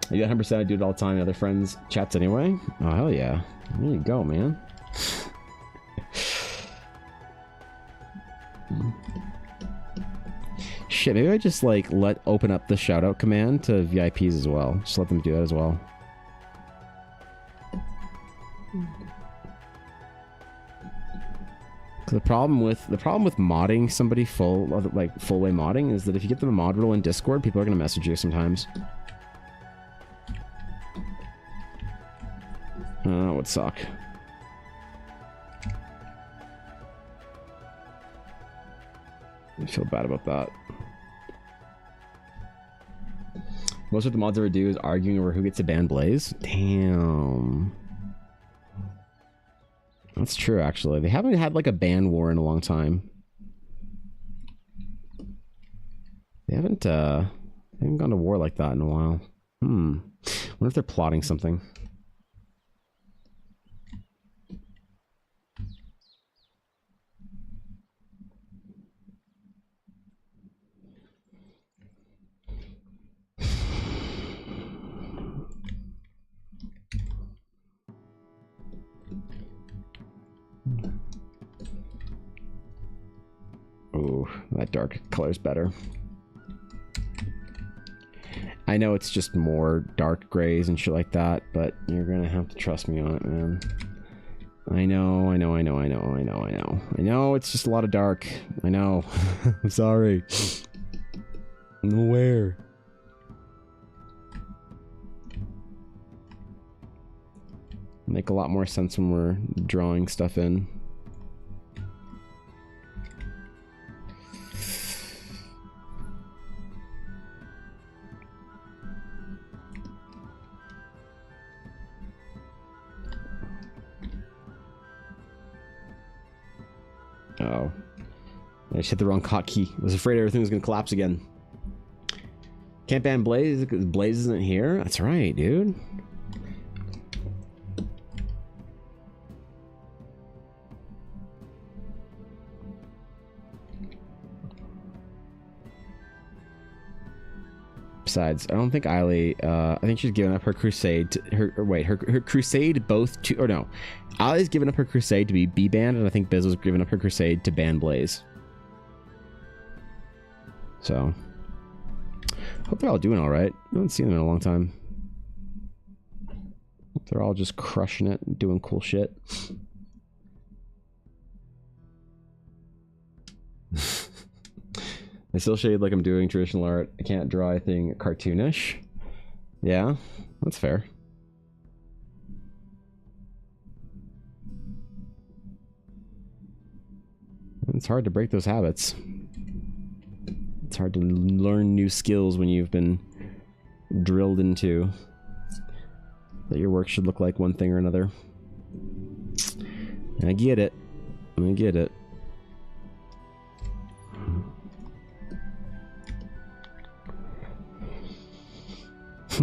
You got 100%. I do it all the time in other friends' chats anyway. Oh, hell yeah. There you go, man. Shit, maybe I just like open up the shoutout command to VIPs as well. Just let them do that as well. The problem with modding somebody full way modding is that if you get them a mod rule in Discord, people are gonna message you sometimes. That would suck. I feel bad about that. Most of the mods ever do is arguing over who gets to ban Blaze. Damn. That's true, actually. They haven't had like a ban war in a long time. They haven't gone to war like that in a while. Wonder if they're plotting something. Ooh, that dark color's better. I know it's just more dark grays and shit like that, but you're gonna have to trust me on it, man. I know, it's just a lot of dark. I know. I'm sorry. I'm aware. Make a lot more sense when we're drawing stuff in. Oh. I just hit the wrong hotkey. Was afraid everything was gonna collapse again. Can't ban Blaze because Blaze isn't here? That's right, dude. Besides, I don't think Eiley, I think she's given up her crusade to, her crusade both to, or no, Eiley's given up her crusade to be banned, and I think Biz was giving up her crusade to ban Blaze. So, hope they're all doing alright. I haven't seen them in a long time. Hope they're all just crushing it and doing cool shit. I still shade like I'm doing traditional art. I can't draw anything cartoonish. Yeah, that's fair. It's hard to break those habits. It's hard to learn new skills when you've been drilled into that your work should look like one thing or another. And I get it. I get it. We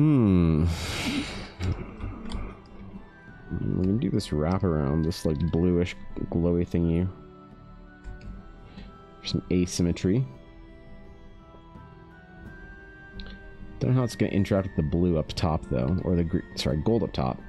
can do this wraparound, this like bluish glowy thingy. For some asymmetry. Don't know how it's going to interact with the blue up top though, or the gold up top.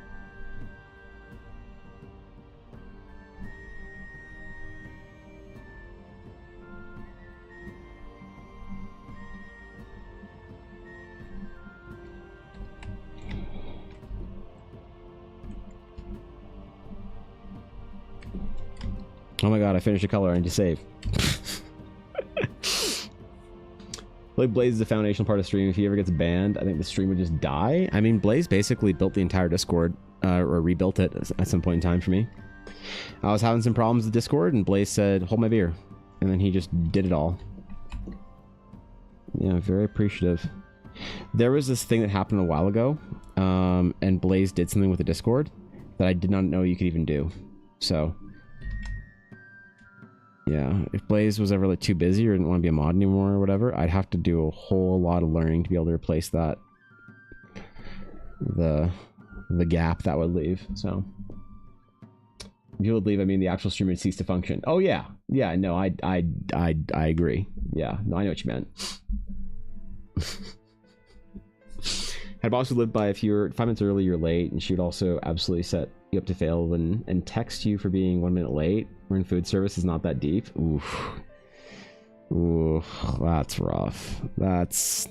Oh my god, I finished a color, I need to save. Like Blaze is the foundational part of stream. If he ever gets banned, I think the stream would just die. I mean, Blaze basically built the entire Discord, or rebuilt it at some point in time for me. I was having some problems with Discord, and Blaze said, hold my beer. And then he just did it all. Yeah, very appreciative. There was this thing that happened a while ago, and Blaze did something with the Discord that I did not know you could even do. So... yeah, if Blaze was ever like too busy or didn't want to be a mod anymore or whatever, I'd have to do a whole lot of learning to be able to replace that. The gap that would leave. So if you would leave, I mean the actual stream would cease to function. Oh yeah, yeah, no, I agree. Yeah, no, I know what you meant. Had boss who lived by if you're 5 minutes early, you're late, and she would also absolutely set you up to fail and text you for being 1 minute late. When food service is not that deep. Oof. Oof, that's rough. That's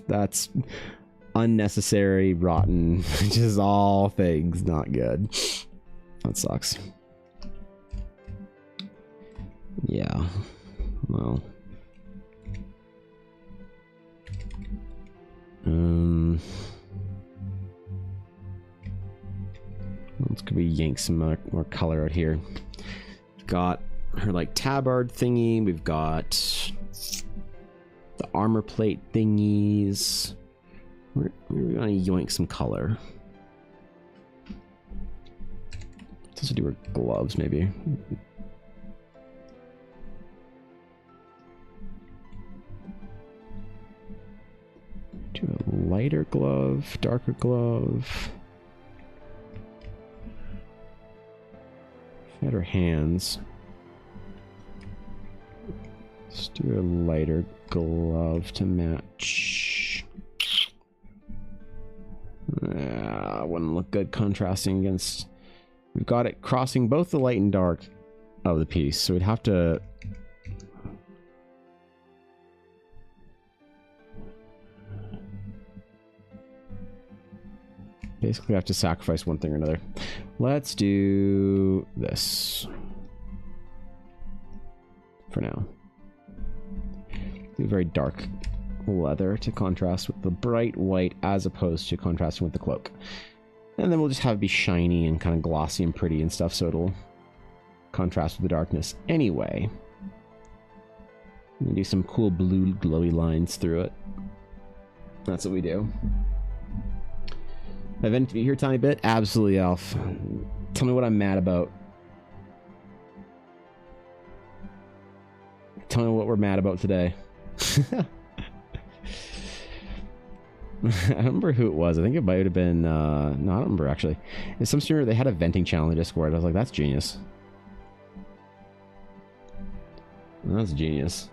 unnecessary, rotten, just all things not good. That sucks. Yeah. Well. Let's go yank some more color out here. We've got her like tabard thingy. We've got the armor plate thingies. We're gonna yoink some color. Let's also do her gloves maybe. Do a lighter glove, darker glove. Fatter hands. Let's do a lighter glove to match. Wouldn't look good contrasting against... We've got it crossing both the light and dark of the piece, so we'd have to... Basically have to sacrifice one thing or another. Let's do this. For now. Do very dark leather to contrast with the bright white as opposed to contrasting with the cloak. And then we'll just have it be shiny and kind of glossy and pretty and stuff, so it'll contrast with the darkness anyway. And do some cool blue glowy lines through it. That's what we do. I've been here a tiny bit? Absolutely, Alf. Tell me what I'm mad about. Tell me what we're mad about today. I don't remember who it was. I think it might have been... no, I don't remember, actually. In some streamer, they had a venting channel in Discord. I was like, that's genius. That's genius.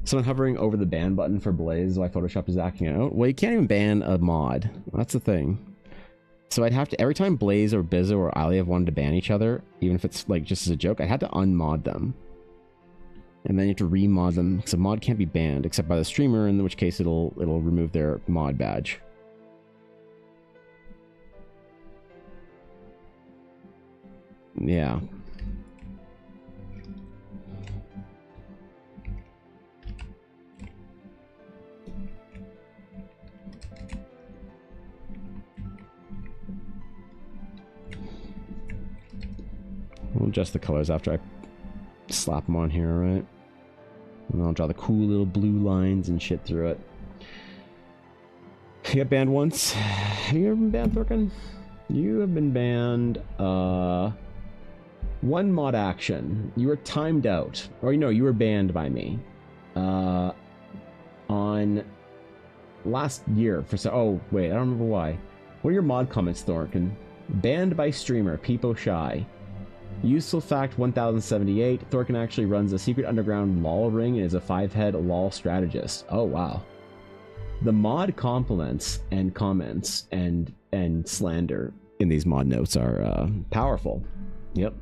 Someone hovering over the ban button for Blaze while Photoshop is acting out. Well, you can't even ban a mod. That's the thing. So I'd have to, every time Blaze or Bizzo or Aliyev wanted to ban each other, even if it's like just as a joke, I'd have to unmod them. And then you have to remod them, because a mod can't be banned except by the streamer, in which case it'll remove their mod badge. Yeah. We'll adjust the colors after I slap them on here, right? And I'll draw the cool little blue lines and shit through it. You got banned once. Have you ever been banned, Thorkin? You have been banned, one mod action. You were timed out. Or no, you were banned by me. On last year for so... Oh, wait, I don't remember why. What are your mod comments, Thorkin? Banned by streamer, Peepo Shy. Useful fact 1078, Thorkin actually runs a secret underground LOL ring and is a 5-head LOL strategist. Oh, wow. The mod compliments and comments and slander in these mod notes are powerful. Yep.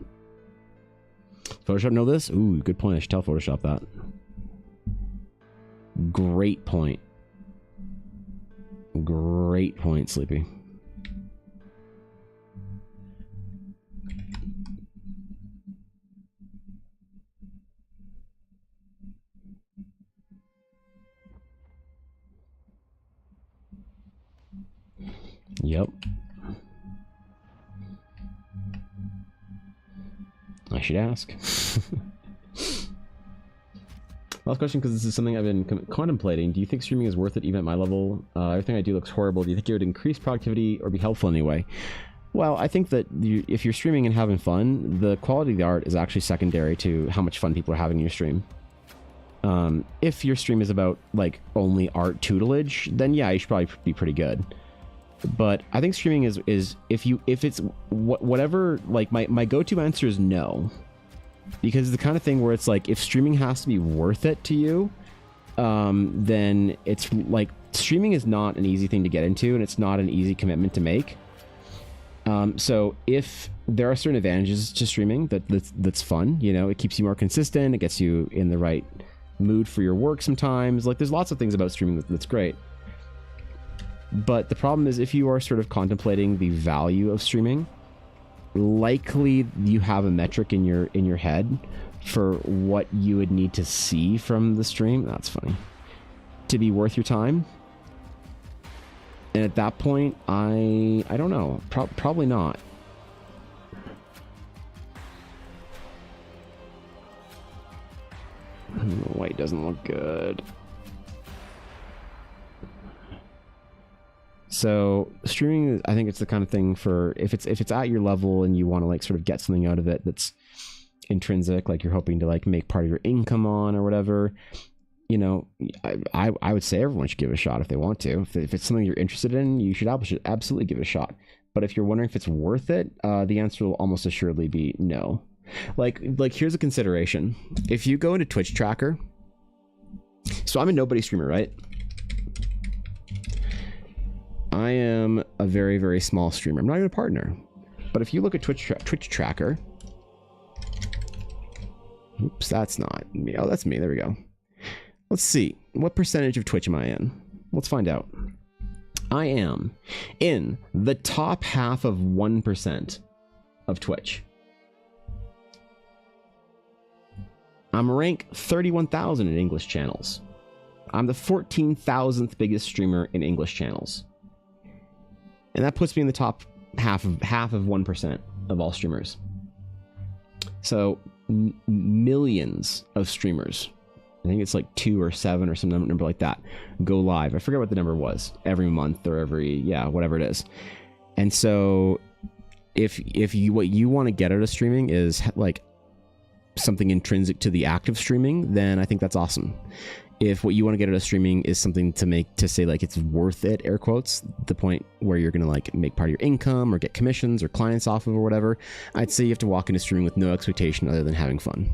Photoshop know this? Ooh, good point. I should tell Photoshop that. Great point. Great point, Sleepy. Yep. I should ask. Last question, because this is something I've been contemplating. Do you think streaming is worth it even at my level? Everything I do looks horrible. Do you think it would increase productivity or be helpful anyway? Well, I think that if you're streaming and having fun, the quality of the art is actually secondary to how much fun people are having in your stream. If your stream is about like only art tutelage, then yeah, you should probably be pretty good. But I think streaming is if it's whatever, like my go-to answer is no, because it's the kind of thing where it's like if streaming has to be worth it to you, then it's like streaming is not an easy thing to get into, and it's not an easy commitment to make. So if there are certain advantages to streaming that's fun, you know, it keeps you more consistent, it gets you in the right mood for your work sometimes. Like there's lots of things about streaming that's great. But the problem is if you are sort of contemplating the value of streaming, likely you have a metric in your head for what you would need to see from the stream. That's funny. To be worth your time. And at that point, I don't know. Probably not. White doesn't look good. So streaming, I think it's the kind of thing for if it's at your level and you want to like sort of get something out of it that's intrinsic, like you're hoping to like make part of your income on or whatever. you know, I would say everyone should give it a shot if they want to. If it's something you're interested in, you should absolutely give it a shot. But if you're wondering if it's worth it, the answer will almost assuredly be no. Like here's a consideration. If you go into Twitch Tracker, so I'm a nobody streamer, right? I am a very, very small streamer. I'm not even a partner. But if you look at Twitch Tracker, oops, that's not me. Oh, that's me. There we go. Let's see. What percentage of Twitch am I in? Let's find out. I am in the top half of 1% of Twitch. I'm ranked 31,000 in English channels. I'm the 14,000th biggest streamer in English channels. And that puts me in the top half of 1% of all streamers. So millions of streamers, I think it's like 2 or 7 or some number like that, go live. I forget what the number was, every month or every, whatever it is. And so if what you want to get out of streaming is like something intrinsic to the act of streaming, then I think that's awesome. If what you want to get out of streaming is something to say like it's worth it, air quotes, the point where you're going to like make part of your income or get commissions or clients off of or whatever, I'd say you have to walk into streaming with no expectation other than having fun.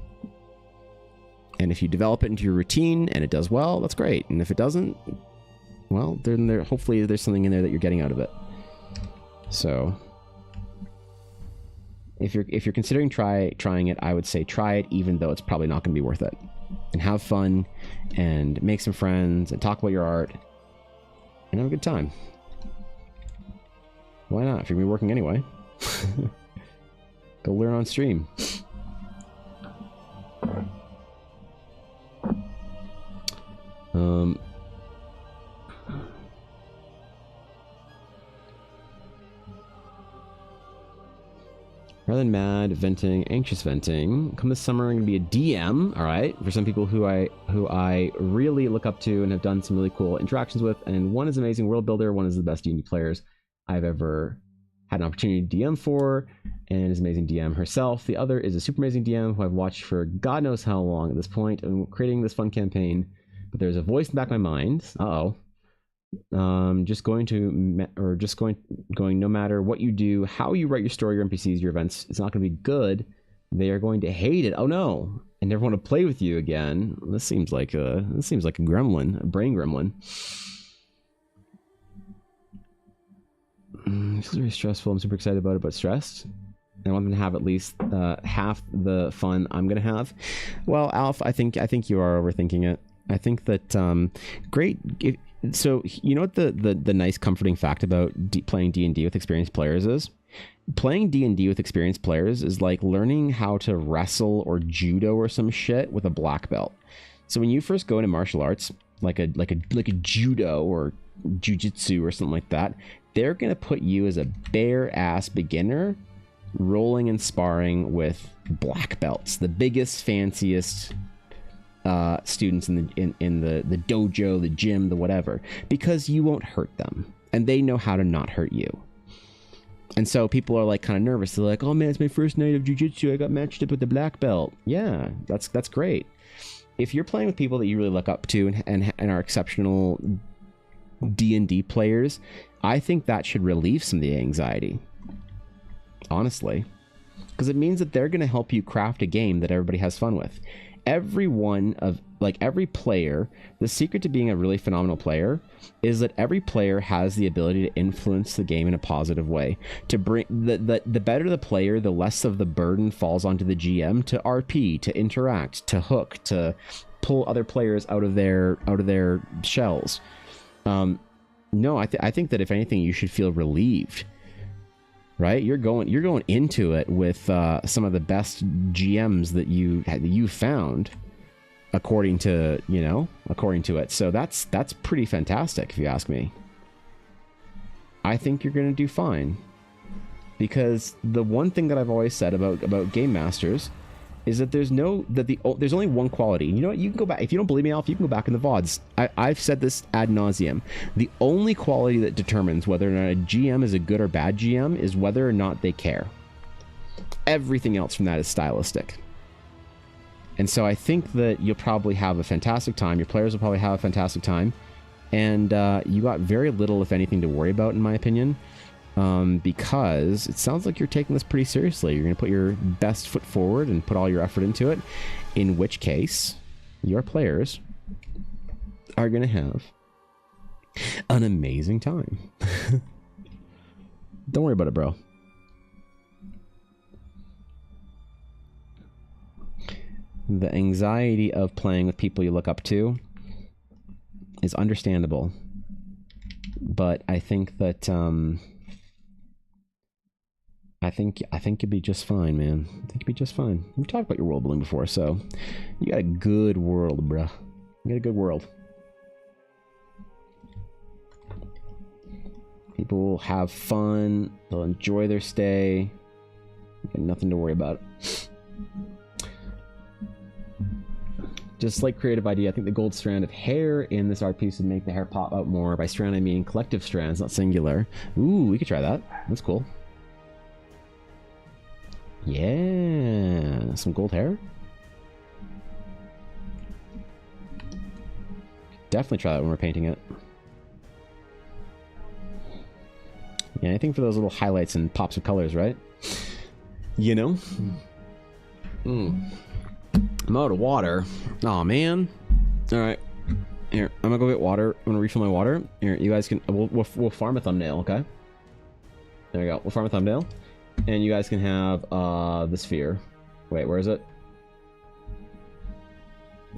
And if you develop it into your routine and it does well, that's great. And if it doesn't, well, then hopefully there's something in there that you're getting out of it. So if you're considering trying it, I would say try it, even though it's probably not going to be worth it. And have fun and make some friends and talk about your art and have a good time. Why not? If you're gonna be working anyway, go learn on stream. Rather than mad venting, anxious venting, come this summer I'm gonna be a DM, all right, for some people who I really look up to and have done some really cool interactions with. And one is an amazing world builder, one is the best D&D players I've ever had an opportunity to DM for, and is an amazing DM herself. The other is a super amazing DM who I've watched for God knows how long at this point, and creating this fun campaign. But there's a voice in the back of my mind. Going no matter what you do, how you write your story, your NPCs, your events, it's not going to be good. They are going to hate it. Oh no, and never want to play with you again. This seems like a gremlin, a brain gremlin. It feels very stressful. I'm super excited about it, but stressed. I want them to have at least half the fun I'm going to have. Well, Alf, I think you are overthinking it. I think that so you know what the nice comforting fact about playing D&D with experienced players is? Playing D&D with experienced players is like learning how to wrestle or judo or some shit with a black belt. So when you first go into martial arts, like a judo or jujitsu or something like that, they're gonna put you as a bare ass beginner rolling and sparring with black belts, the biggest, fanciest students in the dojo, the gym, the whatever, because you won't hurt them and they know how to not hurt you. And so people are like kind of nervous. They're like, oh man, it's my first night of jiu-jitsu, I got matched up with the black belt. Yeah, that's great. If you're playing with people that you really look up to and are exceptional D&D players, I think that should relieve some of the anxiety, honestly, because it means that they're going to help you craft a game that everybody has fun with. Every player, the secret to being a really phenomenal player is that every player has the ability to influence the game in a positive way. To bring the better the player, the less of the burden falls onto the GM to RP, to interact, to hook, to pull other players out of their shells. No, I think that if anything, you should feel relieved. Right, you're going into it with some of the best GMs that you found, according to it. So that's pretty fantastic, if you ask me. I think you're going to do fine, because the one thing that I've always said about game masters is that there's only one quality. You know what? You can go back, if you don't believe me, Alf, you can go back in the VODs. I've said this ad nauseum. The only quality that determines whether or not a GM is a good or bad GM is whether or not they care. Everything else from that is stylistic. And so I think that you'll probably have a fantastic time. Your players will probably have a fantastic time. And you got very little, if anything, to worry about, in my opinion. Because it sounds like you're taking this pretty seriously. You're going to put your best foot forward and put all your effort into it. In which case, your players are going to have an amazing time. Don't worry about it, bro. The anxiety of playing with people you look up to is understandable. But I think that I think you'll be just fine, man. I think you'll be just fine. We've talked about your world building before, so you got a good world, bruh. You got a good world. People will have fun. They'll enjoy their stay. You got nothing to worry about. Just like creative idea, I think the gold strand of hair in this art piece would make the hair pop out more. By strand, I mean collective strands, not singular. Ooh, we could try that. That's cool. Yeah, some gold hair. Definitely try that when we're painting it. Yeah, anything for those little highlights and pops of colors, right? You know? I'm out of water. Aw, man. Alright. Here, I'm gonna go get water. I'm gonna refill my water. Here, you guys can... We'll farm a thumbnail, okay? There we go. We'll farm a thumbnail. And you guys can have the sphere. Wait, where is it?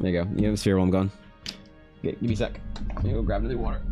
There you go. You have the sphere while I'm gone. Okay, give me a sec. I'm gonna go grab another water.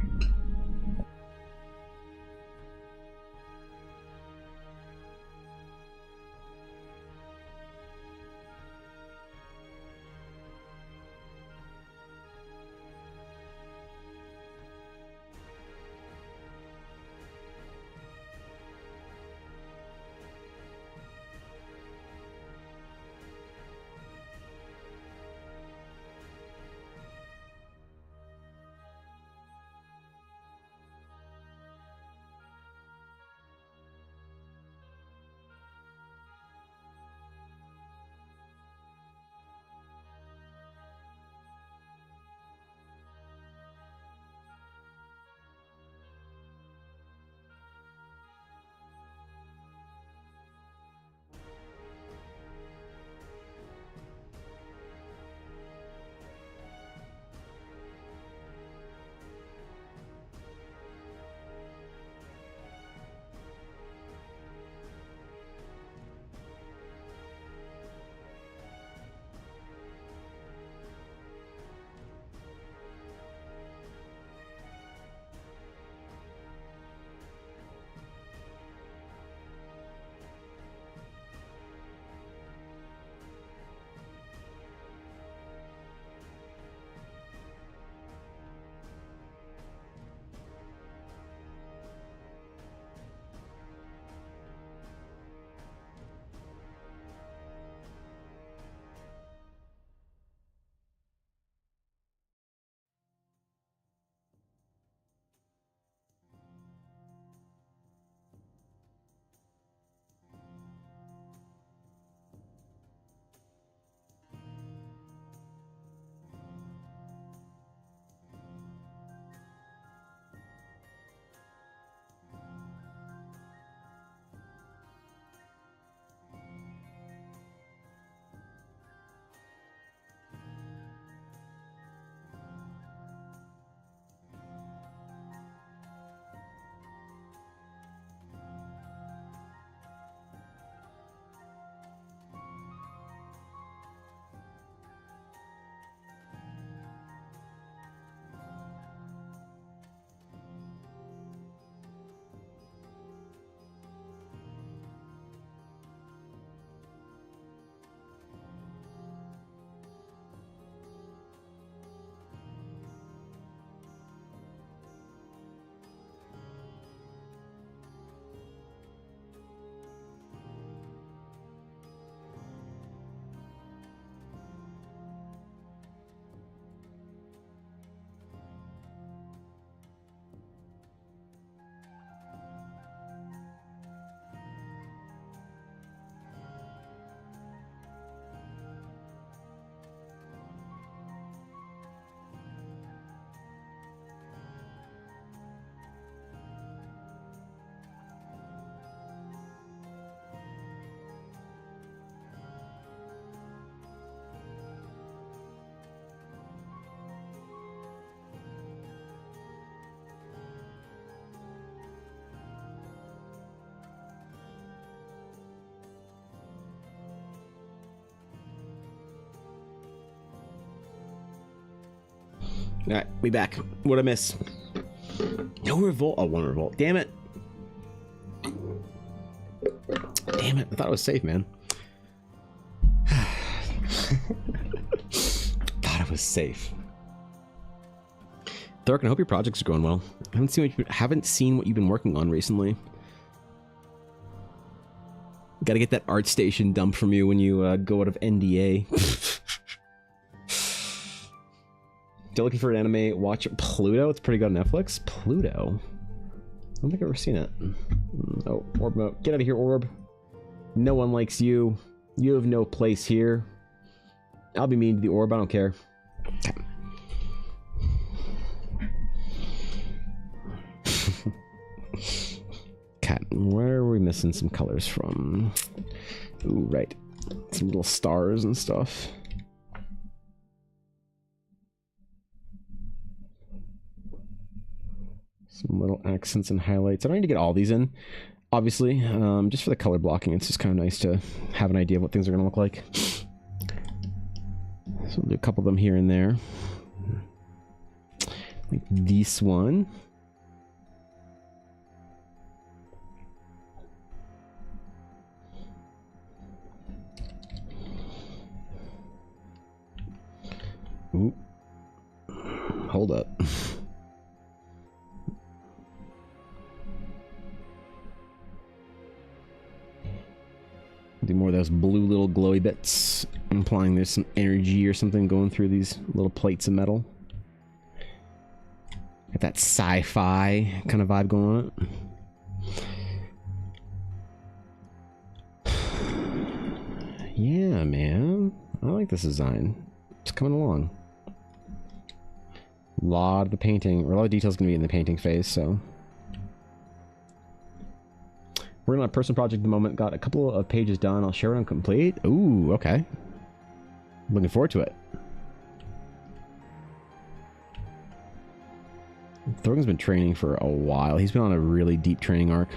Alright, we back. What'd I miss? No revolt. Oh, one revolt. Damn it. Damn it. I thought it was safe, man. Thought it was safe. Thork, I hope your projects are going well. I haven't seen what you've been working on recently. Gotta get that art station dumped from you when you go out of NDA. Still looking for an anime, watch Pluto. It's pretty good on Netflix. Pluto? I don't think I've ever seen it. Oh, Orb mode. Get out of here, Orb. No one likes you. You have no place here. I'll be mean to the Orb. I don't care. Cat, where are we missing some colors from? Ooh, right. Some little stars and stuff. Some little accents and highlights. I don't need to get all these in, obviously. Just for the color blocking, it's just kind of nice to have an idea of what things are going to look like. So we'll do a couple of them here and there. Like this one. Ooh. Hold up. Do more of those blue little glowy bits, implying there's some energy or something going through these little plates of metal. Got that sci-fi kind of vibe going on. Yeah, man. I like this design. It's coming along. A lot of the painting, or a lot of details going to be in the painting phase, so... We're on a personal project at the moment. Got a couple of pages done. I'll share it on complete. Ooh, okay. Looking forward to it. Thorgan's been training for a while. He's been on a really deep training arc.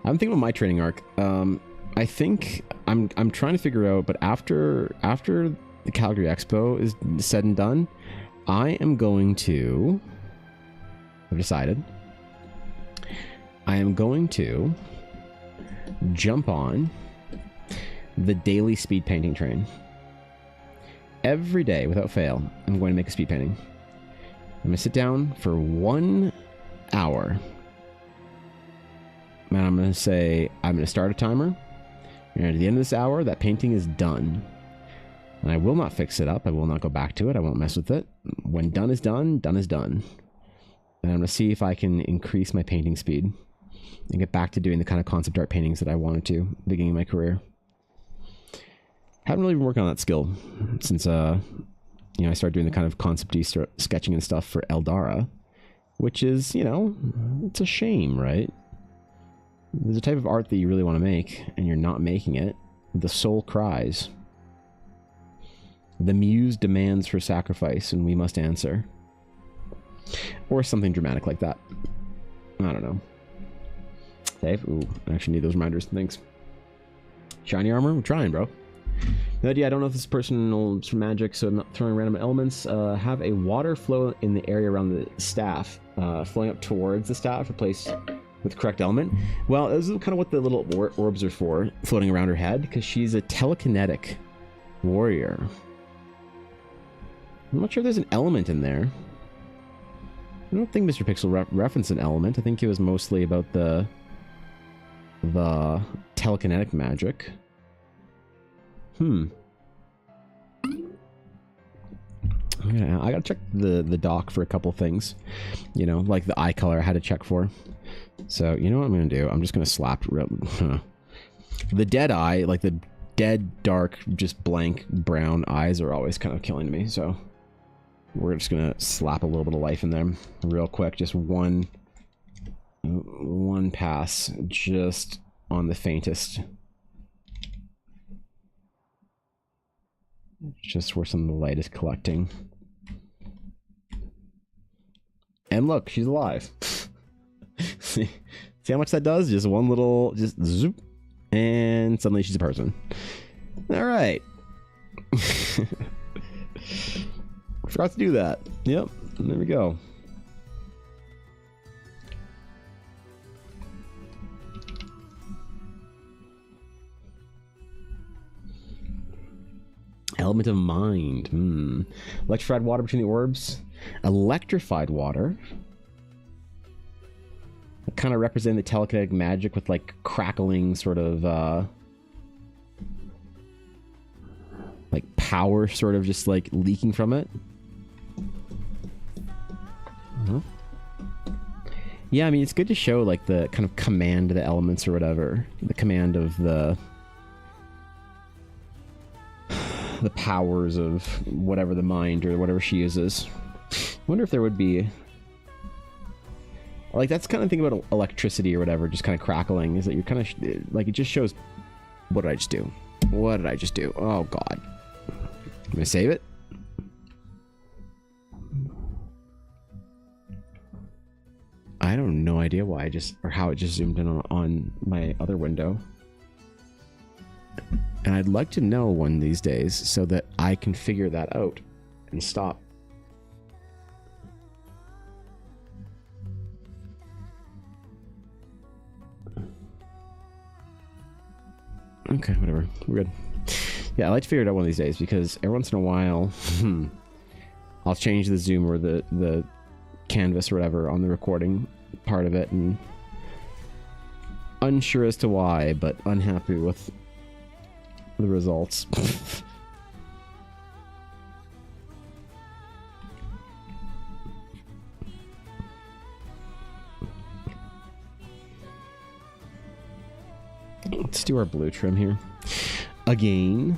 I'm thinking about my training arc. I think I'm trying to figure out, but after the Calgary Expo is said and done, I am going to... I've decided... I am going to jump on the daily speed painting train. Every day, without fail, I'm going to make a speed painting. I'm going to sit down for 1 hour. And I'm going to say, I'm going to start a timer. And at the end of this hour, that painting is done. And I will not fix it up. I will not go back to it. I won't mess with it. When done is done, done is done. And I'm going to see if I can increase my painting speed and get back to doing the kind of concept art paintings that I wanted to at the beginning of my career. Haven't really been working on that skill since, I started doing the kind of concept-y sketching and stuff for Eldara, which is, it's a shame, right? There's a type of art that you really want to make, and you're not making it. The soul cries. The muse demands for sacrifice, and we must answer. Or something dramatic like that. I don't know. Save. Ooh, I actually need those reminders. Thanks. Shiny armor? I'm trying, bro. No idea. I don't know if this is personal magic, so I'm not throwing random elements. Have a water flow in the area around the staff, flowing up towards the staff, replace with the correct element. Well, this is kind of what the little orbs are for, floating around her head, because she's a telekinetic warrior. I'm not sure there's an element in there. I don't think Mr. Pixel referenced an element. I think it was mostly about the telekinetic magic. I gotta check the doc for a couple things. Like the eye color I had to check for. So, you know what I'm gonna do? I'm just gonna slap... The dead eye, like the dead, dark, just blank brown eyes are always kind of killing me, so... We're just gonna slap a little bit of life in there real quick. Just one pass, just on the faintest. Just where some of the light is collecting. And look, she's alive. See how much that does? Just one little, just zoop, and suddenly she's a person. All right. Forgot to do that. Yep, there we go. Element of mind. Electrified water between the orbs. Electrified water. Kind of represent the telekinetic magic with like crackling sort of like power sort of just like leaking from it. Yeah, I mean, it's good to show like the kind of command of the elements or whatever. The command of the powers of whatever the mind or whatever she uses. I wonder if there would be... Like, that's kind of thing about electricity or whatever, just kind of crackling, is that you're kind of... Like, it just shows... What did I just do? What did I just do? Oh, God. I'm gonna save it. I don't no idea why I just... Or how it just zoomed in on my other window. And I'd like to know one of these days so that I can figure that out and stop. Okay, whatever. We're good. Yeah, I like to figure it out one of these days because every once in a while, I'll change the zoom or the canvas or whatever on the recording part of it, and unsure as to why, but unhappy with the results. Let's do our blue trim here again.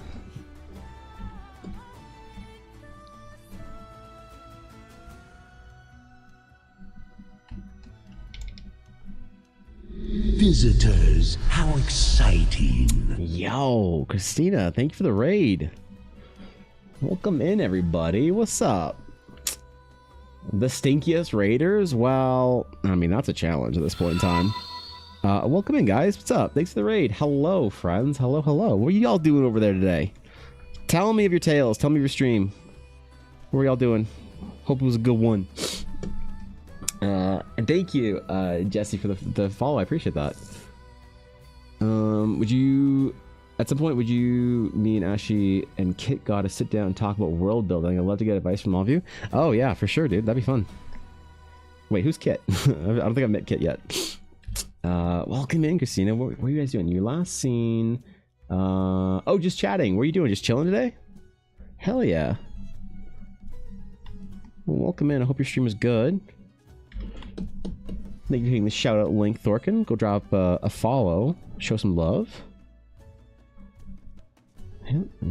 Visitors, how exciting. Yo, Christina, thank you for the raid. Welcome in, everybody. What's up? The stinkiest raiders? Well, I mean, that's a challenge at this point in time. Welcome in, guys. What's up? Thanks for the raid. Hello, friends. Hello, hello. What are y'all doing over there today? Tell me of your tales. Tell me of your stream. What are y'all doing? Hope it was a good one. And thank you, Jesse, for the follow. I appreciate that. Would you, at some point, me and Ashi and Kit gotta sit down and talk about world building? I'd love to get advice from all of you. Oh yeah, for sure, dude. That'd be fun. Wait, who's Kit? I don't think I've met Kit yet. Welcome in, Christina. What are you guys doing? You last seen... oh, just chatting. What are you doing? Just chilling today? Hell yeah. Well, welcome in. I hope your stream was good. Thank you for hitting the shout out link, Thorkin. Go drop a follow. Show some love.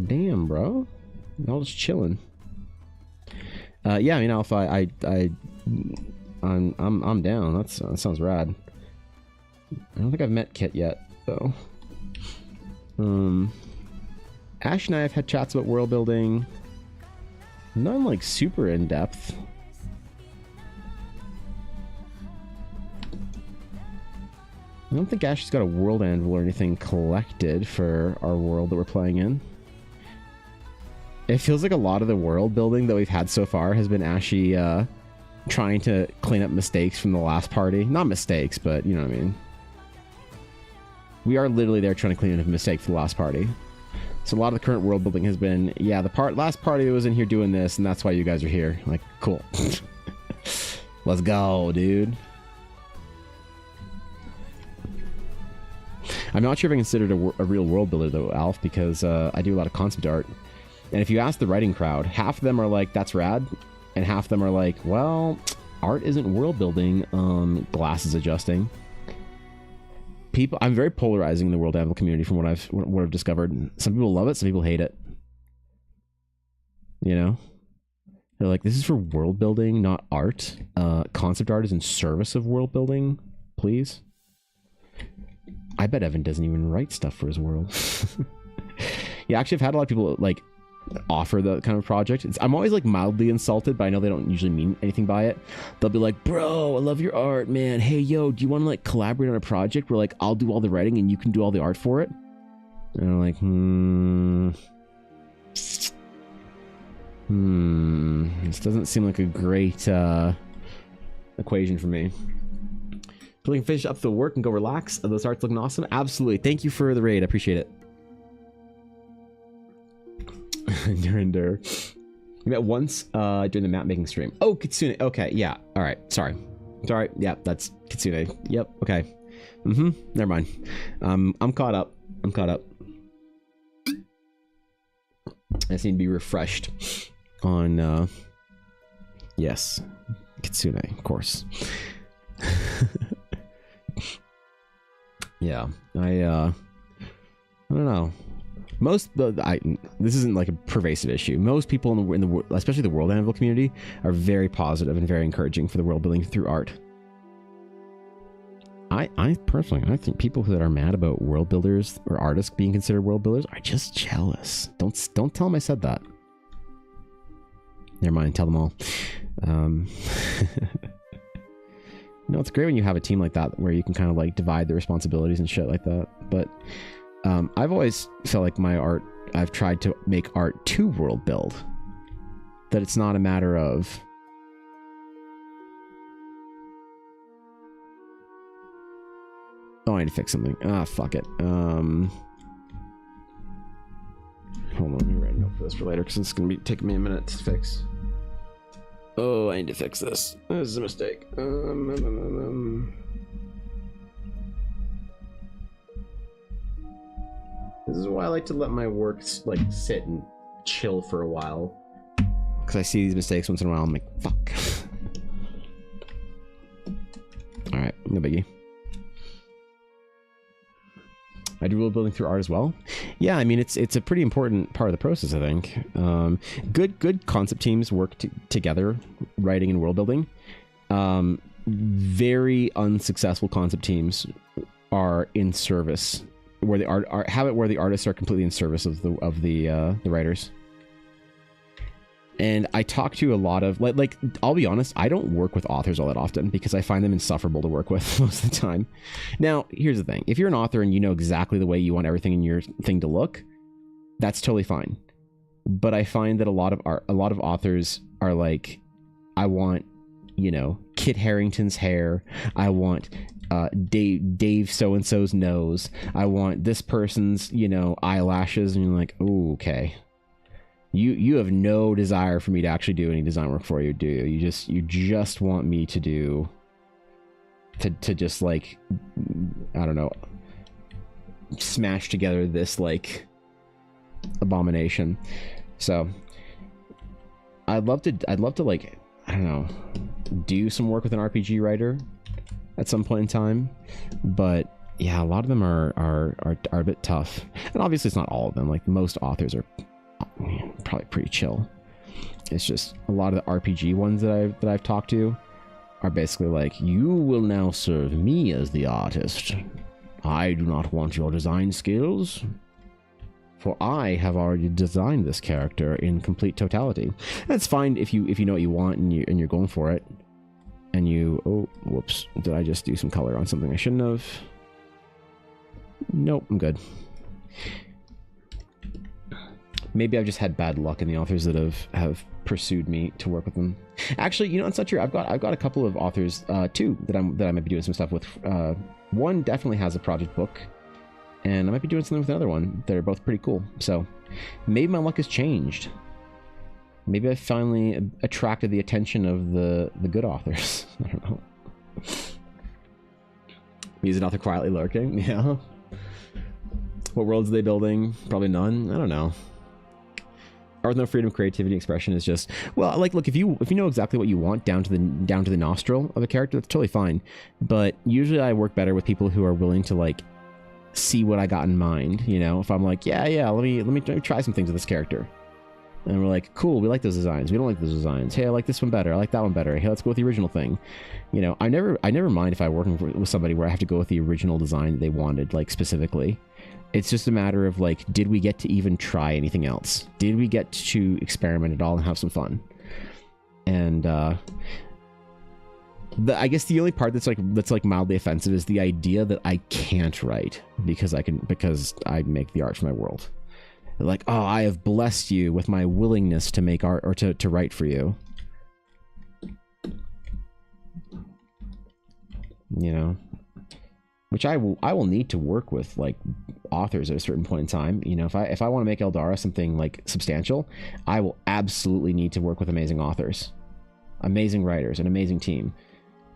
Damn, bro. All just chilling. Yeah, I mean, Alpha, I'm down. That sounds rad. I don't think I've met Kit yet, though. Ash and I have had chats about world building. None like super in depth. I don't think Ash has got a world anvil or anything collected for our world that we're playing in. It feels like a lot of the world building that we've had so far has been Ashy trying to clean up mistakes from the last party. Not mistakes, but you know what I mean. We are literally there trying to clean up a mistake for the last party. So a lot of the current world building has been, yeah, the last party was in here doing this, and that's why you guys are here. Like, cool. Let's go, dude. I'm not sure if I considered a real world builder, though, Alf, because I do a lot of concept art. And if you ask the writing crowd, half of them are like, that's rad. And half of them are like, well, art isn't world building. Glass is adjusting. I'm very polarizing in the world anvil community from what I've discovered. Some people love it, some people hate it. You know? They're like, this is for world building, not art. Concept art is in service of world building, please. I bet Evan doesn't even write stuff for his world. Yeah, actually, I've had a lot of people like offer the kind of project. I'm always like mildly insulted, but I know they don't usually mean anything by it. They'll be like, bro, I love your art, man. Hey, yo, do you want to like collaborate on a project where like I'll do all the writing and you can do all the art for it? And I'm like, This doesn't seem like a great equation for me. So we can finish up the work and go relax. Those art's looking awesome. Absolutely. Thank you for the raid. I appreciate it. During we met once during the map making stream. Oh, Kitsune. Okay, yeah. All right. Sorry. Yeah, that's Kitsune. Yep. Okay. Never mind. I'm caught up. I just need to be refreshed on yes, Kitsune, of course. Yeah, I don't know. This isn't like a pervasive issue. Most people in the especially the World Anvil community are very positive and very encouraging for the world building through art. I personally, I think people that are mad about world builders or artists being considered world builders are just jealous. Don't tell them I said that. Never mind, tell them all. No, it's great when you have a team like that where you can kind of like divide the responsibilities and shit like that. But I've always felt like my art, I've tried to make art to world build. That it's not a matter of oh, I need to fix something. Ah, fuck it. Hold on, let me write a note for this for later because it's gonna be taking me a minute to fix. Oh, I need to fix this. This is a mistake. This is why I like to let my work like sit and chill for a while. Because I see these mistakes once in a while. I'm like, fuck. All right, no biggie. I do world building through art as well. Yeah, I mean it's a pretty important part of the process. I think good concept teams work together, writing and world building. Very unsuccessful concept teams are in service where the where the artists are completely in service of the writers. And I talk to a lot of like I'll be honest, I don't work with authors all that often because I find them insufferable to work with most of the time. Now, here's the thing. If you're an author and you know exactly the way you want everything in your thing to look, that's totally fine. But I find that a lot of authors are like, I want, Kit Harington's hair. I want Dave so-and-so's nose. I want this person's, eyelashes. And you're like, oh, okay. You have no desire for me to actually do any design work for you, do you? You just want me to do to just like, I don't know, smash together this like abomination. So I'd love to like, I don't know, do some work with an RPG writer at some point in time, but yeah, a lot of them are a bit tough, and obviously it's not all of them. Like most authors are probably pretty chill. It's just a lot of the RPG ones that I've talked to are basically like, you will now serve me as the artist. I do not want your design skills, for I have already designed this character in complete totality. That's fine if you know what you want and you're going for it. And oh, whoops, did I just do some color on something I shouldn't have? Nope, I'm good. Maybe I've just had bad luck in the authors that have pursued me to work with them. Actually, it's not true. I've got a couple of authors too that I might be doing some stuff with. One definitely has a project book, and I might be doing something with another one. They're both pretty cool. So maybe my luck has changed. Maybe I finally attracted the attention of the good authors. I don't know. He's an author quietly lurking. Yeah. What worlds are they building? Probably none. I don't know. Art with no freedom, creativity, expression is just, well, like, look, if you know exactly what you want down to the nostril of a character, that's totally fine. But usually I work better with people who are willing to like see what I got in mind. If I'm like, yeah, let me try some things with this character, and we're like, cool, we like those designs, we don't like those designs. Hey, I like this one better, I like that one better. Hey, let's go with the original thing. I never mind if I'm working with somebody where I have to go with the original design that they wanted, like specifically. It's just a matter of like, did we get to even try anything else? Did we get to experiment at all and have some fun? And I guess the only part that's mildly offensive is the idea that I can't write because I make the art for my world. like, oh, I have blessed you with my willingness to make art or to write for you. You know, which I will need to work with like authors at a certain point in time. You know, if I want to make Eldara something like substantial, I will absolutely need to work with amazing authors, amazing writers, an amazing team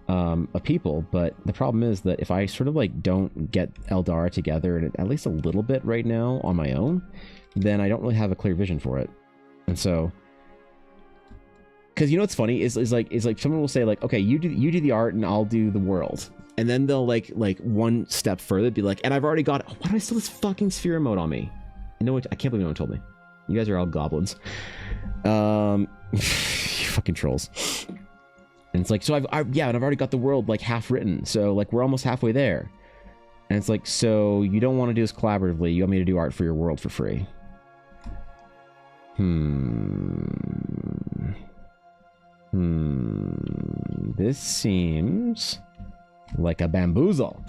of people. But the problem is that if I sort of like don't get Eldara together at least a little bit right now on my own, then I don't really have a clear vision for it. And so, because you know what's funny is like someone will say like, okay, you do the art and I'll do the world, and then they'll like one step further be like, and I've already got, why do I still have this fucking sphere mode on me? You know what? I can't believe no one told me. You guys are all goblins. You fucking trolls. And it's like, so I've already got the world like half written, so like we're almost halfway there. And it's like, so you don't want to do this collaboratively, you want me to do art for your world for free. This seems like a bamboozle.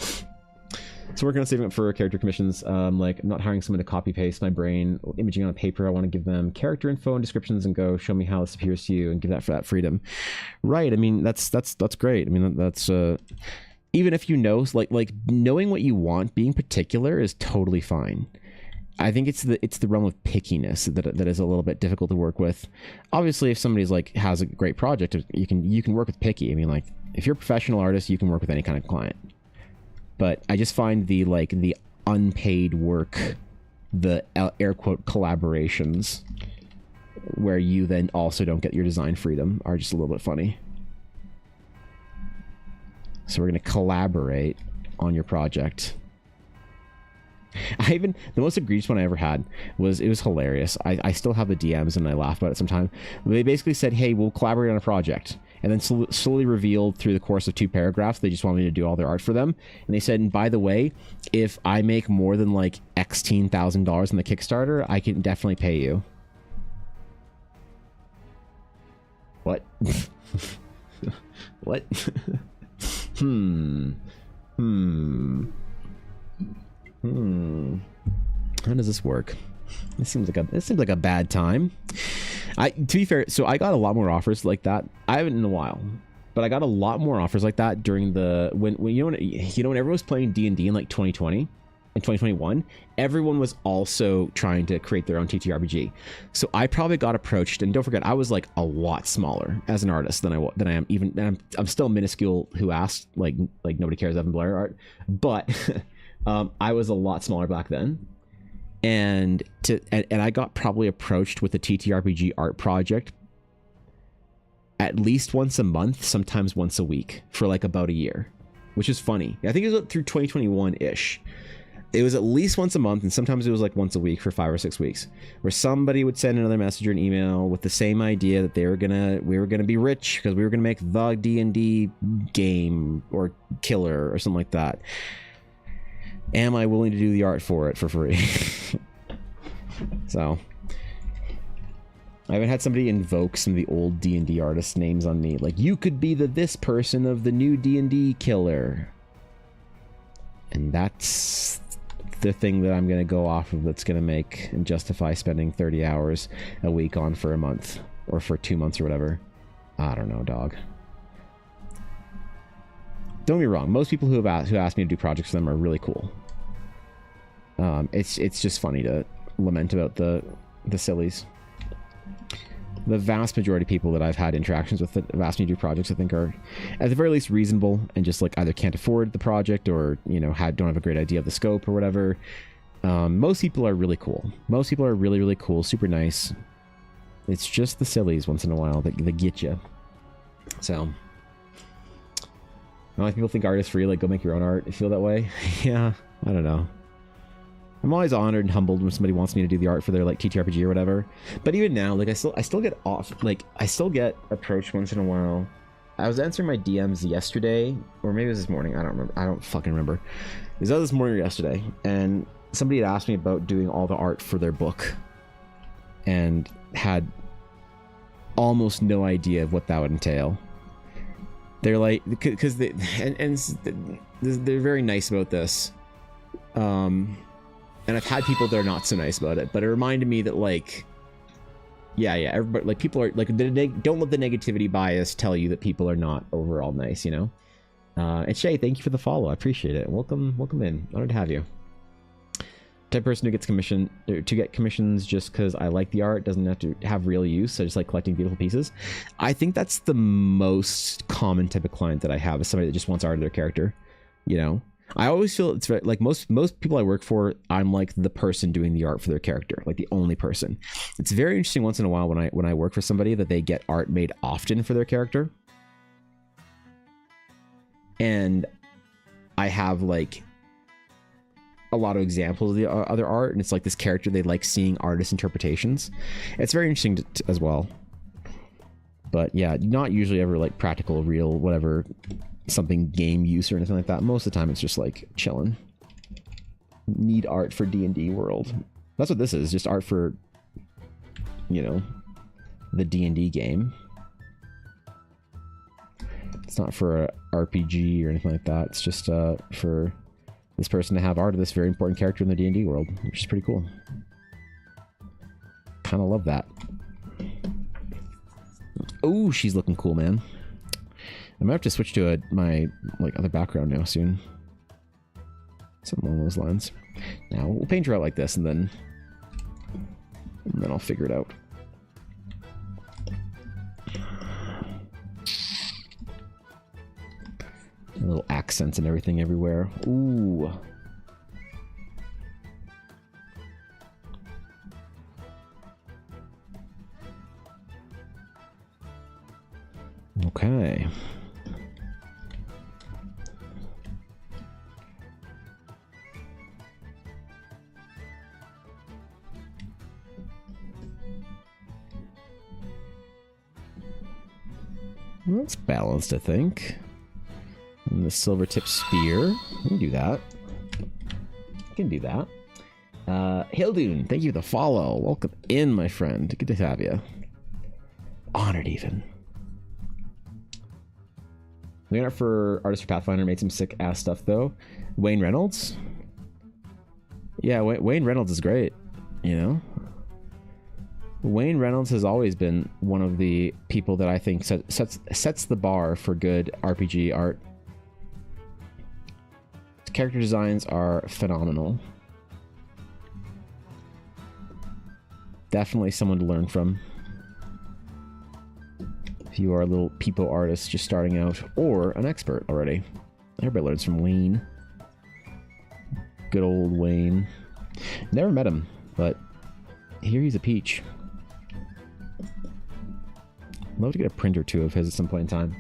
So working on saving up for character commissions. Like, I'm not hiring someone to copy paste my brain imaging on a paper. I want to give them character info and descriptions and go, show me how this appears to you, and give that for that freedom. Right. I mean, that's great. I mean, that's even if you know, like knowing what you want, being particular is totally fine. I think it's the realm of pickiness that is a little bit difficult to work with. Obviously, if somebody's like has a great project, you can work with picky. I mean, like, if you're a professional artist, you can work with any kind of client. But I just find the unpaid work, the air quote collaborations, where you then also don't get your design freedom, are just a little bit funny. So we're gonna collaborate on your project. The most egregious one I ever had was, it was hilarious. I still have the DMs and I laugh about it sometimes. They basically said, hey, we'll collaborate on a project. And then slowly revealed through the course of 2 paragraphs, they just want me to do all their art for them. And they said, and by the way, if I make more than like $10,000 in the Kickstarter, I can definitely pay you. What? What? How does this work? This seems like a bad time. To be fair, so I got a lot more offers like that. I haven't in a while, but I got a lot more offers like that during the when when everyone was playing D&D in like 2020 and 2021. Everyone was also trying to create their own TTRPG. So I probably got approached, and don't forget, I was like a lot smaller as an artist than I am. Even I'm still minuscule. Who asked? Like nobody cares. Evan Blair art, but I was a lot smaller back then. And I got probably approached with a TTRPG art project at least once a month, sometimes once a week, for like about a year, which is funny. I think it was through 2021-ish. It was at least once a month, and sometimes it was like once a week for 5 or 6 weeks, where somebody would send another message or an email with the same idea that we were gonna be rich because we were gonna make the D&D game or killer or something like that. Am I willing to do the art for it for free? So I even had somebody invoke some of the old D&D artists' names on me, like, you could be this person of the new D&D killer. And that's the thing that I'm going to go off of, that's going to make and justify spending 30 hours a week on for a month or for 2 months or whatever. I don't know, dog. Don't get me wrong, most people who asked me to do projects for them are really cool. It's just funny to lament about the sillies. The vast majority of people that I've had interactions with that have asked me to do projects, I think, are at the very least reasonable, and just like either can't afford the project or, you know, don't have a great idea of the scope or whatever. Most people are really cool. Most people are really, really cool, super nice. It's just the sillies once in a while that get you. So a lot of people think art is free, like, go make your own art. You feel that way? Yeah, I don't know. I'm always honored and humbled when somebody wants me to do the art for their like TTRPG or whatever. But even now, like, I still get I still get approached once in a while. I was answering my DMs yesterday, or maybe it was this morning. I don't remember. I don't fucking remember. It was either this morning or yesterday, and somebody had asked me about doing all the art for their book, and had almost no idea of what that would entail. They're like, because they're very nice about this. And I've had people that are not so nice about it, but it reminded me that like, yeah, everybody, like people are like, don't let the negativity bias tell you that people are not overall nice, you know? And Shay, thank you for the follow. I appreciate it. Welcome in. Honored to have you. Type of person who gets to get commissions just because I like the art, doesn't have to have real use. I just like collecting beautiful pieces. I think that's the most common type of client that I have, is somebody that just wants art of their character, you know? I always feel it's like most people I work for, I'm like the person doing the art for their character, like the only person. It's very interesting once in a while when I work for somebody that they get art made often for their character. And I have like a lot of examples of the other art, and it's like this character, they like seeing artist interpretations. It's very interesting as well. But yeah, not usually ever like practical, real, whatever, something game use or anything like that. Most of the time it's just like chilling. Need art for D&D world. That's what this is, just art for, you know, the D&D game. It's not for a RPG or anything like that. It's just for this person to have art of this very important character in the D&D world, which is pretty cool. Kind of love that. Oh, she's looking cool, man. I might have to switch to my like other background now soon. Something along those lines. Now we'll paint her out like this, and then I'll figure it out. Little accents and everything everywhere. Ooh. Okay. Well, that's balanced, I think. And the silver tip spear. We can do that. We can do that. Hildune, thank you for the follow. Welcome in, my friend. Good to have you. Honored, even. Leonard for Artist for Pathfinder made some sick ass stuff, though. Wayne Reynolds? Yeah, Wayne Reynolds is great, you know? Wayne Reynolds has always been one of the people that I think sets the bar for good RPG art. Character designs are phenomenal. Definitely someone to learn from if you are a little peepo artist just starting out, or an expert already. Everybody learns from Wayne. Good old Wayne. Never met him, but here he's a peach. Love to get a print or two of his at some point in time.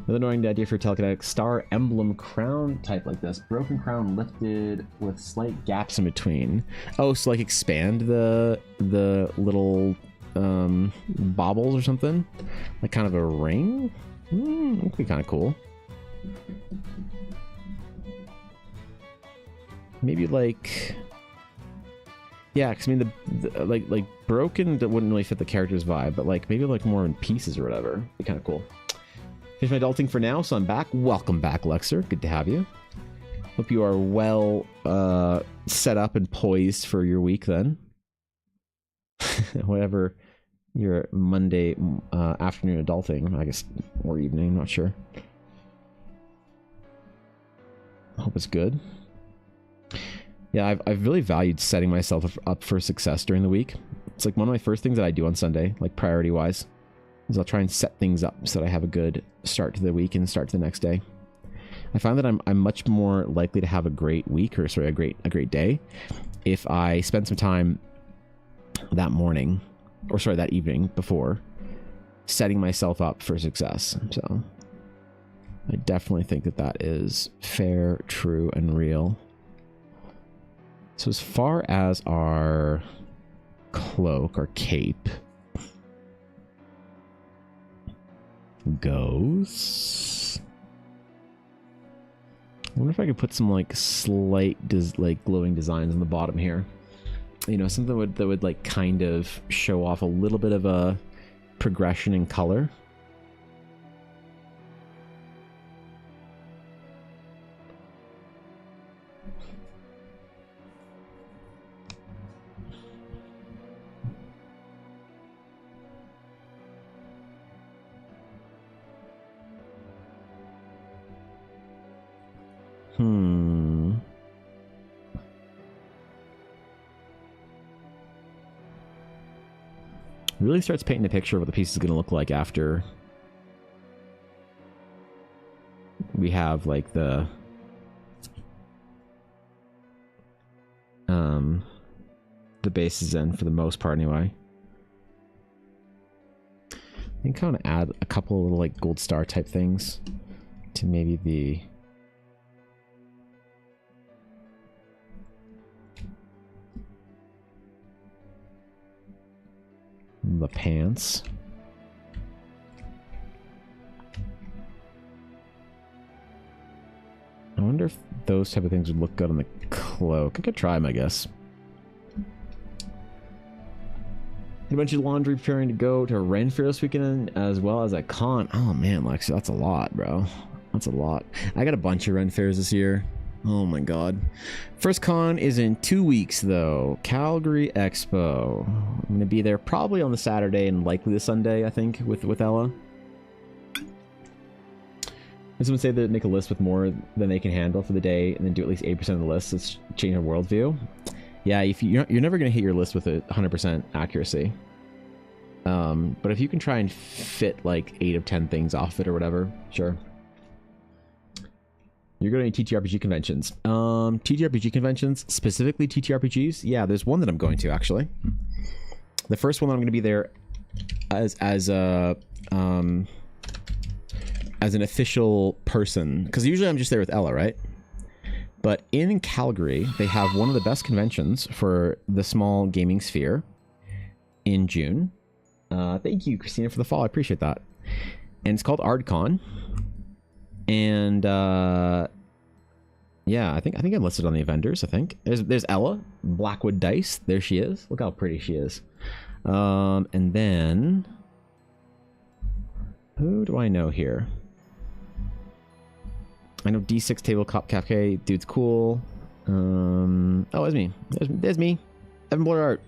Another annoying idea for telekinetic star emblem crown type like this. Broken crown lifted with slight gaps in between. Oh, so like expand the little baubles or something? Like kind of a ring? That could be kind of cool. Maybe like... Yeah, because I mean, the like broken that wouldn't really fit the character's vibe, but like maybe like more in pieces or whatever. Be kind of cool. Finish my adulting for now, so I'm back. Welcome back, Luxor. Good to have you. Hope you are well set up and poised for your week then. Whatever your Monday afternoon adulting, I guess, or evening, I'm not sure. Hope it's good. Yeah, I've really valued setting myself up for success during the week. It's like one of my first things that I do on Sunday, like priority-wise, is I'll try and set things up so that I have a good start to the week and start to the next day. I find that I'm much more likely to have a great week, or sorry, a great day, if I spend some time that morning, or sorry, that evening before, setting myself up for success. So I definitely think that that is fair, true, and real. So as far as our cloak, our cape goes, I wonder if I could put some like slight like glowing designs on the bottom here. You know, something that would like kind of show off a little bit of a progression in color. Really starts painting a picture of what the piece is going to look like after we have like the bases in, for the most part anyway. I think kind of add a couple of little like gold star type things to maybe the pants. I wonder if those type of things would look good on the cloak. I could try them, I guess. A bunch of laundry preparing to go to Ren Fair this weekend, as well as a con. Oh man, Lexi, that's a lot, bro. That's a lot. I got a bunch of Ren Fairs this year. Oh my god. First con is in 2 weeks, though. Calgary Expo. I'm going to be there probably on the Saturday and likely the Sunday, I think, with Ella. Does someone say that make a list with more than they can handle for the day and then do at least 8% of the list? Let's change our worldview. Yeah, if you're never going to hit your list with a 100% accuracy. But if you can try and fit like 8 of 10 things off it or whatever, sure. You're going to TTRPG conventions. TTRPG conventions, specifically TTRPGs? Yeah, there's one that I'm going to, actually. The first one that I'm going to be there as an official person, because usually I'm just there with Ella, right? But in Calgary, they have one of the best conventions for the small gaming sphere in June. Thank you, Christina, for the follow. I appreciate that. And it's called ArtCon. And yeah, I think I'm listed on the vendors. I think there's Ella, Blackwood Dice. There she is. Look how pretty she is. And then who do I know here? I know D6 Tabletop Cafe. Dude's cool. Oh, it's me. There's me. Evan Blair Art.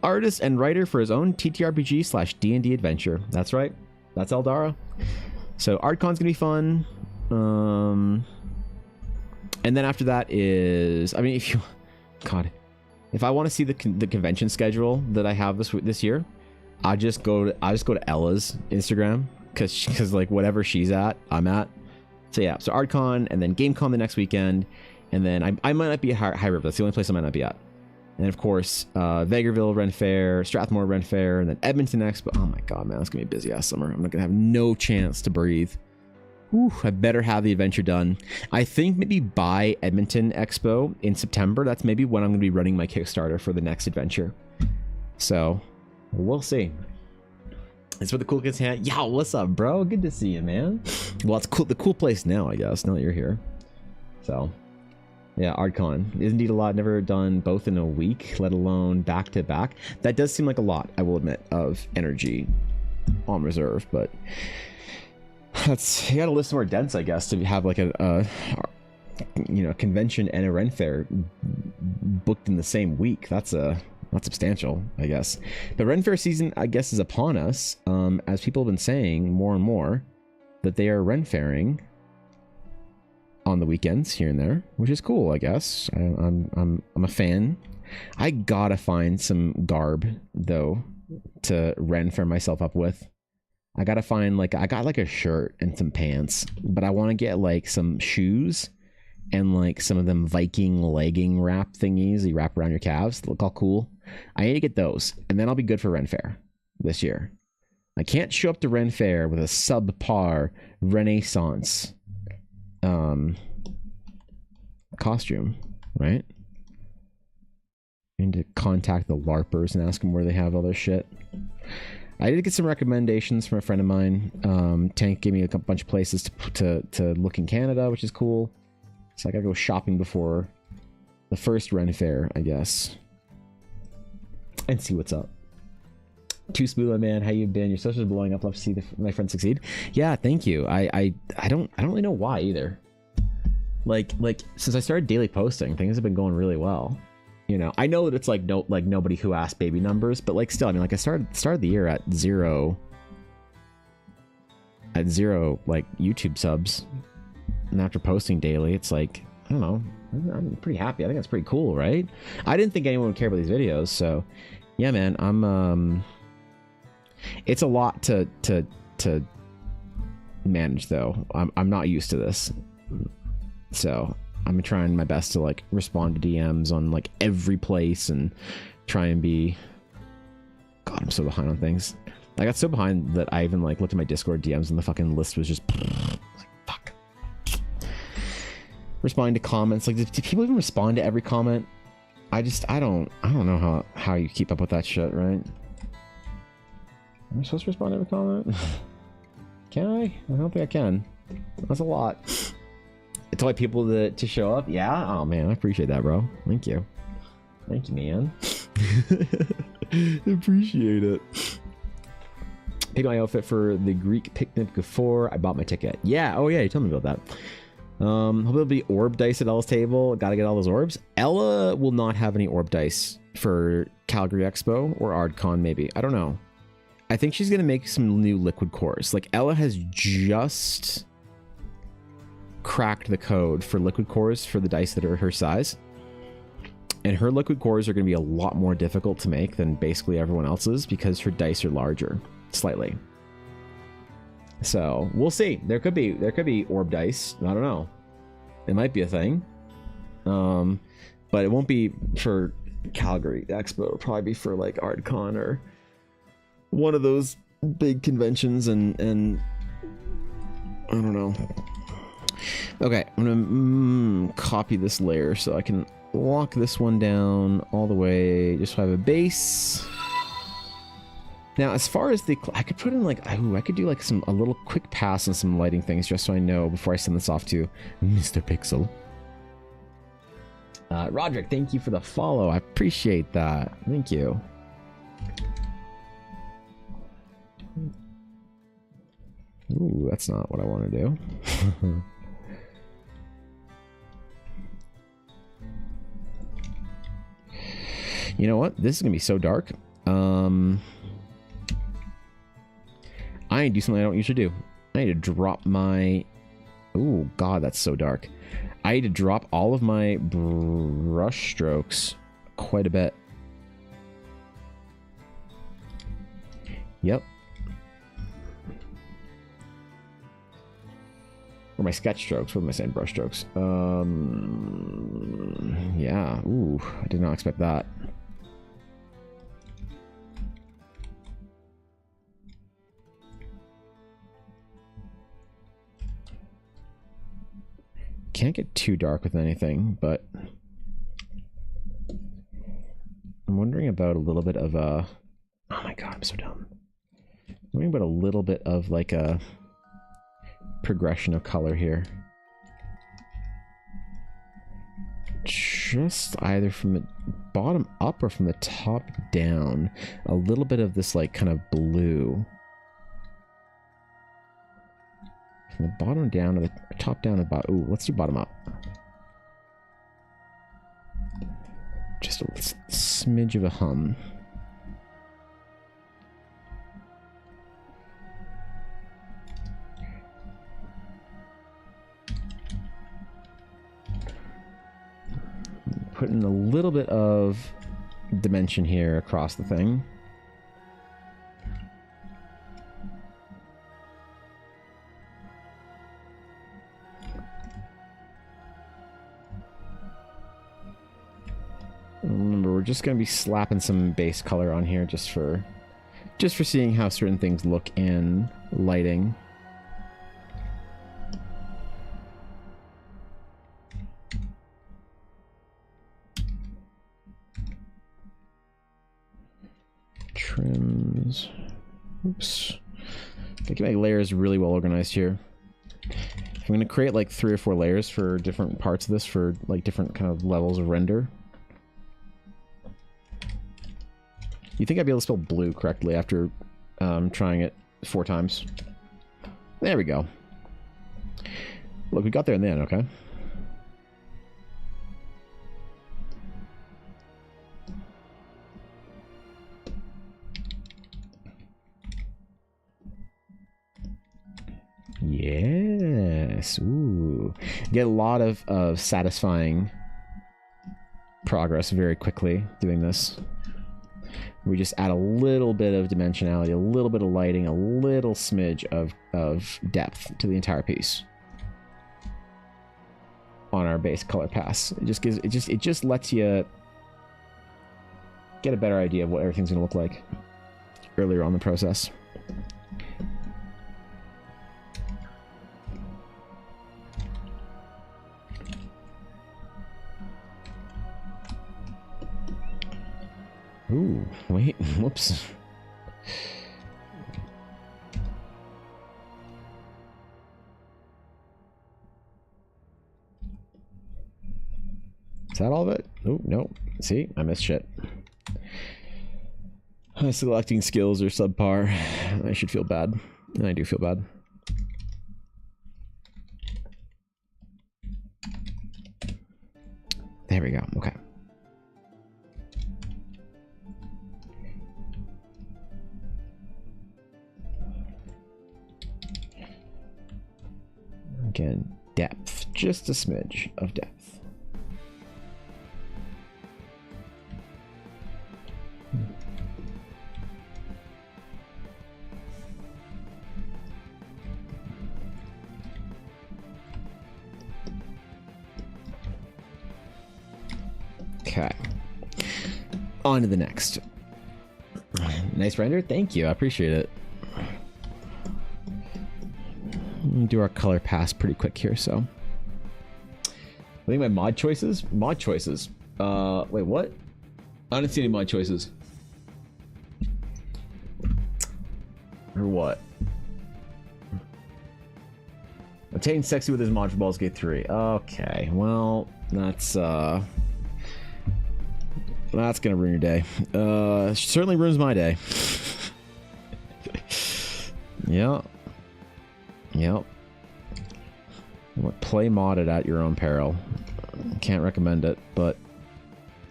Artist and writer for his own TTRPG/D&D adventure. That's right. That's Eldara. So ArtCon's gonna be fun. And then after that is, I mean, if I want to see the convention schedule that I have this year, I just go to Ella's Instagram because like whatever she's at, I'm at. So yeah, so ArtCon and then GameCon the next weekend, and then I might not be at High River. That's the only place I might not be at. And of course, Vegreville Ren Fair, Strathmore Ren Fair, and then Edmonton Expo. Oh my god, man, it's gonna be a busy ass summer. I'm not gonna have no chance to breathe. Whew, I better have the adventure done. I think maybe by Edmonton Expo in September. That's maybe when I'm gonna be running my Kickstarter for the next adventure. So we'll see. It's where the cool kids hang. Yo, what's up, bro? Good to see you, man. Well, it's cool. The cool place now, I guess. Now that you're here. So. Yeah, ArtCon is indeed a lot. Never done both in a week, let alone back to back. That does seem like a lot, I will admit, of energy on reserve. But that's, you got to list more dense, I guess, to have like a convention and a Ren Fair booked in the same week. That's not substantial, I guess. But Ren Fair season, I guess, is upon us. As people have been saying more and more that they are Ren Fairing on the weekends here and there, which is cool, I guess. I'm a fan. I gotta find some garb though to Ren Fair myself up with. I gotta find I got like a shirt and some pants, but I want to get like some shoes and like some of them Viking legging wrap thingies you wrap around your calves. Look all cool. I need to get those, and then I'll be good for Ren Fair this year. I can't show up to Ren Fair with a subpar Renaissance costume, right? I need to contact the LARPers and ask them where they have all their shit. I did get some recommendations from a friend of mine. Tank gave me a bunch of places to look in Canada, which is cool. So I gotta go shopping before the first Ren Fair, I guess, and see what's up. Too smooth, my man. How you been? Your socials are blowing up. Love to see my friends succeed. Yeah, thank you. I don't really know why either. Like since I started daily posting, things have been going really well. You know, I know that it's like nobody who asked baby numbers, but like still, I mean, like I started the year at zero like YouTube subs, and after posting daily, it's like, I don't know, I'm pretty happy. I think that's pretty cool, right? I didn't think anyone would care about these videos, so yeah, man, It's a lot to manage, though. I'm not used to this, so I'm trying my best to like respond to DMs on like every place and try and be. God, I'm so behind on things. I got so behind that I even like looked at my Discord DMs and the fucking list was just like, fuck. Responding to comments, like, do people even respond to every comment? I don't know how you keep up with that shit, right? Am I supposed to respond to every comment? Can I? I don't think I can. That's a lot. It's only people to show up. Yeah. Oh man, I appreciate that, bro. Thank you. Thank you, man. Appreciate it. Picked my outfit for the Greek picnic before I bought my ticket. Yeah. Oh yeah, you told me about that. Hope it'll be orb dice at Ella's table. Gotta get all those orbs. Ella will not have any orb dice for Calgary Expo or ArdCon, maybe. I don't know. I think she's gonna make some new liquid cores. Like, Ella has just cracked the code for liquid cores for the dice that are her size. And her liquid cores are gonna be a lot more difficult to make than basically everyone else's because her dice are larger, slightly. So we'll see. There could be orb dice. I don't know. It might be a thing. But it won't be for Calgary Expo. It'll probably be for like ArdCon or one of those big conventions and I don't know. Okay, I'm gonna copy this layer so I can lock this one down all the way just so I have a base. Now, as far as I could put in like, I could do like a little quick pass on some lighting things just so I know before I send this off to Mr. Pixel. Roderick, thank you for the follow. I appreciate that. Thank you. Ooh, that's not what I want to do. You know what? This is gonna be so dark. I need to do something I don't usually do. I need to drop my... Oh, God, that's so dark. I need to drop all of my brush strokes quite a bit. Yep. Or my sketch strokes. What am I saying? Brush strokes. Yeah. Ooh, I did not expect that. Can't get too dark with anything, but I'm wondering about a little bit of a... Oh my God, I'm so dumb. I'm wondering about a little bit of like a progression of color here. Just either from the bottom up or from the top down. A little bit of this like kind of blue. From the bottom down to the top down to the bottom. Ooh, let's do bottom up. Just a smidge of a hum. Putting a little bit of dimension here across the thing. Remember, we're just going to be slapping some base color on here just for seeing how certain things look in lighting. Trims. Oops. I get my layers really well organized here. I'm going to create like 3 or 4 layers for different parts of this for like different kind of levels of render. You think I'd be able to spell blue correctly after trying it 4 times? There we go. Look, we got there in the end, okay? Yes. Ooh. Get a lot of satisfying progress very quickly doing this. We just add a little bit of dimensionality, a little bit of lighting, a little smidge of depth to the entire piece on our base color pass. It just lets you get a better idea of what everything's going to look like earlier on in the process. Ooh, wait, whoops. Is that all of it? Oh, no. See, I missed shit. My selecting skills are subpar. I should feel bad. And I do feel bad. There we go. Okay. Again, depth. Just a smidge of depth. Okay. On to the next. Nice render. Thank you. I appreciate it. Do our color pass pretty quick here, so. I think my mod choices? Mod choices. Wait, what? I didn't see any mod choices. Or what? Obtain sexy with his mod for Baldur's Gate 3. Okay, well, that's gonna ruin your day. Certainly ruins my day. Yeah. Yep. Play modded at your own peril. Can't recommend it, but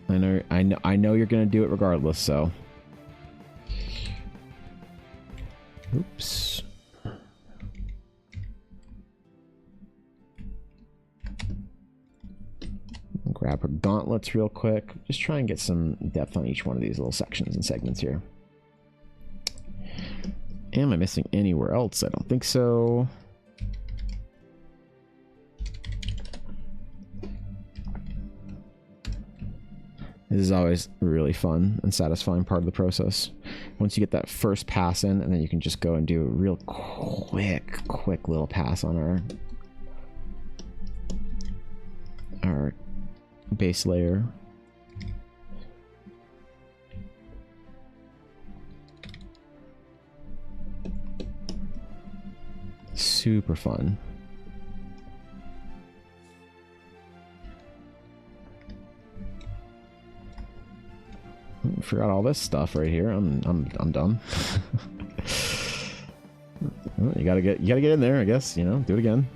I know you're gonna do it regardless, so. Oops. Grab her gauntlets real quick. Just try and get some depth on each one of these little sections and segments here. Am I missing anywhere else? I don't think so. This is always a really fun and satisfying part of the process. Once you get that first pass in, and then you can just go and do a real quick little pass on our base layer. Super fun. Forgot all this stuff right here. I'm done. Well, you gotta get in there, I guess. You know, do it again.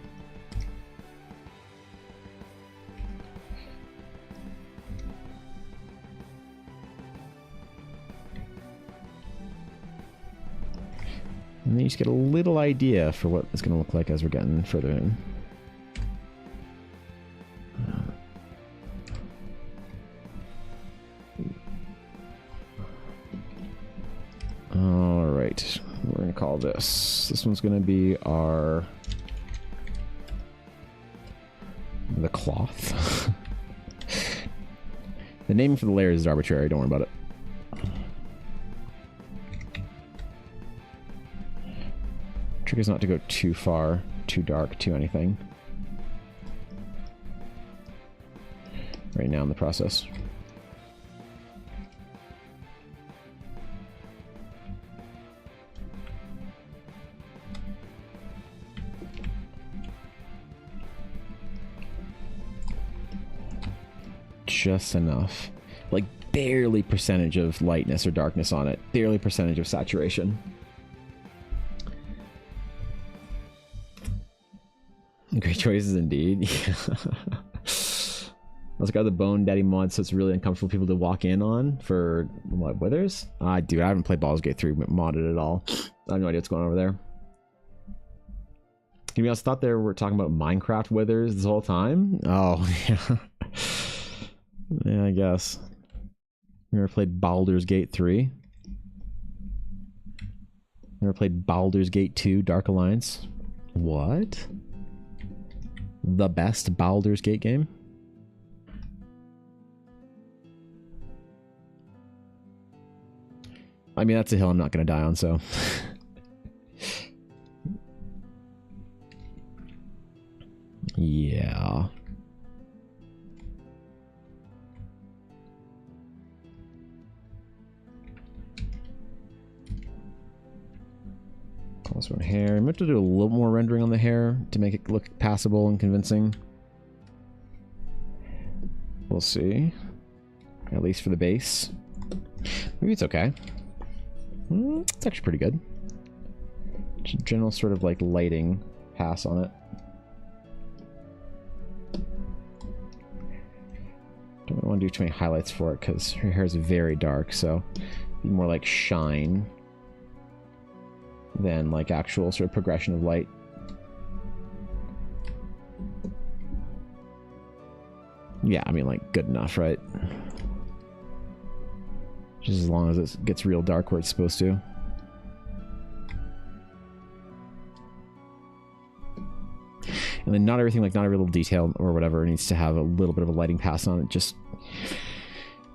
And then you just get a little idea for what it's going to look like as we're getting further in. All right, we're going to call this. This one's going to be the cloth. The naming for the layers is arbitrary. Don't worry about it. Trick is not to go too far, too dark, too anything. Right now in the process. Just enough. Like barely percentage of lightness or darkness on it. Barely percentage of saturation. Great choices indeed. Let's grab the Bone Daddy mod so it's really uncomfortable for people to walk in on for what, withers? Dude, I haven't played Baldur's Gate 3 modded at all. I have no idea what's going on over there. You guys thought they were talking about Minecraft withers this whole time? Oh, yeah. Yeah, I guess. Never played Baldur's Gate 3. Never played Baldur's Gate 2 Dark Alliance. What? The best Baldur's Gate game? I mean, that's a hill I'm not going to die on, so... yeah. Also on hair. I'm going to do a little more rendering on the hair to make it look passable and convincing. We'll see. At least for the base. Maybe it's okay. It's actually pretty good. Just general sort of like lighting pass on it. Don't want to do too many highlights for it because her hair is very dark, so be more like shine than like actual sort of progression of light. Yeah, I mean, like, good enough, right? Just as long as it gets real dark where it's supposed to. And then not everything, like, not every little detail or whatever needs to have a little bit of a lighting pass on it.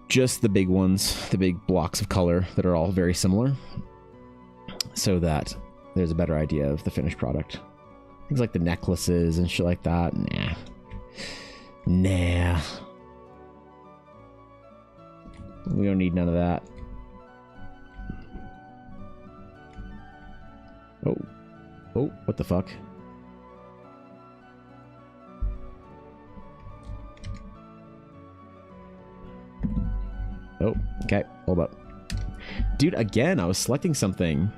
Just the big ones, the big blocks of color that are all very similar, so that there's a better idea of the finished product. Things like the necklaces and shit like that, nah. We don't need none of that. Oh, what the fuck? Oh, okay, hold up. Dude, again, I was selecting something.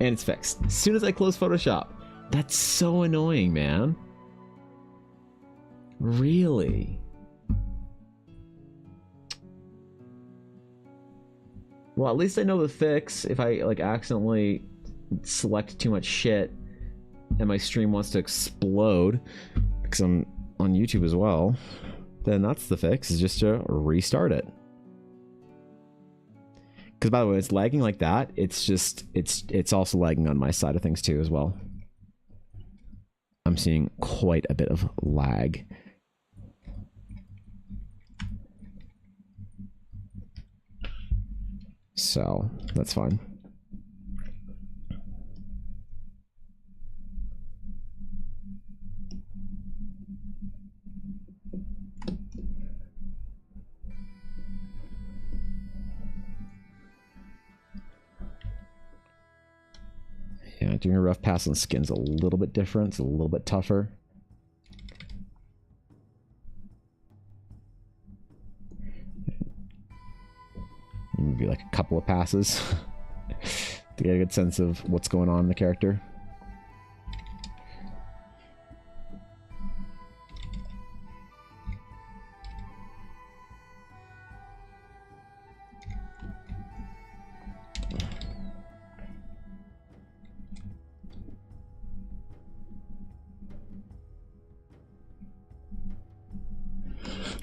And it's fixed. As soon as I close Photoshop. That's so annoying, man. Really? Well, at least I know the fix if I, like, accidentally select too much shit and my stream wants to explode, because I'm on YouTube as well. Then that's the fix, is just to restart it. Because, by the way, it's lagging like that. It's just, it's also lagging on my side of things too as well. I'm seeing quite a bit of lag. So, that's fine. Yeah, doing a rough pass on skin's a little bit different. It's a little bit tougher. Maybe like a couple of passes to get a good sense of what's going on in the character.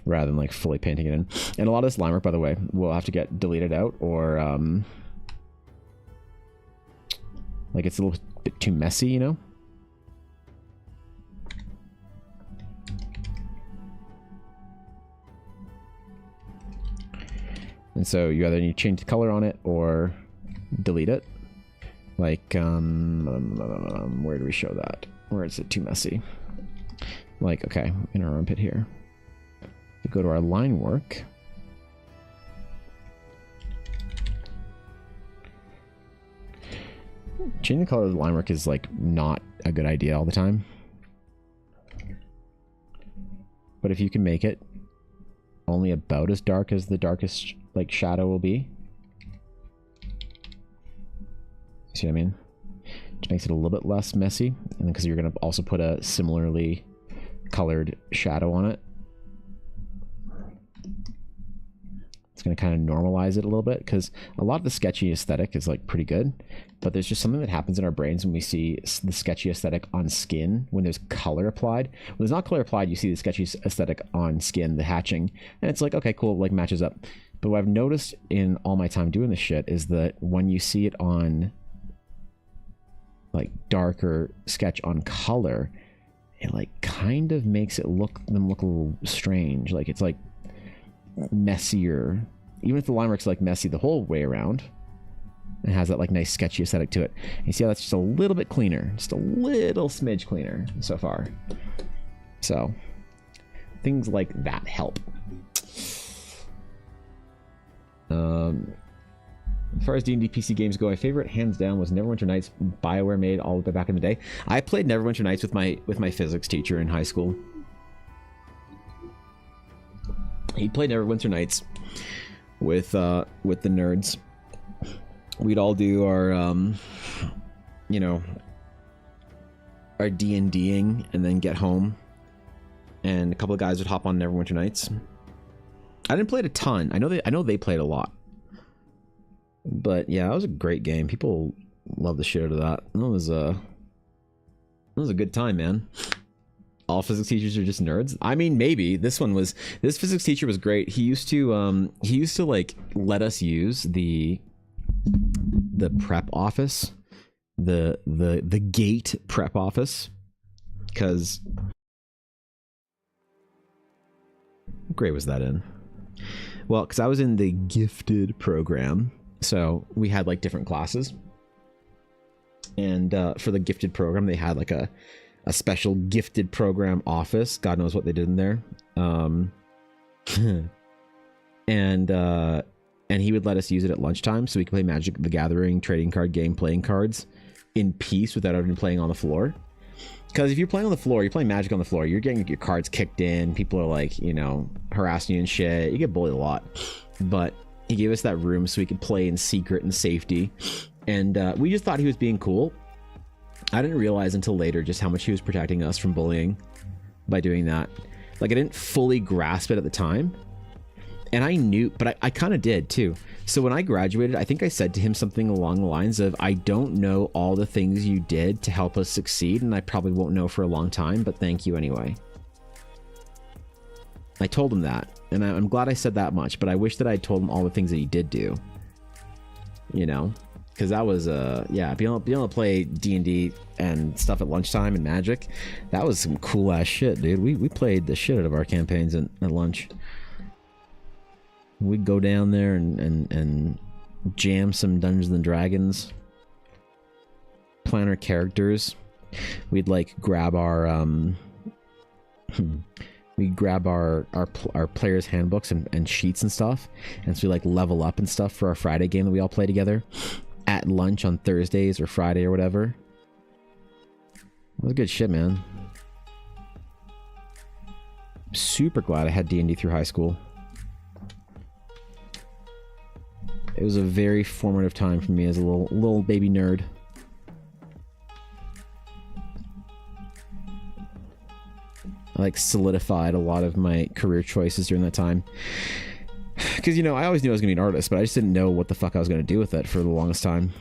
Rather than like fully painting it in. And a lot of this line work, by the way, will have to get deleted out, or like it's a little bit too messy, you know? And so you either need to change the color on it or delete it. Like, where do we show that? Where is it too messy? Like, okay, in our armpit here. We go to our line work. Changing the color of the line work is like not a good idea all the time. But if you can make it only about as dark as the darkest like shadow will be. See what I mean? Which makes it a little bit less messy. And because you're going to also put a similarly colored shadow on it. It's going to kind of normalize it a little bit, because a lot of the sketchy aesthetic is like pretty good, but there's just something that happens in our brains when we see the sketchy aesthetic on skin when there's color applied. When there's not color applied, you see the sketchy aesthetic on skin, the hatching, and it's like, okay, cool, like matches up. But what I've noticed in all my time doing this shit is that when you see it on like darker sketch on color, it like kind of makes them look a little strange. Like it's like messier, even if the line work's like messy the whole way around, and has that like nice sketchy aesthetic to it. And you see how that's just a little bit cleaner, just a little smidge cleaner so far. So things like that help. As far as D&D PC games go, my favorite hands down was Neverwinter Nights. BioWare made all the way back in the day. I played Neverwinter Nights with my physics teacher in high school. He played Neverwinter Nights with the nerds. We'd all do our you know, our D&Ding and then get home, and a couple of guys would hop on Neverwinter Nights. I didn't play it a ton. I know they played a lot. But yeah, it was a great game. People love the shit out of that. It was a good time, man. All physics teachers are just nerds. I mean, maybe this physics teacher was great. He used to like let us use the prep office, the gate prep office, because what grade was that in? Well, because I was in the gifted program, so we had like different classes, and for the gifted program they had like a special gifted program office. God knows what they did in there. And he would let us use it at lunchtime so we could play Magic the Gathering trading card game playing cards in peace without everyone playing on the floor. Because if you're playing on the floor, you're playing Magic on the floor, you're getting your cards kicked in, people are like, you know, harassing you and shit, you get bullied a lot. But he gave us that room so we could play in secret and safety, and we just thought he was being cool. I didn't realize until later just how much he was protecting us from bullying by doing that. Like, I didn't fully grasp it at the time, and I knew, but I kind of did too. So when I graduated, I think I said to him something along the lines of, I don't know all the things you did to help us succeed, and I probably won't know for a long time, but thank you anyway. I told him that, and I'm glad I said that much, but I wish that I told him all the things that he did do, you know, because that was yeah, being able to play D&D and stuff at lunchtime and Magic, that was some cool ass shit, dude. We played the shit out of our campaigns at lunch. We'd go down there and jam some Dungeons and Dragons, plan our characters. We'd like grab our we'd grab our players' handbooks and sheets and stuff, and so we like level up and stuff for our Friday game that we all play together at lunch on Thursdays or Friday or whatever. That was good shit, man. Super glad I had D&D through high school. It was a very formative time for me as a little baby nerd. I like solidified a lot of my career choices during that time. Because, you know, I always knew I was going to be an artist, but I just didn't know what the fuck I was going to do with it for the longest time.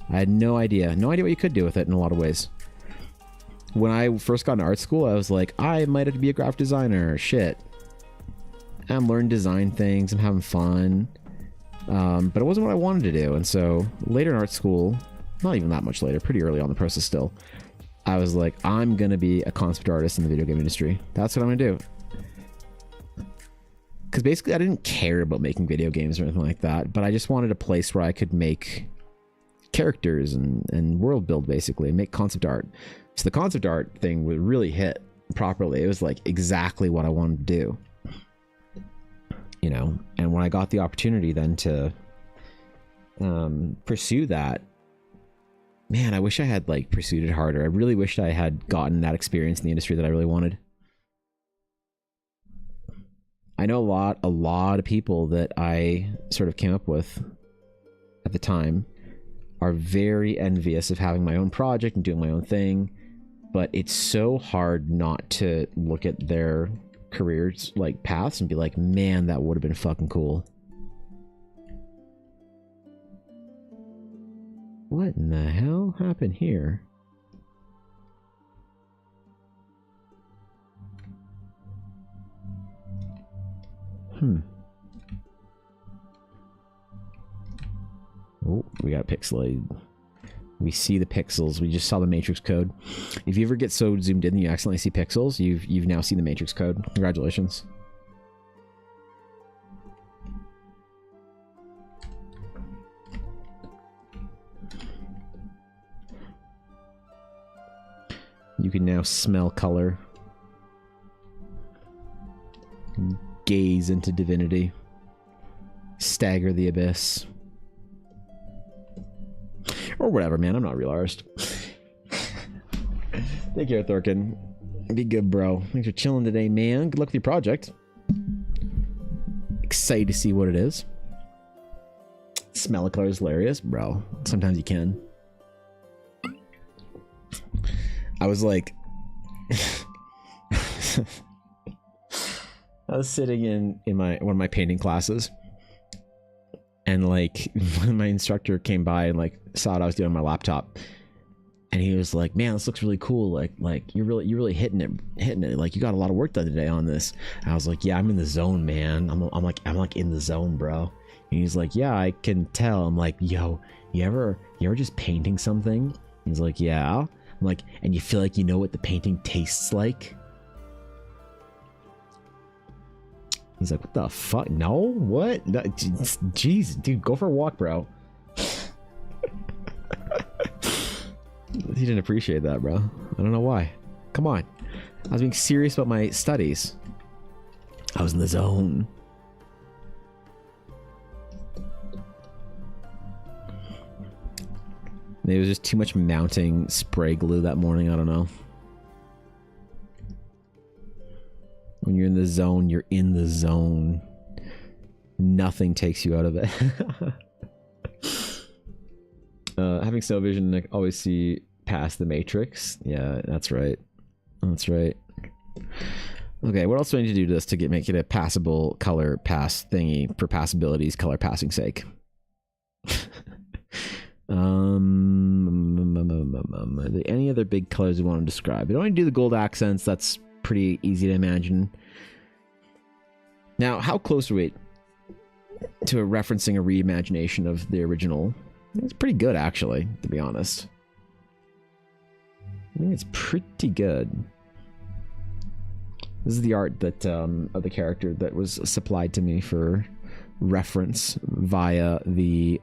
I had no idea. No idea what you could do with it in a lot of ways. When I first got into art school, I was like, I might have to be a graphic designer. Shit. I'm learning design things. I'm having fun. But it wasn't what I wanted to do. And so later in art school, not even that much later, pretty early on in the process still, I was like, I'm going to be a concept artist in the video game industry. That's what I'm going to do. Because basically I didn't care about making video games or anything like that, but I just wanted a place where I could make characters and world build, basically, and make concept art. So the concept art thing would really hit properly. It was like exactly what I wanted to do. You know, and when I got the opportunity then to pursue that, man, I wish I had like pursued it harder. I really wished I had gotten that experience in the industry that I really wanted. I know a lot of people that I sort of came up with at the time are very envious of having my own project and doing my own thing, but it's so hard not to look at their careers, like paths, and be like, man, that would have been fucking cool. What in the hell happened here? Oh, we got pixelated. We see the pixels. We just saw the matrix code. If you ever get so zoomed in that you accidentally see pixels, you've now seen the matrix code. Congratulations. You can now smell color. Gaze into divinity. Stagger the abyss. Or whatever, man. I'm not a real artist. Take care, Thorkin. Be good, bro. Thanks for chilling today, man. Good luck with your project. Excited to see what it is. Smell of color is hilarious, bro. Sometimes you can. I was like... I was sitting in one of my painting classes, and like my instructor came by and like saw what I was doing on my laptop, and he was like, "Man, this looks really cool. Like you're really hitting it. Like you got a lot of work done today on this." And I was like, "Yeah, I'm in the zone, man. I'm like in the zone, bro." And he's like, "Yeah, I can tell." I'm like, "Yo, you ever just painting something?" He's like, "Yeah." I'm like, "And you feel like you know what the painting tastes like?" He's like, "What the fuck? No? What? No, jeez, dude, go for a walk, bro." He didn't appreciate that, bro. I don't know why. Come on. I was being serious about my studies. I was in the zone. Maybe it was just too much mounting spray glue that morning. I don't know. When you're in the zone, you're in the zone. Nothing takes you out of it. Having snow vision, I always see past the matrix. Yeah, that's right. That's right. Okay, what else do I need to do to this to make it a passable color pass thingy for passability's color passing sake? Any other big colors you want to describe? I don't want to do the gold accents. That's pretty easy to imagine. Now, how close are we to referencing a reimagination of the original? It's pretty good, actually, to be honest. I think it's pretty good. This is the art that of the character that was supplied to me for reference via the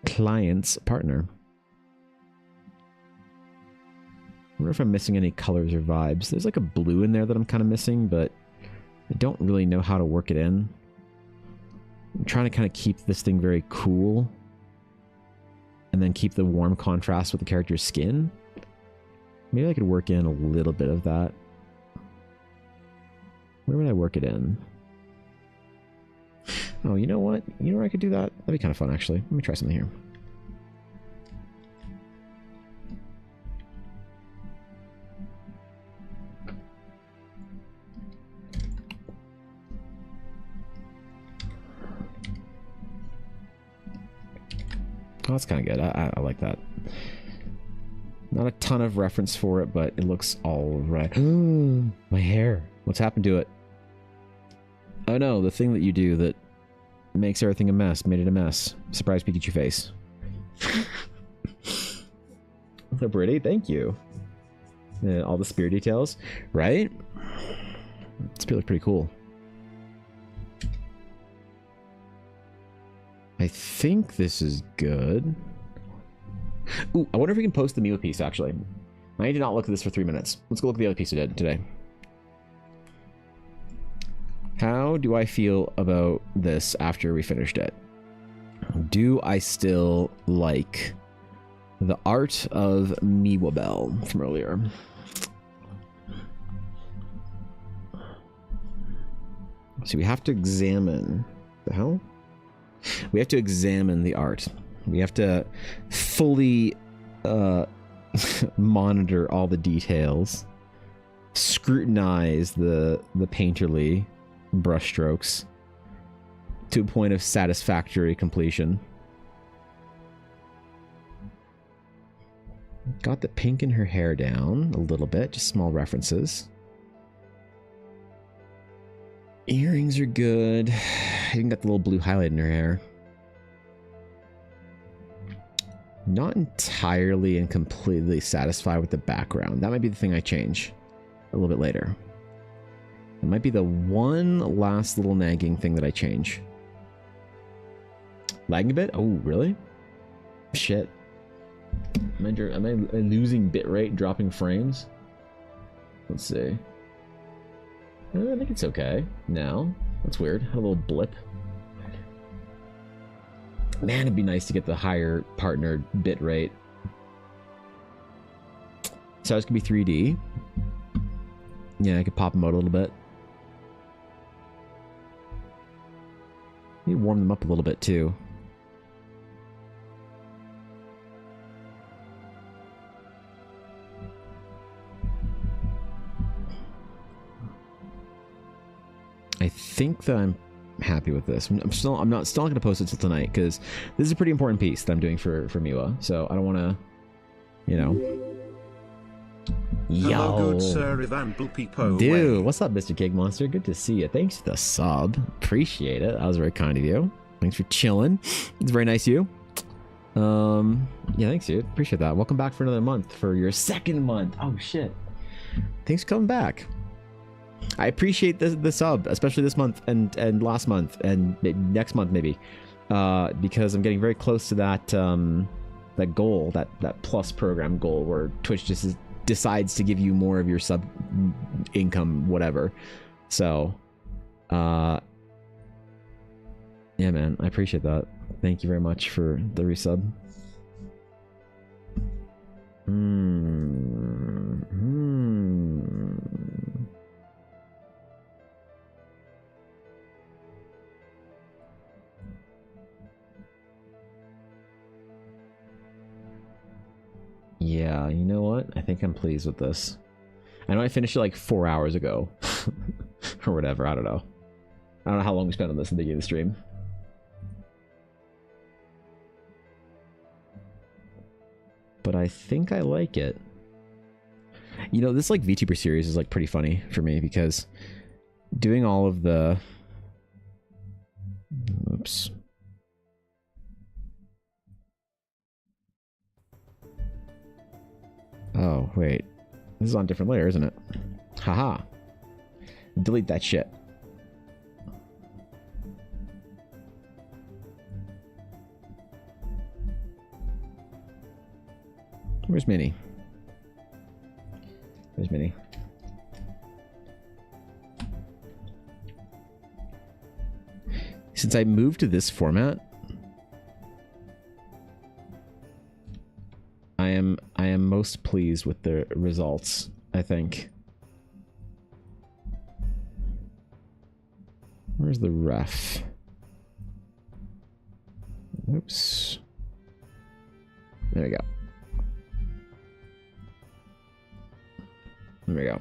client's partner. I wonder if I'm missing any colors or vibes. There's like a blue in there that I'm kind of missing, but I don't really know how to work it in. I'm trying to kind of keep this thing very cool and then keep the warm contrast with the character's skin. Maybe I could work in a little bit of that. Where would I work it in? Oh, you know what? You know where I could do that? That'd be kind of fun, actually. Let me try something here. Oh, that's kind of good. I like that. Not a ton of reference for it, but it looks all right. My hair. What's happened to it? Oh no, the thing that you do that makes everything a mess made it a mess. Surprise Pikachu face. So pretty. Thank you. All the spear details, right? It's really pretty cool. I think this is good. Ooh, I wonder if we can post the Mew piece, actually. I need to not look at this for 3 minutes. Let's go look at the other piece I did today. How do I feel about this after we finished it? Do I still like the art of Mewabell from earlier? So we have to examine... The hell? We have to examine the art. We have to fully monitor all the details scrutinize the painterly brushstrokes to a point of satisfactory completion. Got the pink in her hair down a little bit, just small references. Earrings are good. Even got the little blue highlight in her hair. Not entirely and completely satisfied with the background. That might be the thing I change a little bit later. It might be the one last little nagging thing that I change. Lagging a bit? Oh, really? Shit. Am I losing bitrate, dropping frames? Let's see. I think it's okay now. That's weird. Had a little blip. Man, it'd be nice to get the higher partner bitrate. So it's gonna be 3D. Yeah, I could pop them out a little bit. Maybe warm them up a little bit too. I think that I'm happy with this. I'm still not going to post it till tonight because this is a pretty important piece that I'm doing for Miwa. So I don't want to, you know. Hello, good sir, Ivan Bulpipo. Dude, what's up, Mr. Cake Monster? Good to see you. Thanks for the sub. Appreciate it. That was very kind of you. Thanks for chilling. It's very nice of you. Yeah, thanks, dude. Appreciate that. Welcome back for another month, for your second month. Oh shit. Thanks for coming back. I appreciate the sub, especially this month and last month and next month maybe, because I'm getting very close to that that goal, that plus program goal where Twitch just decides to give you more of your sub income, whatever. So, yeah, man, I appreciate that. Thank you very much for the resub. Yeah, you know what? I think I'm pleased with this. I know I finished it like 4 hours ago. Or whatever, I don't know. I don't know how long we spent on this at the beginning of the stream. But I think I like it. You know, this like VTuber series is like pretty funny for me because doing all of the... Oops. Oh, wait. This is on a different layer, isn't it? Haha. Delete that shit. Where's Minnie? Where's Minnie? Since I moved to this format, I am most pleased with the results, I think. Where's the ref? Oops. There we go. There we go.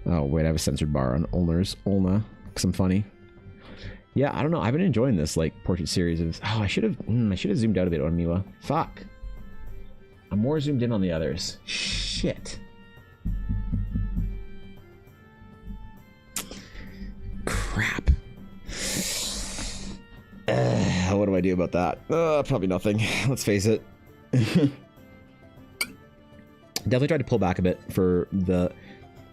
Oh, wait, I have a censored bar on Olna, because I'm funny. Yeah, I don't know. I've been enjoying this, like, portrait series of... Oh, I should have zoomed out a bit on Miwa. Fuck. I'm more zoomed in on the others. Shit. Crap. What do I do about that? Probably nothing. Let's face it. Definitely tried to pull back a bit for the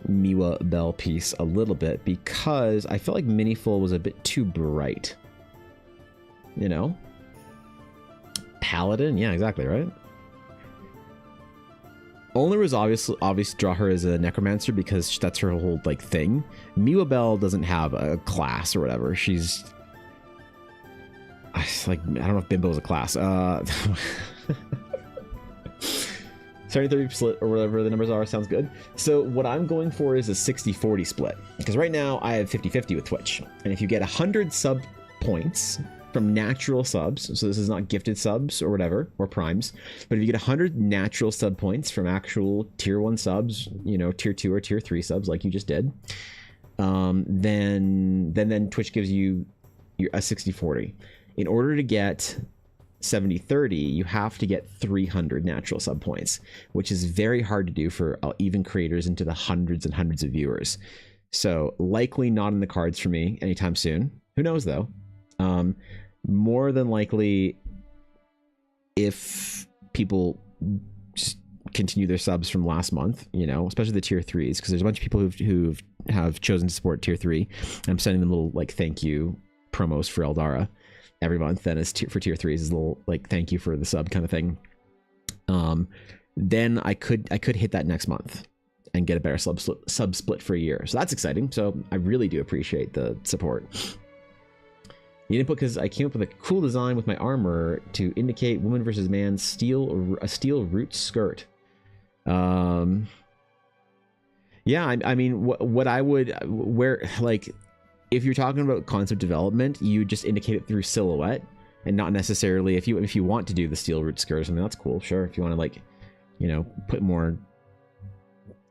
Miwa Bell piece a little bit because I felt like Miniful was a bit too bright. You know? Paladin? Yeah, exactly, right? Only was obvious to draw her as a necromancer because that's her whole like thing. Miwa Bell doesn't have a class or whatever. She's like, I don't know if Bimbo is a class. 70-30 split or whatever the numbers are sounds good. So what I'm going for is a 60-40 split because right now I have 50-50 with Twitch, and if you get 100 sub points from natural subs, so this is not gifted subs or whatever, or primes, but if you get 100 natural sub points from actual tier 1 subs, you know, tier 2 or tier 3 subs like you just did, then Twitch gives you a 60-40. In order to get 70-30, you have to get 300 natural sub points, which is very hard to do for even creators into the hundreds and hundreds of viewers. So likely not in the cards for me anytime soon. Who knows though? More than likely, if people just continue their subs from last month, you know, especially the tier 3s, because there's a bunch of people who have chosen to support tier 3. I'm sending them little like thank you promos for Eldara every month. Then as for tier 3s is a little like thank you for the sub kind of thing. Then I could hit that next month and get a better sub split for a year. So that's exciting. So I really do appreciate the support. You didn't put because I came up with a cool design with my armor to indicate woman versus man a steel root skirt. Yeah, I mean, what I would like, if you're talking about concept development, you just indicate it through silhouette and not necessarily if you want to do the steel root skirt or something, that's cool. Sure, if you want to like, you know, put more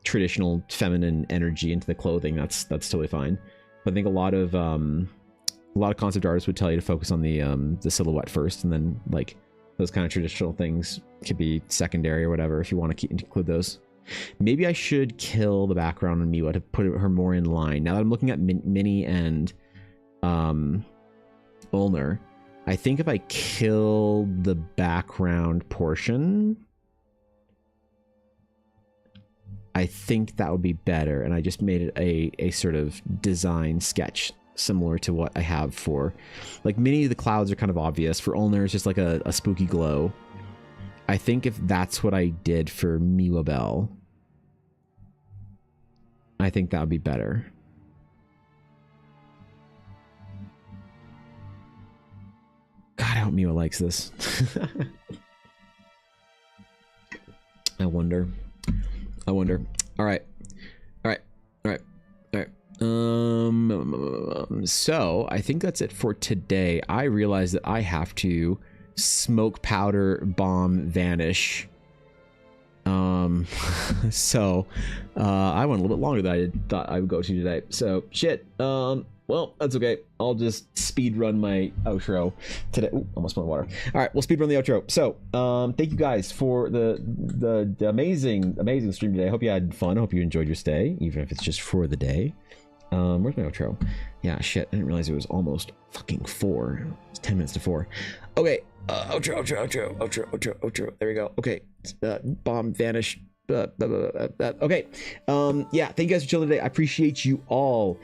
traditional feminine energy into the clothing, that's totally fine. But I think a lot of concept artists would tell you to focus on the silhouette first, and then like those kind of traditional things could be secondary or whatever if you want to include those. Maybe I should kill the background on Miwa to put her more in line. Now that I'm looking at Minnie and Ulner, I think if I kill the background portion, I think that would be better. And I just made it a sort of design sketch similar to what I have for like Minnie. The clouds are kind of obvious. For Ulner, it's just like a spooky glow. I think if that's what I did for Miwa Bell, I think that would be better. God, I hope Miwa likes this. I wonder. All right. So I think that's it for today. I realize that I have to smoke powder bomb vanish. So I went a little bit longer than I thought I would go to today. So shit. Well, that's okay. I'll just speed run my outro today. Ooh, almost spilled water. All right, we'll speed run the outro. So, thank you guys for the amazing stream today. I hope you had fun. I hope you enjoyed your stay, even if it's just for the day. Where's my outro? Yeah, shit. I didn't realize it was almost fucking 4. It's 10 minutes to 4. Okay. Outro. There we go. Okay. Bomb vanish. Okay. Yeah, thank you guys for chilling today. I appreciate you all.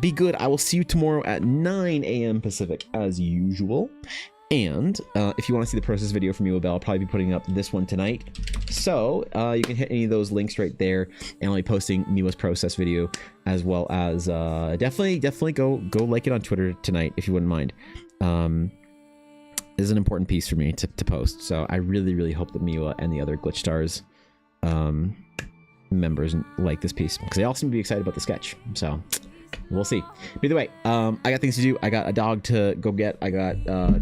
Be good. I will see you tomorrow at 9 a.m. Pacific as usual. And if you want to see the process video from Miwa Bell, I'll probably be putting up this one tonight. So you can hit any of those links right there, and I'll be posting Miwa's process video, as well as definitely go like it on Twitter tonight if you wouldn't mind. This is an important piece for me to post. So I really hope that Miwa and the other Glitch Stars members like this piece, because they all seem to be excited about the sketch. So we'll see. But either way, I got things to do. I got a dog to go get. I got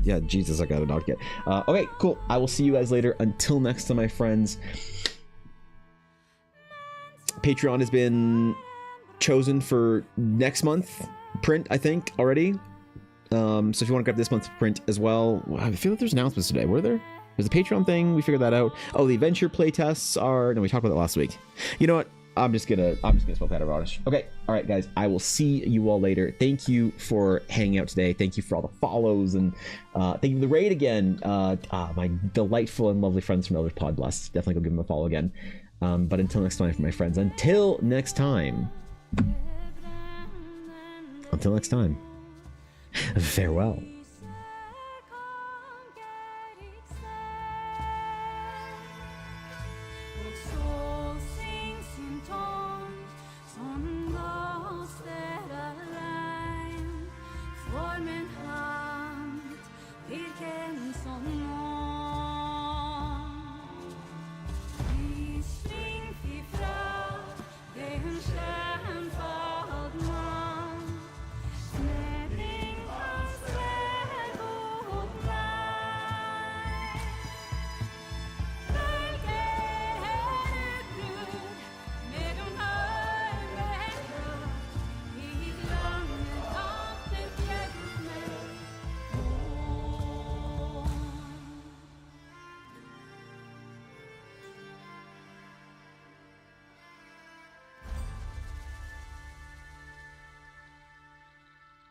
yeah, Jesus, I got a dog to get. Okay, cool. I will see you guys later. Until next time, my friends. Patreon has been chosen for next month print, I think, already. So if you want to grab this month's print as well, I feel like there's announcements today. Were there? There's a Patreon thing. We figured that out. Oh, the adventure playtests are. No, we talked about that last week. You know what? I'm just gonna smoke that radish. Okay, all right, guys. I will see you all later. Thank you for hanging out today. Thank you for all the follows, and thank you for the raid again. My delightful and lovely friends from Eldritch Pod Blast. Definitely go give them a follow again. But until next time, for my friends. Until next time. Farewell.